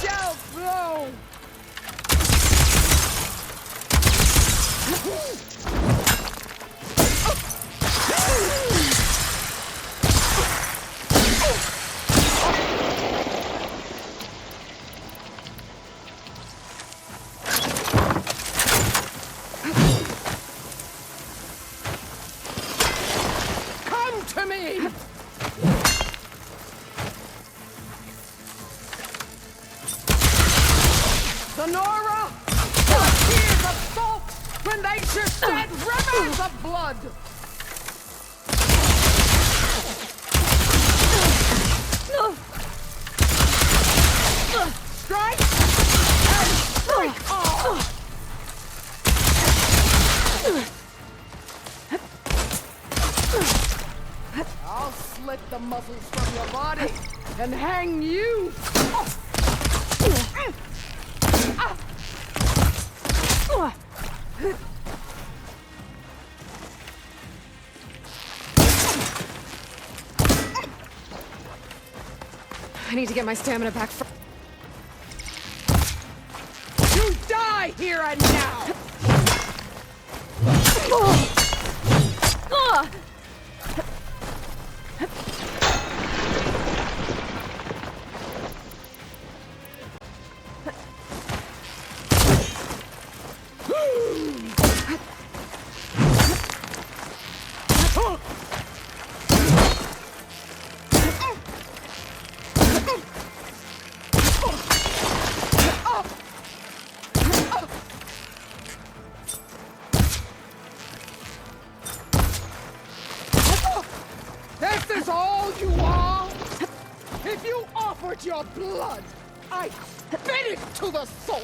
shall flow! Come to me! Sonora! Your tears of salt when they should shed rivers of blood! Strike and strike all! I'll slit the muscles from your body and hang you! I need to get my stamina back first. You die here and now! This is all you are? If you offered your blood, I'd spit it to the soil!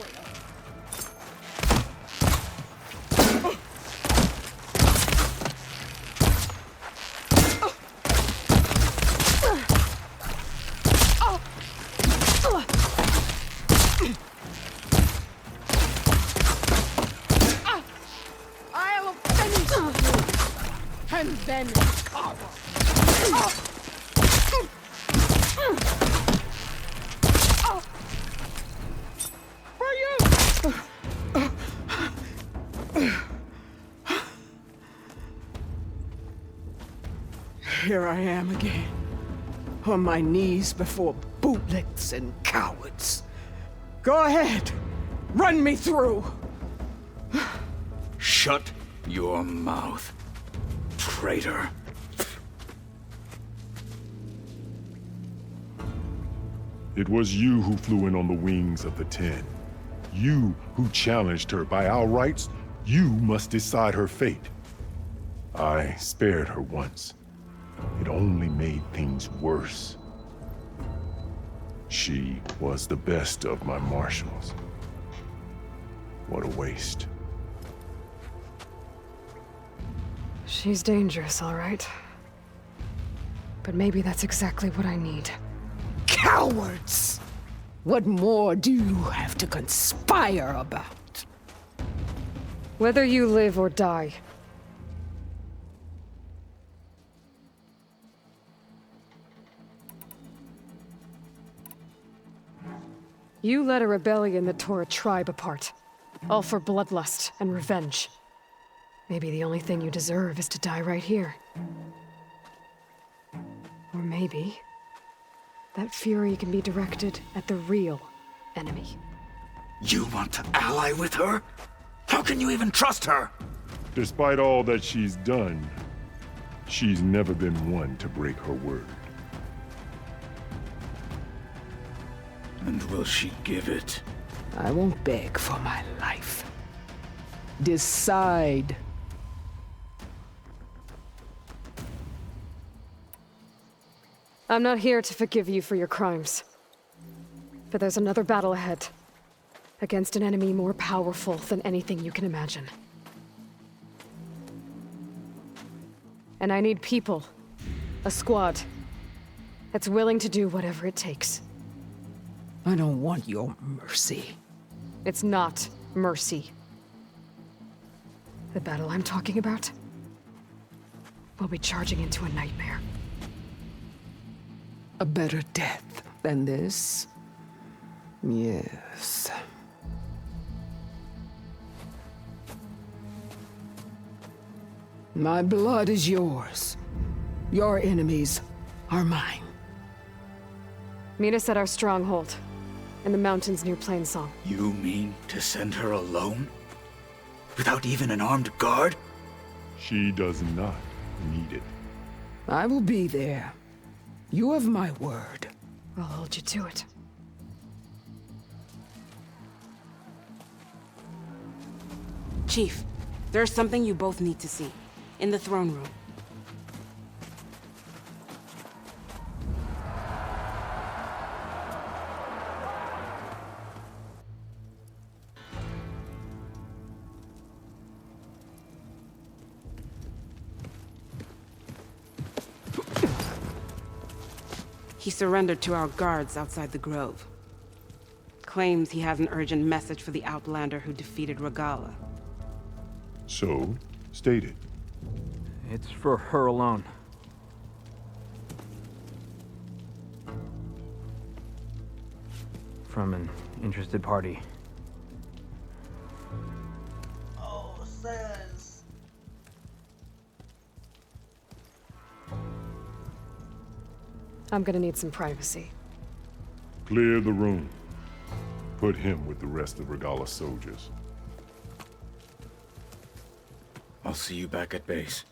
I'll finish you, and then cover. For you! Here I am again, on my knees before bootlicks and cowards. Go ahead, run me through. Shut your mouth, traitor. It was you who flew in on the wings of the 10. You who challenged her. By our rights, you must decide her fate. I spared her once. It only made things worse. She was the best of my marshals. What a waste. She's dangerous, all right. But maybe that's exactly what I need. Cowards! What more do you have to conspire about? Whether you live or die. You led a rebellion that tore a tribe apart. All for bloodlust and revenge. Maybe the only thing you deserve is to die right here. Or maybe that fury can be directed at the real enemy. You want to ally with her? How can you even trust her? Despite all that she's done, she's never been one to break her word. And will she give it? I won't beg for my life. Decide. I'm not here to forgive you for your crimes. But there's another battle ahead. Against an enemy more powerful than anything you can imagine. And I need people. A squad. That's willing to do whatever it takes. I don't want your mercy. It's not mercy. The battle I'm talking about will be charging into a nightmare. A better death than this? Yes. My blood is yours. Your enemies are mine. Meet us at our stronghold, in the mountains near Plainsong. You mean to send her alone? Without even an armed guard? She does not need it. I will be there. You have my word. I'll hold you to it. Chief, there's something you both need to see. In the throne room. He surrendered to our guards outside the grove. Claims he has an urgent message for the Outlander who defeated Regala. So, state it. It's for her alone. From an interested party. Oh, says. I'm gonna need some privacy. Clear the room. Put him with the rest of Regala's soldiers. I'll see you back at base.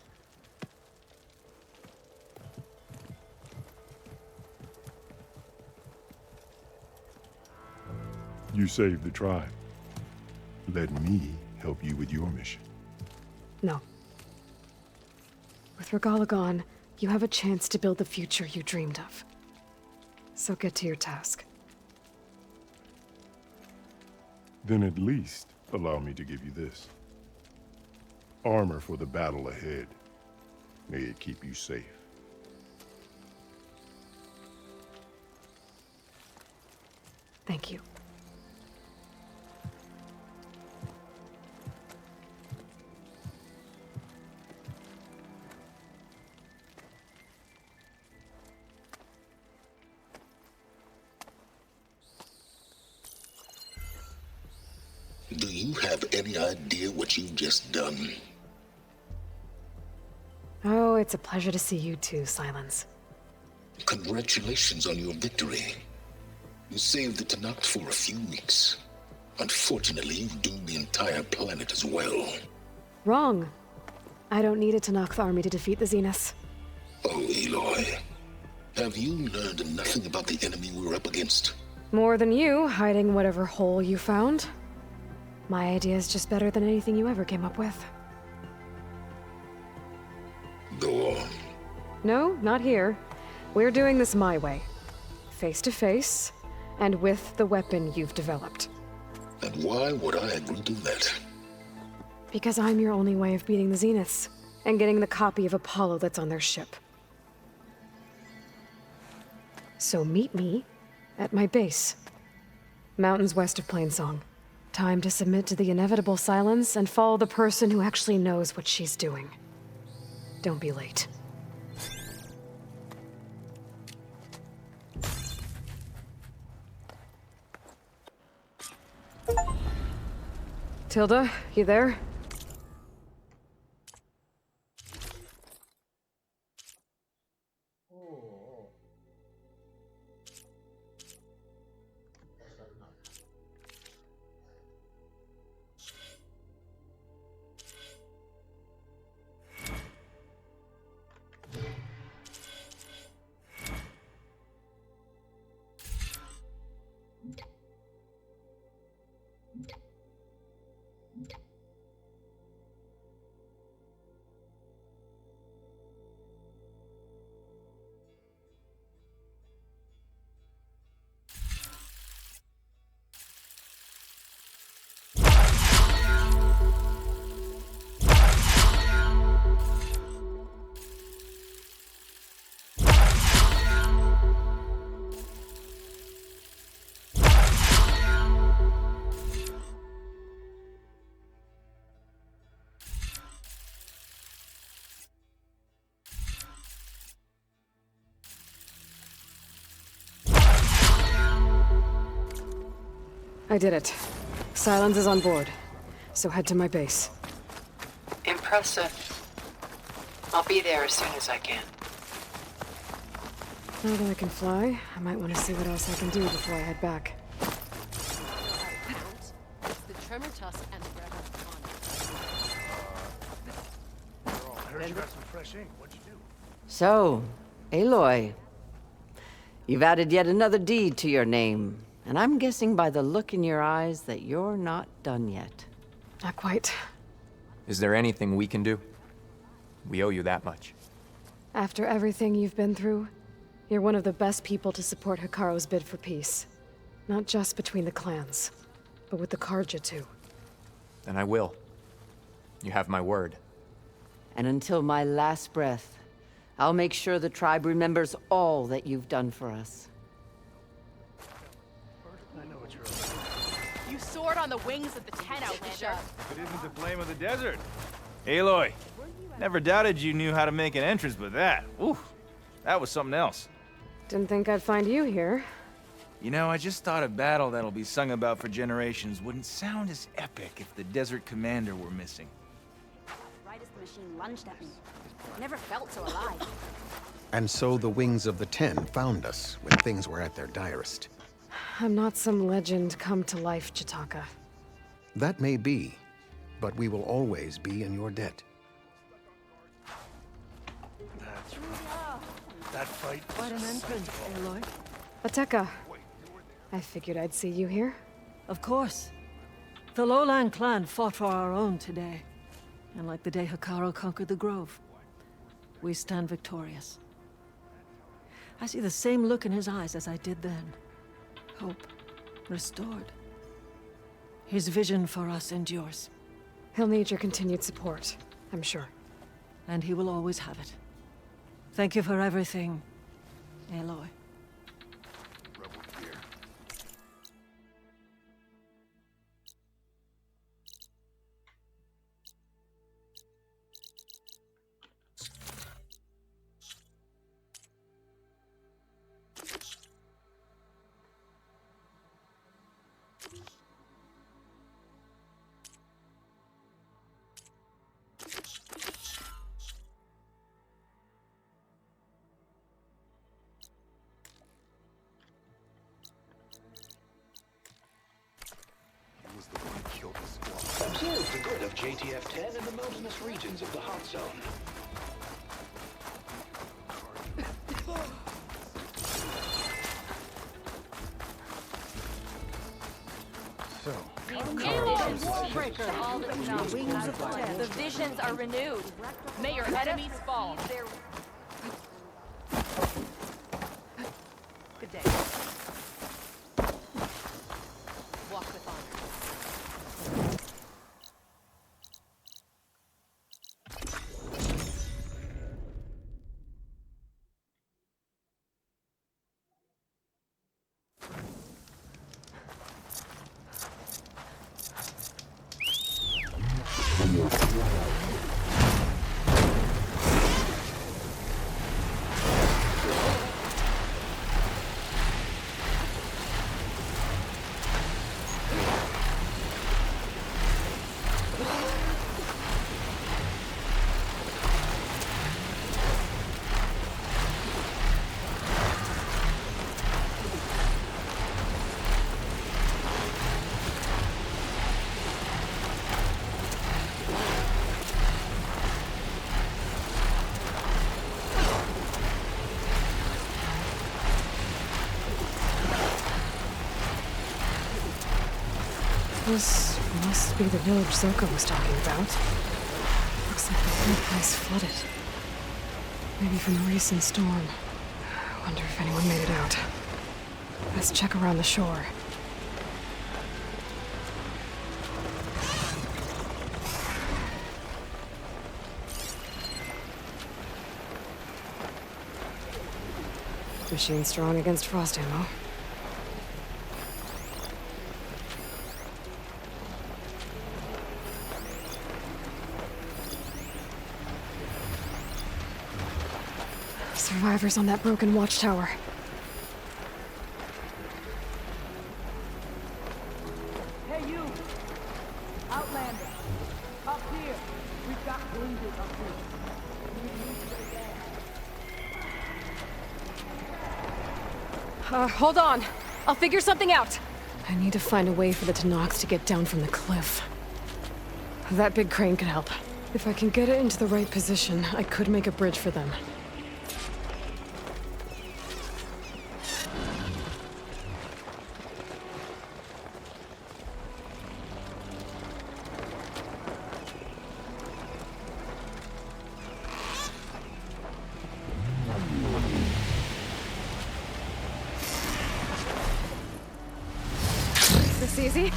You saved the tribe. Let me help you with your mission. No. With Regala gone, you have a chance to build the future you dreamed of. So get to your task. Then at least allow me to give you this. Armor for the battle ahead. May it keep you safe. Thank you. Do you have any idea what you've just done? Oh, it's a pleasure to see you too, Silence. Congratulations on your victory. You saved the Tenakth for a few weeks. Unfortunately, you've doomed the entire planet as well. Wrong. I don't need a Tenakth army to defeat the Zeniths. Oh, Aloy. Have you learned nothing about the enemy we're up against? More than you, hiding whatever hole you found. My idea is just better than anything you ever came up with. Go on. No, not here. We're doing this my way. Face to face, and with the weapon you've developed. And why would I agree to that? Because I'm your only way of beating the Zeniths, and getting the copy of Apollo that's on their ship. So meet me at my base. Mountains west of Plainsong. Time to submit to the inevitable silence and follow the person who actually knows what she's doing. Don't be late. Tilda, you there? I did it. Silence is on board, so head to my base. Impressive. I'll be there as soon as I can. Now that I can fly, I might want to see what else I can do before I head back. The tremor tusk and the I heard you got some fresh ink. What'd you do? So, Aloy, you've added yet another deed to your name, and I'm guessing by the look in your eyes that you're not done yet. Not quite. Is there anything we can do? We owe you that much. After everything you've been through, you're one of the best people to support Hikaru's bid for peace. Not just between the clans, but with the Karja too. And I will. You have my word. And until my last breath, I'll make sure the tribe remembers all that you've done for us. I know what you're about. You soared on the wings of the Ten, Outlander. It isn't the flame of the desert. Aloy, never doubted you knew how to make an entrance, but that, ooh, that was something else. Didn't think I'd find you here. You know, I just thought a battle that'll be sung about for generations wouldn't sound as epic if the Desert Commander were missing. Right as the machine lunged at me. Never felt so alive. And so the Wings of the Ten found us when things were at their direst. I'm not some legend come to life, Chitaka. That may be, but we will always be in your debt. That's rough. That fight. Quite an entrance, Aloy. Ateka. I figured I'd see you here. Of course. The Lowland clan fought for our own today. And like the day Hikaru conquered the Grove, we stand victorious. I see the same look in his eyes as I did then. Hope restored. His vision for us endures. He'll need your continued support, I'm sure. And he will always have it. Thank you for everything, Aloy. Observe the grid of JTF-10 in the mountainous regions of the hot zone. The visions are renewed. May your enemies fall. Good day. Walk with honor. This must be the village Zoko was talking about. Looks like the whole place flooded. Maybe from the recent storm. I wonder if anyone made it out. Let's check around the shore. Machine strong against frost ammo. Survivors on that broken watchtower. Hey, you! Outlander! Up here! We've got wounded up here. Hold on. I'll figure something out. I need to find a way for the Tanox to get down from the cliff. That big crane could help. If I can get it into the right position, I could make a bridge for them. Is this easy?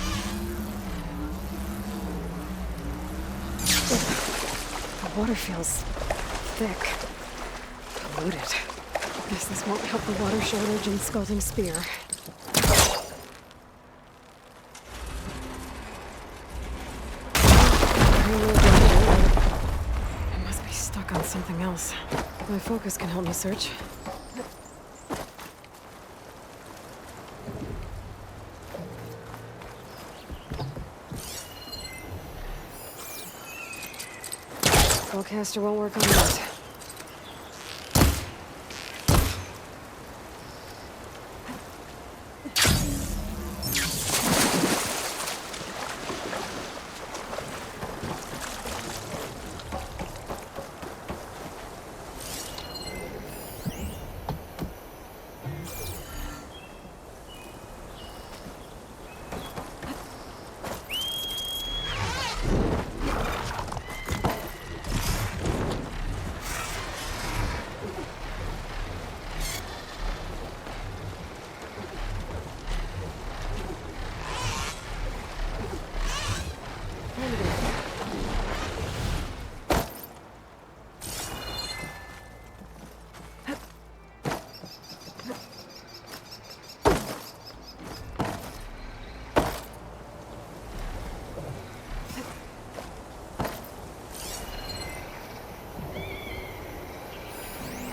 The water feels thick, polluted. Guess this won't help the water shortage and Scalding Spear. I must be stuck on something else. My focus can help me search. Spellcaster won't work on that.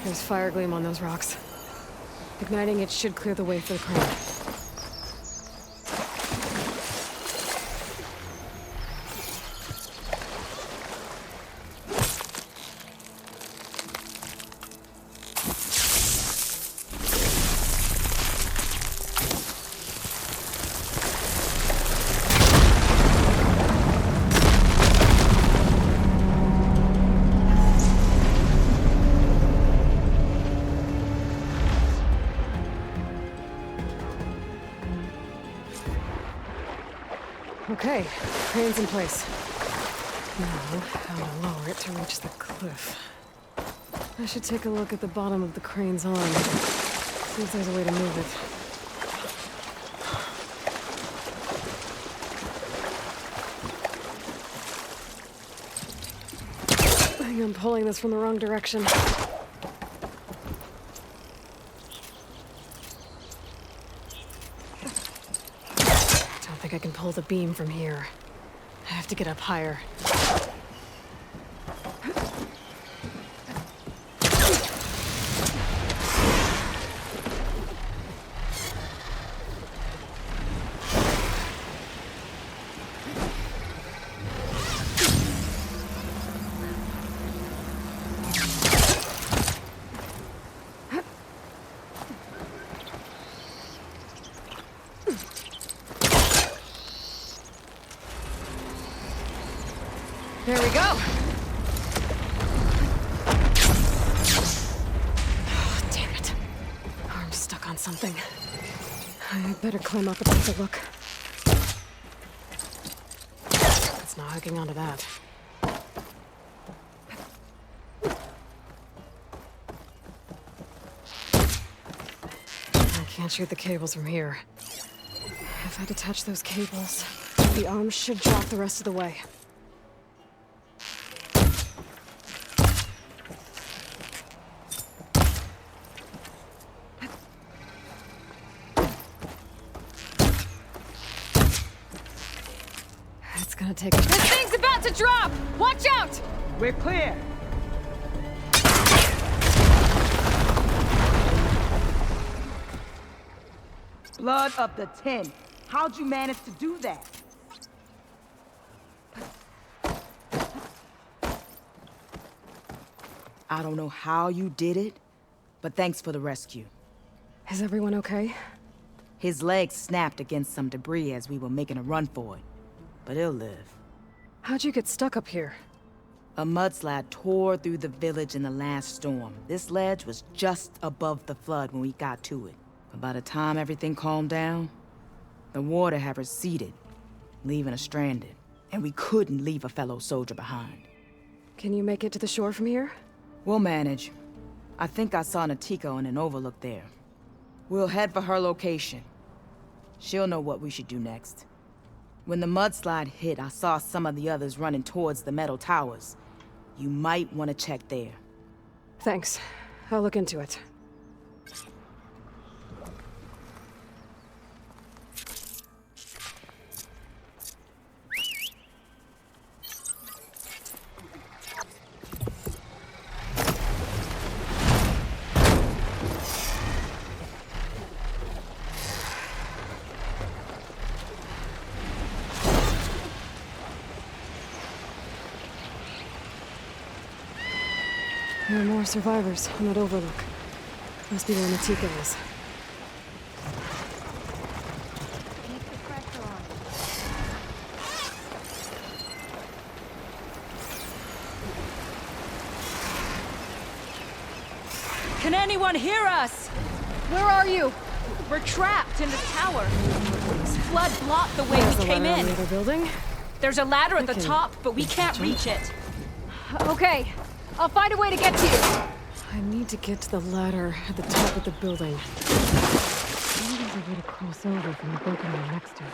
There's fire gleam on those rocks. Igniting it should clear the way for the crane. Okay, crane's in place. Now, how to lower it to reach the cliff. I should take a look at the bottom of the crane's arm. See if there's a way to move it. I think I'm pulling this from the wrong direction. I can pull the beam from here. I have to get up higher. There we go! Oh, damn it. Arm's stuck on something. I better climb up and take a look. It's not hooking onto that. I can't shoot the cables from here. If I detach those cables, the arms should drop the rest of the way. It's gonna take a— This thing's about to drop! Watch out! We're clear. Blood of the 10. How'd you manage to do that? I don't know how you did it, but thanks for the rescue. Is everyone okay? His legs snapped against some debris as we were making a run for it, but he'll live. How'd you get stuck up here? A mudslide tore through the village in the last storm. This ledge was just above the flood when we got to it. But by the time everything calmed down, the water had receded, leaving us stranded. And we couldn't leave a fellow soldier behind. Can you make it to the shore from here? We'll manage. I think I saw Natiko in an overlook there. We'll head for her location. She'll know what we should do next. When the mudslide hit, I saw some of the others running towards the metal towers. You might want to check there. Thanks. I'll look into it. There are more survivors on that overlook. Must be where Natiko is. Can anyone hear us? Where are you? We're trapped in the tower. This flood blocked the way we came in. The other building? There's a ladder at the top, but we can't reach it. Okay, I'll find a way to get to you. I need to get to the ladder at the top of the building. Maybe there's a way to cross over from the broken one next to it.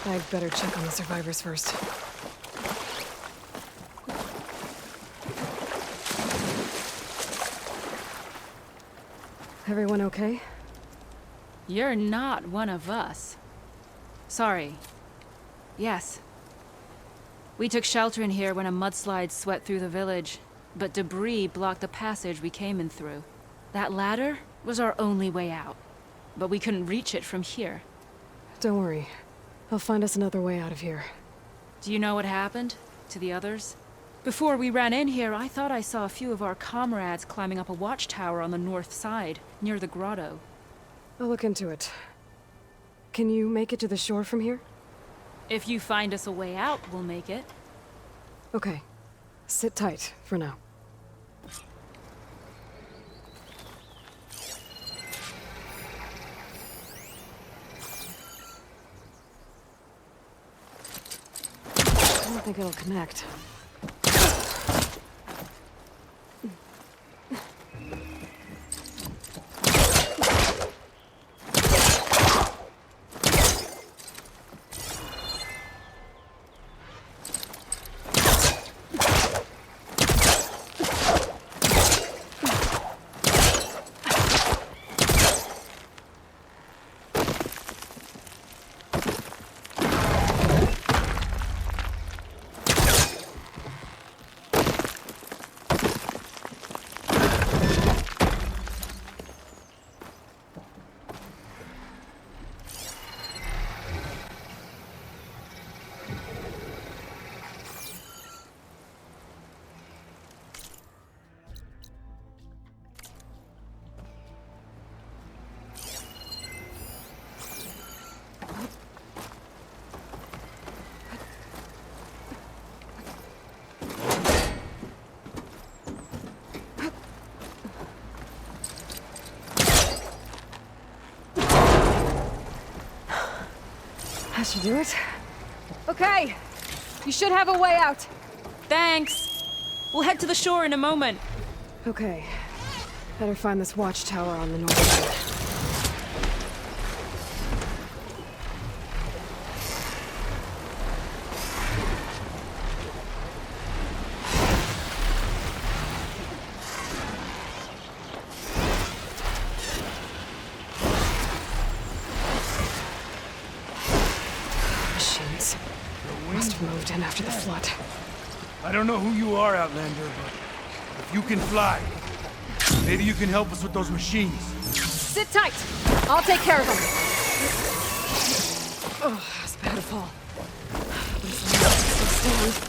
I'd better check on the survivors first. Everyone okay? You're not one of us. Sorry. Yes. We took shelter in here when a mudslide swept through the village, but debris blocked the passage we came in through. That ladder was our only way out, but we couldn't reach it from here. Don't worry. I'll find us another way out of here. Do you know what happened to the others? Before we ran in here, I thought I saw a few of our comrades climbing up a watchtower on the north side, near the grotto. I'll look into it. Can you make it to the shore from here? If you find us a way out, we'll make it. Okay. Sit tight for now. I don't think it'll connect. That should do it. Okay. You should have a way out. Thanks. We'll head to the shore in a moment. Okay. Better find this watchtower on the north side. Machines. Must have moved in after the flood. I don't know who you are, Outlander, but if you can fly, maybe you can help us with those machines. Sit tight! I'll take care of them. Oh, that's bad to fall. At least I'm not stand.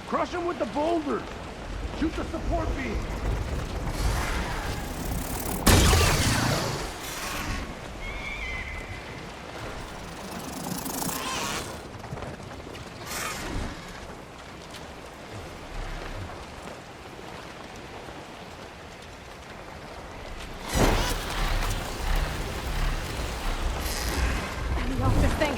Crush him with the boulders! Shoot the support beam! Let me off this thing.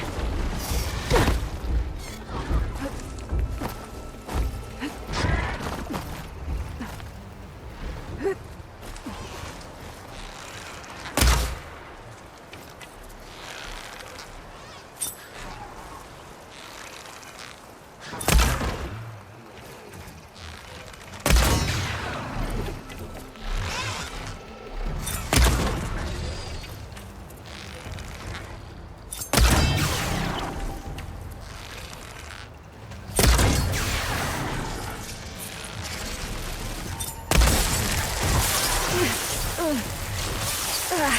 Okay,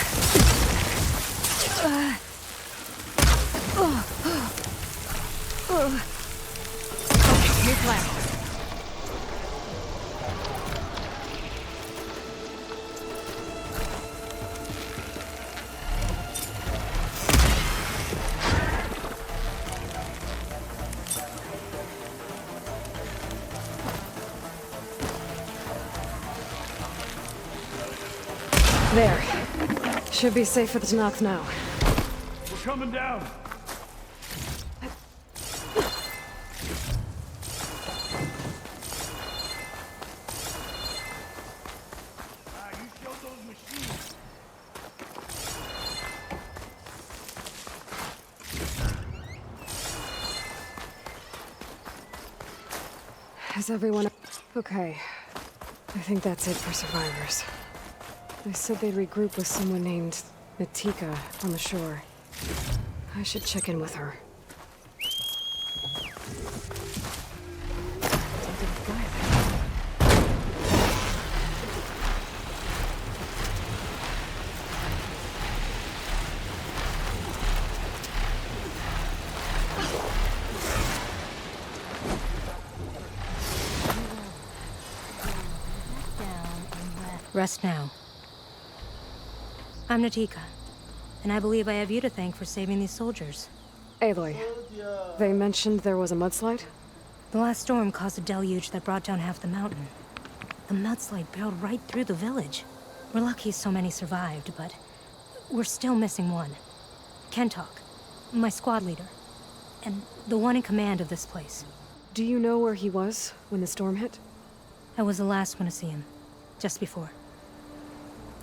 new plan. There. Should be safe for the Tanakh now. We're coming down! You showed those machines! Is everyone... Okay. I think that's it for survivors. They said they'd regroup with someone named Natika on the shore. I should check in with her. Rest now. I'm Natika, and I believe I have you to thank for saving these soldiers. Aloy, they mentioned there was a mudslide? The last storm caused a deluge that brought down half the mountain. The mudslide barreled right through the village. We're lucky so many survived, but we're still missing one. Kentok, my squad leader, and the one in command of this place. Do you know where he was when the storm hit? I was the last one to see him, just before.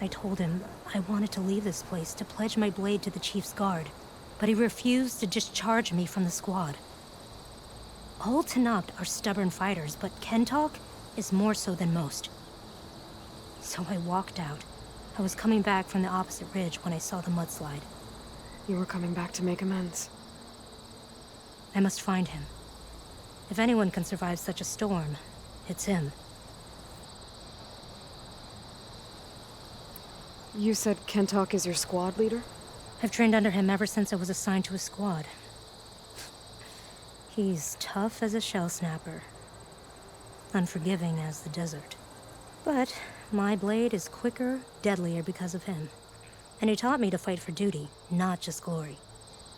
I told him I wanted to leave this place to pledge my blade to the Chief's guard, but he refused to discharge me from the squad. All Tanabt are stubborn fighters, but Kentok is more so than most. So I walked out. I was coming back from the opposite ridge when I saw the mudslide. You were coming back to make amends. I must find him. If anyone can survive such a storm, it's him. You said Kentok is your squad leader? I've trained under him ever since I was assigned to a squad. He's tough as a shell snapper, unforgiving as the desert. But my blade is quicker, deadlier because of him. And he taught me to fight for duty, not just glory.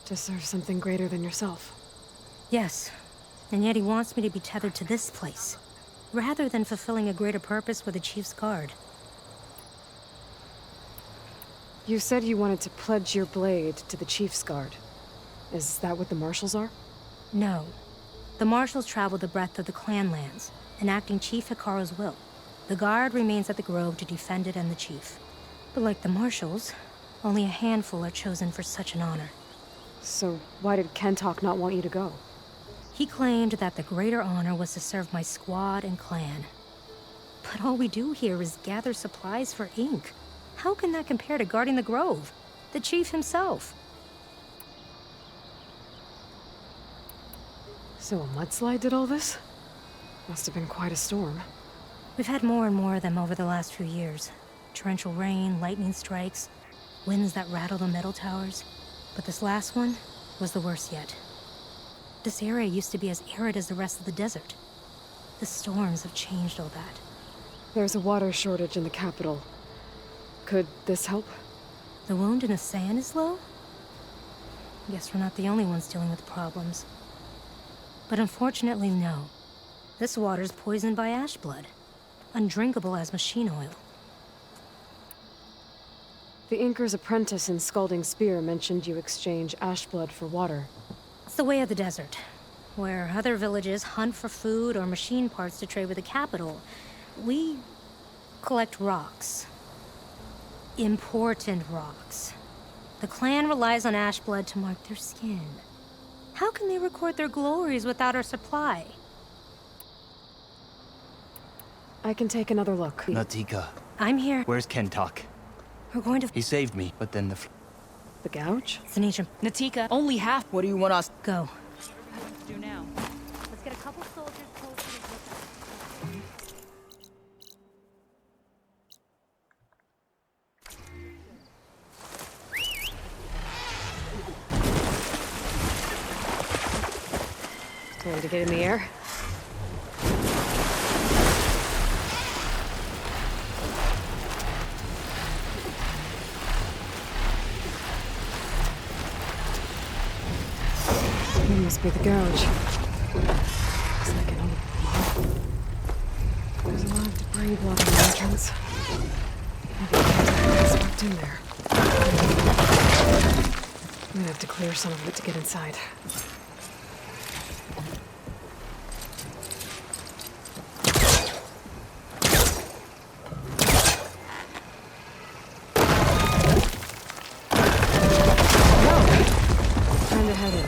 To serve something greater than yourself. Yes, and yet he wants me to be tethered to this place, rather than fulfilling a greater purpose with the Chief's guard. You said you wanted to pledge your blade to the Chief's guard. Is that what the Marshals are? No. The Marshals travel the breadth of the clan lands, enacting Chief Hikaru's will. The guard remains at the Grove to defend it and the Chief. But like the Marshals, only a handful are chosen for such an honor. So why did Kentok not want you to go? He claimed that the greater honor was to serve my squad and clan. But all we do here is gather supplies for ink. How can that compare to guarding the Grove? The Chief himself. So a mudslide did all this? Must have been quite a storm. We've had more and more of them over the last few years. Torrential rain, lightning strikes, winds that rattle the metal towers. But this last one was the worst yet. This area used to be as arid as the rest of the desert. The storms have changed all that. There's a water shortage in the capital. Could this help? The wound in the sand is low? Guess we're not the only ones dealing with problems. But unfortunately, no. This water's poisoned by ash blood. Undrinkable as machine oil. The Inker's apprentice in Scalding Spear mentioned you exchange ash blood for water. It's the way of the desert, where other villages hunt for food or machine parts to trade with the capital. We collect rocks. Important rocks. The clan relies on ash blood to mark their skin. How can they record their glories without our supply? I can take another look. Natika. I'm here. Where's Kentok? We're going to... He saved me, but then The gouge? It's an ancient... Natika, only half... What do you want us... Go. What do now? Let's get a couple soldiers close to the... Ready to get in the air? It must be the gouge. Looks like an old mob. There's a lot of debris blocking the entrance. Maybe Kentok swept in there. I'm gonna have to clear some of it to get inside. Time to head in.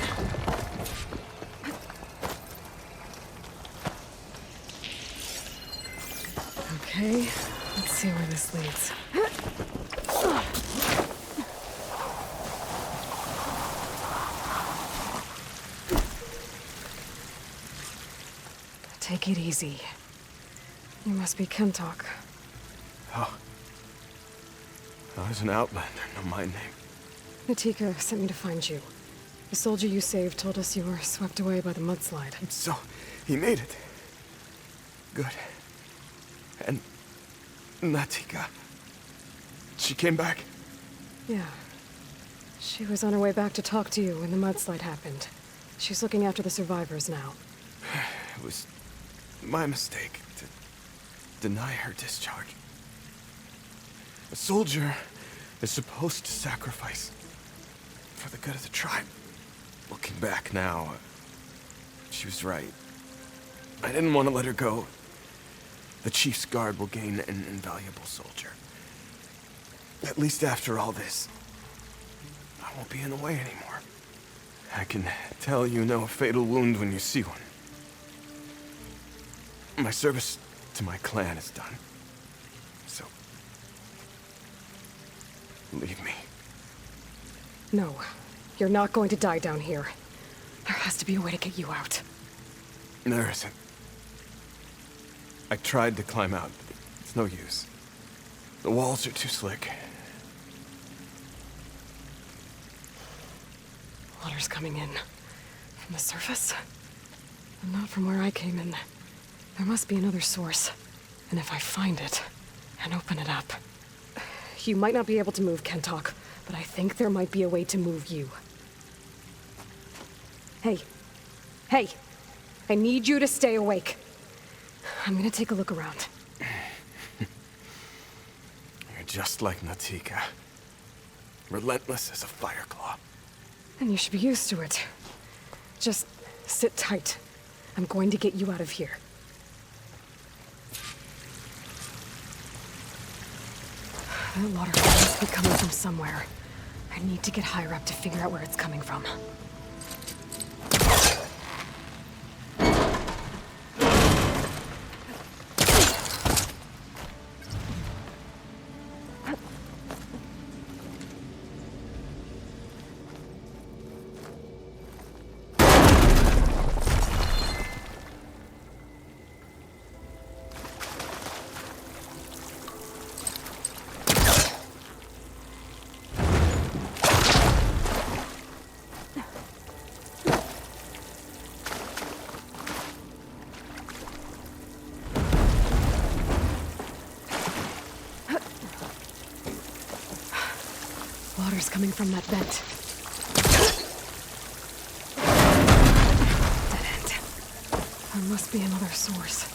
Okay, let's see where this leads. Take it easy. You must be Kentok. Oh. I was an outlander, no my name. Natika sent me to find you. The soldier you saved told us you were swept away by the mudslide. So, he made it. Good. And Natika, she came back? Yeah. She was on her way back to talk to you when the mudslide happened. She's looking after the survivors now. It was my mistake to deny her discharge. A soldier is supposed to sacrifice for the good of the tribe. Looking back now, she was right. I didn't want to let her go. The chief's guard will gain an invaluable soldier. At least after all this, I won't be in the way anymore. I can tell you know a fatal wound when you see one. My service to my clan is done. So, leave me. No, you're not going to die down here. There has to be a way to get you out. There isn't. I tried to climb out, but it's no use. The walls are too slick. Water's coming in. From the surface? And not from where I came in. There must be another source. And if I find it, and open it up... You might not be able to move Kentok, but I think there might be a way to move you. Hey. Hey! I need you to stay awake. I'm gonna take a look around. You're just like Natika. Relentless as a fireclaw. And you should be used to it. Just sit tight. I'm going to get you out of here. That waterfall must be coming from somewhere. I need to get higher up to figure out where it's coming from. Water's coming from that vent. Dead end. There must be another source.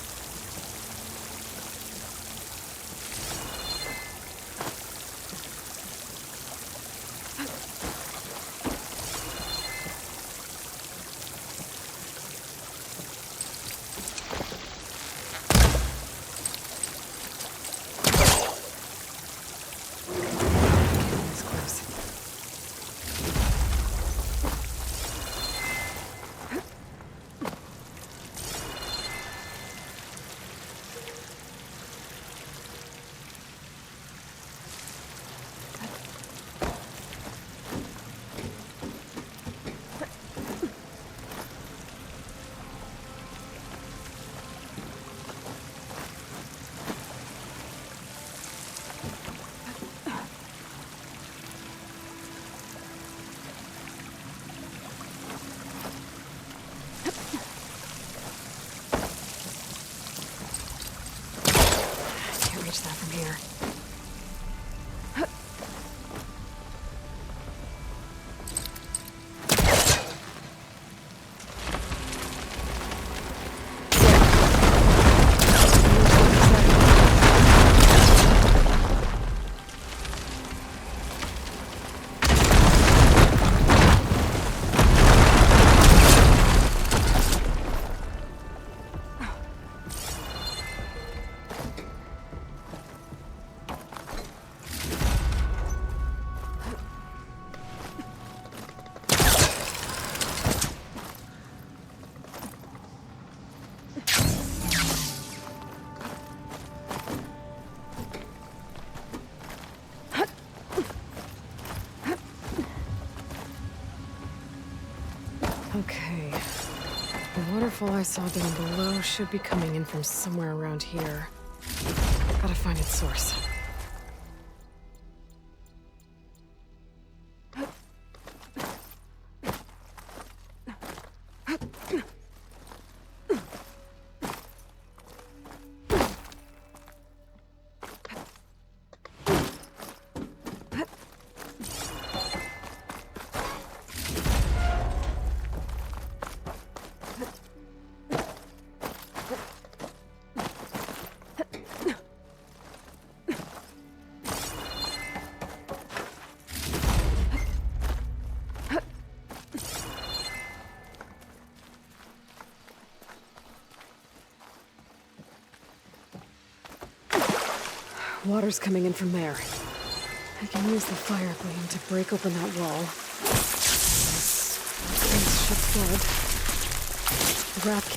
Reach that from here. The waterfall I saw down below should be coming in from somewhere around here. Gotta find its source. Water's coming in from there. I can use the fire gleam to break open that wall. This ship's dead. The rat.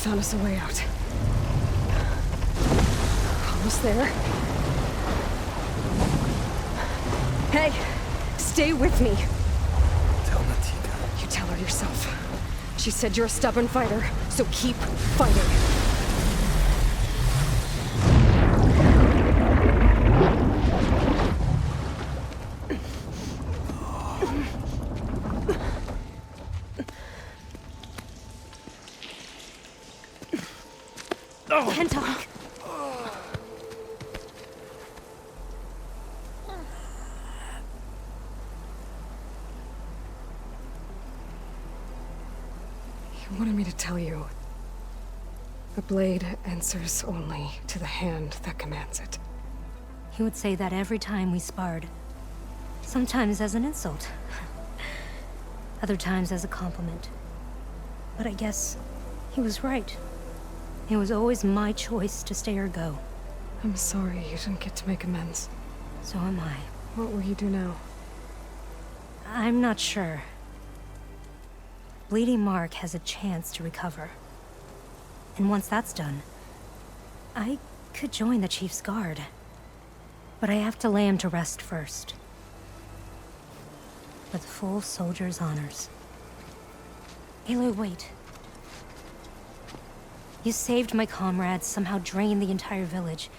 Found us a way out. Almost there. Hey, stay with me. Tell Natika. You tell her yourself. She said you're a stubborn fighter, so keep fighting. Can't talk. You wanted me to tell you. The blade answers only to the hand that commands it. He would say that every time we sparred. Sometimes as an insult. Other times as a compliment. But I guess he was right. It was always my choice to stay or go. I'm sorry you didn't get to make amends. So am I. What will you do now? I'm not sure. Bleeding Mark has a chance to recover. And once that's done, I could join the Chief's Guard. But I have to lay him to rest first. With full soldier's honors. Aloy, wait. You saved my comrades, somehow drained the entire village.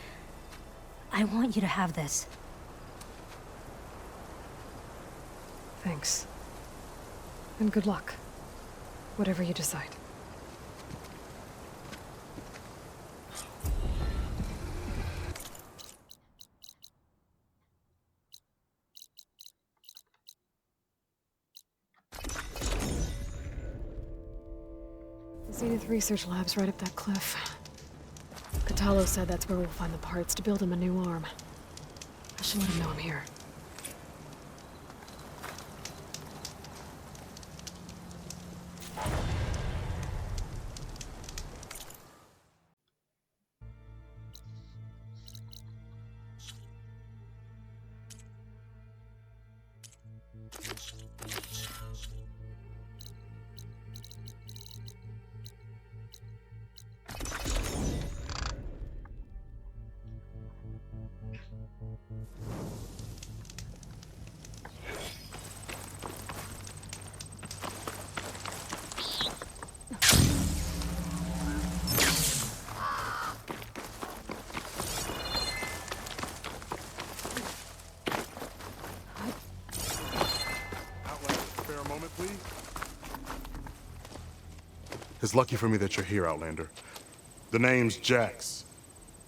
I want you to have this. Thanks. And good luck. Whatever you decide. Zenith Research Lab's right up that cliff. Catalo said that's where we'll find the parts to build him a new arm. I should let him know I'm here. It's lucky for me that you're here, Outlander. The name's Jax.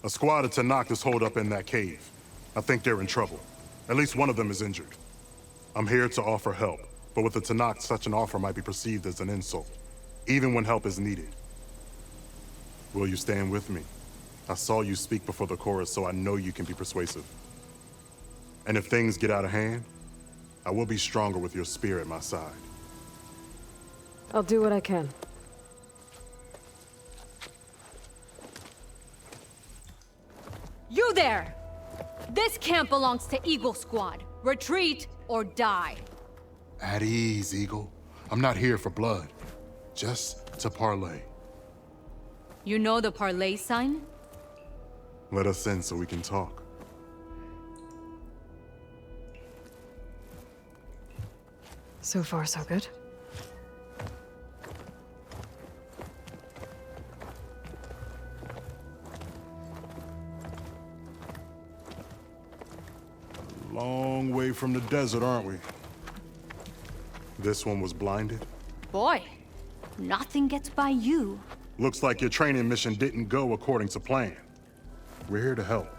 A squad of Tanakh is holed up in that cave. I think they're in trouble. At least one of them is injured. I'm here to offer help, but with the Tanakh, such an offer might be perceived as an insult, even when help is needed. Will you stand with me? I saw you speak before the chorus, so I know you can be persuasive. And if things get out of hand, I will be stronger with your spear at my side. I'll do what I can. You there! This camp belongs to Eagle Squad. Retreat or die. At ease, Eagle. I'm not here for blood. Just to parlay. You know the parlay sign? Let us in so we can talk. So far, so good. Long way from the desert, aren't we? This one was blinded? Boy, nothing gets by you. Looks like your training mission didn't go according to plan. We're here to help,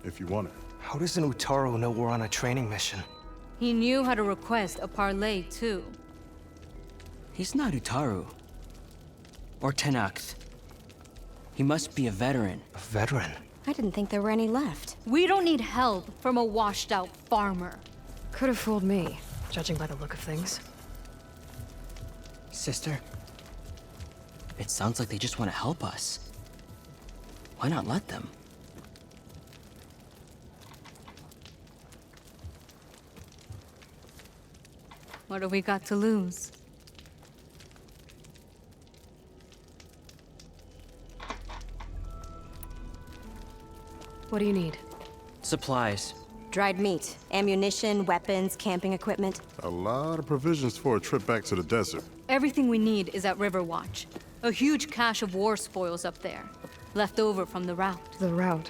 if you want it. How does an Utaru know we're on a training mission? He knew how to request a parlay, too. He's not Utaru. Or Tenakth. He must be a veteran. A veteran? I didn't think there were any left. We don't need help from a washed-out farmer. Could have fooled me, judging by the look of things. Sister, it sounds like they just want to help us. Why not let them? What have we got to lose? What do you need? Supplies. Dried meat, ammunition, weapons, camping equipment. A lot of provisions for a trip back to the desert. Everything we need is at Riverwatch. A huge cache of war spoils up there. Left over from the rout. The rout?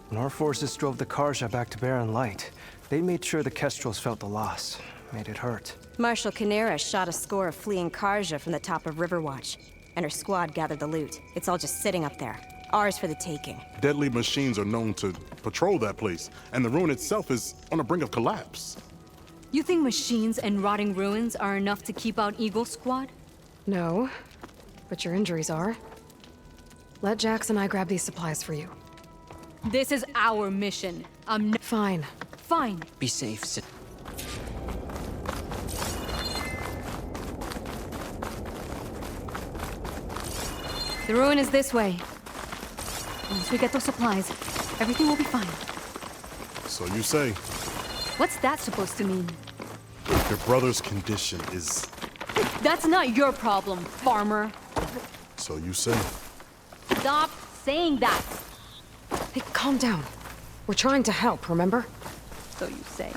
When our forces drove the Karja back to Barren Light, they made sure the Kestrels felt the loss. Made it hurt. Marshal Canera shot a score of fleeing Karja from the top of Riverwatch, and her squad gathered the loot. It's all just sitting up there. Ours for the taking. Deadly machines are known to patrol that place, and the ruin itself is on the brink of collapse. You think machines and rotting ruins are enough to keep out Eagle Squad? No, but your injuries are. Let Jax and I grab these supplies for you. This is our mission. Fine. Fine. Be safe, The ruin is this way. Once we get those supplies, everything will be fine. So you say. What's that supposed to mean? Your brother's condition is... That's not your problem, farmer. So you say. Stop saying that. Hey, calm down. We're trying to help, remember? So you say.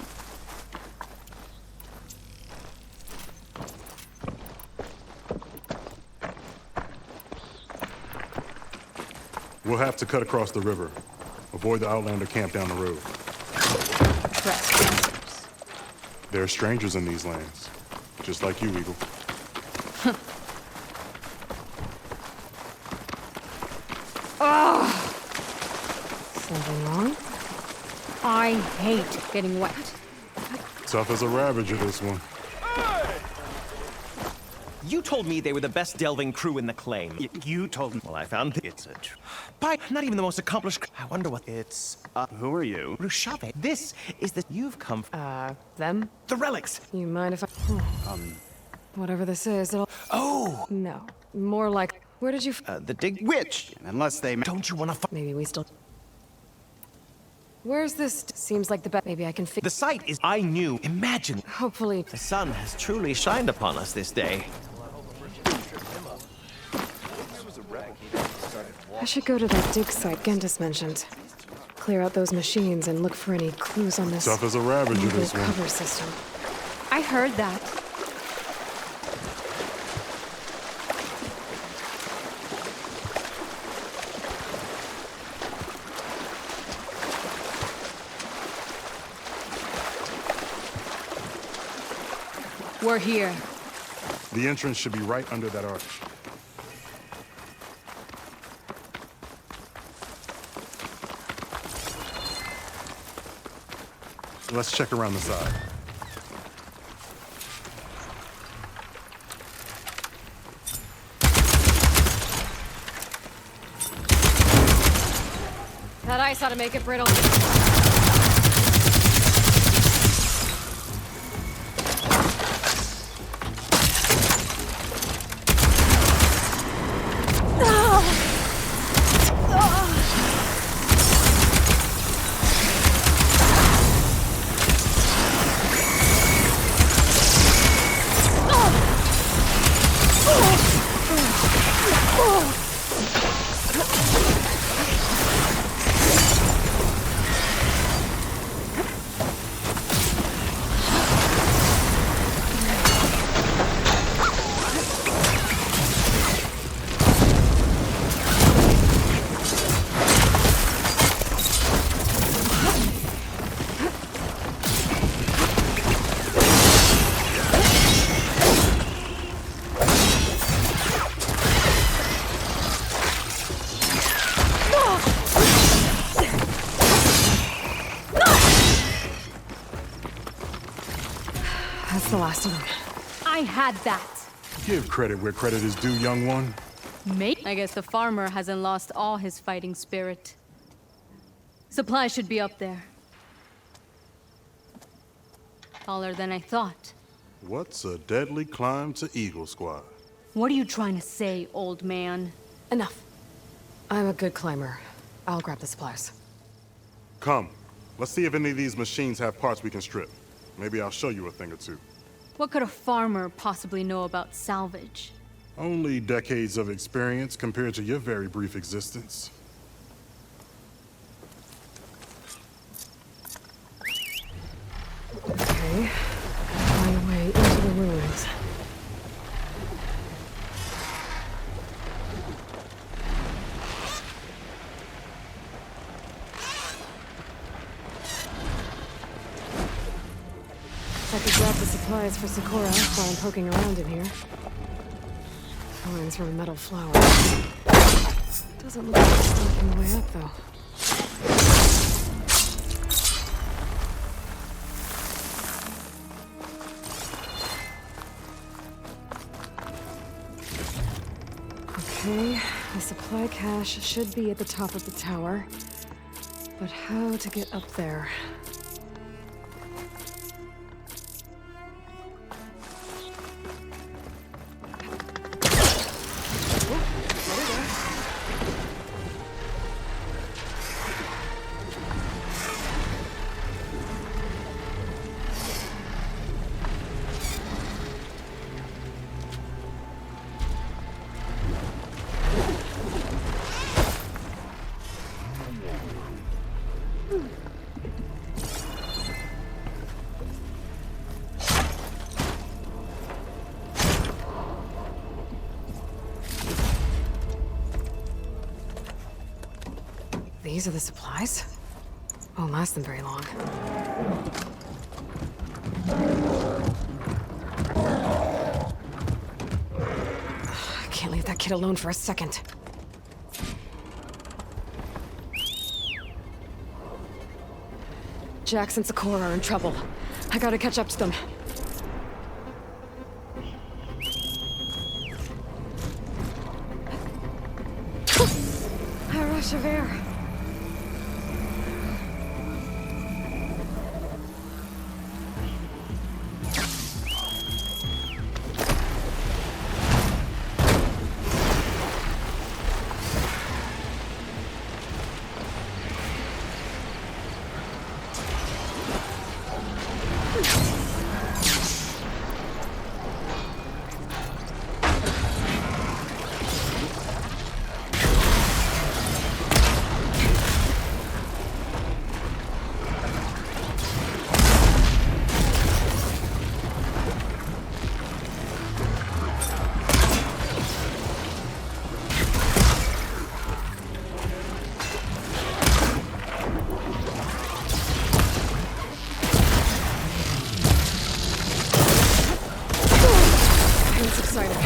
We'll have to cut across the river. Avoid the Outlander camp down the road. There are strangers in these lands. Just like you, Eagle. Something wrong? I hate getting wet. Tough as a Ravager, this one. You told me they were the best delving crew in the claim. You told me. Well, I found it's a... By not even the most accomplished... I wonder what it's... who are you? Rushave. This is the... You've come... Them? The relics. You mind if I... Whatever this is, it'll... Oh! No. More like... Where did you... The dig... Which? Unless they... Don't you want to... Maybe we still... Where's this? Seems like the best. Maybe I can fix... The site is... I knew. Imagine. Hopefully... The sun has truly shined upon us this day. I should go to that dig site Gentis mentioned. Clear out those machines and look for any clues on this... Tough as a Ravager, mobile this one. cover system. I heard that. We're here. The entrance should be right under that arch. Let's check around the side. That ice ought to make it brittle. the last of them. I had that. Give credit where credit is due, young one. Mate? I guess the farmer hasn't lost all his fighting spirit. Supplies should be up there. Taller than I thought. What's a deadly climb to Eagle Squad? What are you trying to say, old man? Enough. I'm a good climber. I'll grab the supplies. Come. Let's see if any of these machines have parts we can strip. Maybe I'll show you a thing or two. What could a farmer possibly know about salvage? Only decades of experience compared to your very brief existence. Okay. Find a way into the ruins. I could grab the supplies for Sakura while I'm poking around in here. Thorns from a metal flower. Doesn't look like it's blocking the way up, though. Okay, the supply cache should be at the top of the tower. But how to get up there? These are the supplies? Won't last them very long. I can't leave that kid alone for a second. Jax and Sakura are in trouble. I gotta catch up to them. A rush of air. It's exciting.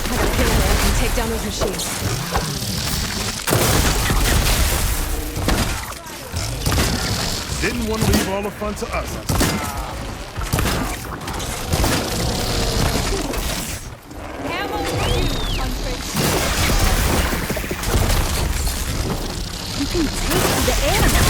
I gotta get in there and take down those machines. Didn't want to leave all the fun to us. You can take the air now.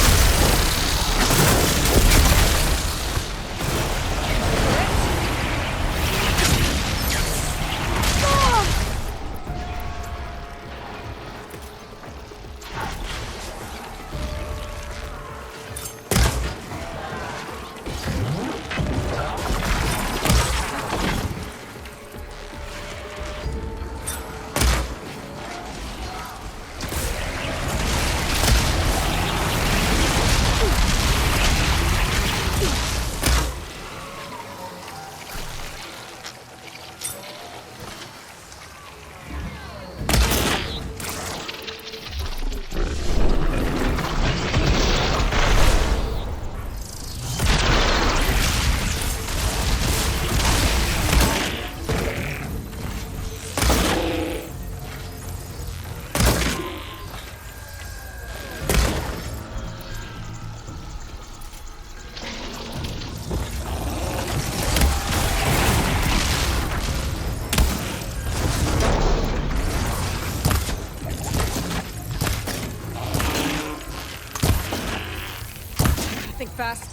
Think fast.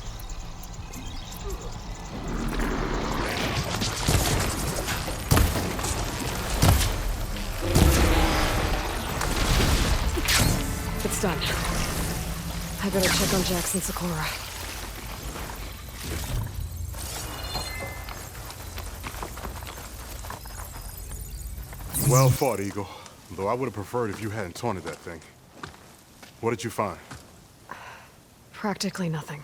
It's done. I better check on Jax and Sakura. Well fought, Eagle. Though I would have preferred if you hadn't taunted that thing. What did you find? Practically nothing.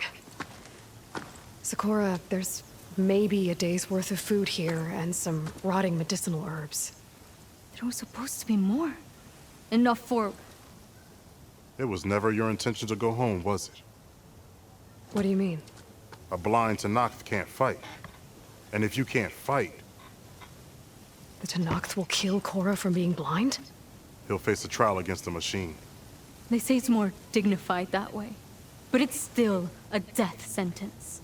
Sakura, there's maybe a day's worth of food here and some rotting medicinal herbs. There was supposed to be more. Enough for... It was never your intention to go home, was it? What do you mean? A blind Tenakth can't fight. And if you can't fight, The Tenakth will kill Korra from being blind? he'll face a trial against the machine. They say it's more dignified that way. But it's still a death sentence.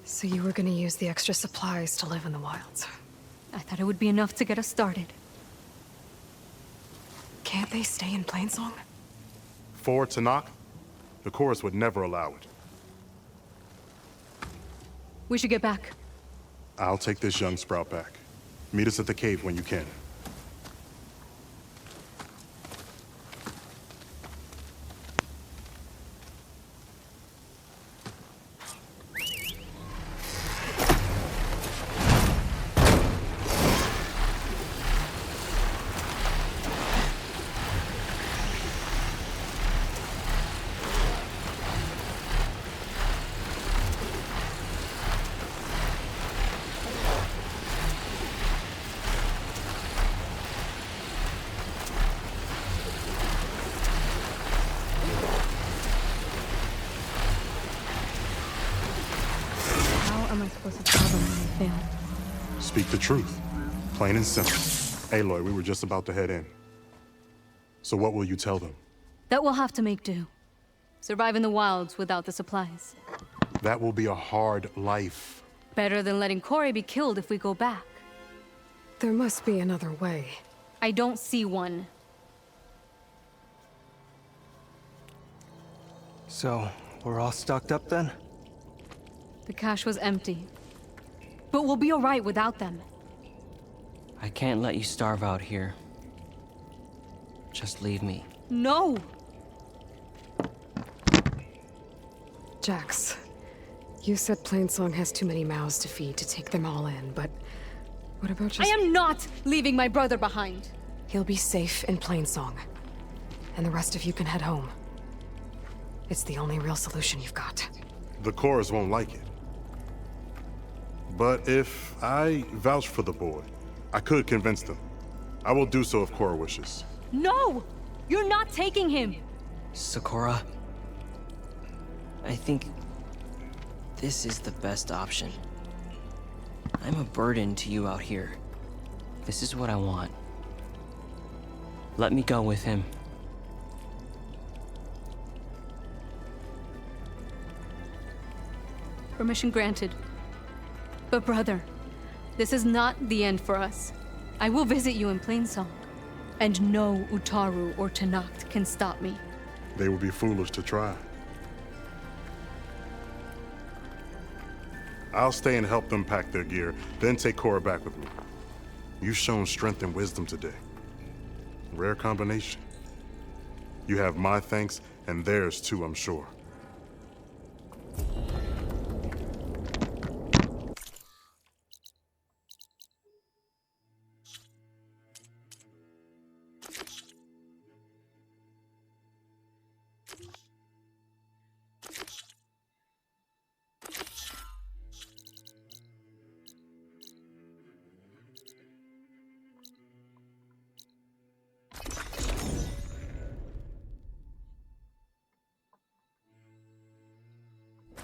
So you were gonna use the extra supplies to live in the wilds? I thought it would be enough to get us started. Can't they stay in Plainsong? For Tenakth, the chorus would never allow it. We should get back. I'll take this young sprout back. Meet us at the cave when you can. Speak the truth. Plain and simple. Aloy, we were just about to head in. So what will you tell them? That we'll have to make do. Survive in the wilds without the supplies. That will be a hard life. Better than letting Corey be killed if we go back. There must be another way. I don't see one. So, we're all stocked up then? The cache was empty. But we'll be alright without them. I can't let you starve out here. Just leave me. No! Jax, you said Plainsong has too many mouths to feed to take them all in, but what about just— I am not leaving my brother behind! He'll be safe in Plainsong, and the rest of you can head home. It's the only real solution you've got. The chorus won't like it. But if I vouch for the boy, I could convince them. I will do so if Korra wishes. No! You're not taking him! Sakura, I think this is the best option. I'm a burden to you out here. This is what I want. Let me go with him. Permission granted. But brother, this is not the end for us. I will visit you in Plainsong. And no Utaru or Tenakth can stop me. They would be foolish to try. I'll stay and help them pack their gear, then take Korra back with me. You've shown strength and wisdom today. Rare combination. You have my thanks, and theirs too, I'm sure.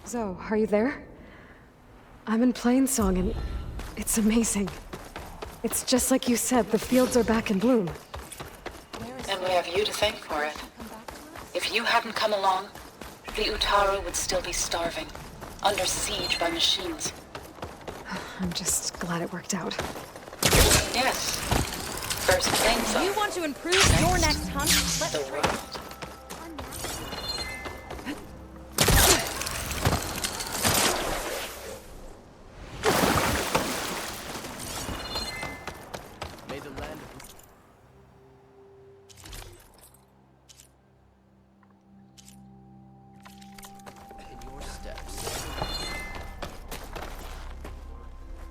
Zo, are you there? I'm in Plainsong, and it's amazing. It's just like you said, the fields are back in bloom. And we have you to thank for it. If you hadn't come along, the Utaru would still be starving, under siege by machines. I'm just glad it worked out. Yes. First thing, so. You want to improve your next hunt? Let's the world.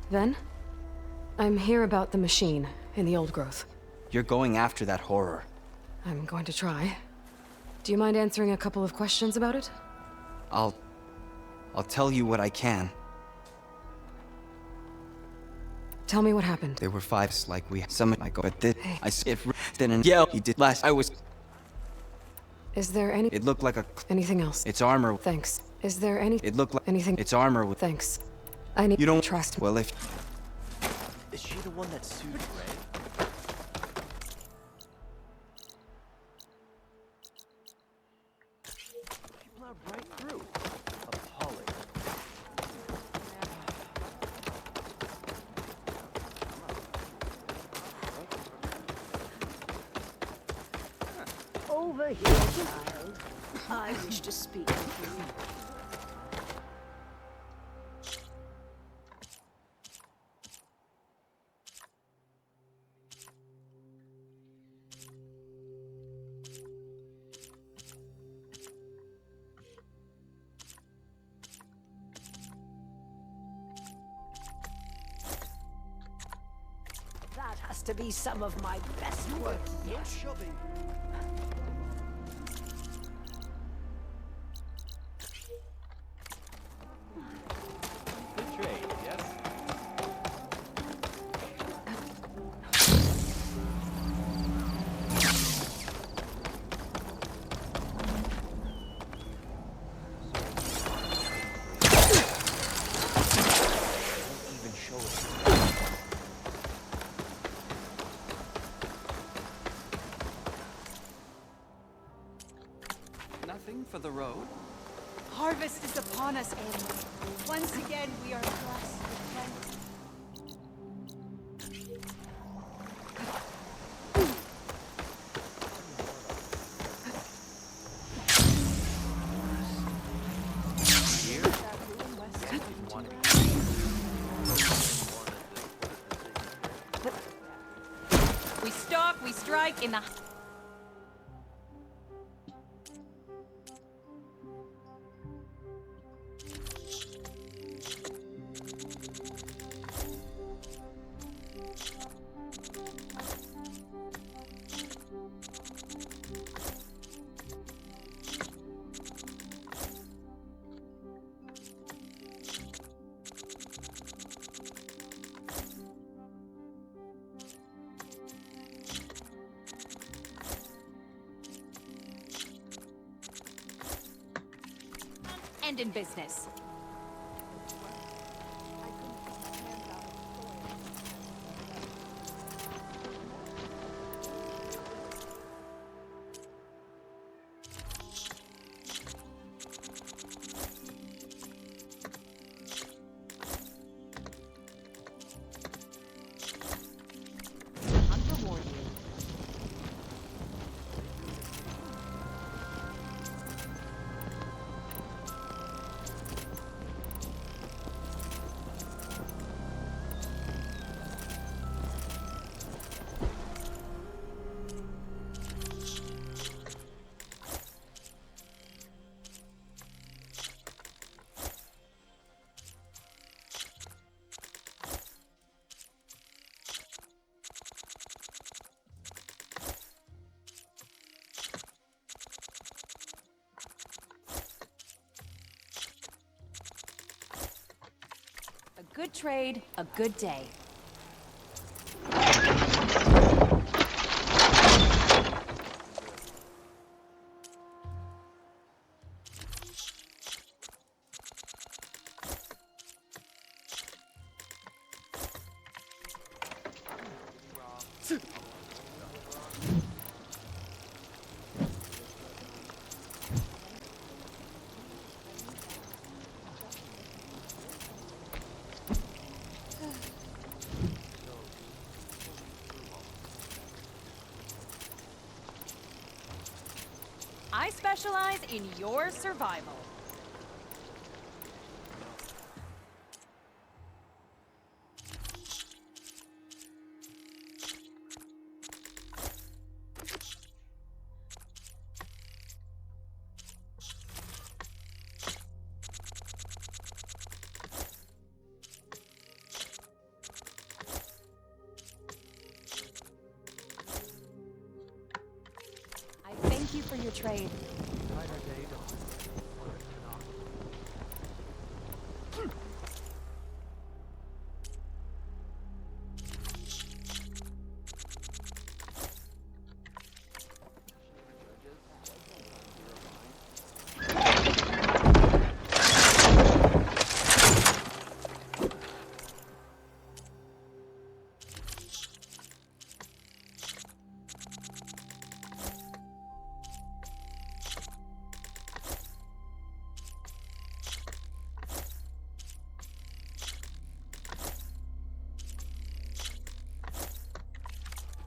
Then, I'm here about the machine in the old growth. You're going after that horror. I'm going to try. Do you mind answering a couple of questions about it? I'll tell you what I can. Tell me what happened. There were 5 like we summoned my but did I it didn't yell he did last I was Is there any It looked like a anything else? It's armor. Thanks. Is there any It looked like anything It's armor with Thanks. I need You don't trust. Well if Is she the one that sued Ray? She plowed right through. Appalling. Over here, child. I wish to speak with you. That has to be some of my best work yet. Shoving. Good trade, yes? Even show it. Nothing for the road? Harvest is upon us, Aloy. Once again, we are blessed with plenty. We stalk, we strike in the... And in business. A good trade, a good day. I specialize in your survival. trade.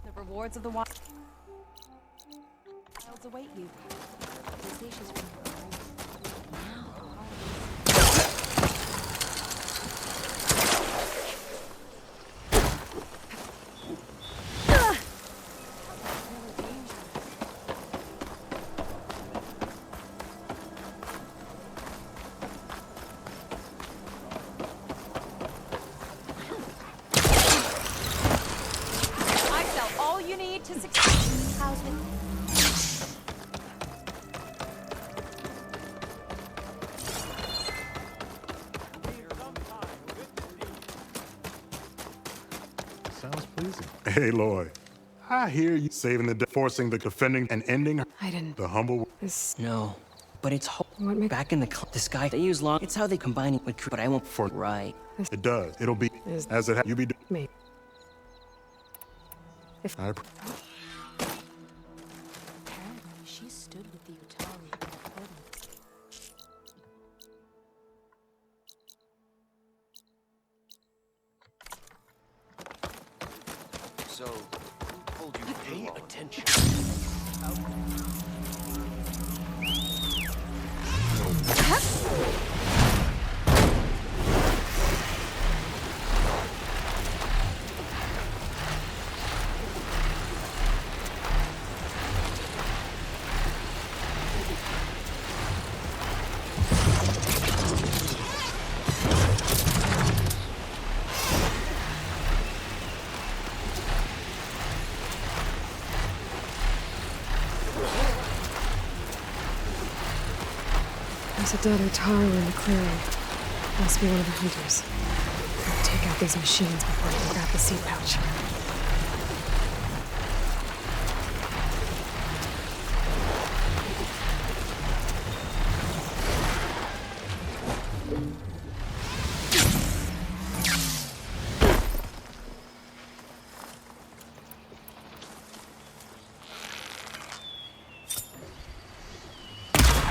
The rewards of the wilds await you. I sell all you need to succeed. How's with Sounds pleasing. Hey, Lloyd. I hear you saving the day, forcing the defending and ending I didn't. the humble. No, but it's back in this guy. They use long. It's how they combine it with but I won't for right. It does. It'll be as it you be. Me. If I. she stood with the Utari. So, who told you to pay attention? There's a dead Utari in the clearing. Must be one of the hunters. Gotta take out these machines before I can grab the seed pouch.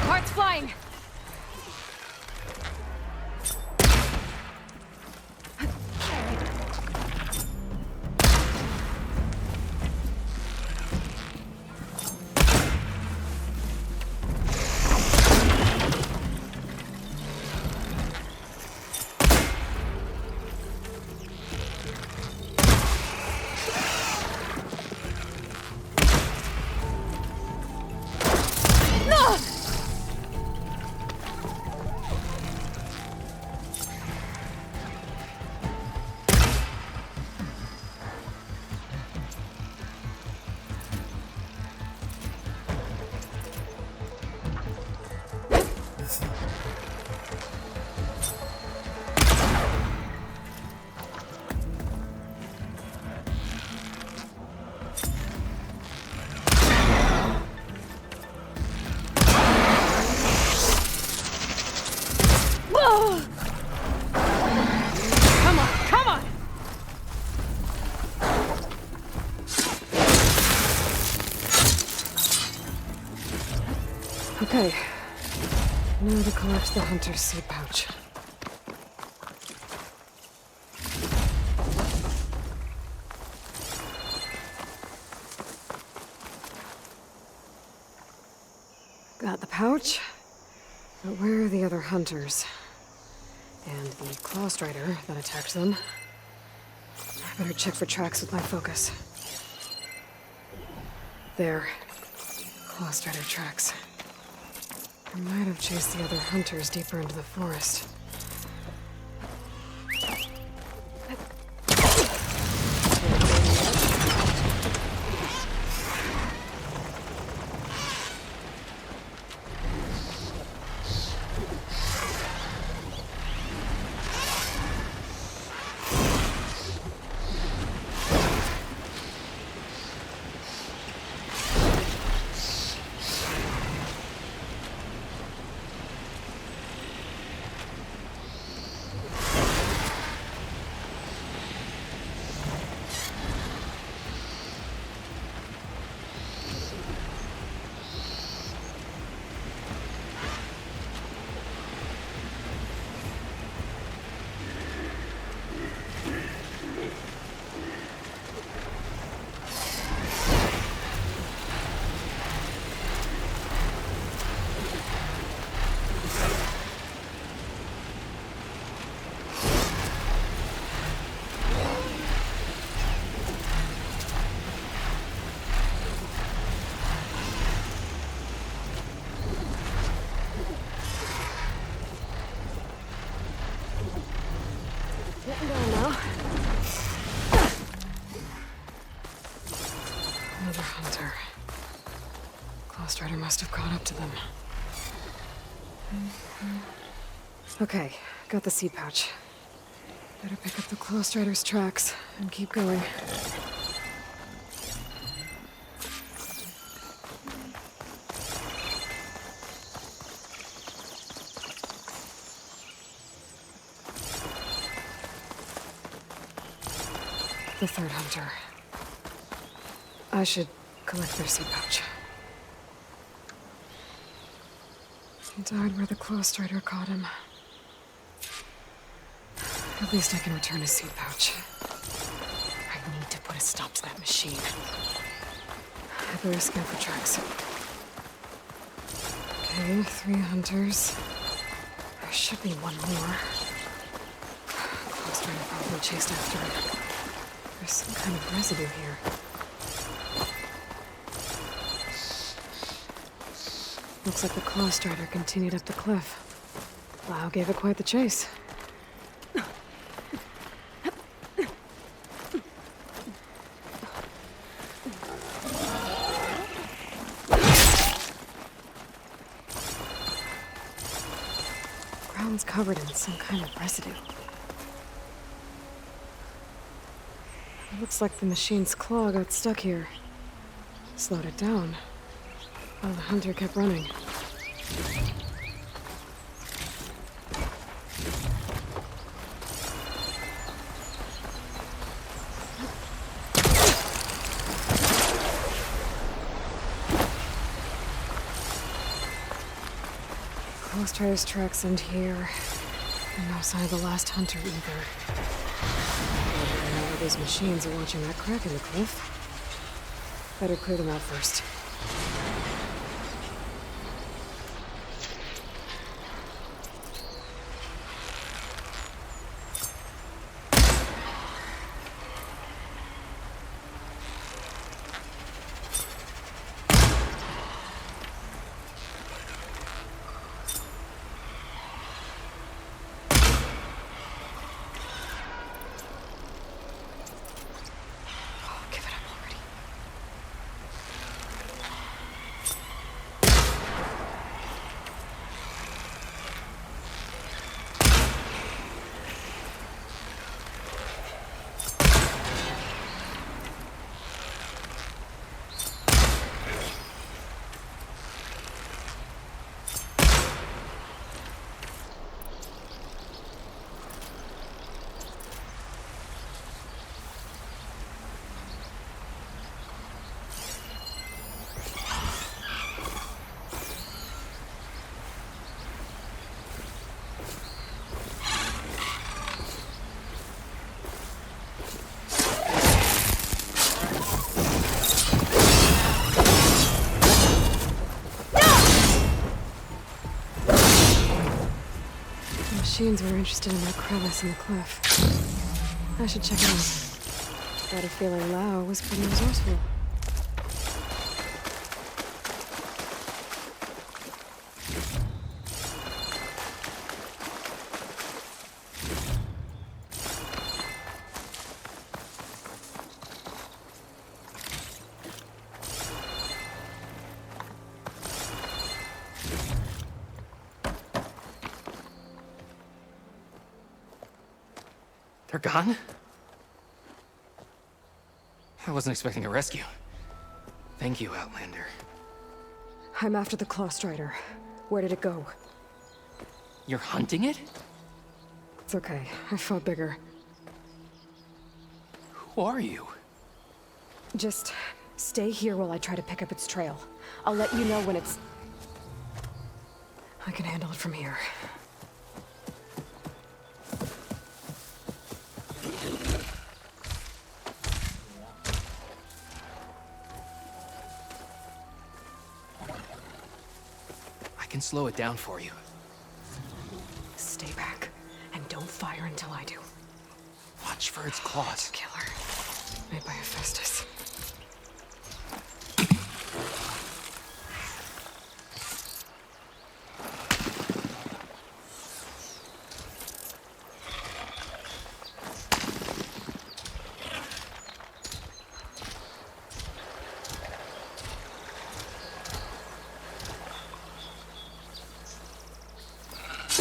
Hearts flying! Come on, come on! Okay. Now to collect the hunter's seed pouch. Got the pouch. But where are the other hunters? And the claw strider that attacked them? I better check for tracks with my focus. There. Claw strider tracks. I might have chased the other hunters deeper into the forest. must have caught up to them. Okay, got the seed pouch. Better pick up the Claw Strider's tracks and keep going. The third hunter. I should collect their seed pouch. He died where the Claw Strider caught him. At least I can return his seed pouch. I need to put a stop to that machine. I better scan for tracks. Okay, 3 hunters. There should be one more. Claw Strider probably chased after him. There's some kind of residue here. Looks like the Claw Strider continued up the cliff. Lau gave it quite the chase. Ground's covered in some kind of residue. It looks like the machine's claw got stuck here. Slowed it down, while the hunter kept running. Claw Strider's tracks end here. And no sign of the last hunter either. I know where those machines are watching that crack in the cliff. Better clear them out first. Machines were interested in that crevice in the cliff. I should check it out. Got a feeling Lau was pretty resourceful. They're gone? I wasn't expecting a rescue. Thank you, Outlander. I'm after the Claw Strider. Where did it go? You're hunting it? It's okay. I fought bigger. Who are you? Just stay here while I try to pick up its trail. I'll let you know when it's... I can handle it from here. I can slow it down for you. Stay back, and don't fire until I do. Watch for its claws. Killer. Made by Hephaestus.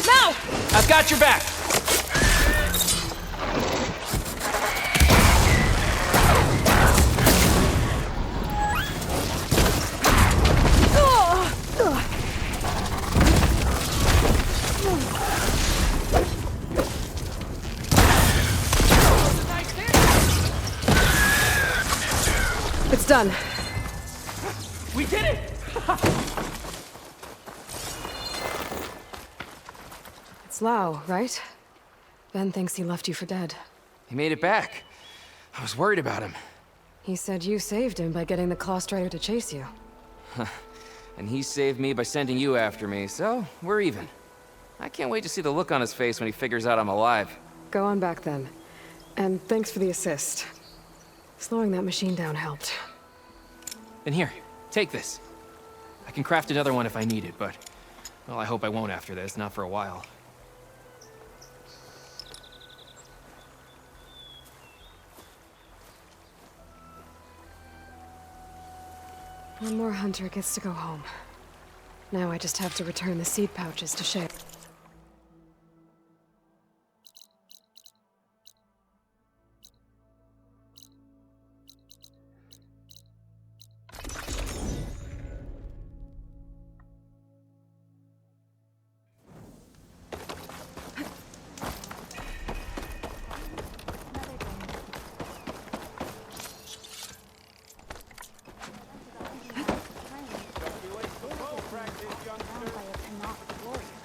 Now! I've got your back! It's done. We did it! It's Lau, right? Ben thinks he left you for dead. He made it back. I was worried about him. He said you saved him by getting the Claw Strider to chase you. And he saved me by sending you after me, so we're even. I can't wait to see the look on his face when he figures out I'm alive. Go on back then. And thanks for the assist. Slowing that machine down helped. And here, take this. I can craft another one if I need it, but... well, I hope I won't after this, not for a while. One more hunter gets to go home. Now I just have to return the seed pouches to Shay.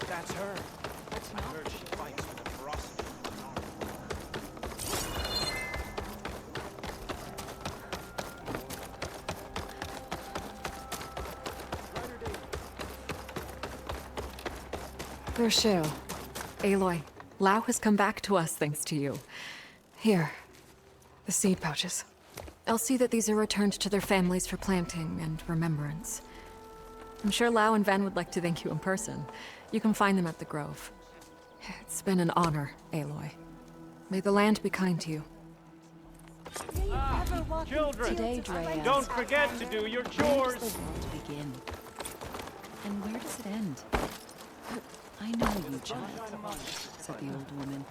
That's her. I heard she fights with a ferocity. There's Shale. Aloy, Lau has come back to us thanks to you. Here, the seed pouches. I'll see that these are returned to their families for planting and remembrance. I'm sure Lau and Van would like to thank you in person. You can find them at the Grove. It's been an honor, Aloy. May the land be kind to you. Children, Today, Drea, don't forget to do your chores. Where does the world begin? And where does it end? I know you, child, said the old woman.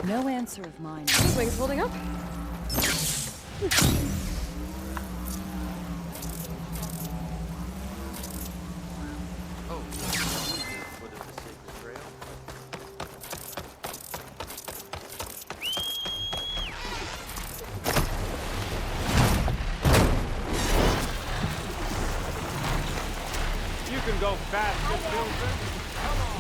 No answer of mine. Wings holding up? You can go faster, children. Come on.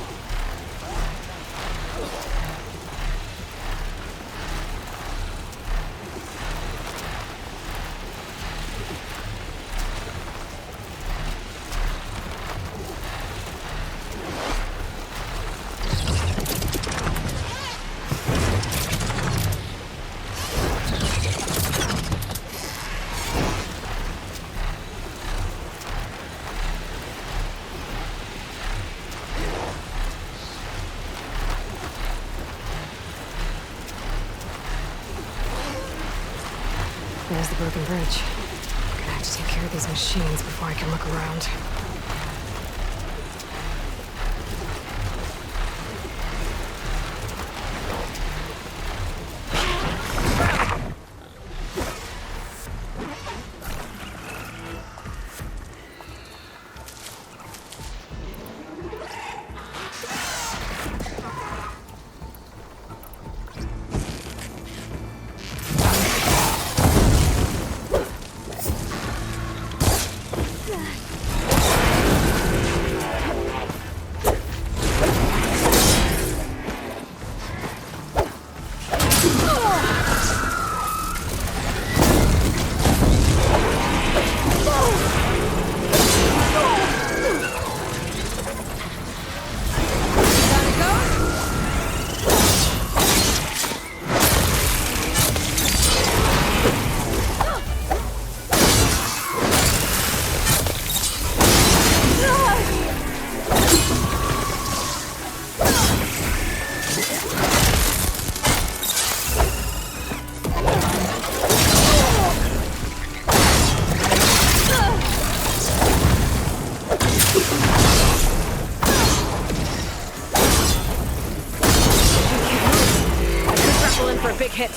There's the broken bridge. I'm gonna have to take care of these machines before I can look around. for a big hit.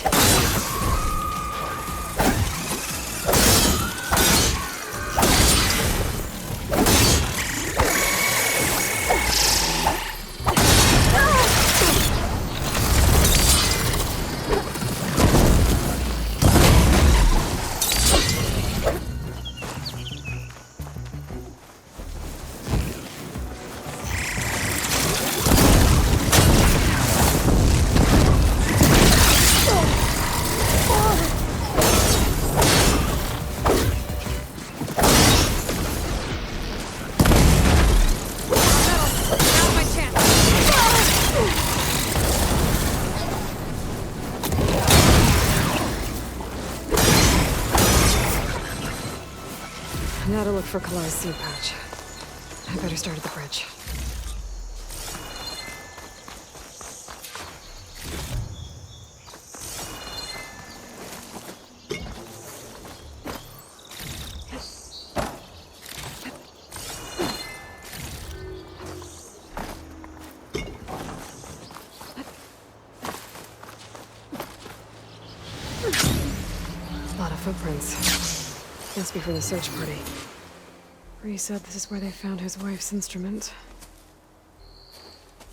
Now to look for Kalai's seed pouch. I better start at the bridge. A lot of footprints. Must be from the search party. Bree said this is where they found his wife's instrument.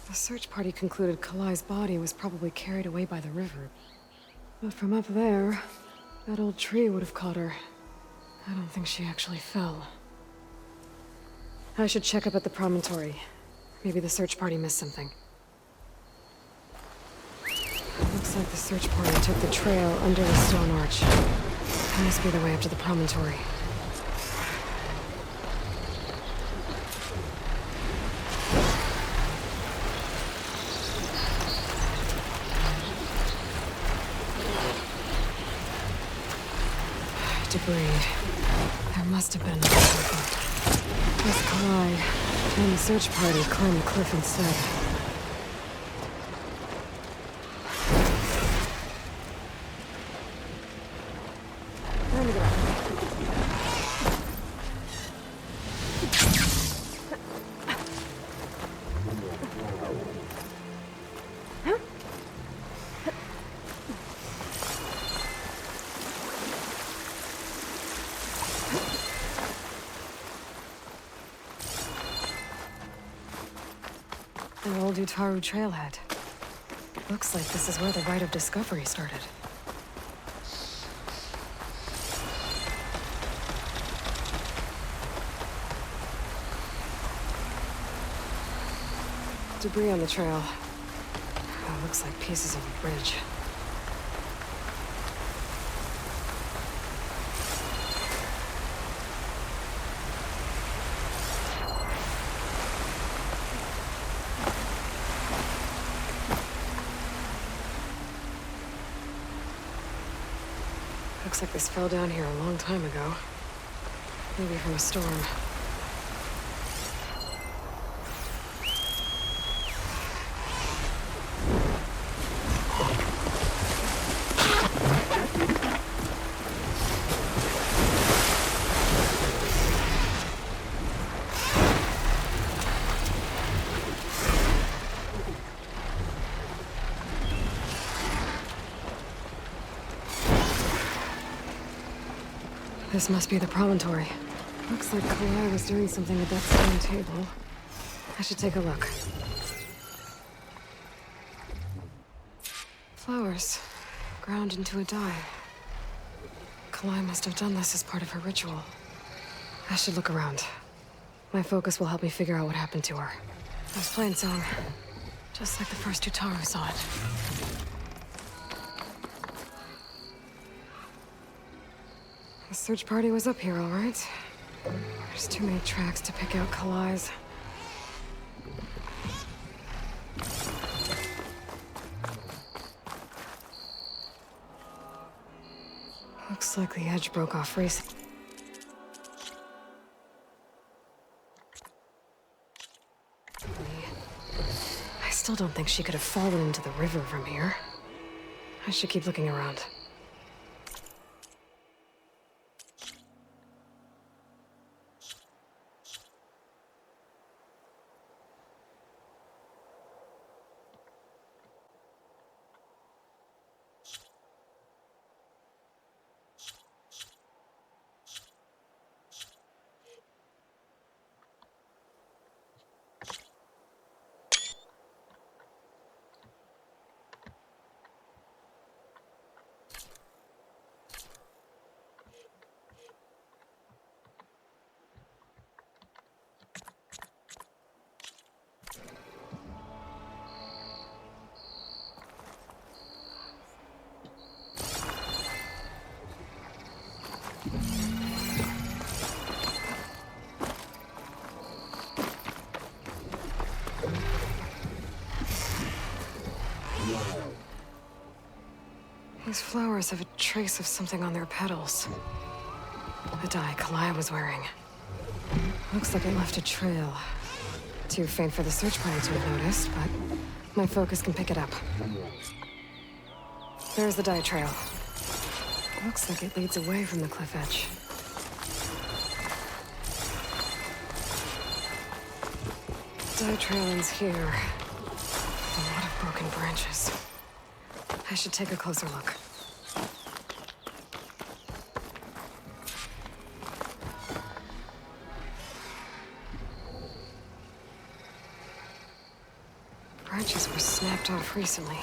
The search party concluded Kalai's body was probably carried away by the river. But from up there, that old tree would have caught her. I don't think she actually fell. I should check up at the promontory. Maybe the search party missed something. Looks like the search party took the trail under the stone arch. That must be the way up to the promontory. Debris. There must have been something. This Kalai and the search party climbed the cliff instead. Time to go. An old Utaru trailhead. Looks like this is where the Rite of Discovery started. Debris on the trail. Oh, looks like pieces of a bridge. Looks like this fell down here a long time ago. Maybe from a storm. This must be the promontory. Looks like Kalai was doing something with that stone table. I should take a look. Flowers. Ground into a dye. Kalai must have done this as part of her ritual. I should look around. My focus will help me figure out what happened to her. I was playing song. Just like the first Utaru saw it. The search party was up here, all right. There's too many tracks to pick out Kalai's. Looks like the edge broke off recently. I still don't think she could have fallen into the river from here. I should keep looking around. These flowers have a trace of something on their petals. The dye Kalai was wearing. Looks like it left a trail. Too faint for the search party to have noticed, but my focus can pick it up. There's the dye trail. Looks like it leads away from the cliff edge. Dye trail ends here. A lot of broken branches. I should take a closer look. Branches were snapped off recently.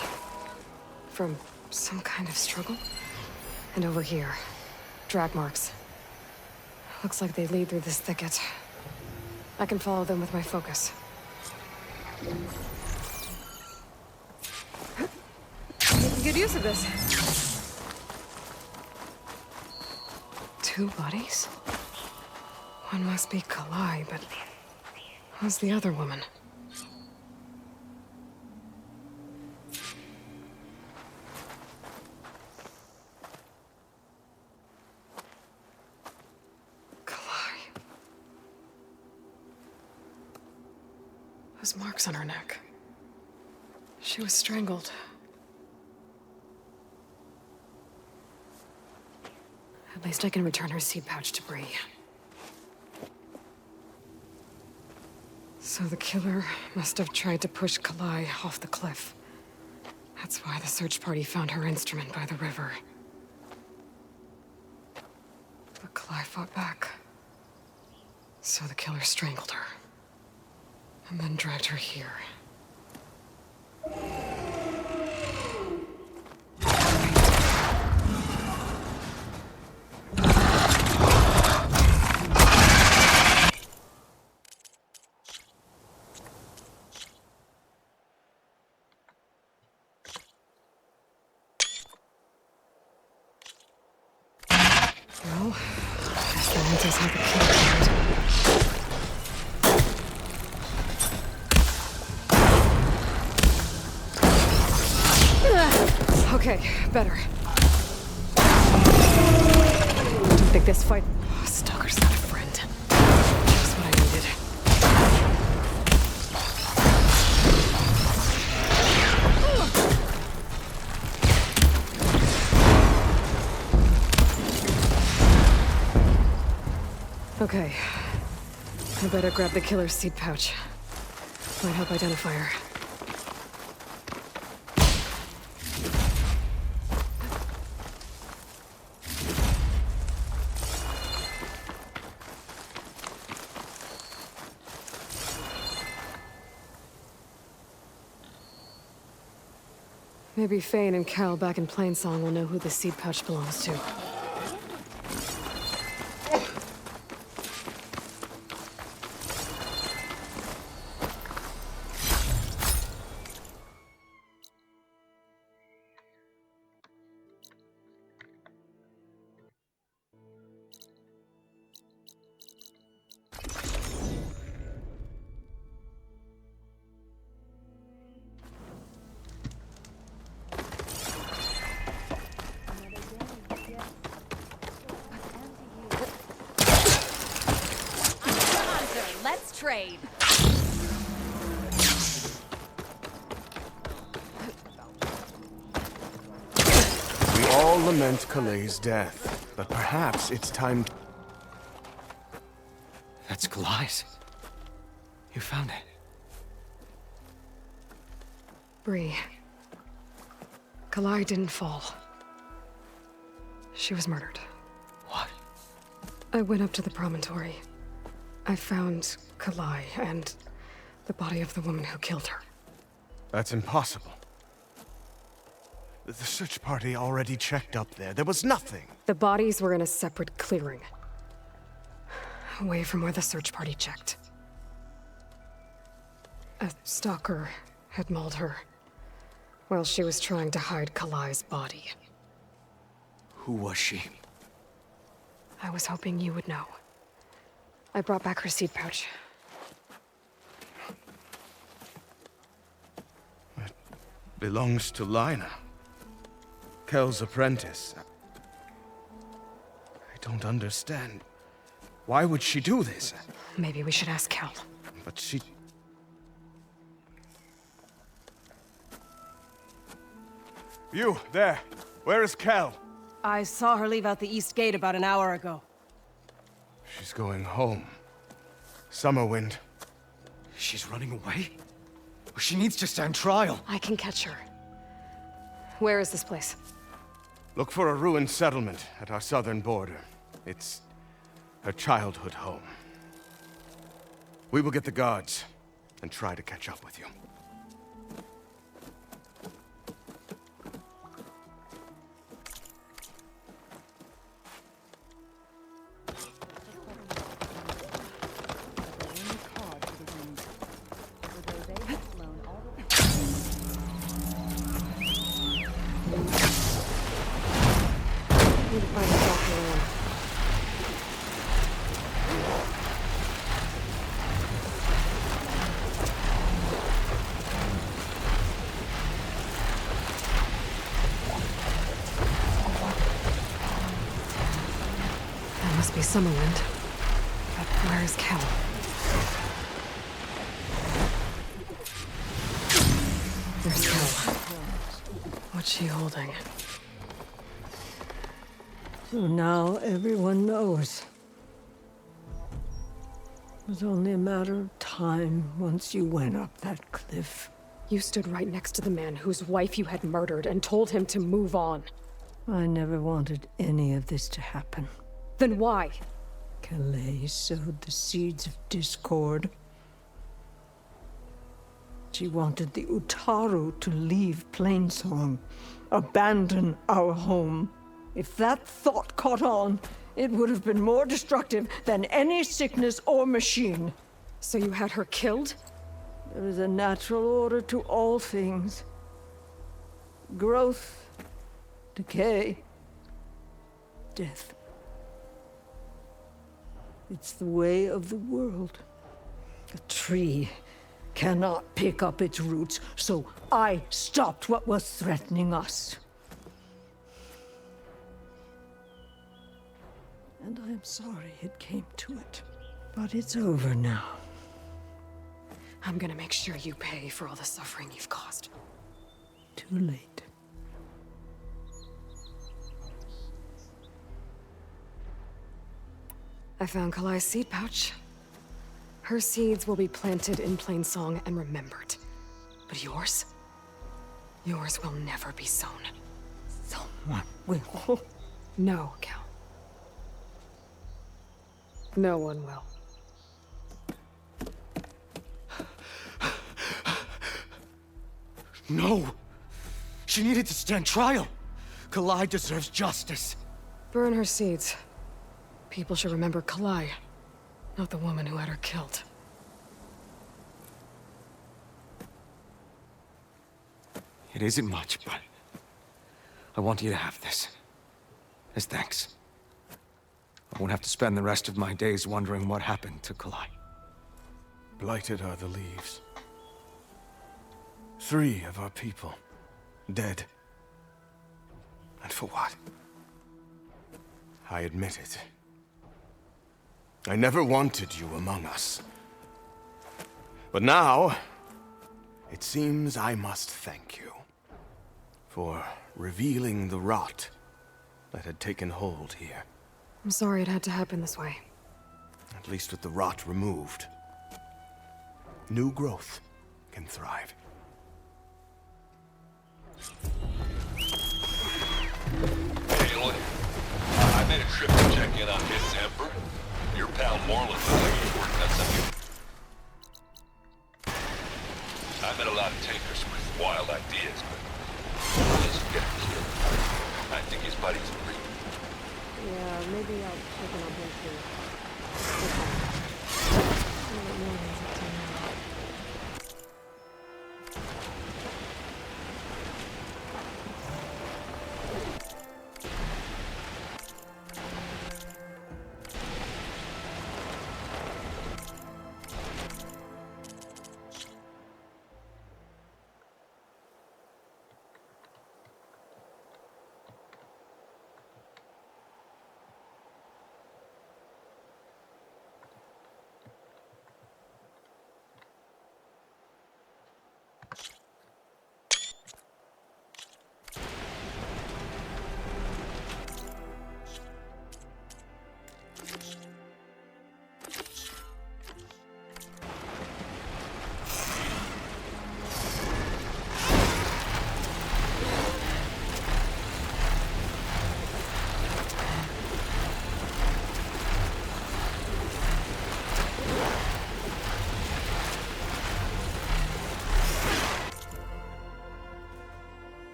From some kind of struggle. And over here, drag marks. Looks like they lead through this thicket. I can follow them with my focus. Making good use of this. 2 bodies? One must be Kalai, but who's the other woman? Those marks on her neck. She was strangled. At least I can return her seed pouch to Bree. So the killer must have tried to push Kalai off the cliff. That's why the search party found her instrument by the river. But Kalai fought back. So the killer strangled her. And then dragged her here. Well, I guess that answers how the killer died. Okay, better. Don't think this fight... Oh, Stalker's not a friend. Just what I needed. Okay. I better grab the killer's seed pouch. Might help identify her. Maybe Fane and Carol back in Plainsong will know who the seed pouch belongs to. Let's trade. We all lament Kalai's death, but perhaps it's time to... That's Kalai's. You found it. Bree. Kalai didn't fall. She was murdered. What? I went up to the promontory. I found Kalai and the body of the woman who killed her. That's impossible. The search party already checked up there. There was nothing. The bodies were in a separate clearing. Away from where the search party checked. A stalker had mauled her while she was trying to hide Kalai's body. Who was she? I was hoping you would know. I brought back her seed pouch. It belongs to Lina. Kel's apprentice. I don't understand. Why would she do this? Maybe we should ask Kel. But she... You, there. Where is Kel? I saw her leave out the east gate about an hour ago. She's going home. Summerwind. She's running away? She needs to stand trial. I can catch her. Where is this place? Look for a ruined settlement at our southern border. It's her childhood home. We will get the guards and try to catch up with you. That must be Summerwind. But where is Kel? There's Kel. What's she holding? So now everyone knows. It was only a matter of time once you went up that cliff. You stood right next to the man whose wife you had murdered and told him to move on. I never wanted any of this to happen. Then why? Calais sowed the seeds of discord. She wanted the Utaru to leave Plainsong, abandon our home. If that thought caught on, it would have been more destructive than any sickness or machine. So you had her killed? There is a natural order to all things. Growth, decay, death. It's the way of the world. A tree cannot pick up its roots, so I stopped what was threatening us. And I'm sorry it came to it. But it's over now. I'm gonna make sure you pay for all the suffering you've caused. Too late. I found Kalai's seed pouch. Her seeds will be planted in Plainsong and remembered. But yours? Yours will never be sown. Someone will. No, Kel. No one will. No! She needed to stand trial! Kalai deserves justice. Burn her seeds. People should remember Kalai, not the woman who had her killed. It isn't much, but I want you to have this. As thanks. I won't have to spend the rest of my days wondering what happened to Kalai. Blighted are the leaves. 3 of our people, dead. And for what? I admit it. I never wanted you among us. But now, it seems I must thank you for revealing the rot that had taken hold here. I'm sorry it had to happen this way. At least with the rot removed, new growth can thrive. Hey, look. I made a trip to check in on Miss Emperor. Your pal Moreland looks like he's working on something. I met a lot of takers with wild ideas, but he doesn't get killed. I think his buddy's free. Yeah, maybe I'll check in on him too.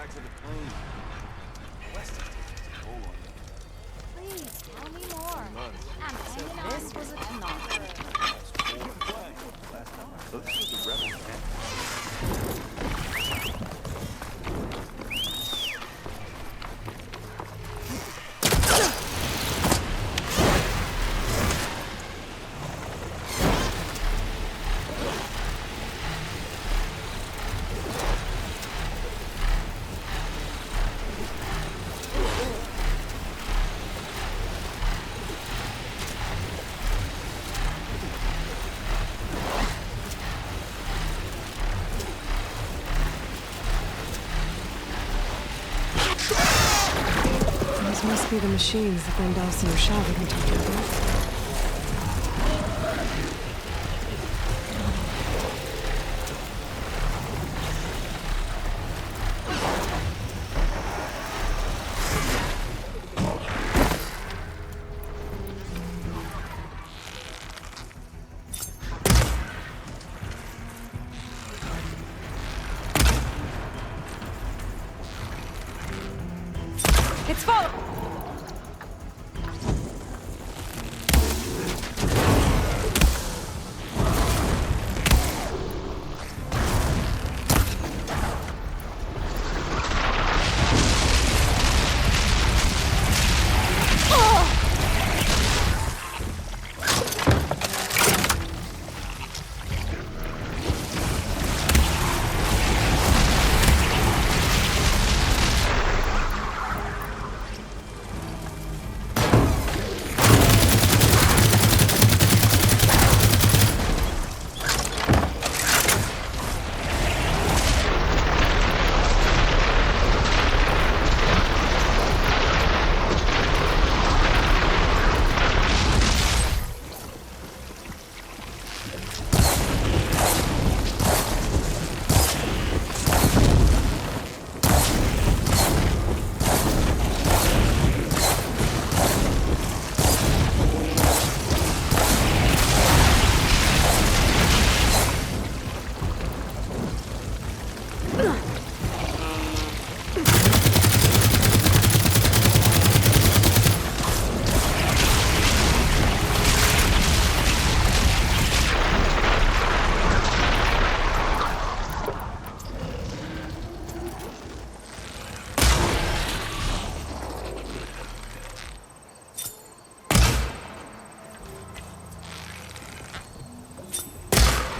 back to the plane. Please, tell me more. I'm hanging on. This was a Tanakh. So this was a rebel camp. These must be the machines that Ben Dawson or Shavit were talking about. It's full!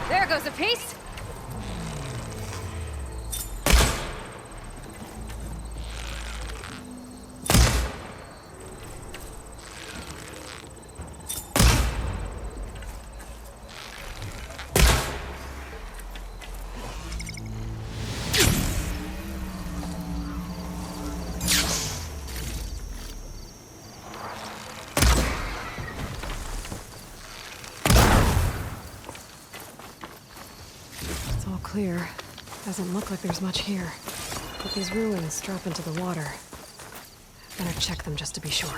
There goes a piece! It's all clear. Doesn't look like there's much here. But these ruins drop into the water. Better check them just to be sure.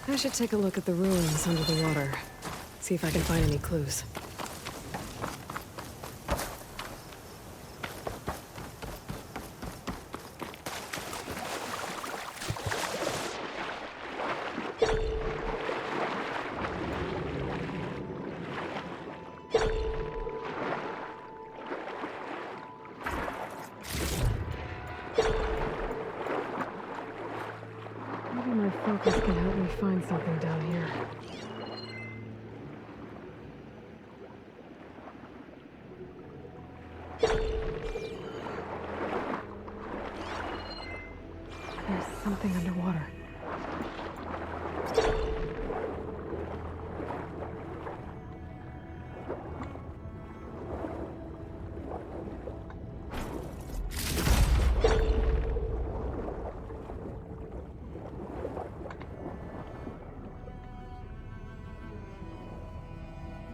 I should take a look at the ruins under the water. See if I can find any clues. Maybe my focus can help me find something down here. There's something underwater.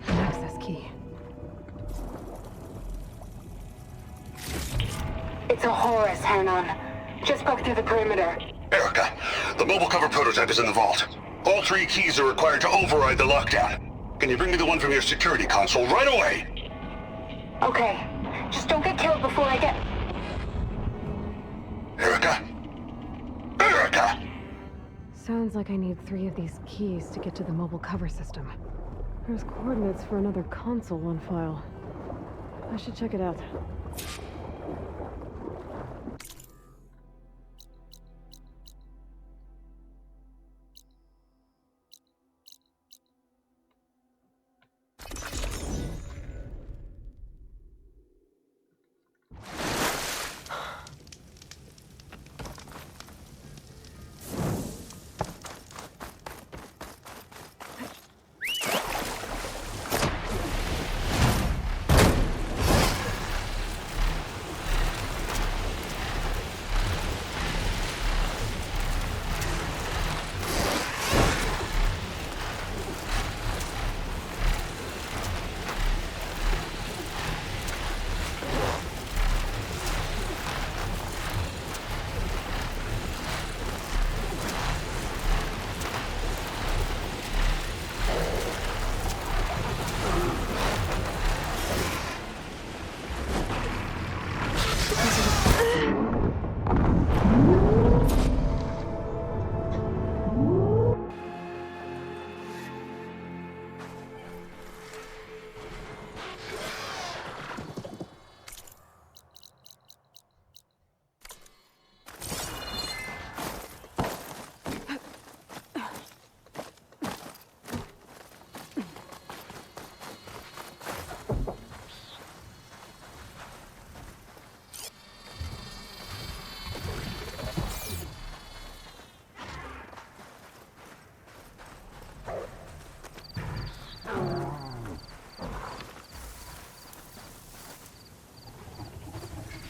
An access key. It's a Horus, Hernon. Just broke through the perimeter. Erica, the mobile cover prototype is in the vault. All 3 keys are required to override the lockdown. Can you bring me the one from your security console right away? Okay. Just don't get killed before I get... Erica? Erica! Sounds like I need 3 of these keys to get to the mobile cover system. There's coordinates for another console on file. I should check it out.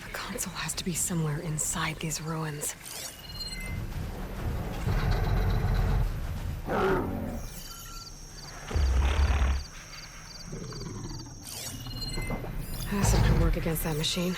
The console has to be somewhere inside these ruins. This might work against that machine.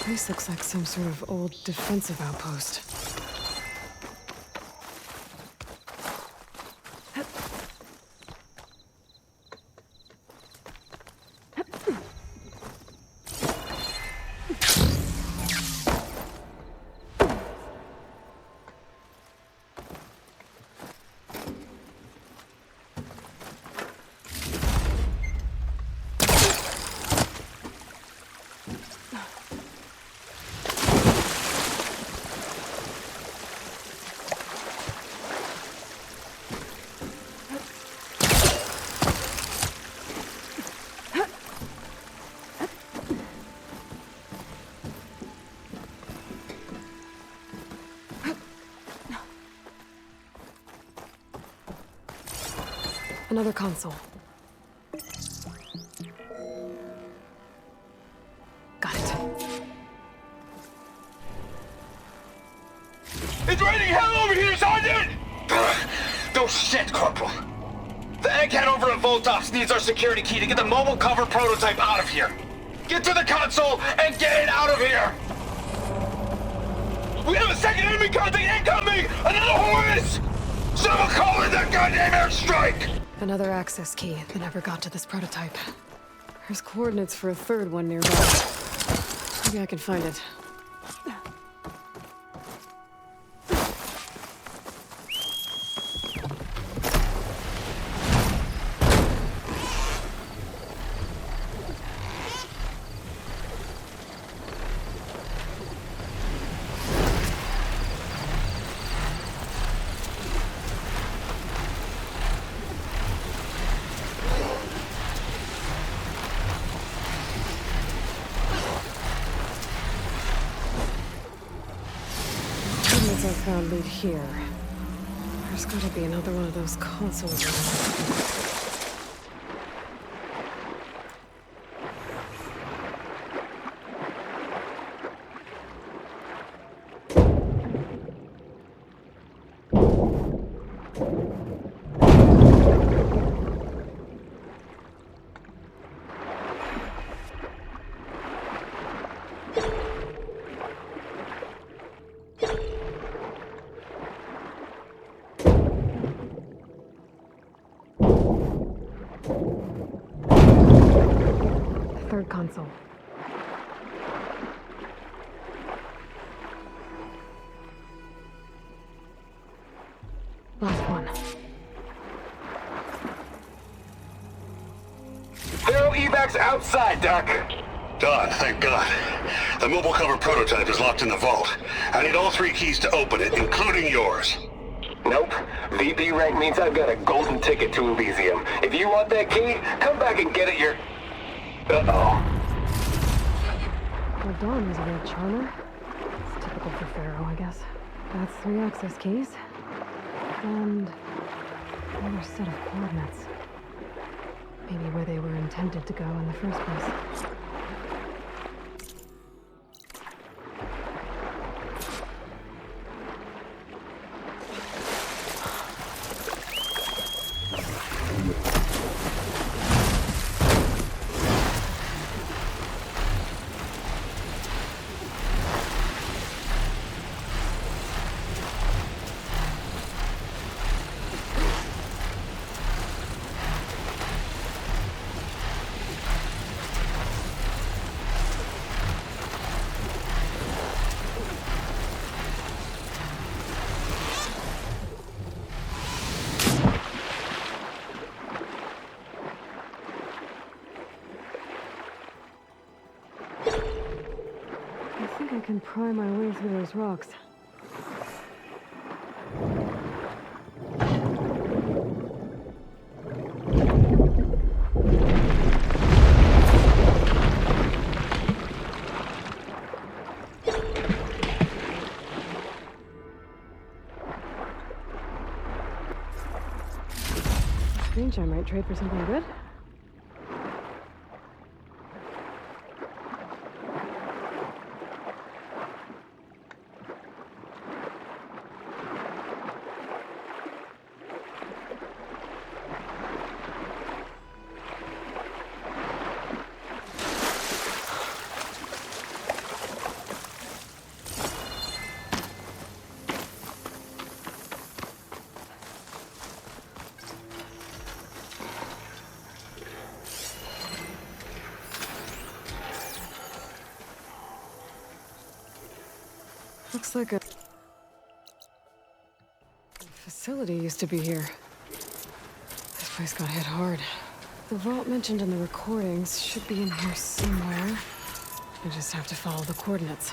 This looks like some sort of old defensive outpost. Another console. Got it. It's raining hell over here, Sergeant! No shit, Corporal. The egghead over at Voltox needs our security key to get the mobile cover prototype out of here. Get to the console and get it out of here! We have a second enemy contact incoming! Another Horus! Someone call in that goddamn airstrike! Another access key that never got to this prototype. There's coordinates for a third one nearby. Maybe I can find it. I found lead here. There's gotta be another one of those consoles around. Third console. Last one. There are evacs outside, Doc. Done, thank God. The mobile cover prototype is locked in the vault. I need all 3 keys to open it, including yours. Nope. VP rank means I've got a golden ticket to Elysium. If you want that key, come back and get it Uh-oh. Well, Dawn was a real charmer. It's typical for Pharaoh, I guess. That's 3 access keys. And another set of coordinates. Maybe where they were intended to go in the first place. I can pry my way through those rocks. Strange, I might trade for something good. Looks like a facility used to be here. This place got hit hard. The vault mentioned in the recordings should be in here somewhere. I just have to follow the coordinates.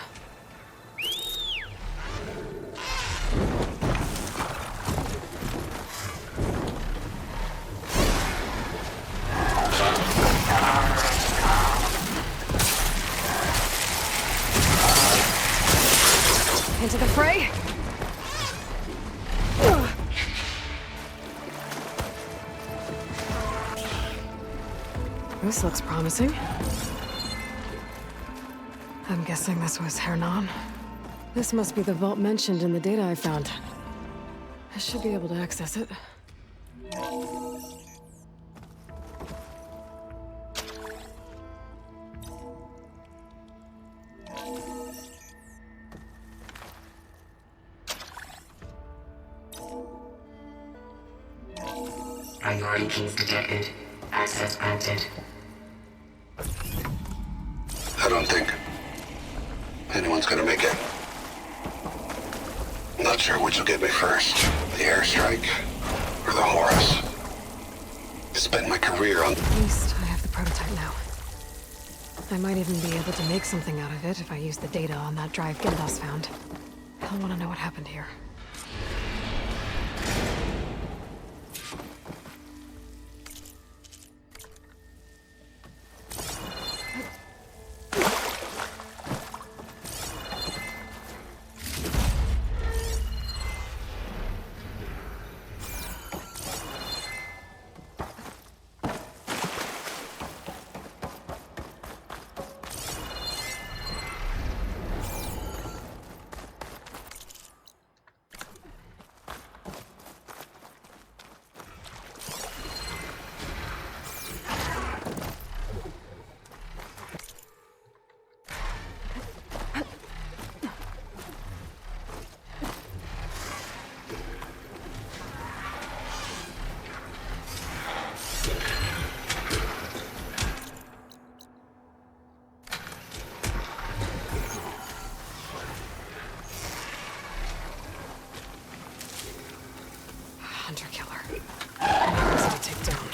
Into the fray? This looks promising. I'm guessing this was Hernan. This must be the vault mentioned in the data I found. I should be able to access it. Priority keys detected. Access granted. I don't think anyone's gonna make it. Not sure which will get me first. The airstrike or the Horus. Spent my career on... At least I have the prototype now. I might even be able to make something out of it if I use the data on that drive Gendas found. He'll want to know what happened here. Hunter-killer. Easy to take down.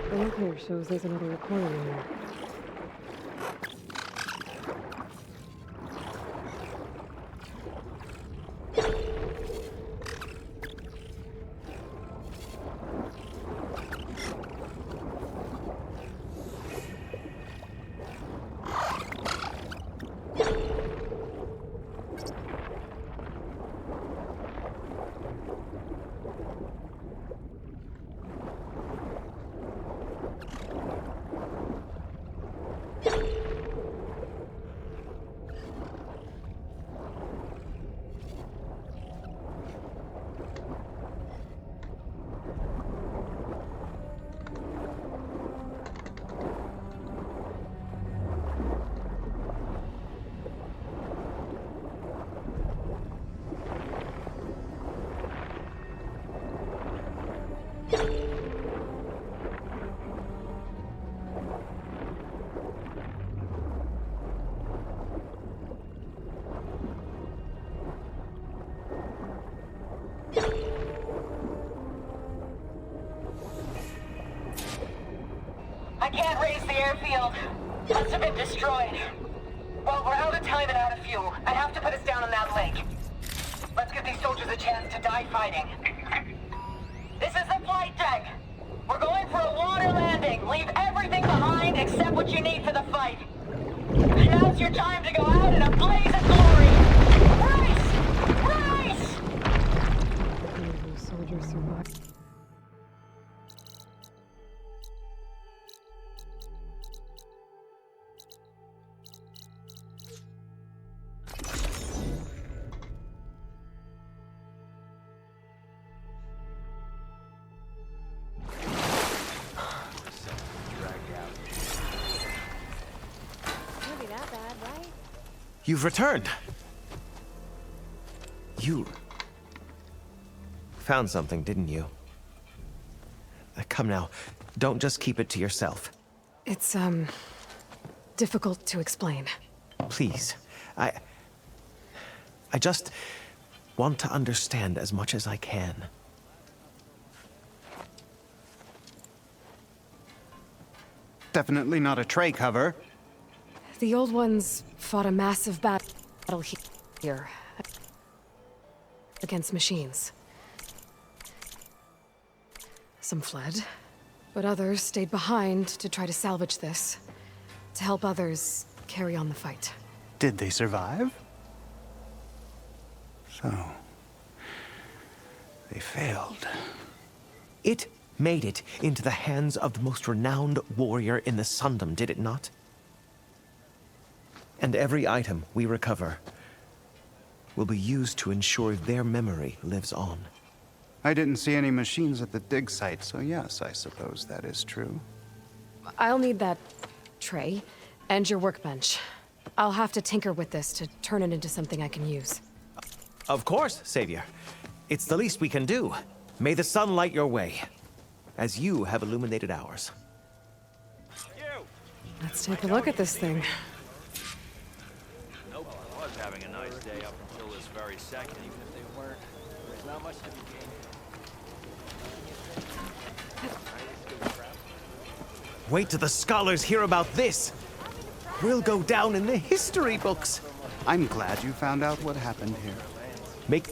The link here shows there's another recording in there. airfield must have been destroyed. Well, we're out of time and out of fuel. I have to put us down on that lake. Let's give these soldiers a chance to die fighting. This is the flight deck. We're going for a water landing. Leave everything behind except what you need for the fight. Now's your time to go out in a blaze of glory. Race! Race! Soldiers survived. Can't be that bad, right? You've returned. You found something, didn't you? Come now, don't just keep it to yourself. It's, difficult to explain. Please, I just want to understand as much as I can. Definitely not a tray cover. The old ones fought a massive battle here against machines. Some fled, but others stayed behind to try to salvage this, to help others carry on the fight. Did they survive? So, they failed. It made it into the hands of the most renowned warrior in the Sundom, did it not? And every item we recover will be used to ensure their memory lives on. I didn't see any machines at the dig site, so yes, I suppose that is true. I'll need that tray and your workbench. I'll have to tinker with this to turn it into something I can use. Of course, Savior. It's the least we can do. May the sun light your way, as you have illuminated ours. Let's take a look at this thing. Nope, I was having a nice day up until this very second. Even if they weren't, there's not much to be gained. Wait till the scholars hear about this. We'll go down in the history books. I'm glad you found out what happened here. Make...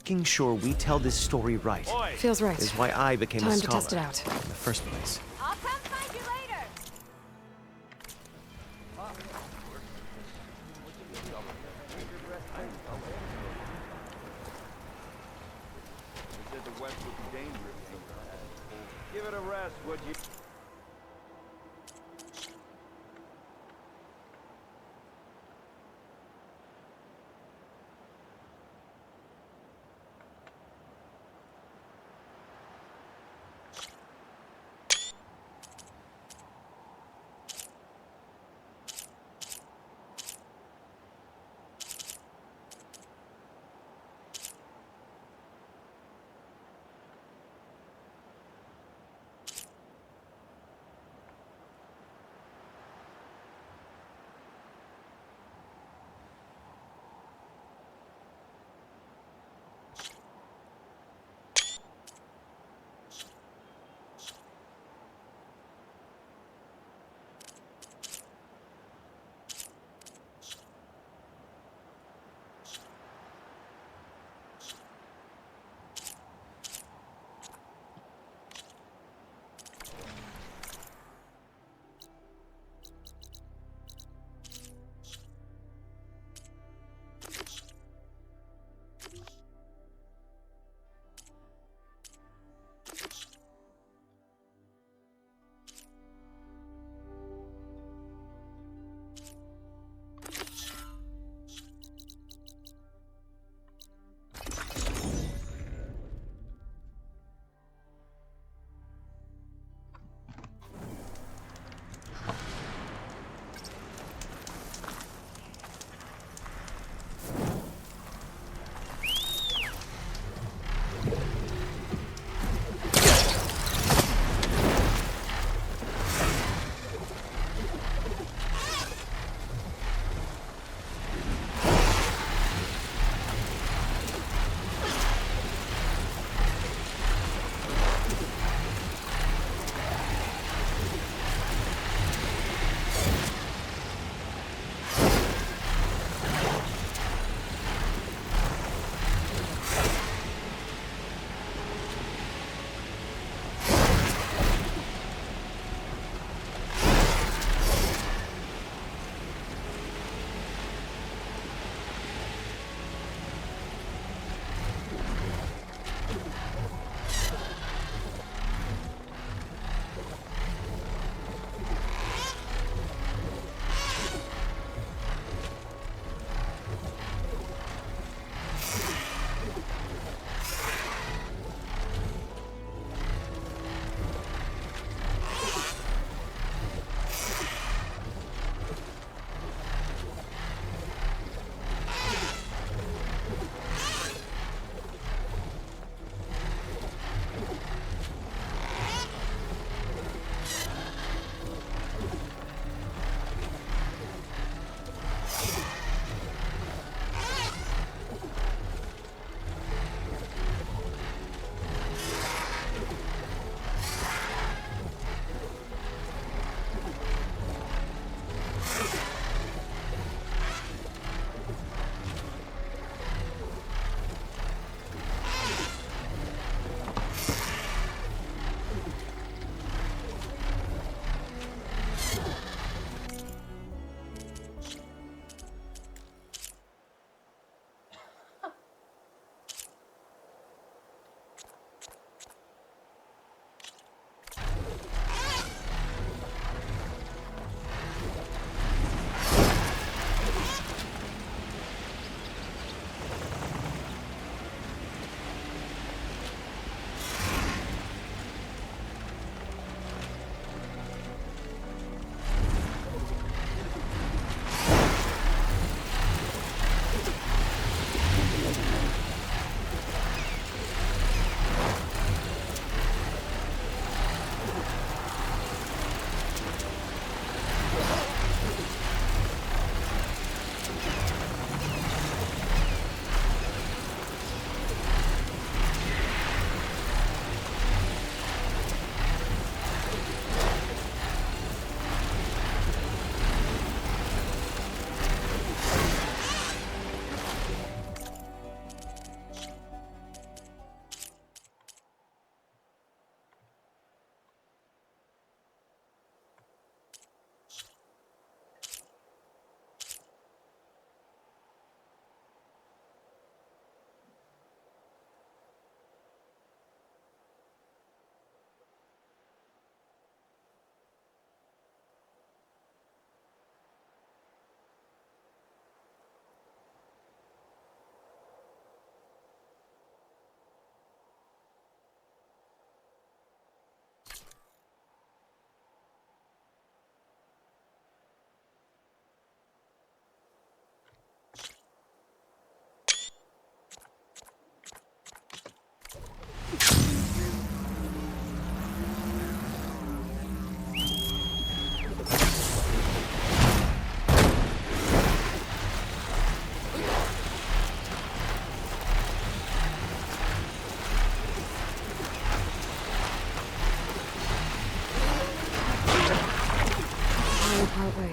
Making sure we tell this story right. Feels right. Is why I became Time a to scholar test it out. in the first place. I'll come find you later. They said the West would be dangerous sometimes. Give it a rest, would you?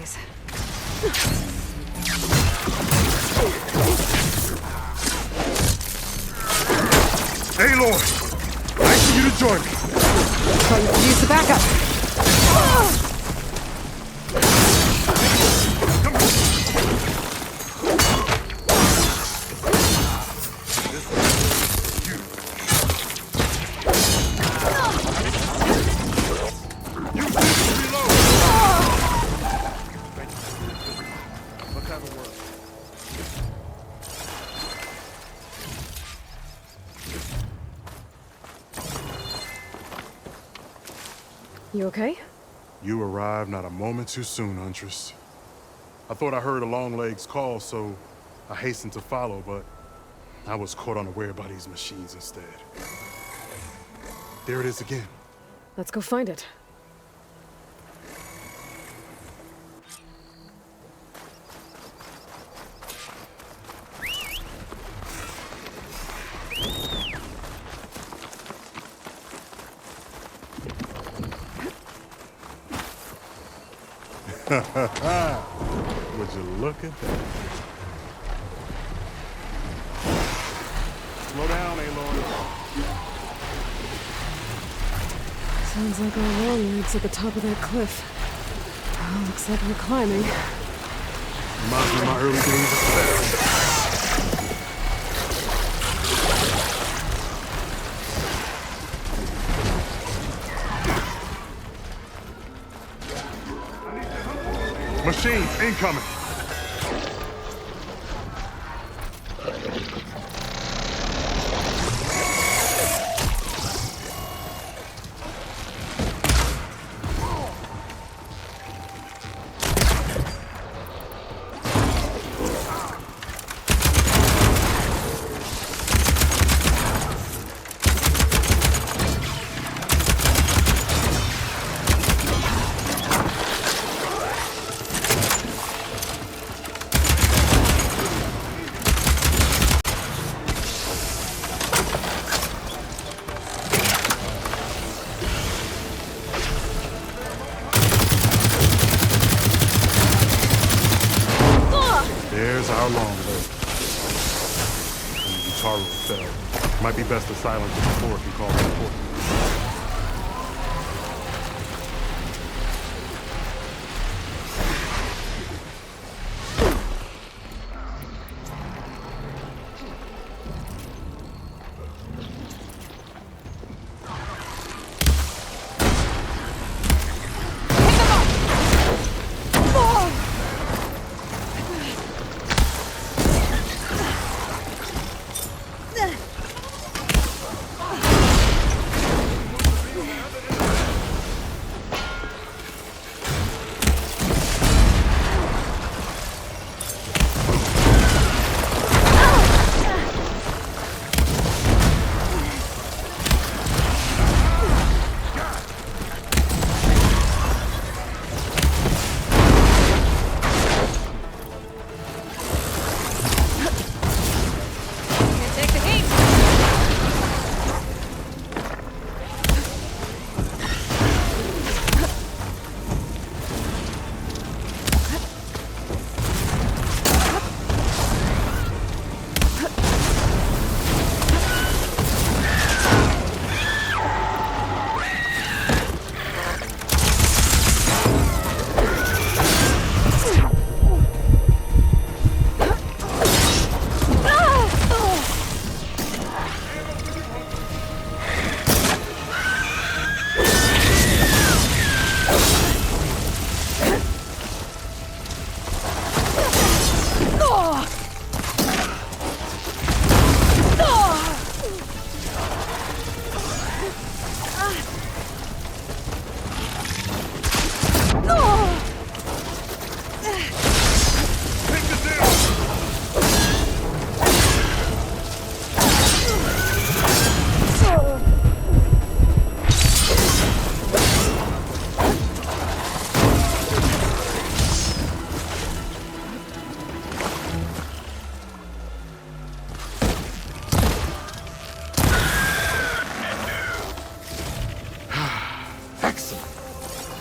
this. Aloy! Nice for you to join me. Use the backup. You okay? You arrived not a moment too soon, Huntress. I thought I heard a Longlegs call, so I hastened to follow, but I was caught unaware by these machines instead. There it is again. Let's go find it. Would you look at that? Slow down, Aloy. Sounds like our long legs at the top of that cliff. Oh, looks like we're climbing. Reminds me of my early days of Sebastian. Machines incoming! There's our long leg. Utaru fell. Might be best to silence it before it can call support.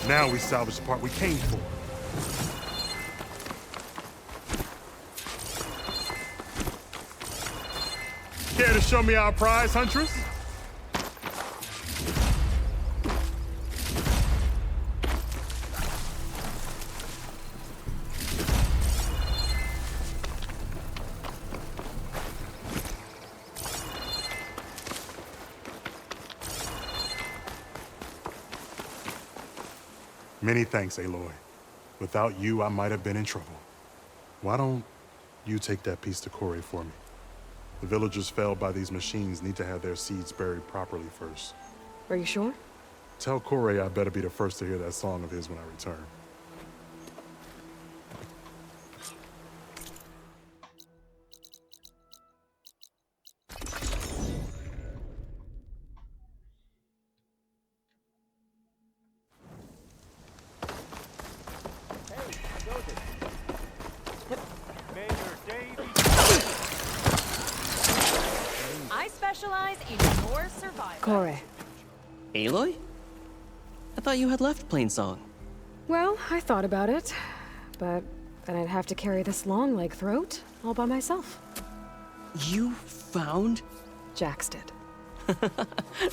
Now we salvage the part we came for. Care to show me our prize, Huntress? Many thanks, Aloy. Without you, I might have been in trouble. Why don't you take that piece to Corey for me? The villagers felled by these machines need to have their seeds buried properly first. Are you sure? Tell Corey I better be the first to hear that song of his when I return. I specialize in your survival. Corey. Aloy? I thought you had left Plainsong. Well, I thought about it, but then I'd have to carry this long leg throat all by myself. You found? Jax did.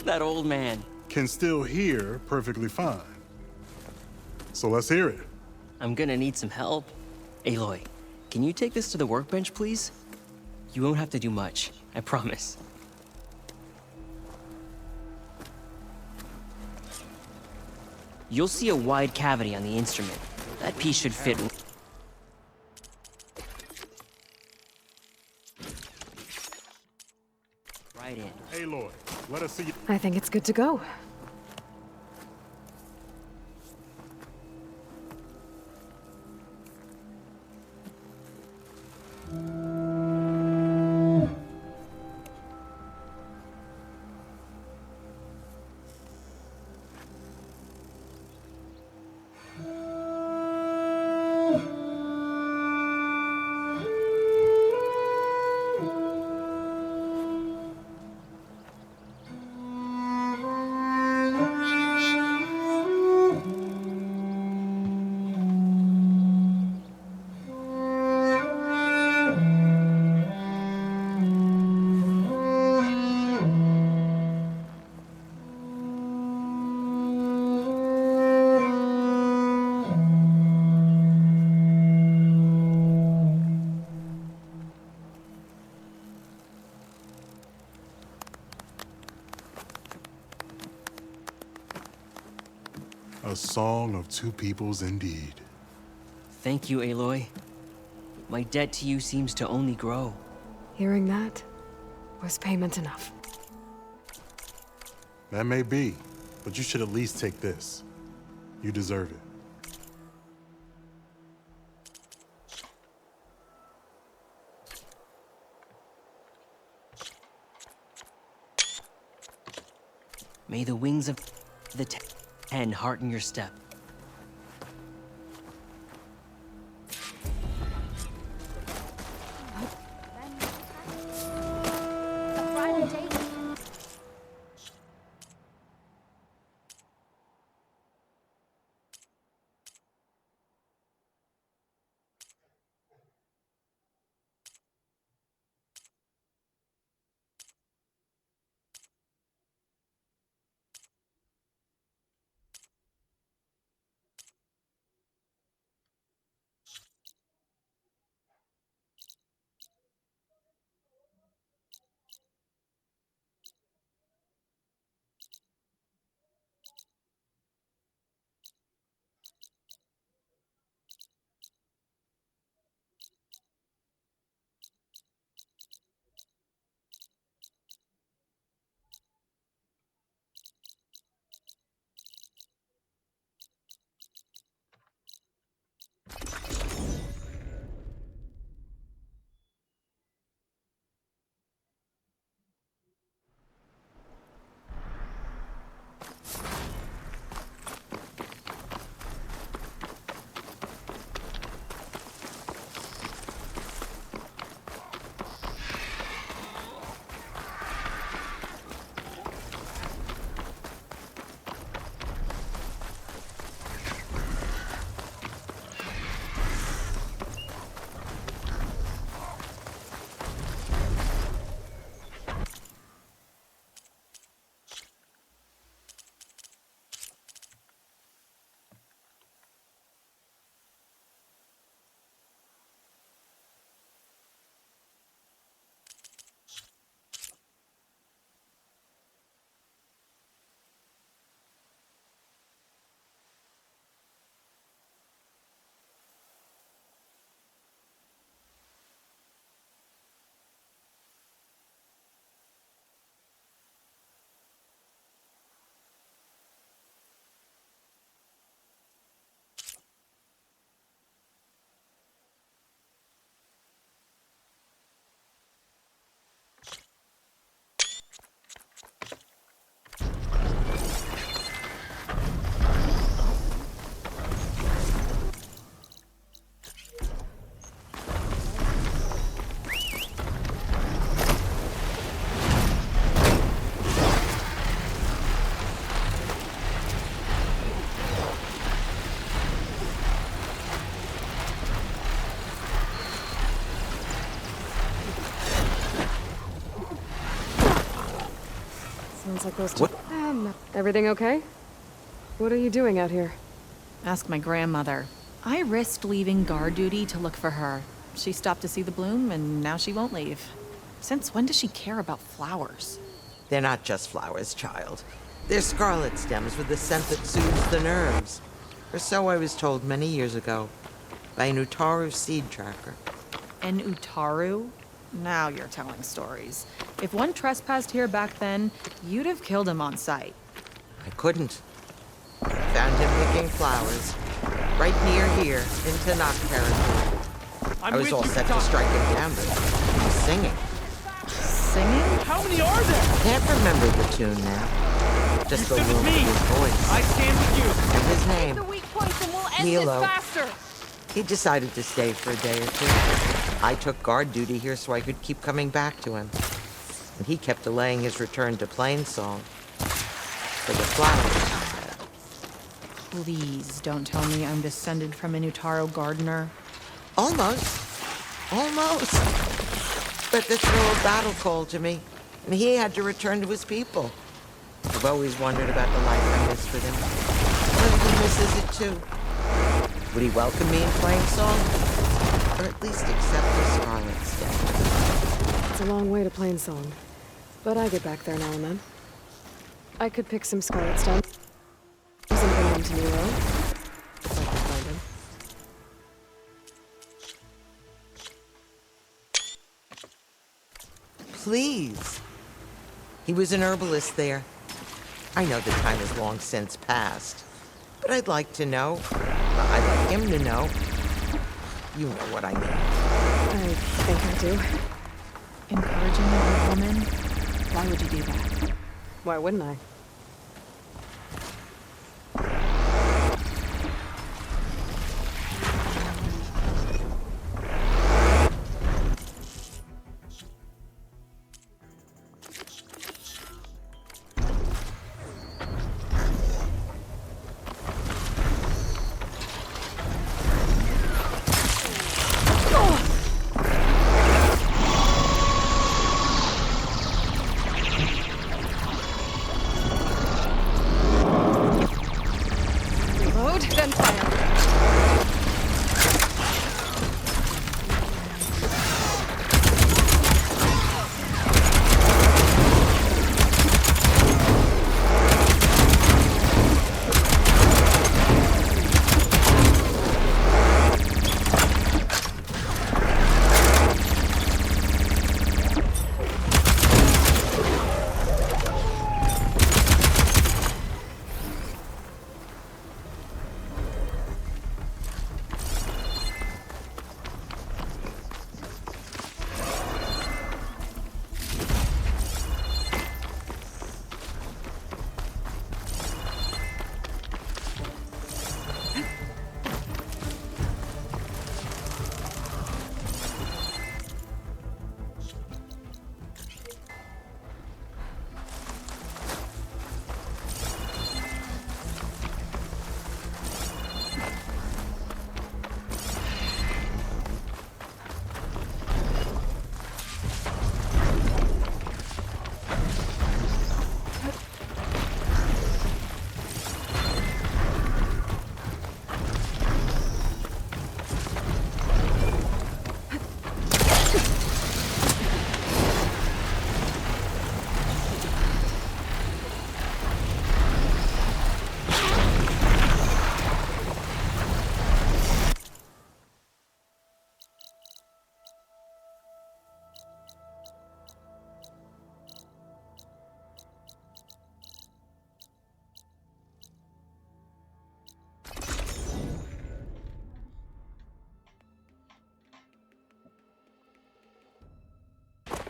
That old man. Can still hear perfectly fine. So let's hear it. I'm gonna need some help. Aloy, can you take this to the workbench, please? You won't have to do much, I promise. You'll see a wide cavity on the instrument. That piece should fit. Right in. Aloy, let us see you. I think it's good to go. A song of two peoples indeed. Thank you, Aloy. My debt to you seems to only grow. Hearing that was payment enough. That may be, but you should at least take this. You deserve it. May the wings of the ten hearten your step. Sounds like those two. Everything okay? What are you doing out here? Ask my grandmother. I risked leaving guard duty to look for her. She stopped to see the bloom, and now she won't leave. Since when does she care about flowers? They're not just flowers, child. They're scarlet stems with a scent that soothes the nerves. Or so I was told many years ago by an Utaru seed tracker. An Utaru? Now you're telling stories. If one trespassed here back then, you'd have killed him on sight. I couldn't. I found him picking flowers, right near here, in Tanakh territory. I was all set to strike him down, but he was singing. Singing? How many are there? Can't remember the tune now. Just the loom of his voice. I stand with you. And his name. The weak points and we'll end Milo. this faster. He decided to stay for a day or two. I took guard duty here so I could keep coming back to him. And he kept delaying his return to Plainsong. For the flowers. Please don't tell me I'm descended from an Utaru gardener. Almost. Almost. But the thrill of battle called to me, and he had to return to his people. I've always wondered about the life I missed with him. What if he misses it too? Would he welcome me in Plainsong? Or at least accept the scarlet stem? It's a long way to Plainsong, but I get back there now and then. I could pick some scarlet stems and bring them to Nero, if I can find him. Please. He was an herbalist there. I know the time has long since passed, but I'd like to know. I'd like him to know. You know what I mean. I think I do. Encouraging an old woman? Why would you do that? Why wouldn't I?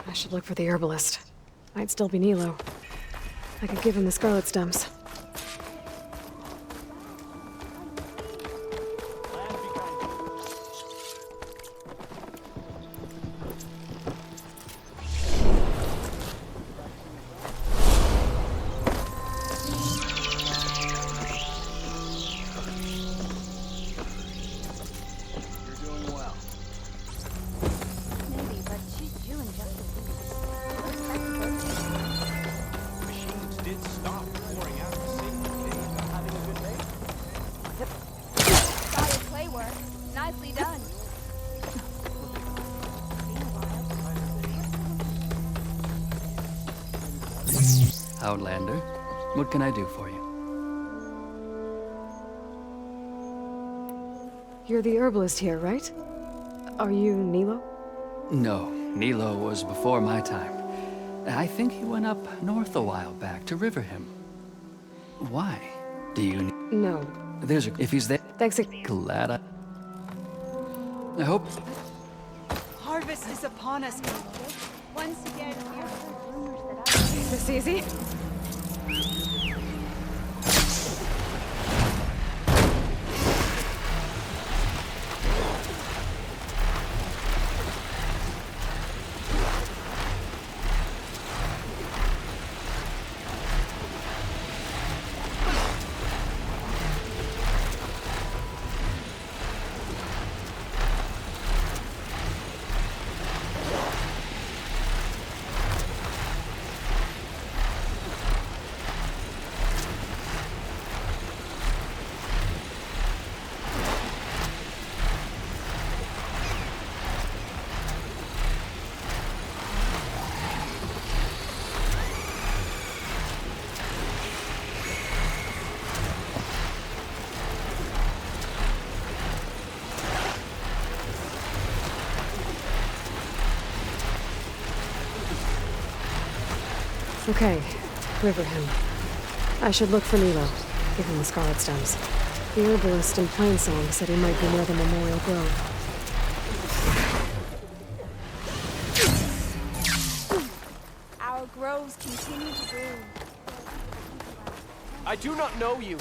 I should look for the herbalist. Might still be Nilo. I could give him the scarlet stems. Outlander. What can I do for you? You're the herbalist here, right? Are you Nilo? No, Nilo was before my time. I think he went up north a while back to Riverhim. Why? Do you... No. There's a... If he's there... Thanks. Glad I hope... Harvest is upon us. Once again, we are heard rumors that Is this easy? Okay, Riverhim. I should look for Nilo, give him the scarlet stems. The herbalist in Plainsong said he might be near the Memorial Grove. Our groves continue to bloom. I do not know you.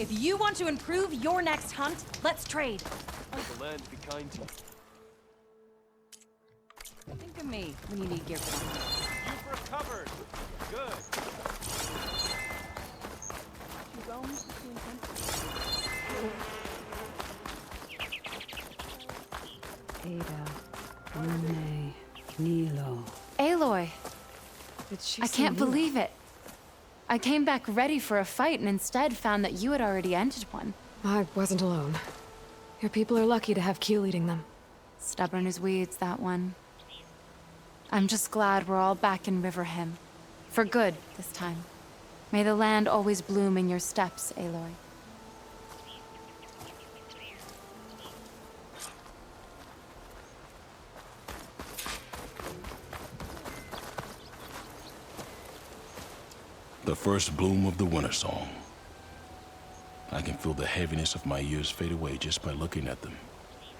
If you want to improve your next hunt, let's trade. The land be kind to you. Think of me when you need gear for hunting. You've recovered. Good. Ada, Renee, Nilo. Aloy! Did she I say can't Nilo? believe it. I came back ready for a fight and instead found that you had already ended one. I wasn't alone. Your people are lucky to have Keel leading them. Stubborn as weeds, that one. I'm just glad we're all back in Riverhim. For good, this time. May the land always bloom in your steps, Aloy. The first bloom of the winter song. I can feel the heaviness of my years fade away just by looking at them.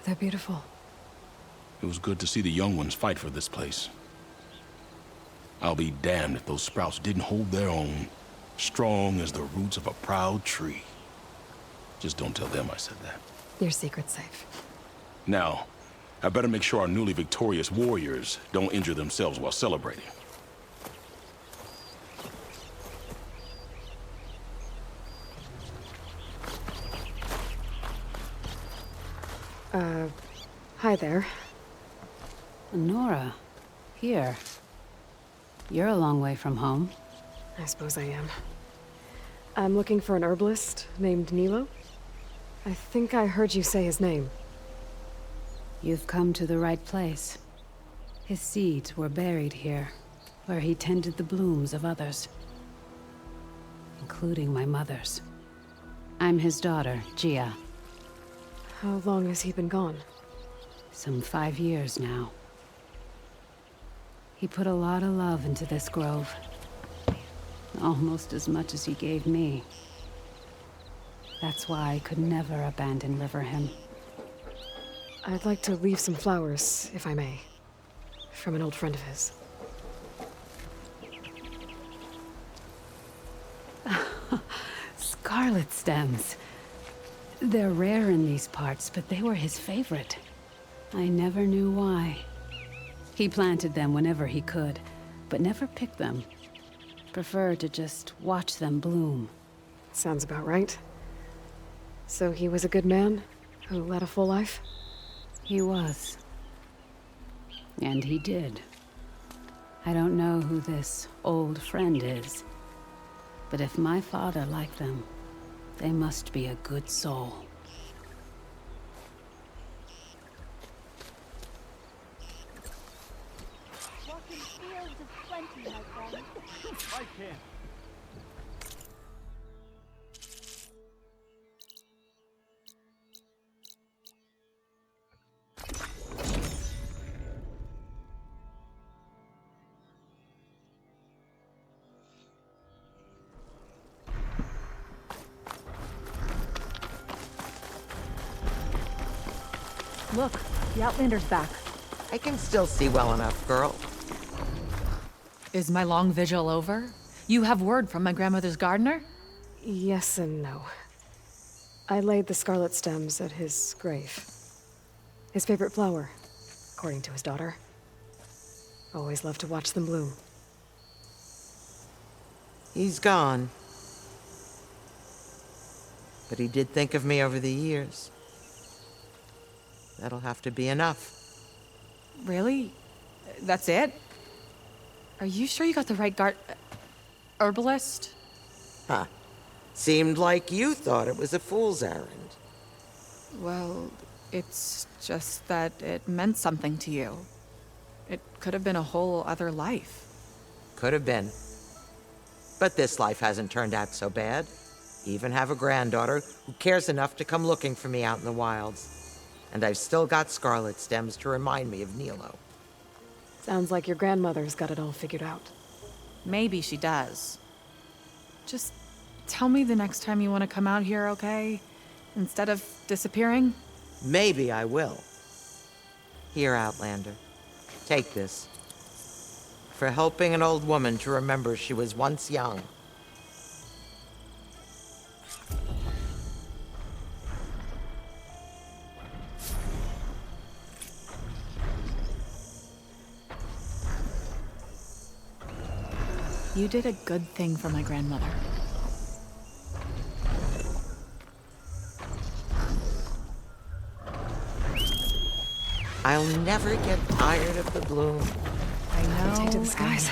They're beautiful. It was good to see the young ones fight for this place. I'll be damned if those sprouts didn't hold their own, strong as the roots of a proud tree. Just don't tell them I said that. Your secret's safe. Now, I better make sure our newly victorious warriors don't injure themselves while celebrating. Hi there. Nora, here. You're a long way from home. I suppose I am. I'm looking for an herbalist named Nilo. I think I heard you say his name. You've come to the right place. His seeds were buried here, where he tended the blooms of others. Including my mother's. I'm his daughter, Gia. How long has he been gone? Some 5 years now. He put a lot of love into this grove. Almost as much as he gave me. That's why I could never abandon Riverhim. I'd like to leave some flowers, if I may. From an old friend of his. Scarlet stems. They're rare in these parts, but they were his favorite. I never knew why. He planted them whenever he could, but never picked them. Preferred to just watch them bloom. Sounds about right. So he was a good man who led a full life? He was. And he did. I don't know who this old friend is, but if my father liked them, they must be a good soul. is plenty, my friend. I can't. Look, the Outlander's back. I can still see well enough, girl. Is my long vigil over? You have word from my grandmother's gardener? Yes and no. I laid the scarlet stems at his grave. His favorite flower, according to his daughter. Always loved to watch them bloom. He's gone. But he did think of me over the years. That'll have to be enough. Really? That's it? Are you sure you got the right herbalist? Huh. Seemed like you thought it was a fool's errand. Well, it's just that it meant something to you. It could have been a whole other life. Could have been. But this life hasn't turned out so bad. Even have a granddaughter who cares enough to come looking for me out in the wilds. And I've still got scarlet stems to remind me of Nilo. Sounds like your grandmother's got it all figured out. Maybe she does. Just tell me the next time you want to come out here, okay? Instead of disappearing? Maybe I will. Here, Outlander. Take this. For helping an old woman to remember she was once young. You did a good thing for my grandmother. I'll never get tired of the bloom. I know. Take to the skies.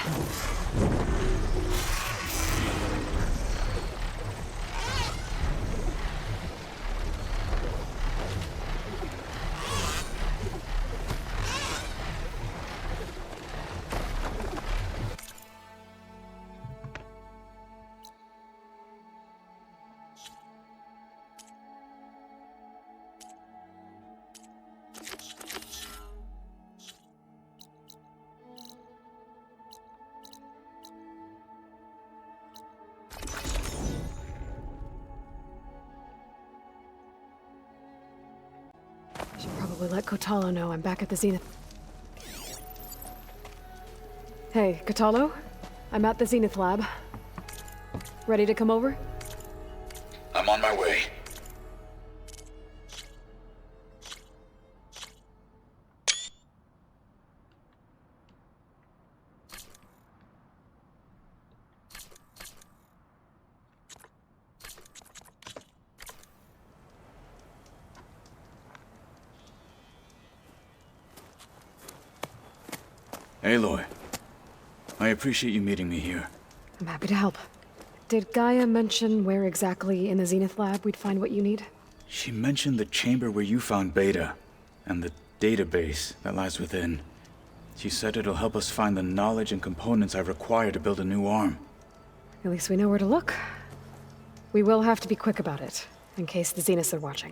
Probably let Kotalo know I'm back at the Zenith. Hey, Kotalo? I'm at the Zenith lab. Ready to come over? I'm on my way. Aloy, I appreciate you meeting me here. I'm happy to help. Did Gaia mention where exactly in the Zenith lab we'd find what you need? She mentioned the chamber where you found Beta, and the database that lies within. She said it'll help us find the knowledge and components I require to build a new arm. At least we know where to look. We will have to be quick about it, in case the Zeniths are watching.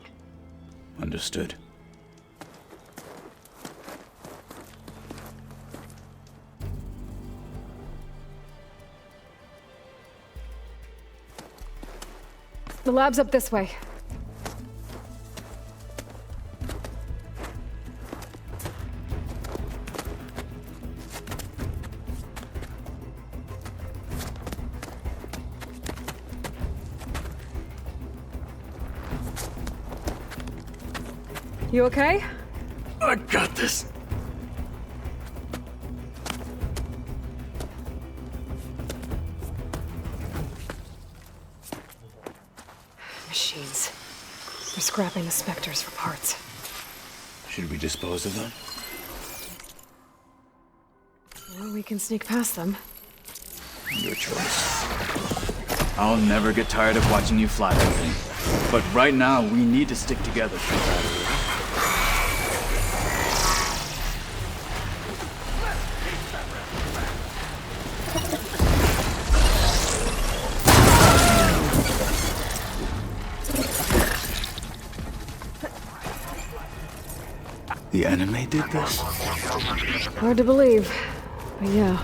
Understood. The lab's up this way. You okay? I got this. Machines. They're scrapping the specters for parts. Should we dispose of them? Or we can sneak past them. Your choice. I'll never get tired of watching you fly that thing. But right now, we need to stick together. anime did this? Hard to believe, but yeah.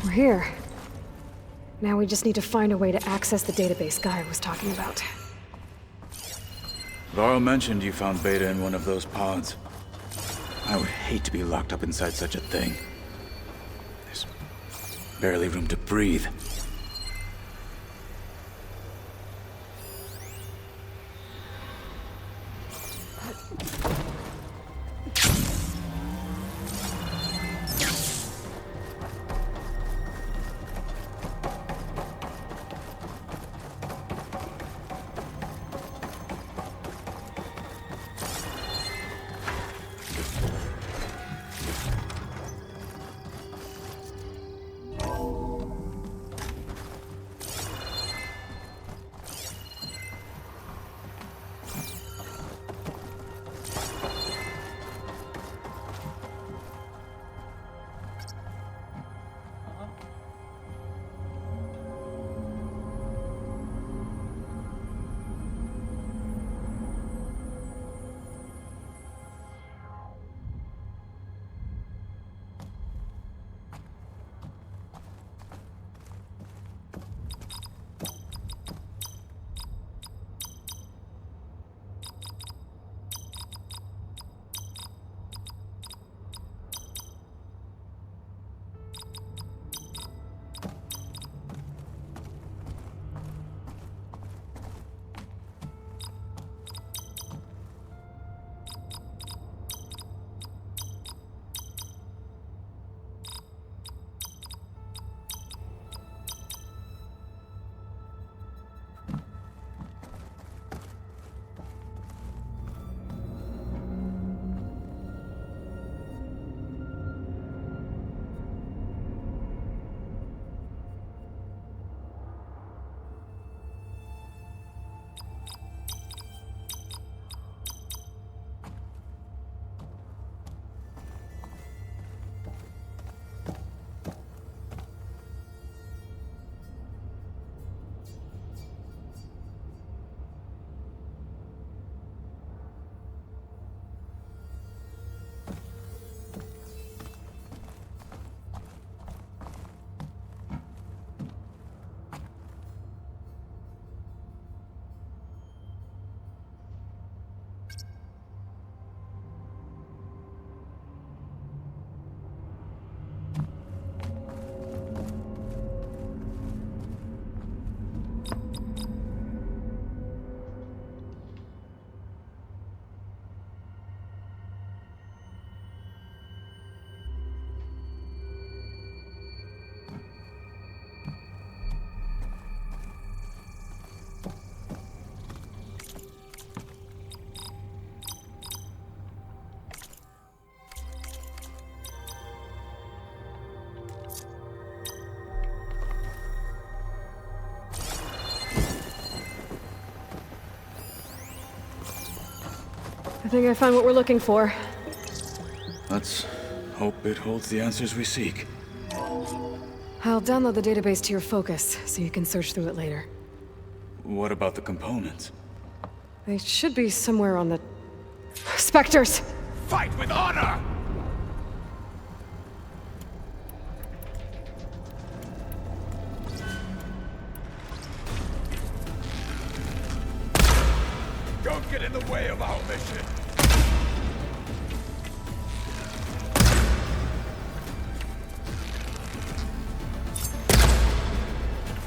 We're here. Now we just need to find a way to access the database Guy was talking about. Varl mentioned you found Beta in one of those pods. I would hate to be locked up inside such a thing. There's barely room to breathe. I think I found what we're looking for. Let's hope it holds the answers we seek. I'll download the database to your Focus, so you can search through it later. What about the components? They should be somewhere on the... Spectres! Fight with honor! Don't get in the way of our mission!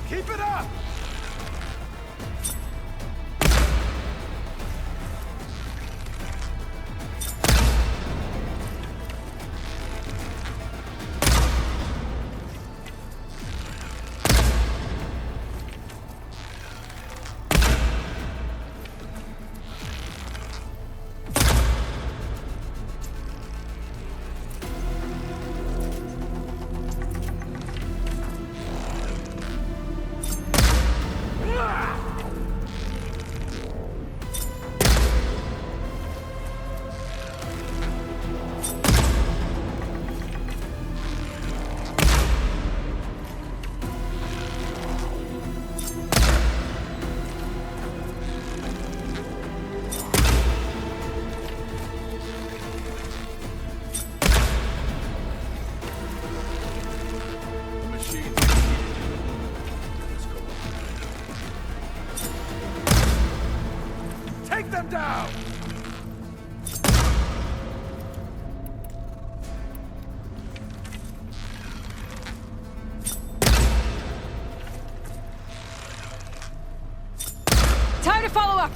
Keep it up! down! Time to follow up!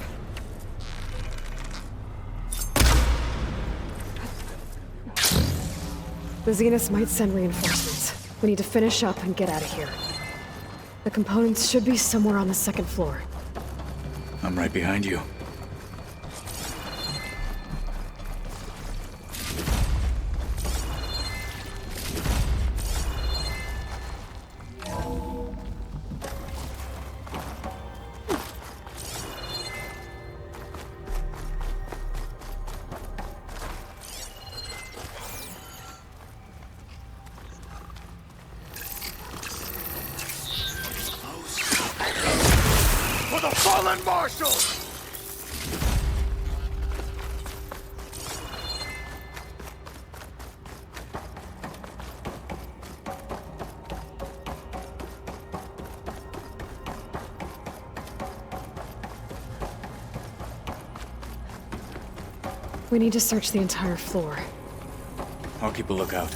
The Zeniths might send reinforcements. We need to finish up and get out of here. The components should be somewhere on the second floor. I'm right behind you. For the fallen marshals! We need to search the entire floor. I'll keep a lookout.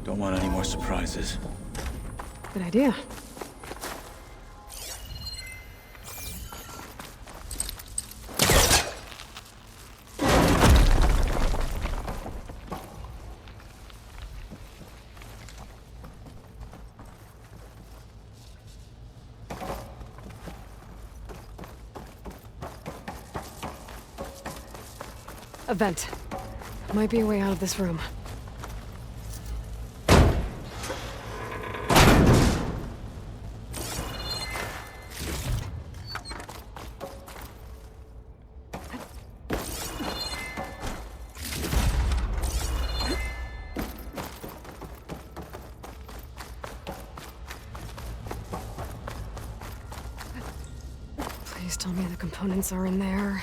Don't want any more surprises. Good idea. A vent. Might be a way out of this room. Please tell me the components are in there.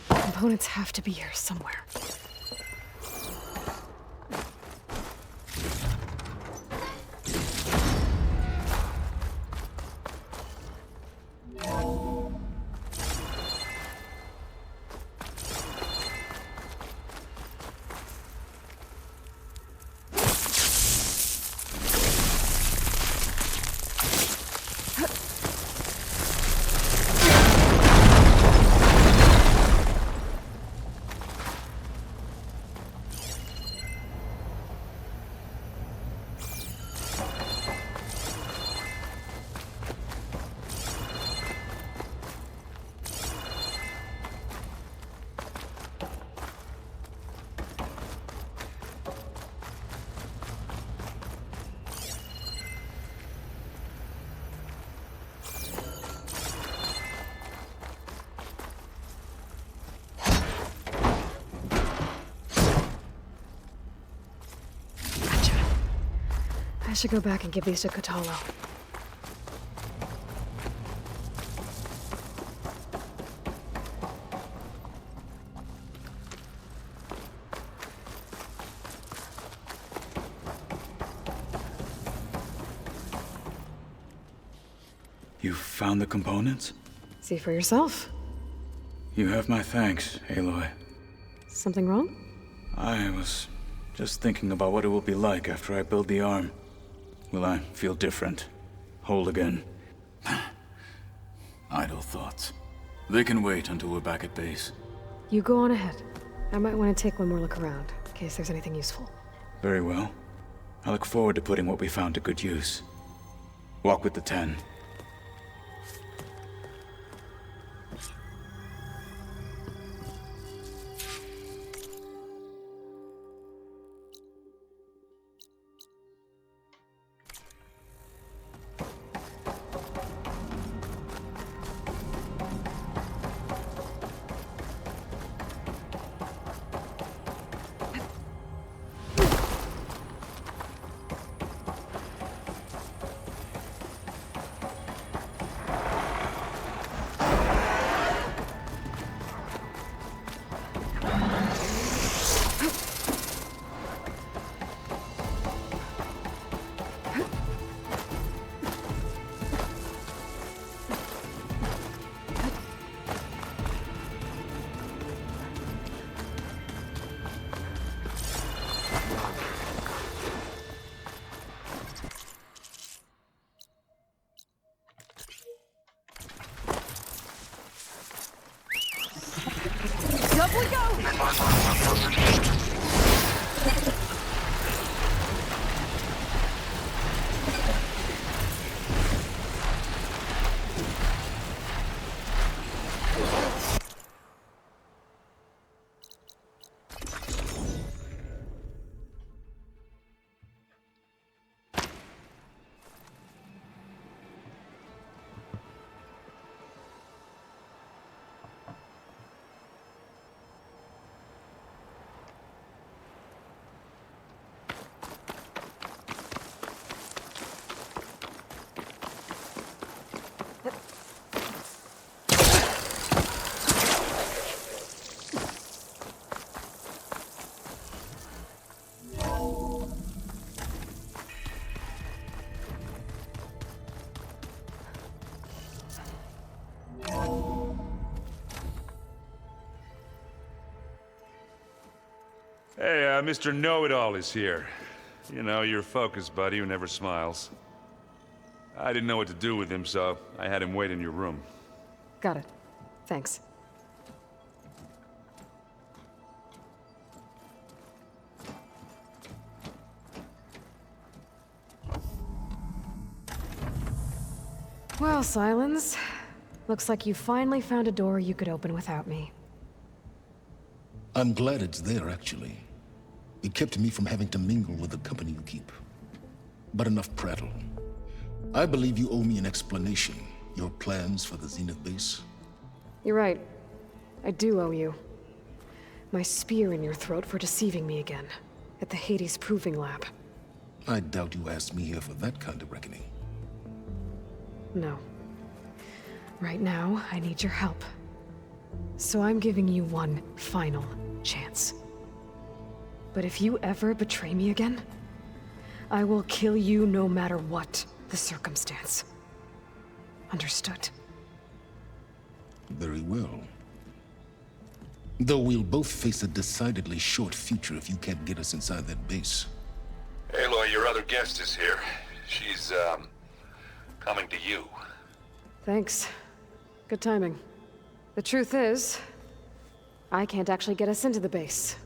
Components have to be here somewhere. should go back and give these to Kotalo. You found the components? See for yourself. You have my thanks, Aloy. Something wrong? I was just thinking about what it will be like after I build the arm. Will I feel different? Whole again? Idle thoughts. They can wait until we're back at base. You go on ahead. I might want to take one more look around, in case there's anything useful. Very well. I look forward to putting what we found to good use. Walk with the 10. Up we go! Hey, Mr. Know-It-All is here. You know, your focus buddy who never smiles. I didn't know what to do with him, so I had him wait in your room. Got it. Thanks. Well, Silence. Looks like you finally found a door you could open without me. I'm glad it's there, actually. It kept me from having to mingle with the company you keep. But enough prattle. I believe you owe me an explanation. Your plans for the Zenith base? You're right. I do owe you. My spear in your throat for deceiving me again. At the Hades Proving Lab. I doubt you asked me here for that kind of reckoning. No. Right now, I need your help. So I'm giving you one final chance. But if you ever betray me again, I will kill you no matter what the circumstance. Understood? Very well. Though we'll both face a decidedly short future if you can't get us inside that base. Aloy, your other guest is here. She's, coming to you. Thanks. Good timing. The truth is, I can't actually get us into the base.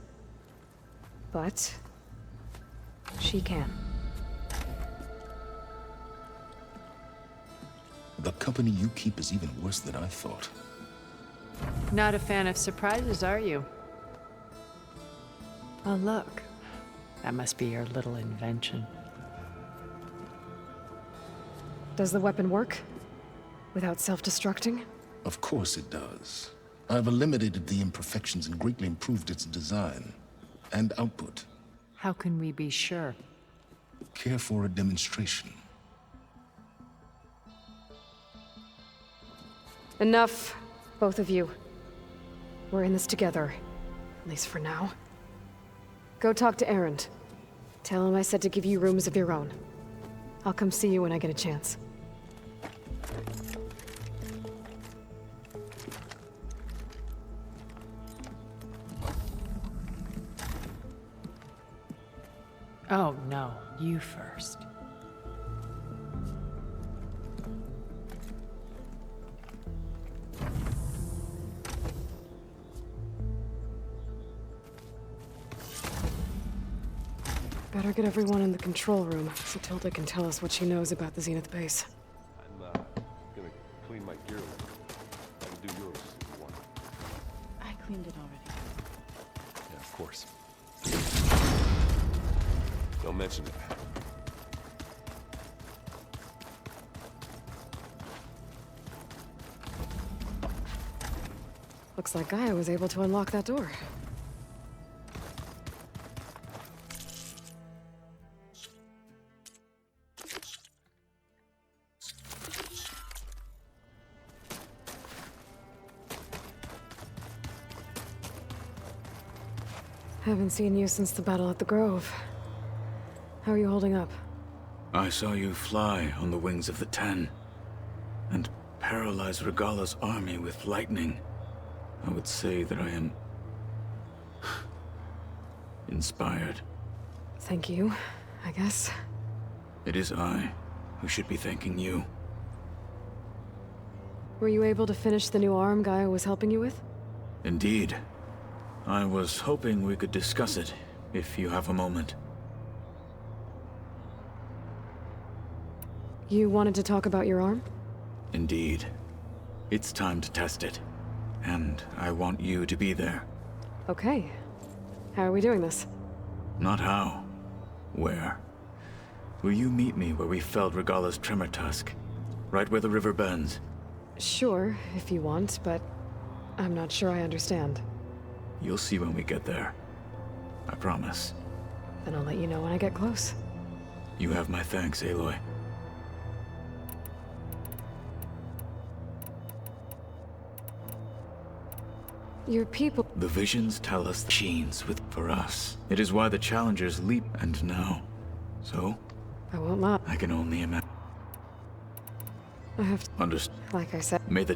But she can. The company you keep is even worse than I thought. Not a fan of surprises, are you? Oh, look. That must be your little invention. Does the weapon work? Without self-destructing? Of course it does. I've eliminated the imperfections and greatly improved its design and output. How can we be sure? Care for a demonstration? Enough, both of you. We're in this together, at least for now. Go talk to Erend. Tell him I said to give you rooms of your own. I'll come see you when I get a chance. Oh, no. You first. Better get everyone in the control room so Tilda can tell us what she knows about the Zenith base. I'm gonna clean my gear. I can do yours if you want. I cleaned it already. Yeah, of course. Don't mention it. Looks like Gaia was able to unlock that door. Haven't seen you since the battle at the Grove. How are you holding up? I saw you fly on the wings of the Ten, and paralyze Regala's army with lightning. I would say that I am inspired. Thank you, I guess. It is I who should be thanking you. Were you able to finish the new arm Gaia was helping you with? Indeed. I was hoping we could discuss it, if you have a moment. You wanted to talk about your arm? Indeed. It's time to test it. And I want you to be there. Okay. How are we doing this? Not how. Where? Will you meet me where we felled Regala's tremor tusk? Right where the river bends? Sure, if you want, but I'm not sure I understand. You'll see when we get there. I promise. Then I'll let you know when I get close. You have my thanks, Aloy. Your people... The visions tell us the machines for us. It is why the challengers leap and now. So? I won't lie. I can only imagine. I have to... Understand. Like I said... May the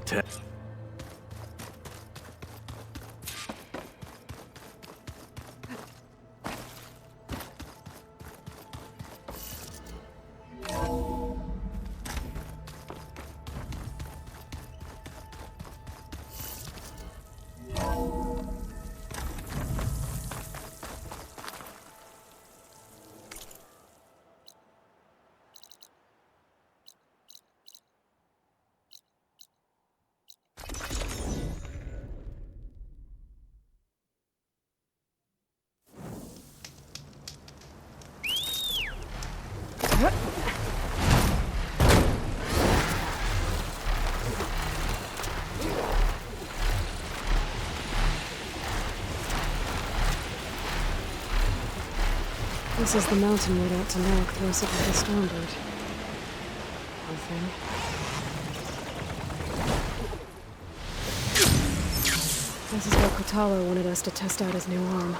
This is the mountain made out to knock throws it like a stormbird. Poor thing. This is where Kotalo wanted us to test out his new arm.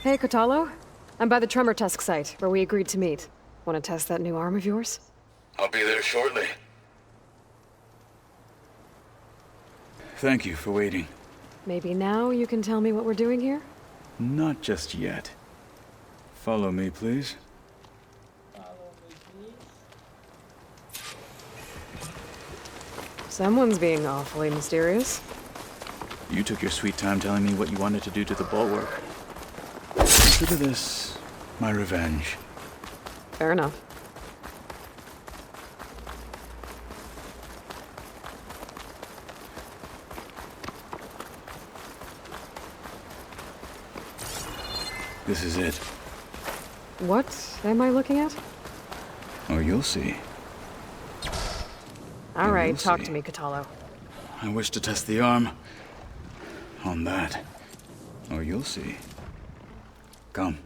Hey, Kotalo. I'm by the Tremor Tusk site, where we agreed to meet. Want to test that new arm of yours? I'll be there shortly. Thank you for waiting. Maybe now you can tell me what we're doing here? Not just yet. Follow me, please. Someone's being awfully mysterious. You took your sweet time telling me what you wanted to do to the bulwark. Consider this my revenge. Fair enough. This is it. What am I looking at? Oh, you'll see. All right, talk to me, Kotalo. I wish to test the arm on that. Oh, you'll see. Come.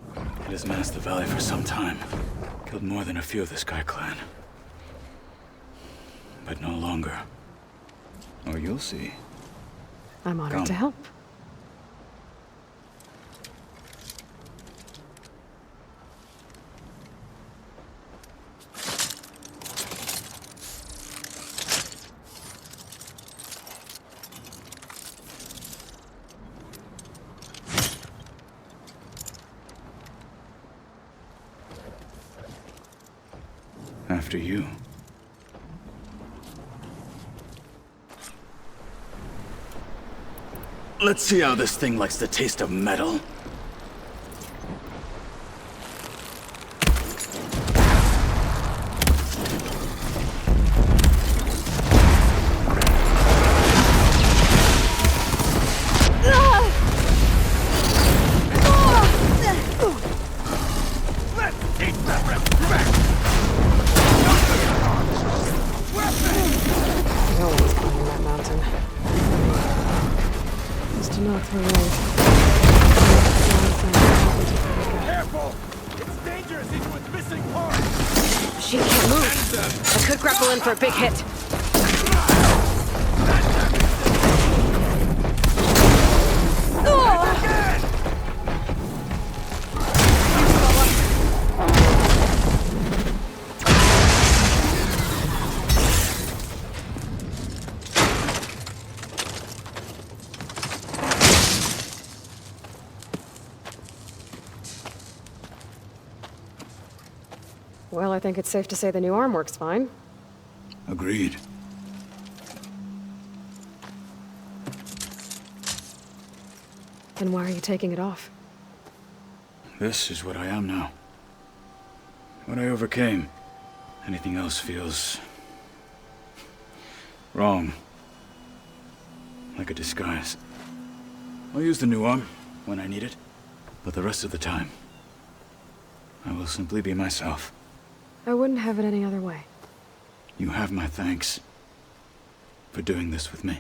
It has menaced the valley for some time. Killed more than a few of the Sky Clan. But no longer. Oh, you'll see. I'm honored Come. to help. After you. Let's see how this thing likes the taste of metal. No one's climbing that mountain. Just to knock her away. Careful! It's dangerous even with missing parts! She can't move. I could grapple in for a big hit. Well, I think it's safe to say the new arm works fine. Agreed. Then why are you taking it off? This is what I am now. What I overcame. Anything else feels... wrong. Like a disguise. I'll use the new arm when I need it, but the rest of the time, I will simply be myself. I wouldn't have it any other way. You have my thanks for doing this with me.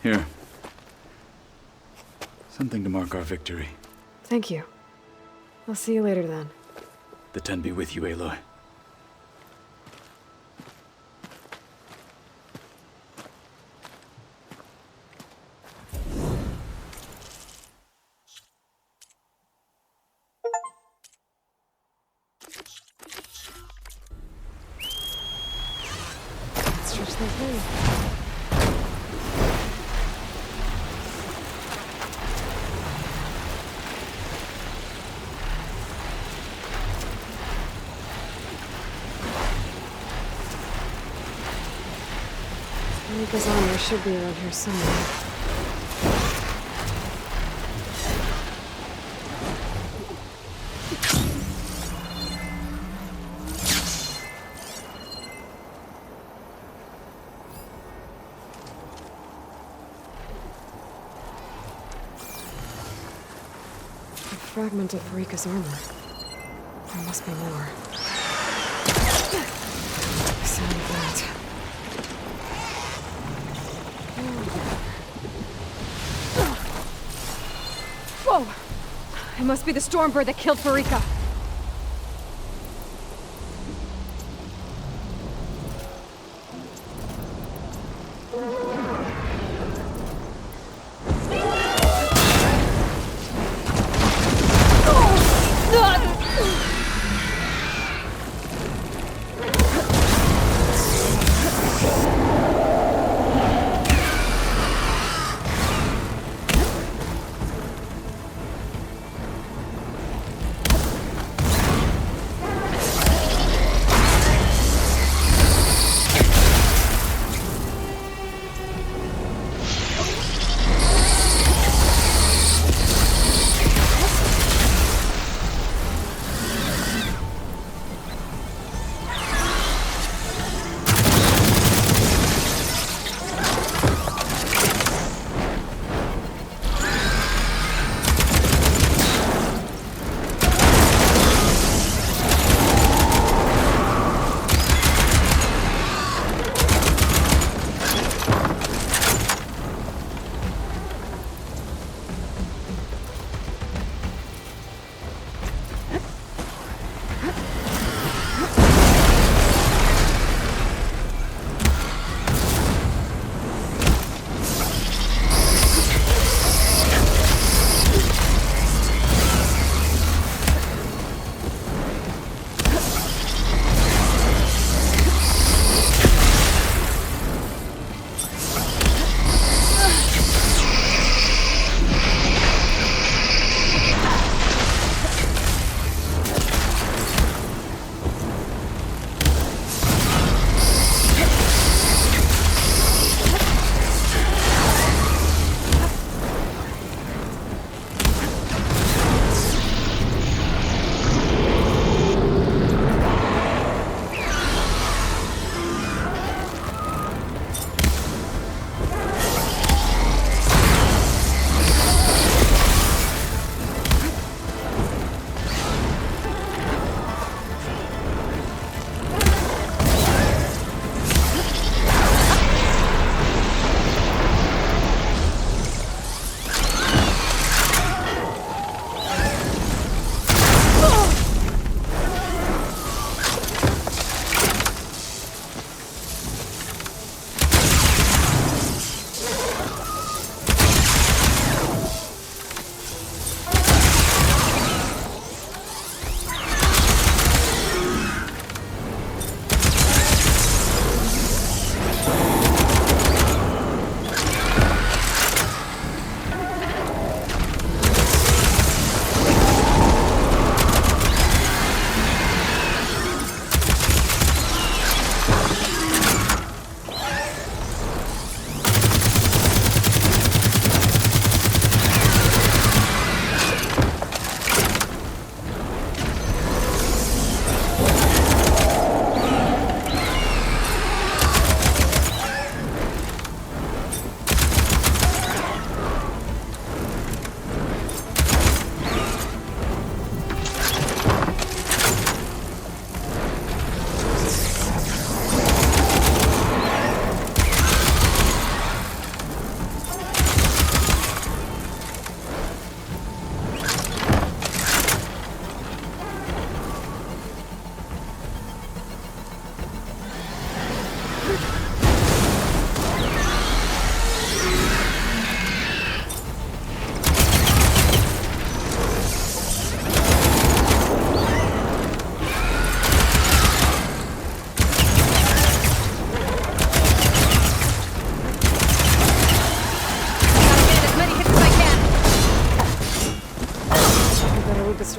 Here. Something to mark our victory. Thank you. I'll see you later then. The Ten be with you, Aloy. Stretch that blade. Mika's armor should be around here somewhere. A fragment of Rika's armor. There must be more. The sound of that. Whoa! It must be the Stormbird that killed Farika.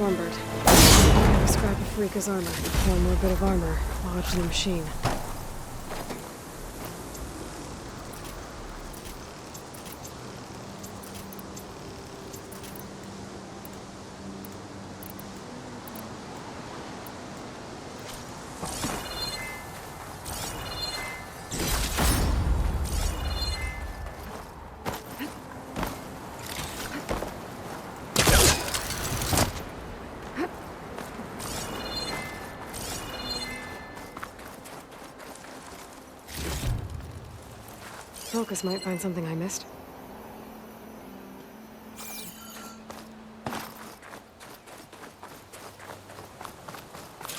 Stormbird. I have a scrap of Farika's armor. One more bit of armor lodged in the machine. Focus might find something I missed.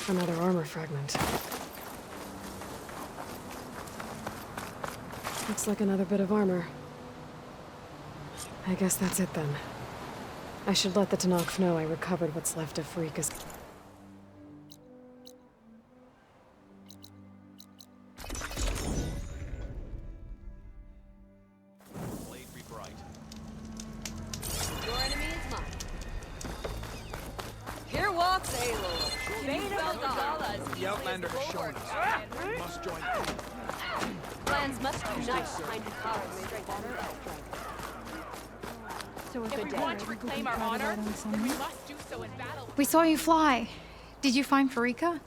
Another armor fragment. Looks like another bit of armor. I guess that's it then. I should let the Tenakth know I recovered what's left of Farika's. Here walks Aloy. The Outlander has shown us. We must join them. Clans must unite behind the cause. So if we want to reclaim our honor, then we must do so in battle. We saw you fly. Did you find Farika?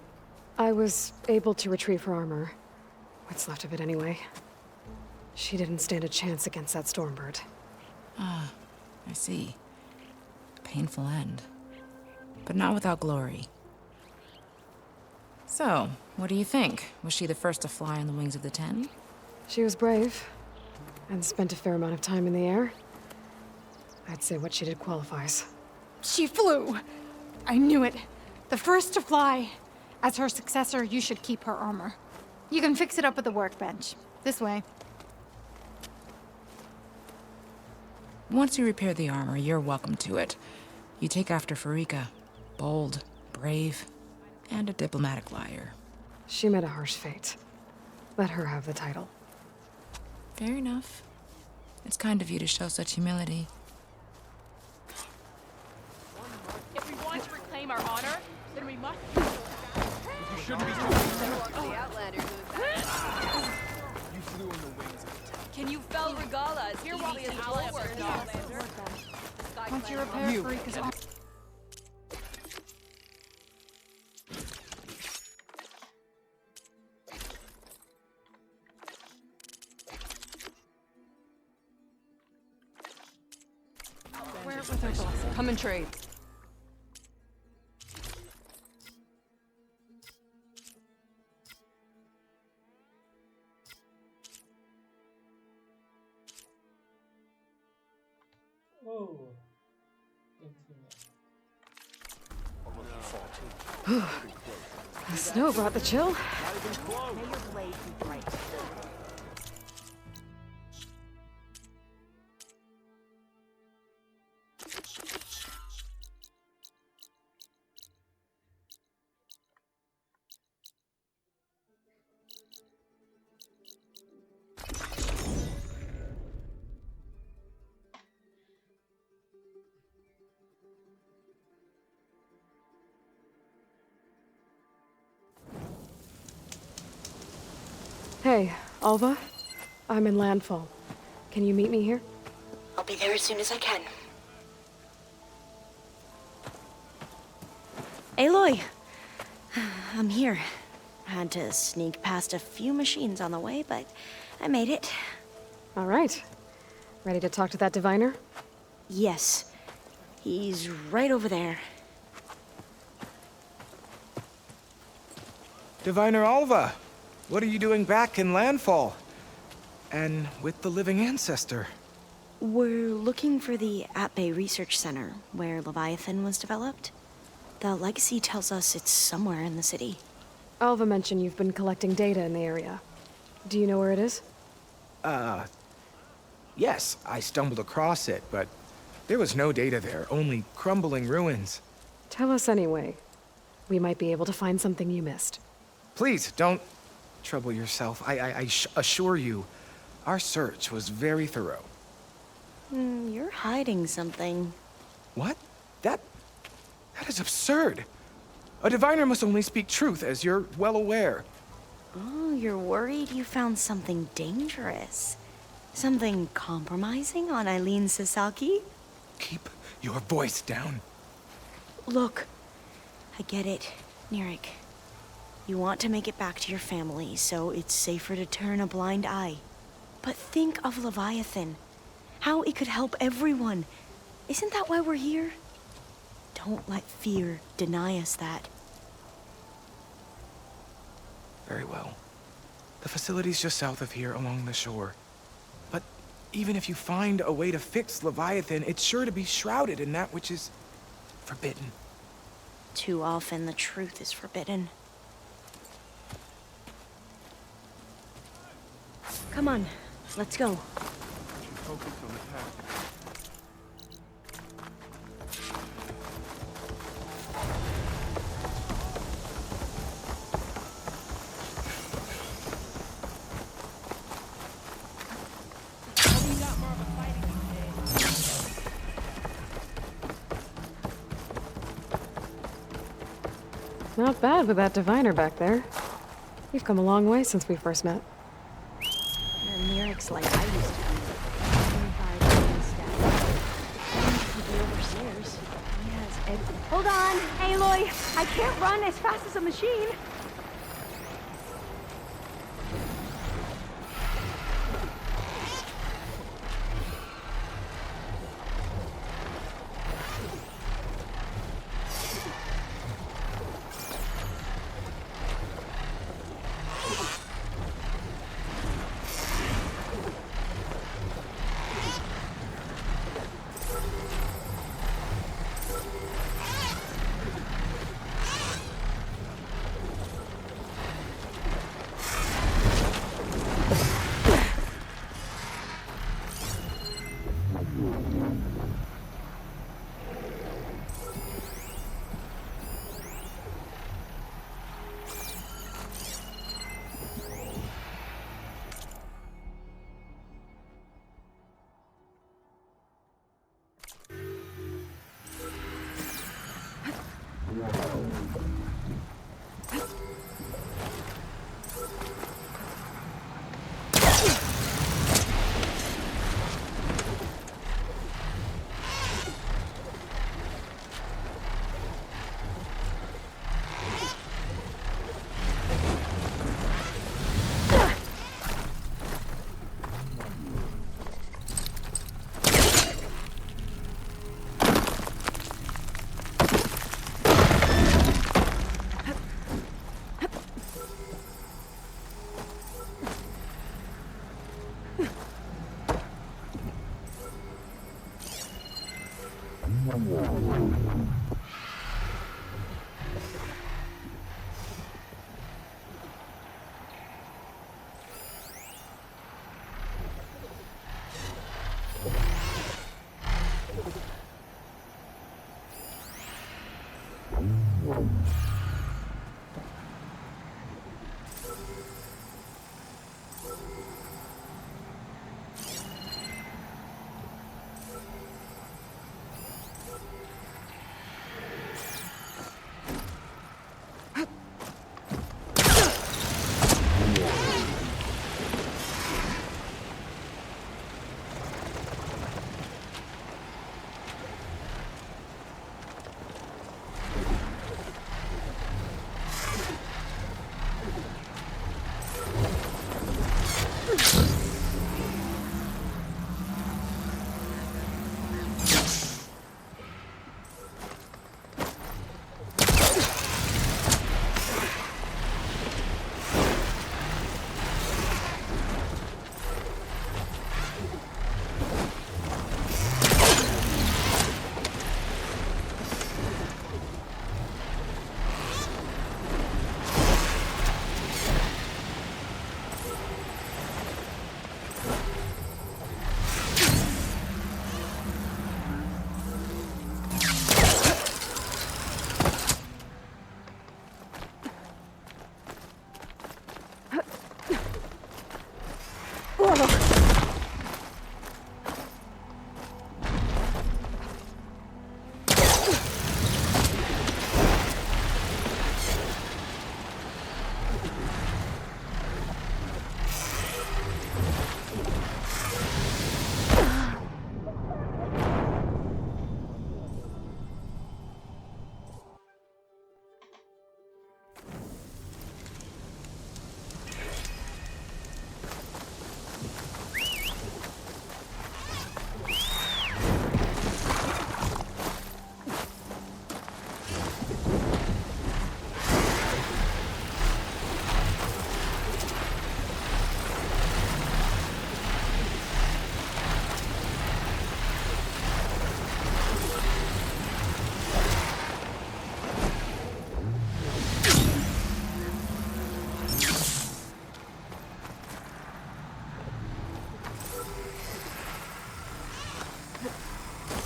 I was able to retrieve her armor. What's left of it anyway. She didn't stand a chance against that Stormbird. Ah, I see. Painful end. But not without glory. So, what do you think? Was she the first to fly on the wings of the Ten? She was brave, and spent a fair amount of time in the air. I'd say what she did qualifies. She flew. I knew it. The first to fly. As her successor, you should keep her armor. You can fix it up at the workbench. This way. Once you repair the armor, you're welcome to it. You take after Farika. Bold, brave, and a diplomatic liar. She met a harsh fate. Let her have the title. Fair enough. It's kind of you to show such humility. If we want to reclaim our honor, then we must. You shouldn't be doing The Outlander You flew on the wings of the Ten. Can you fell regalas? Here while he is Once you repair Farika's armor. Come and trade. The snow brought the chill. Hey, Alva. I'm in Landfall. Can you meet me here? I'll be there as soon as I can. Aloy! I'm here. Had to sneak past a few machines on the way, but I made it. All right. Ready to talk to that diviner? Yes. He's right over there. Diviner Alva! What are you doing back in Landfall? And with the living ancestor? We're looking for the At-Bay Research Center, where Leviathan was developed. The legacy tells us it's somewhere in the city. Alva mentioned you've been collecting data in the area. Do you know where it is? Yes, I stumbled across it, but there was no data there, only crumbling ruins. Tell us anyway. We might be able to find something you missed. Please, don't trouble yourself. I assure you, our search was very thorough. You're hiding something. What? That That is absurd. A diviner must only speak truth, as you're well aware. Oh, you're worried you found something dangerous? Something compromising on Eileen Sasaki? Keep your voice down. Look, I get it, Nirik. You want to make it back to your family, so it's safer to turn a blind eye. But think of Leviathan. How it could help everyone. Isn't that why we're here? Don't let fear deny us that. Very well. The facility's just south of here, along the shore. But even if you find a way to fix Leviathan, it's sure to be shrouded in that which is forbidden. Too often the truth is forbidden. Come on, let's go. Focus on the path. Not bad with that diviner back there. You've come a long way since we first met. Nirik's like I used to be. 25 million staff. Could be overseers. He has everything. Hold on, Aloy. I can't run as fast as a machine.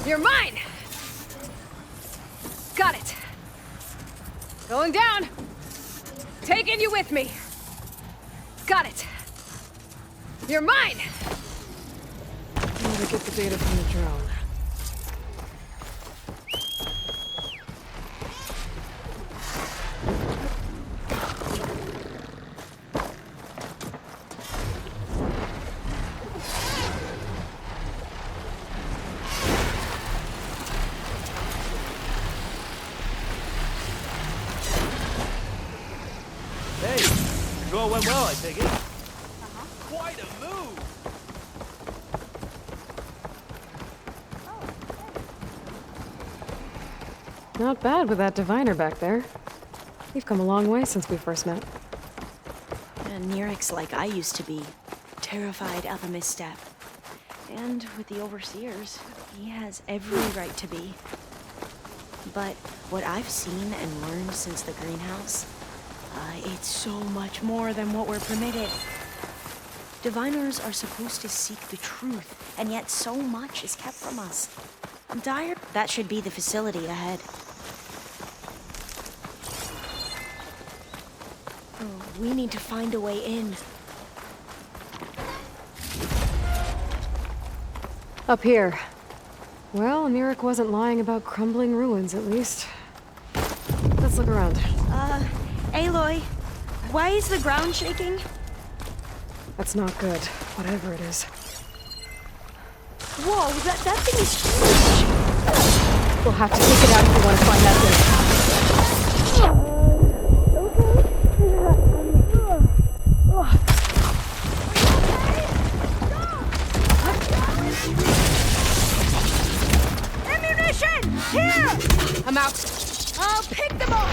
You're mine! Got it. Going down. Taking you with me. Got it. You're mine! Now to get the data from the drone. Control went well, I take it. Quite a move! Not bad with that diviner back there. You've come a long way since we first met. And Nirik's like I used to be. Terrified of a misstep. And with the Overseers, he has every right to be. But what I've seen and learned since the greenhouse, it's so much more than what we're permitted. Diviners are supposed to seek the truth, and yet so much is kept from us. I'm tired. That should be the facility ahead. Oh, we need to find a way in. Up here. Well, Nirik wasn't lying about crumbling ruins, at least. Let's look around. Aloy, why is the ground shaking? That's not good, whatever it is. Whoa, that thing is huge! We'll have to take it out if we want to find that thing. Ammunition! Here! I'm out. I'll pick them up!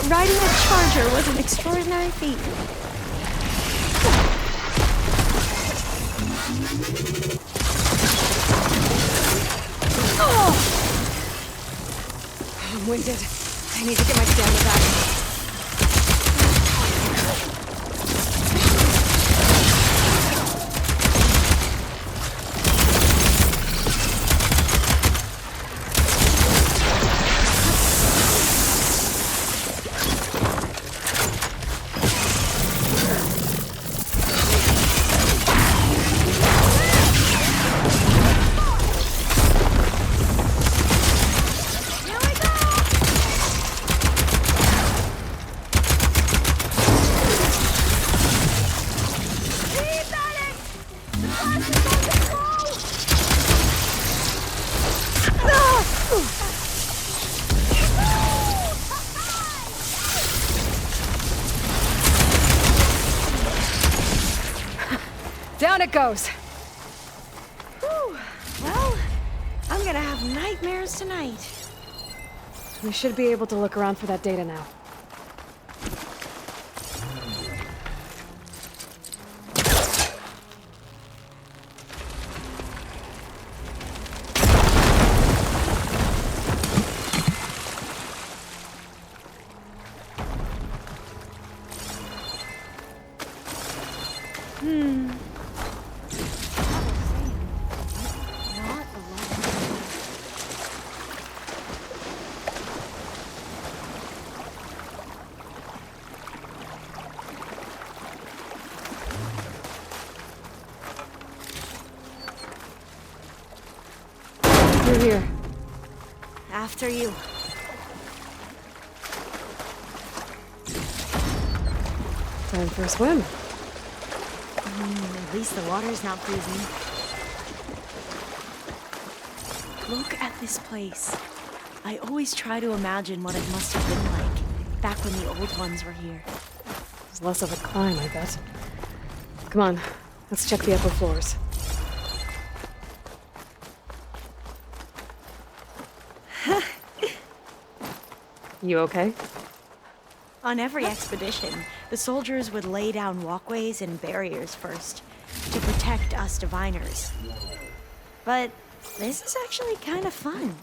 Riding a charger was an extraordinary feat. Oh! I'm winded. I need to get my stamina back. Down it goes. Whew. Well, I'm gonna have nightmares tonight. We should be able to look around for that data now. here. After you. Time for a swim. At least the water's not freezing. Look at this place. I always try to imagine what it must have been like back when the old ones were here. It's less of a climb, I bet. Come on, let's check the upper floors. You okay? On every expedition, the soldiers would lay down walkways and barriers first to protect us diviners. But this is actually kind of fun.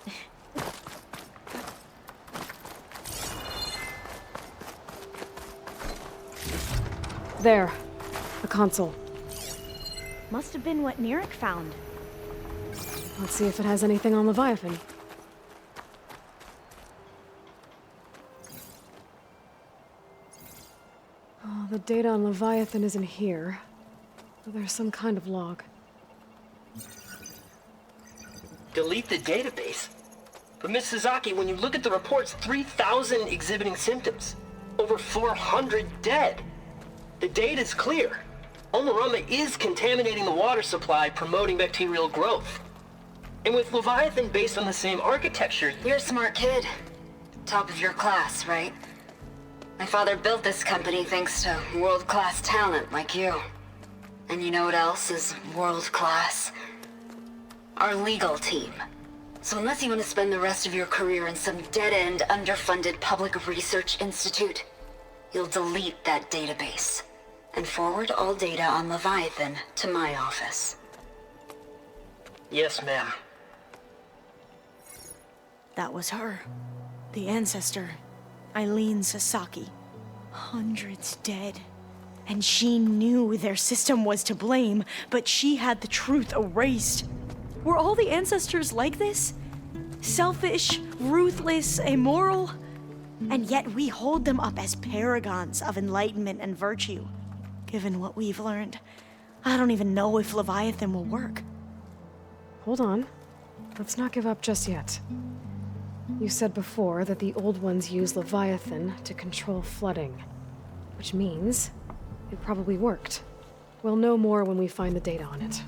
There. The console. Must have been what Neric found. Let's see if it has anything on Leviathan. Oh, the data on Leviathan isn't here. But there's some kind of log. Delete the database? But Miss Sasaki, when you look at the reports, 3,000 exhibiting symptoms. Over 400 dead. The data's clear. Omarama is contaminating the water supply, promoting bacterial growth. And with Leviathan based on the same architecture... You're a smart kid. Top of your class, right? My father built this company thanks to world-class talent like you. And you know what else is world-class? Our legal team. So unless you want to spend the rest of your career in some dead-end, underfunded public research institute, you'll delete that database and forward all data on Leviathan to my office. Yes, ma'am. That was her. The ancestor. Eileen Sasaki. Hundreds dead. And she knew their system was to blame, but she had the truth erased. Were all the ancestors like this? Selfish, ruthless, immoral? And yet we hold them up as paragons of enlightenment and virtue. Given what we've learned, I don't even know if Leviathan will work. Hold on. Let's not give up just yet. You said before that the old ones use Leviathan to control flooding. Which means it probably worked. We'll know more when we find the data on it.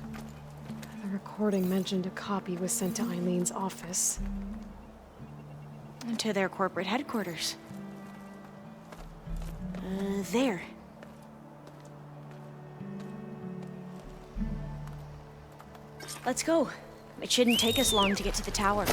The recording mentioned a copy was sent to Eileen's office. And to their corporate headquarters. There. Let's go. It shouldn't take us long to get to the tower.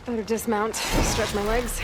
Better dismount, stretch my legs.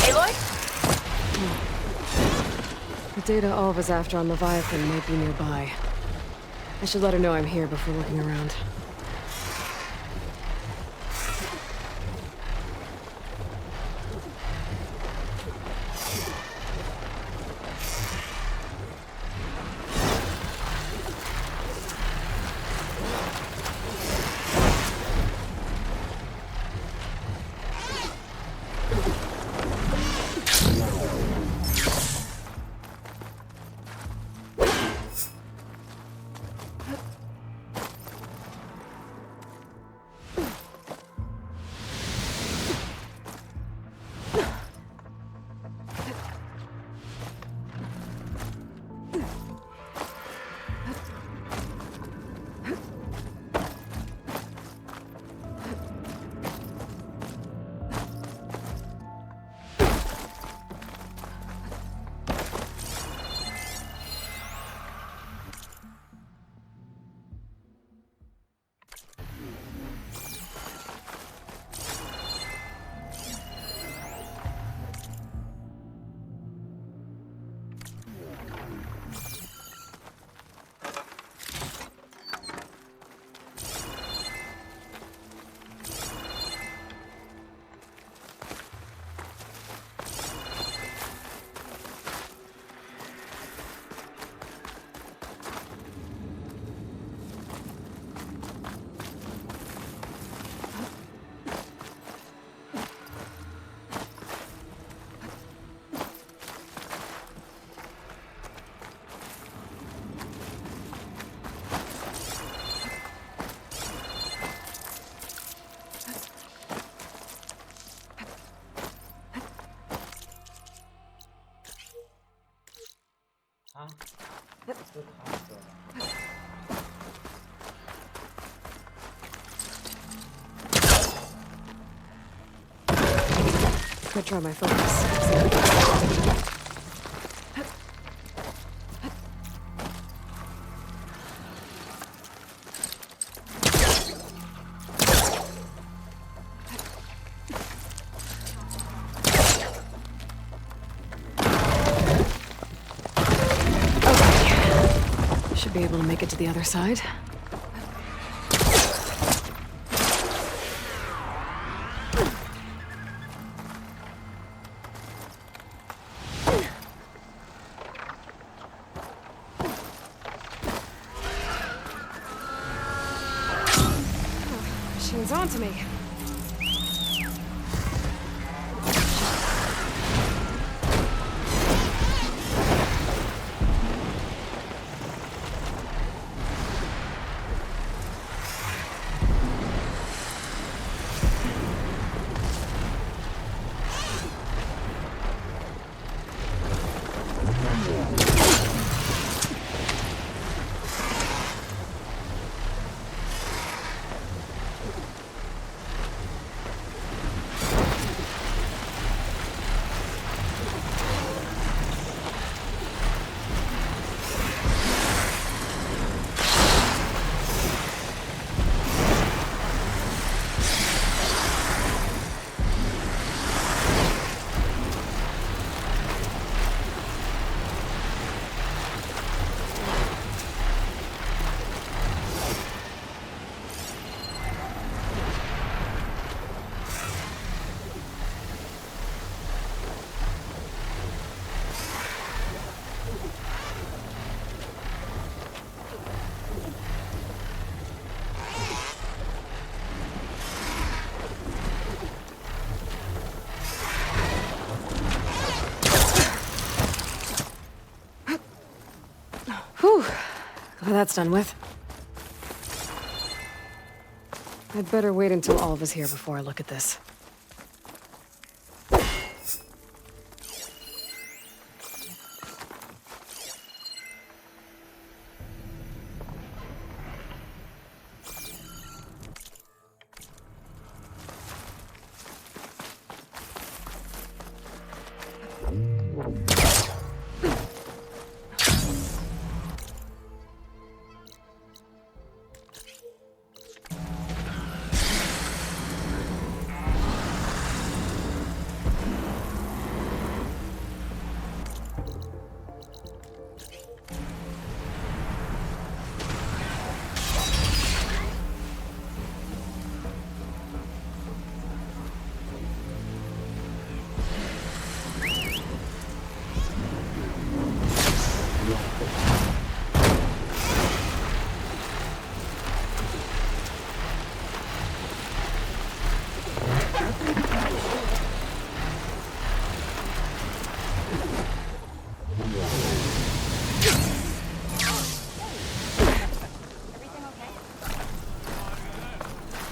Aloy? The data Alva's after on Leviathan might be nearby. I should let her know I'm here before looking around. Could try my focus. Okay. Should be able to make it to the other side. Machine's on to me. Whew. Glad that's done with. I'd better wait until all of us here before I look at this.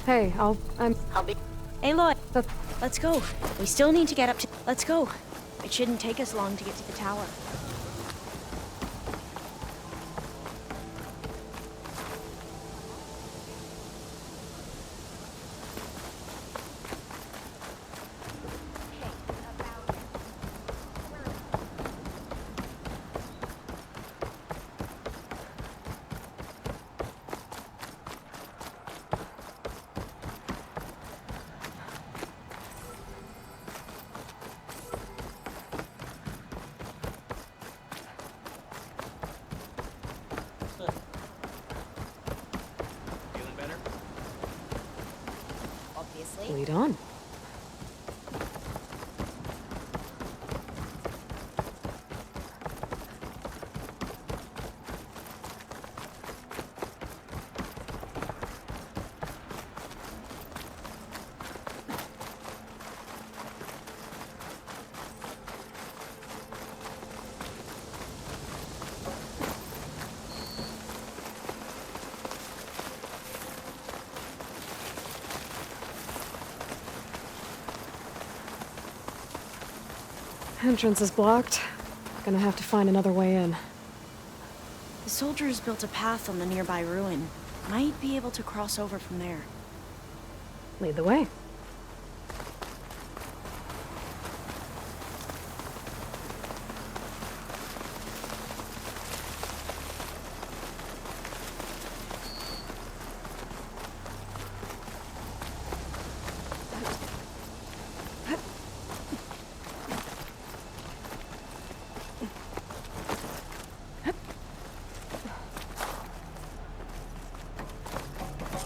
Hey, I'll be... Aloy, let's go. We still need to get up to... Let's go. It shouldn't take us long to get to the tower. Lead on. Entrance is blocked. Gonna have to find another way in. The soldiers built a path on the nearby ruin. Might be able to cross over from there. Lead the way.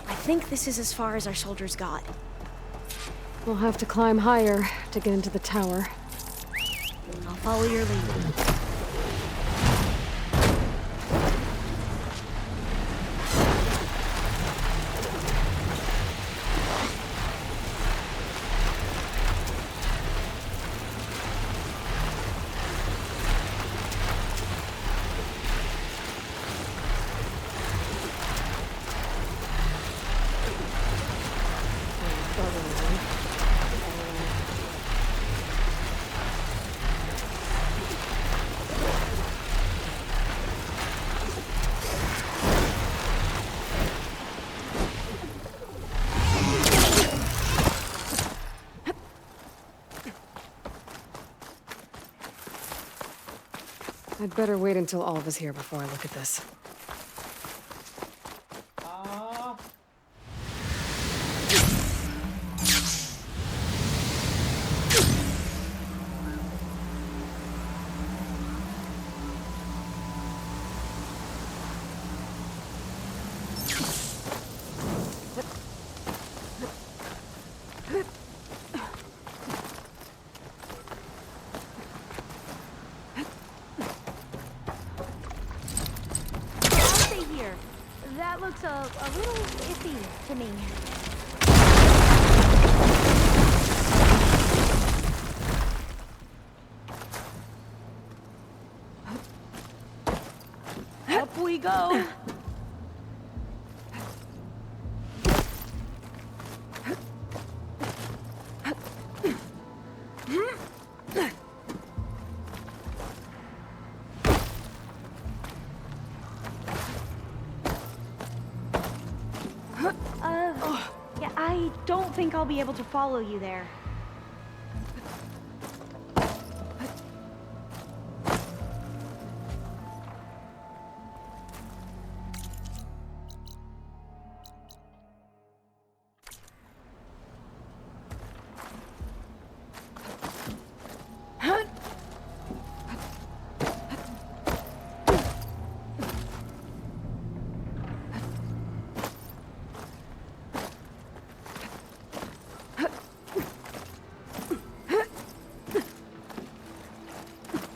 I think this is as far as our soldiers got. We'll have to climb higher to get into the tower. I'll follow your lead. I'd better wait until all of us here before I look at this. That looks a little iffy to me. Up we go. Yeah, I don't think I'll be able to follow you there.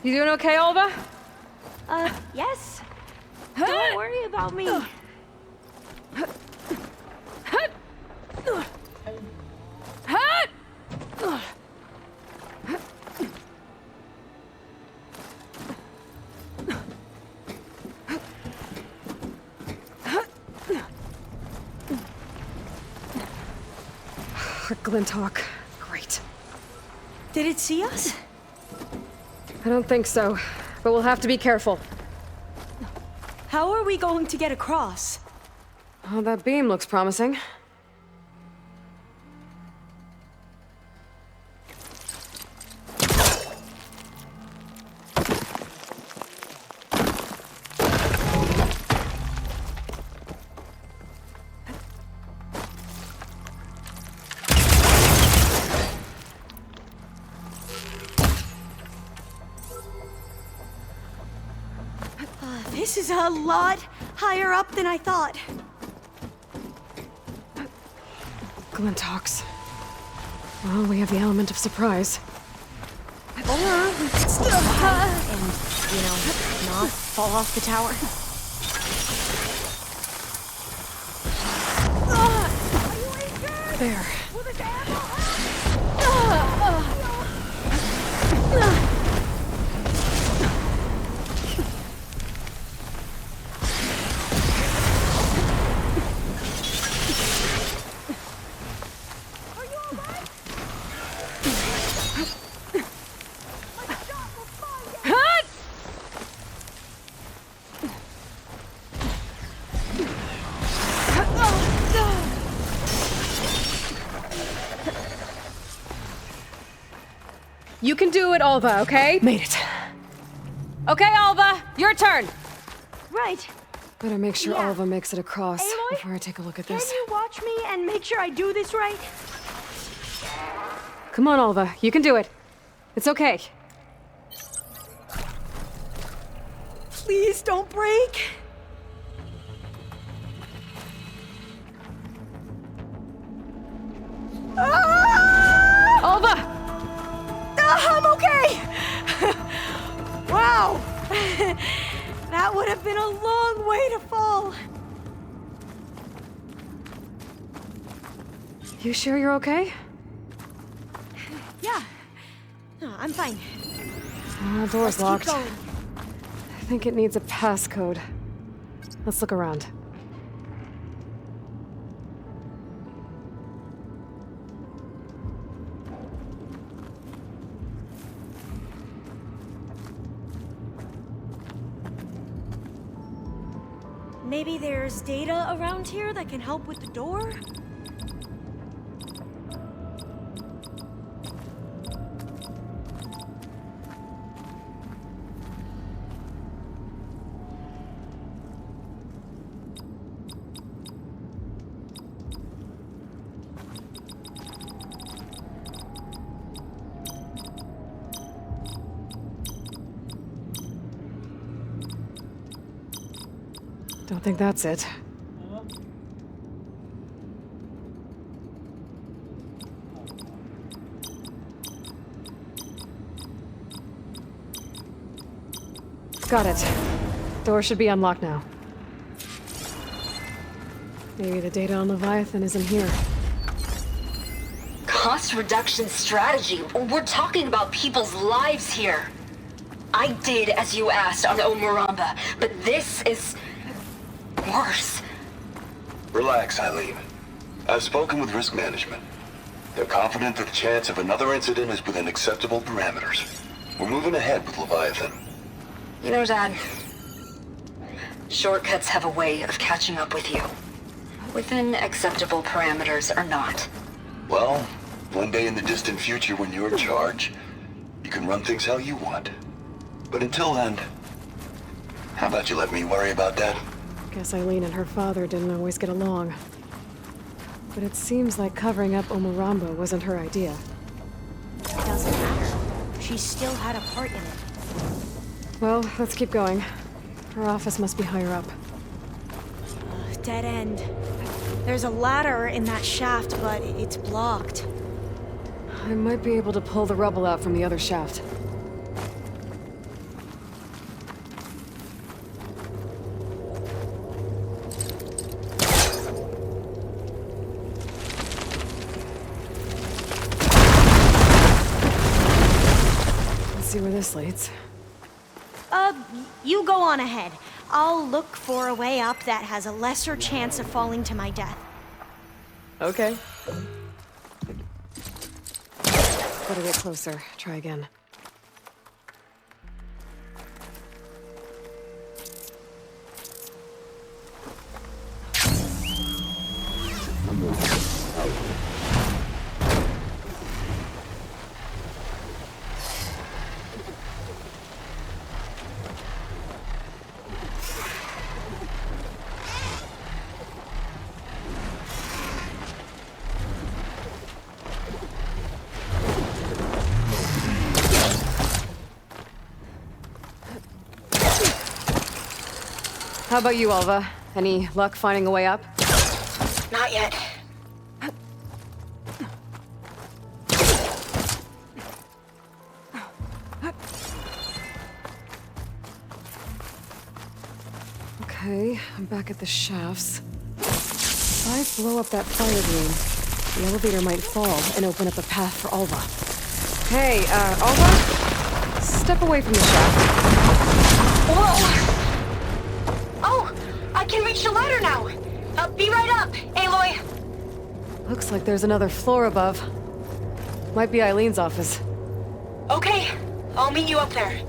You doing okay, Olva? Yes. Don't worry about me. Glinthawk. Great. Did it see us? I don't think so, but we'll have to be careful. How are we going to get across? Oh, that beam looks promising. This is a lot higher up than I thought. Glinthawks. Well, we have the element of surprise. Or we could still and, not fall off the tower. There. You can do it, Alva, okay? Made it. Okay, Alva, your turn. Right. Better make sure Yeah. Alva makes it across Aloy, before I take a look at Can this. you watch me and make sure I do this right? Come on, Alva, you can do it. It's okay. Please don't break. Ah! Alva! I'm okay! Wow! That would have been a long way to fall. You sure you're okay? Yeah. No, I'm fine. Door's locked. Keep going. I think it needs a passcode. Let's look around. Maybe there's data around here that can help with the door? Don't think that's it. Got it. Door should be unlocked now. Maybe the data on Leviathan is in here. Cost reduction strategy? We're talking about people's lives here. I did as you asked on Omuramba, but this is worse. Relax, Eileen. I've spoken with risk management. They're confident that the chance of another incident is within acceptable parameters. We're moving ahead with Leviathan. You know, Dad, shortcuts have a way of catching up with you. Within acceptable parameters or not. Well, one day in the distant future when you're in charge, you can run things how you want. But until then, how about you let me worry about that? Guess Eileen and her father didn't always get along. But it seems like covering up Omuramba wasn't her idea. Doesn't matter. She still had a part in it. Well, let's keep going. Her office must be higher up. Dead end. There's a ladder in that shaft, but it's blocked. I might be able to pull the rubble out from the other shaft. Let's see where this leads. You go on ahead. I'll look for a way up that has a lesser chance of falling to my death. Okay. Better get closer. Try again. How about you, Alva? Any luck finding a way up? Not yet. Okay, I'm back at the shafts. If I blow up that fire room, the elevator might fall and open up a path for Alva. Hey, Alva? Step away from the shaft. Whoa! Oh! I can reach the ladder now! Be right up, Aloy! Looks like there's another floor above. Might be Eileen's office. Okay, I'll meet you up there.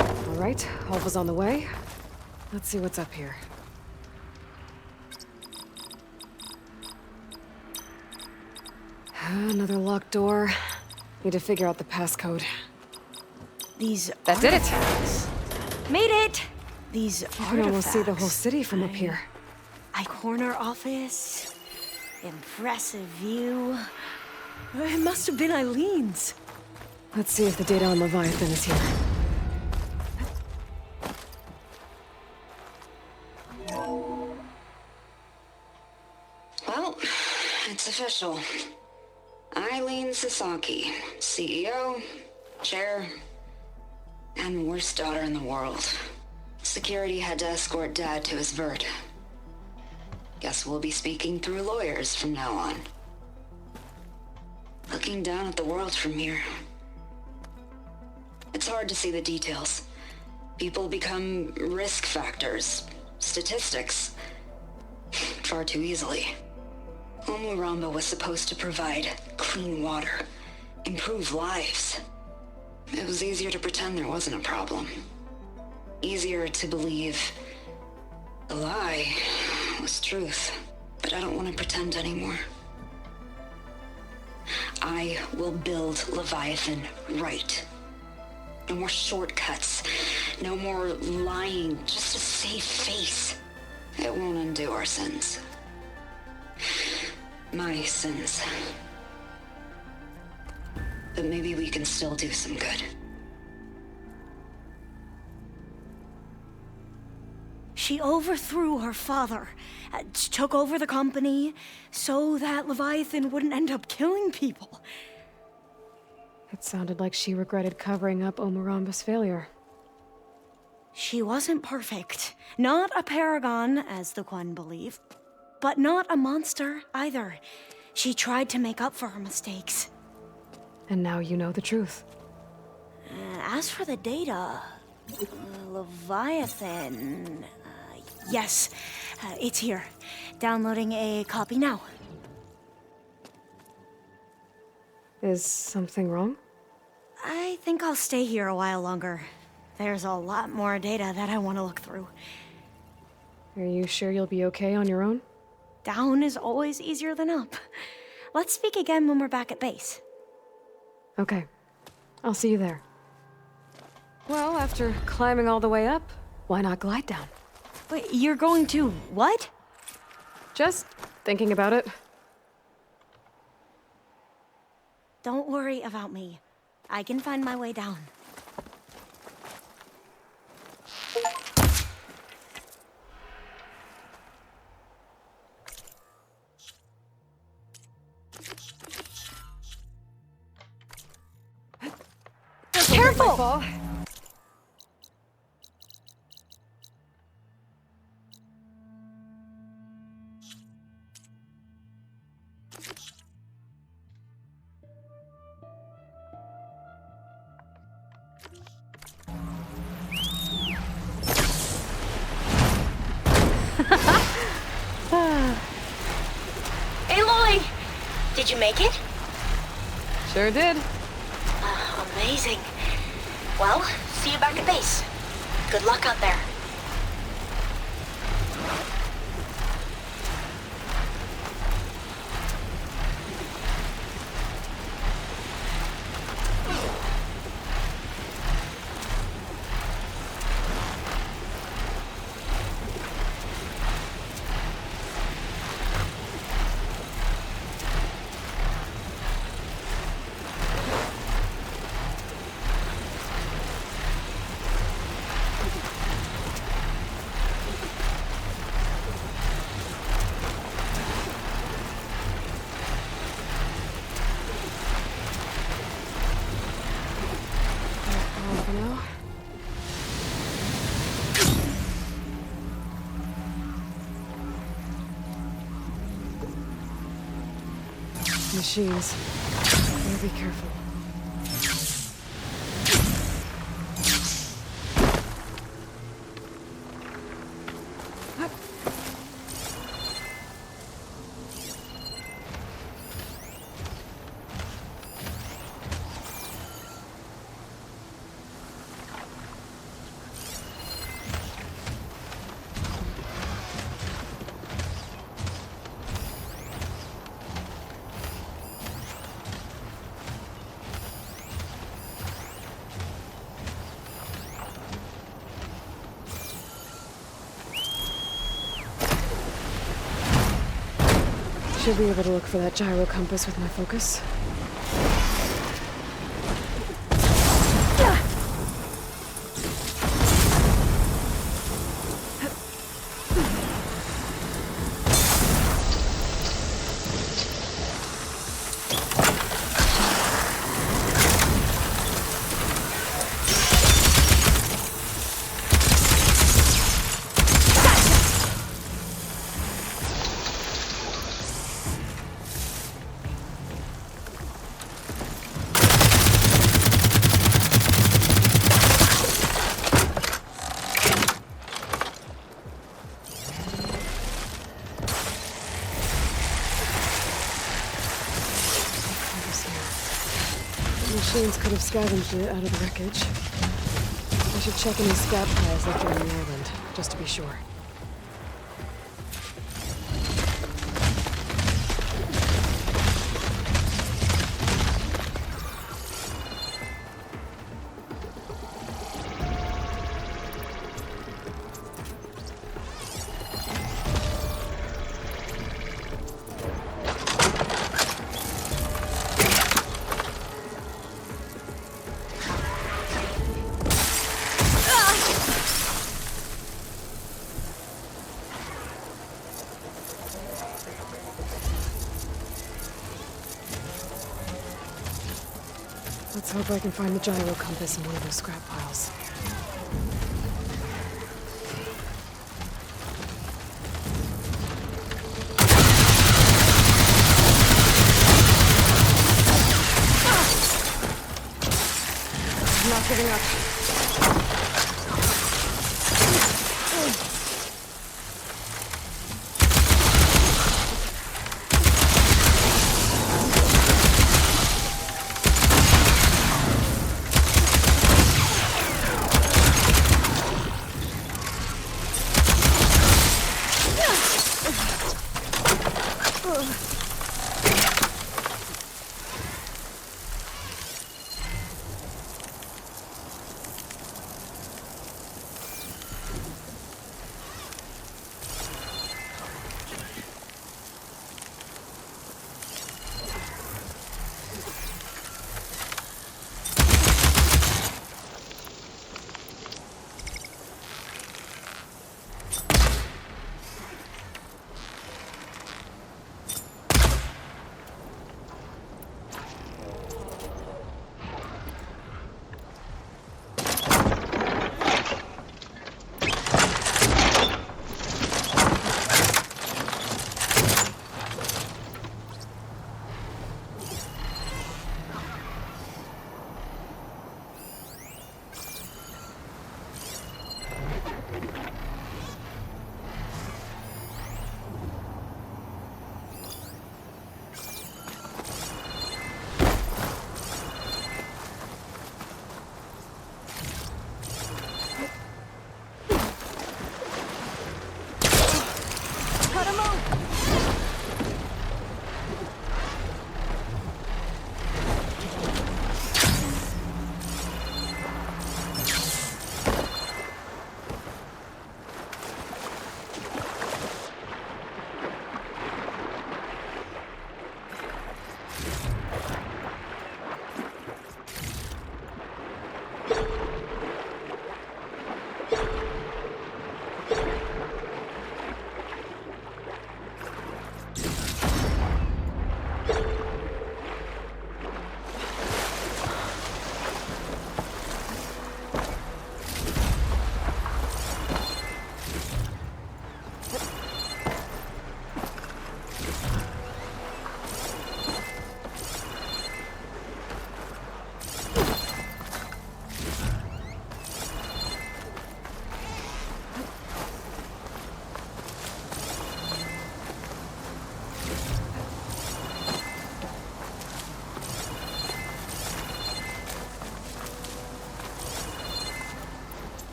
All right, Alva's on the way. Let's see what's up here. Another locked door. Need to figure out the passcode. These That did it! Made it! These You can almost see the whole city from up here. Corner office. Impressive view. It must have been Eileen's. Let's see if the data on Leviathan is here. Well, it's official. Eileen Sasaki, CEO, chair, and worst daughter in the world. Security had to escort Dad to his vert. Guess we'll be speaking through lawyers from now on. Looking down at the world from here. It's hard to see the details. People become risk factors, statistics, far too easily. Omuramba was supposed to provide clean water, improve lives. It was easier to pretend there wasn't a problem. Easier to believe the lie was truth. But I don't want to pretend anymore. I will build Leviathan right. No more shortcuts. No more lying just to save face. It won't undo our sins. My sins. But maybe we can still do some good. She overthrew her father, took over the company, so that Leviathan wouldn't end up killing people. It sounded like she regretted covering up Omuramba's failure. She wasn't perfect. Not a paragon, as the Quan believe. But not a monster, either. She tried to make up for her mistakes. And now you know the truth. As for the data... Leviathan... yes, it's here. Downloading a copy now. Is something wrong? I think I'll stay here a while longer. There's a lot more data that I want to look through. Are you sure you'll be okay on your own? Down is always easier than up. Let's speak again when we're back at base. Okay. I'll see you there. Well, after climbing all the way up, why not glide down? Wait, you're going to what? Just thinking about it. Don't worry about me. I can find my way down. Careful! Aloy! Did you make it? Sure did. Amazing. Well, see you back at base. Good luck out there. Machines. Better be careful. should be able to look for that gyro compass with my focus. Machines could have scavenged it out of the wreckage. I should check any scrap piles left around the island, just to be sure. Let's hope I can find the gyro compass in one of those scrap piles. I'm not giving up.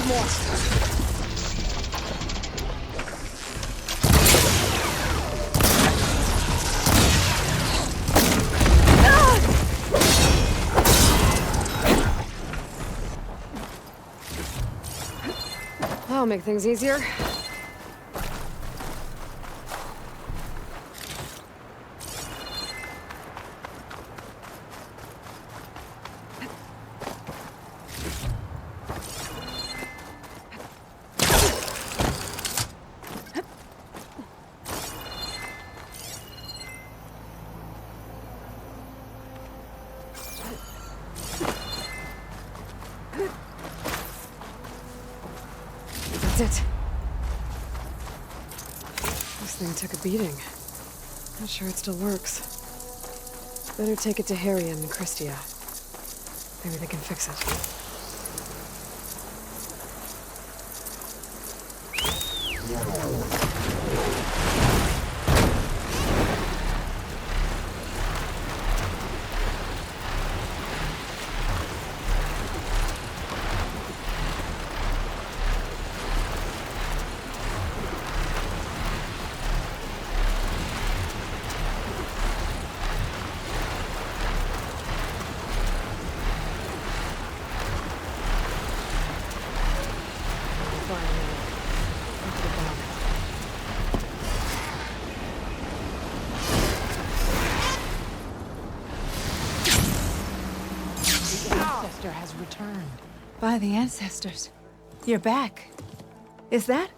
more. That'll make things easier. That's it. This thing took a beating. Not sure it still works. Better take it to Harry and Christia. Maybe they can fix it. Has returned. By the ancestors. You're back. Is that?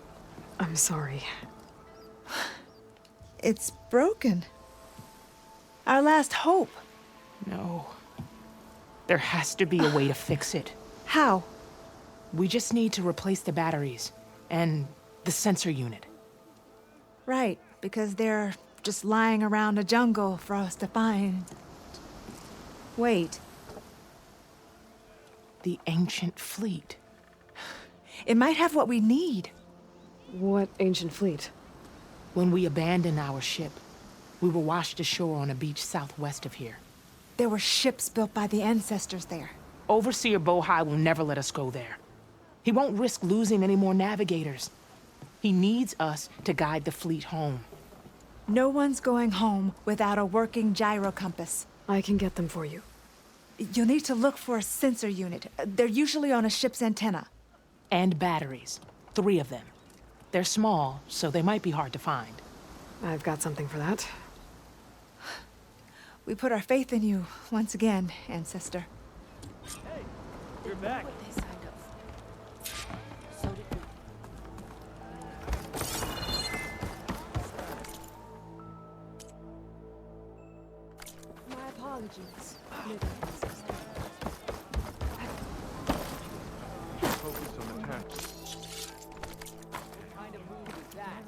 I'm sorry. It's broken. Our last hope. No. There has to be a way to fix it. How? We just need to replace the batteries and the sensor unit. Right, because they're just lying around a jungle for us to find. Wait. The ancient fleet. It might have what we need. What ancient fleet? When we abandoned our ship, we were washed ashore on a beach southwest of here. There were ships built by the ancestors there. Overseer Bohai will never let us go there. He won't risk losing any more navigators. He needs us to guide the fleet home. No one's going home without a working gyro compass. I can get them for you. You'll need to look for a sensor unit. They're usually on a ship's antenna. And batteries. 3 of them. They're small, so they might be hard to find. I've got something for that. We put our faith in you once again, ancestor. Hey, you're back. My apologies. Focus on the task. What kind of move is that?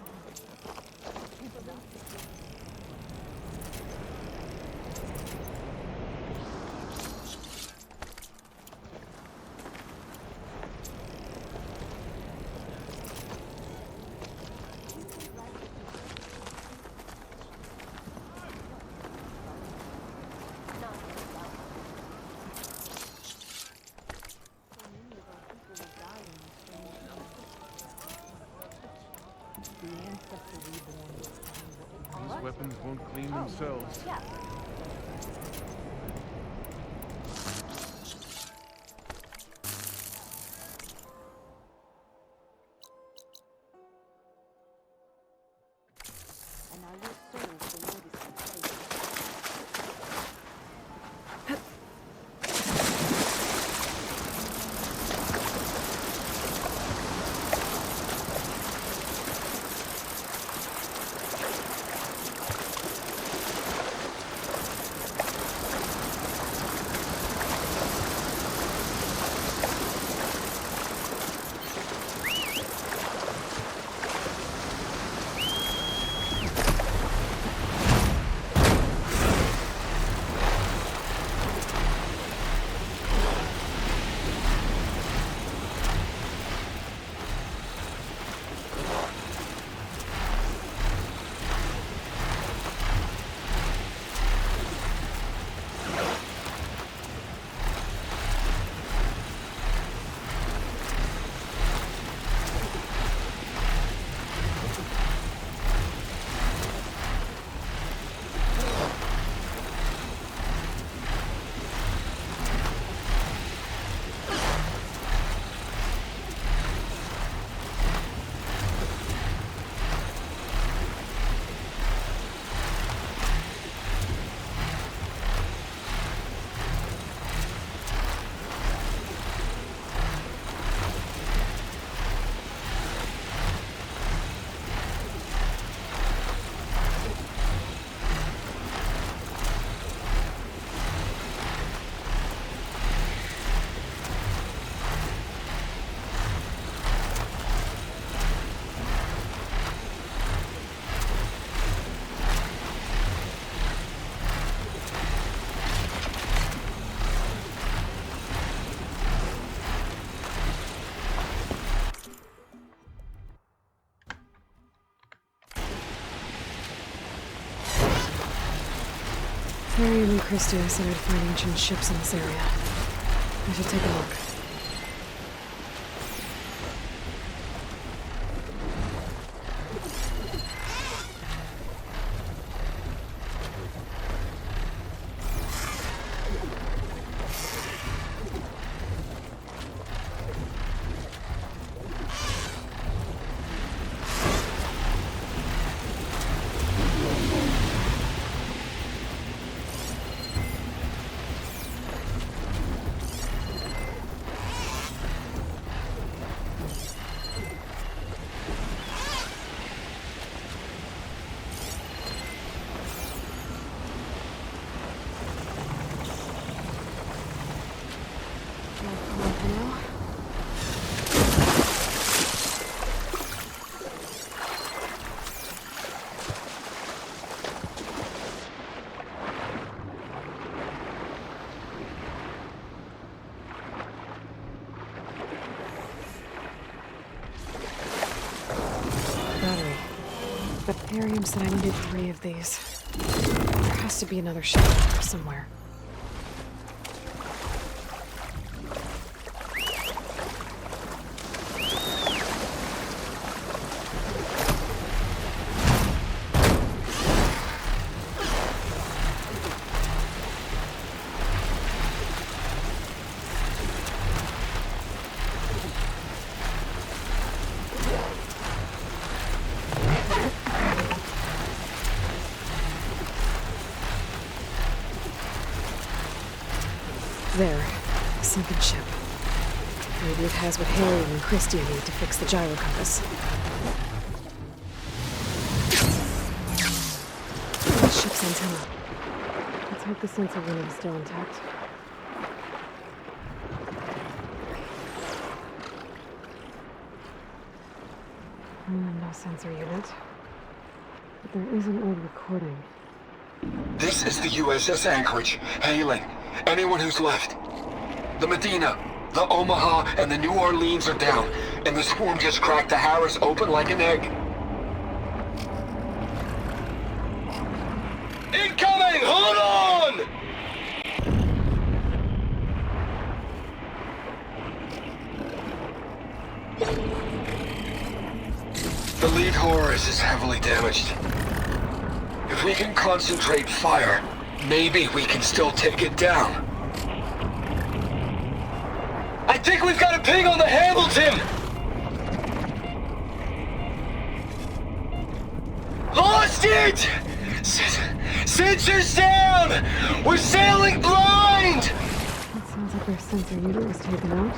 These weapons won't clean themselves. Harry and Christia said I'd find ancient ships in this area. I should take a look. Battery. But Arium said I needed 3 of these. There has to be another ship somewhere. There. A sunken ship. Maybe it has what Harry and Christia need to fix the gyro compass. The ship's antenna. Let's hope the sensor unit is still intact. No sensor unit. But there is an old recording. This is the USS Anchorage, hailing anyone who's left. The Medina, the Omaha, and the New Orleans are down, and the swarm just cracked the Harris open like an egg. Incoming! Hold on! The lead Horus is heavily damaged. If we can concentrate fire, maybe we can still take it down. I think we've got a ping on the Hamilton! Lost it! Sensors down! We're sailing blind! It sounds like their sensor unit was taken out.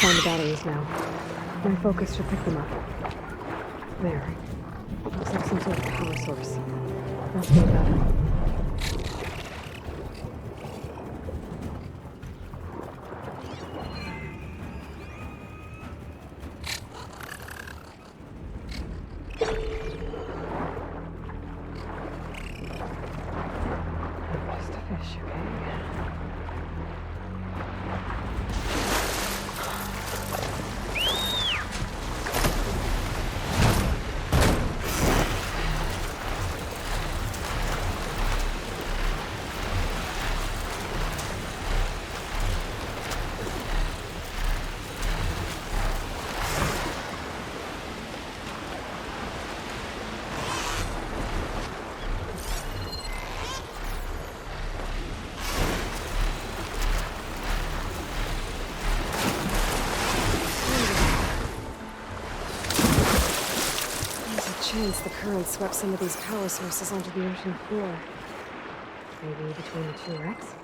Find the batteries now. My focus should pick them up. There. Looks like some sort of power source. Must be a battery. Just a fish, okay? Chance the current swept some of these power sources onto the ocean floor. Maybe between the 2 wrecks?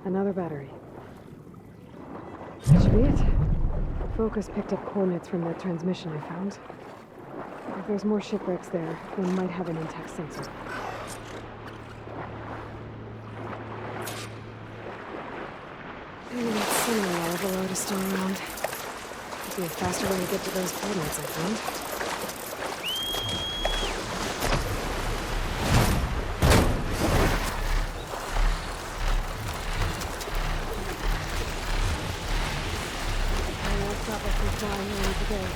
Another battery. That should be it. Focus picked up coordinates from that transmission I found. If there's more shipwrecks there, one might have an intact sensor. Maybe that semi-wall below is still around. Could be a faster way to get to those coordinates I found. Stop us from flying away today.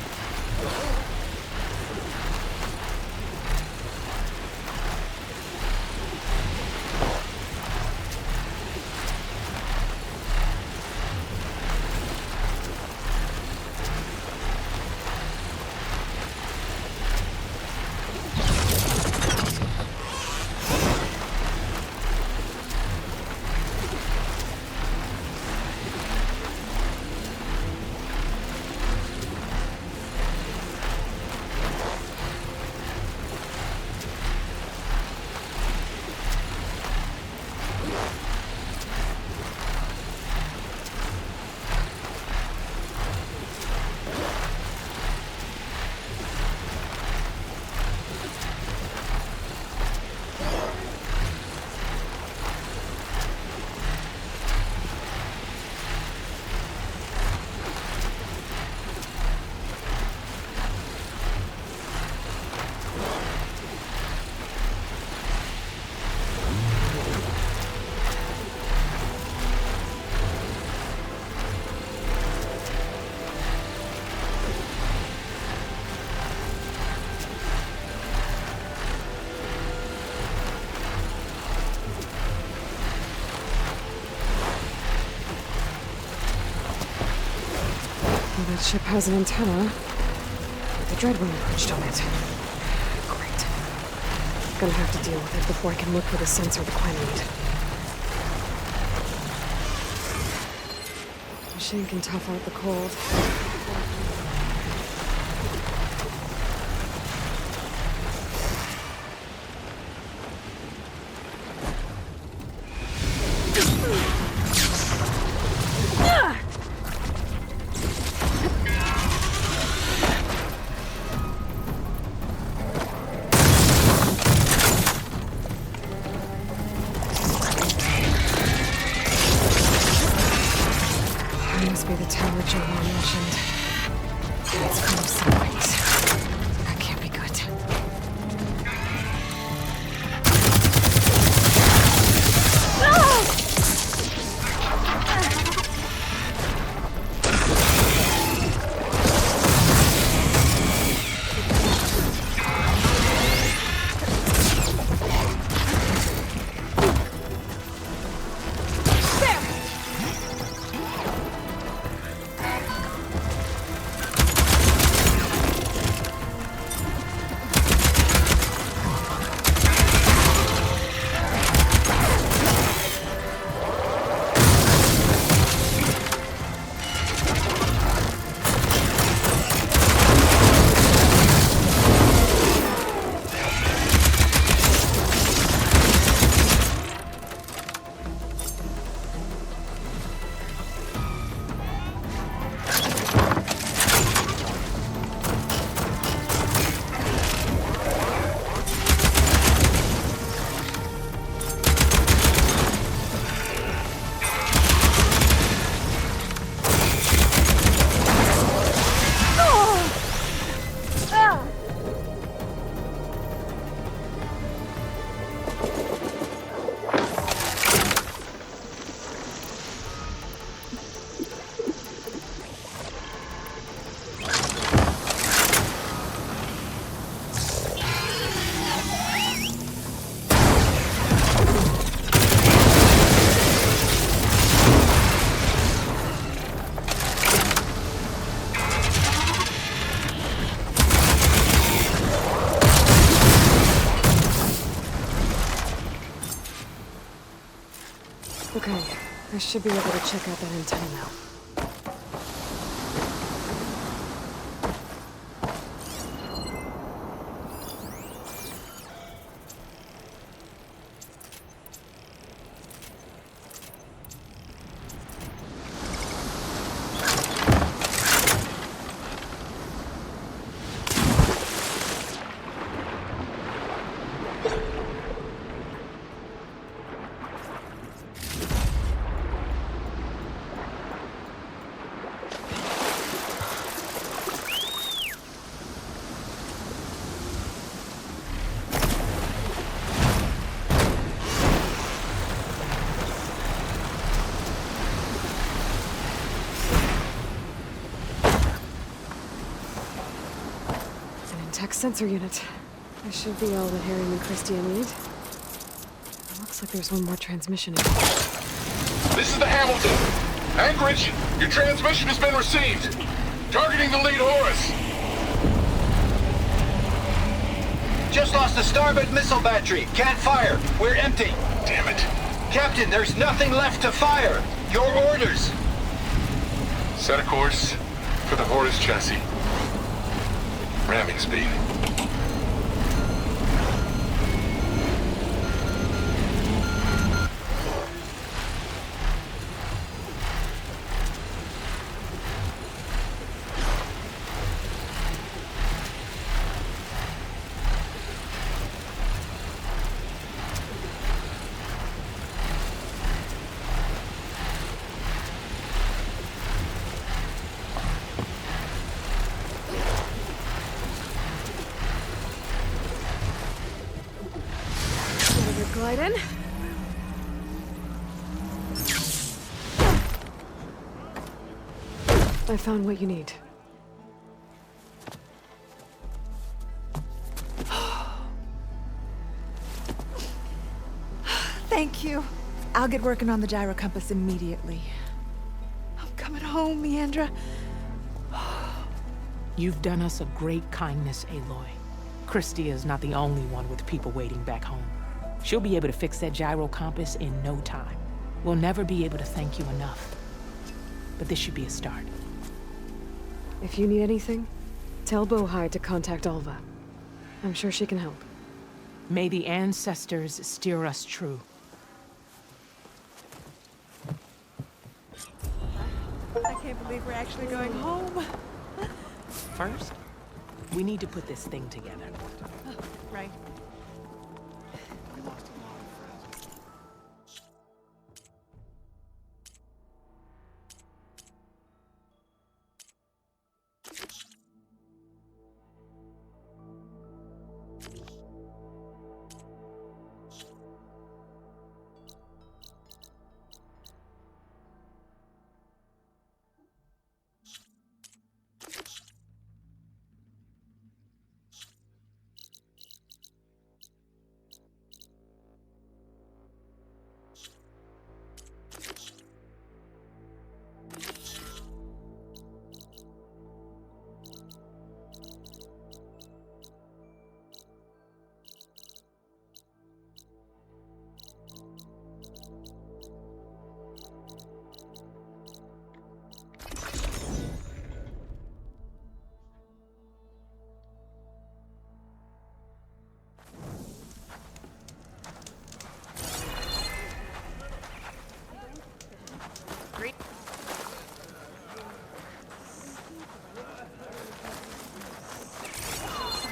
That ship has an antenna with a dreadwing perched on it. Great. Gonna have to deal with it before I can look for the sensor the Quen need. Machine can tough out the cold. Be the tower Joel mentioned. It's kind of sunlight. That can't be good. Okay, I should be able to check out that antenna now. tech sensor unit. This should be all that Harry and Christian need. Looks like there's one more transmission in. This is the Hamilton. Anchorage, your transmission has been received. Targeting the lead Horus. Just lost the starboard missile battery. Can't fire. We're empty. Damn it. Captain, there's nothing left to fire. Your orders. Set a course for the Horus chassis. Ramming speed. Glide in. I found what you need. Thank you. I'll get working on the gyro compass immediately. I'm coming home, Leandra. You've done us a great kindness, Aloy. Christy is not the only one with people waiting back home. She'll be able to fix that gyro compass in no time. We'll never be able to thank you enough. But this should be a start. If you need anything, tell Bohai to contact Alva. I'm sure she can help. May the ancestors steer us true. I can't believe we're actually going home. First, we need to put this thing together. Right.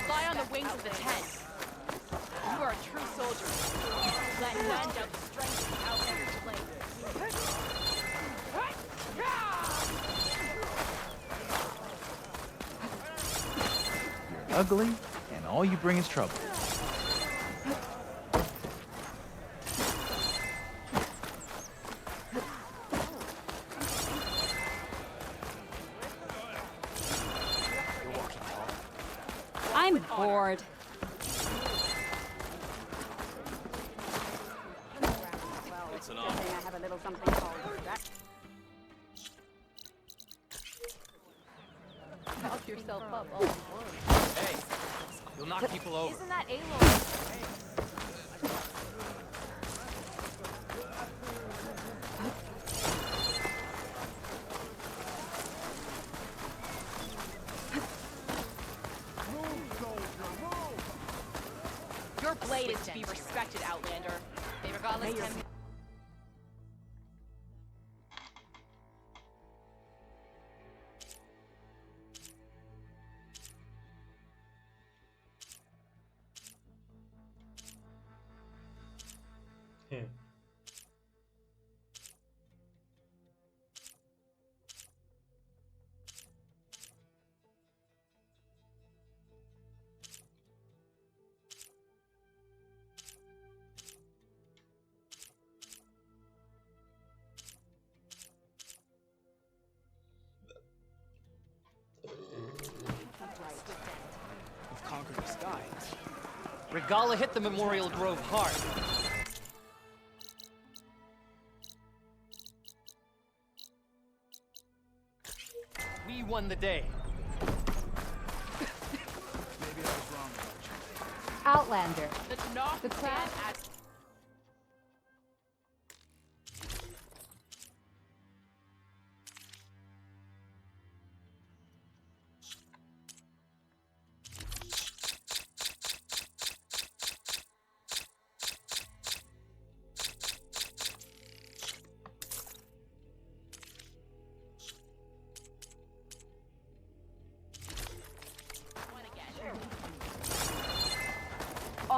Fly on the wings of the tent. You are a true soldier. Let none doubt the strength of the Outlander's blade. You're ugly, and all you bring is trouble. I'm bored. I have a little something called that. Help yourself up all at once. Hey, you'll knock people over. Isn't that Aloy? Your blade is to be respected, Outlander. Regardless of him. Regala hit the Memorial Grove hard. We won the day. Maybe I was wrong about you. Outlander. The crowd at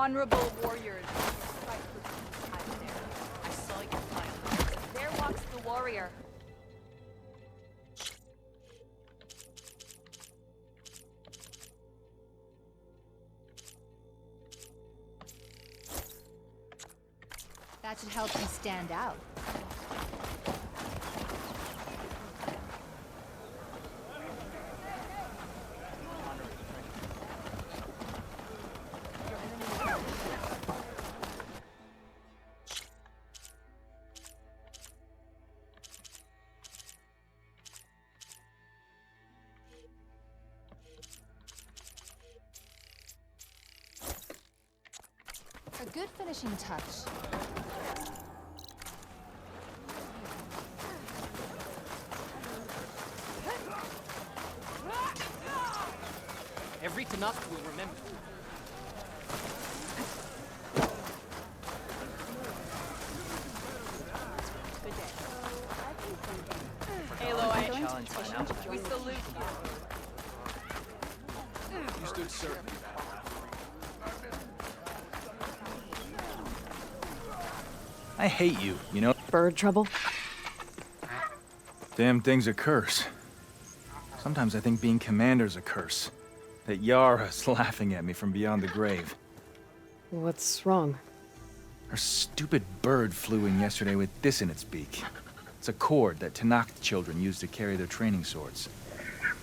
honorable warriors. I saw your fire. There walks the warrior. That should help you stand out. A good finishing touch. Every Tanakh will remember. Aloy, we salute you. You stood certain. I hate you, you know? Bird trouble? Damn thing's a curse. Sometimes I think being commander's a curse. That Yara's laughing at me from beyond the grave. What's wrong? Her stupid bird flew in yesterday with this in its beak. It's a cord that Tanakh children use to carry their training swords.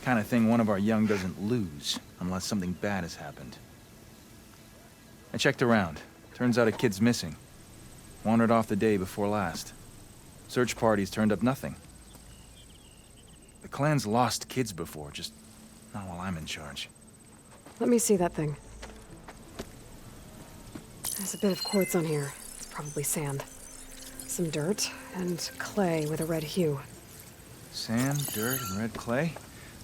Kind of thing one of our young doesn't lose, unless something bad has happened. I checked around. Turns out a kid's missing. Wandered off the day before last. Search parties turned up nothing. The clan's lost kids before, just not while I'm in charge. Let me see that thing. There's a bit of quartz on here. It's probably sand. Some dirt and clay with a red hue. Sand, dirt, and red clay?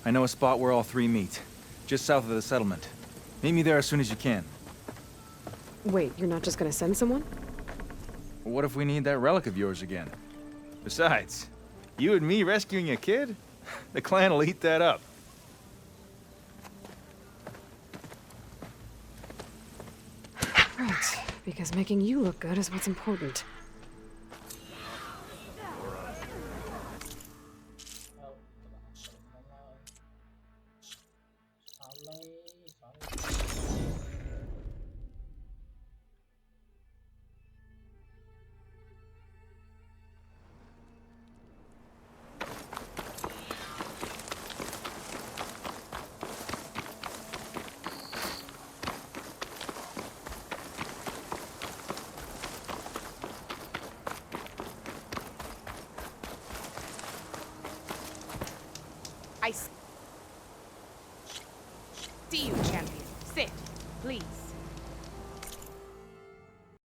I know a spot where all three meet. Just south of the settlement. Meet me there as soon as you can. Wait, you're not just gonna send someone? What if we need that relic of yours again? Besides, you and me rescuing a kid? The clan will eat that up. Right, because making you look good is what's important. I see you, champion. Sit, please.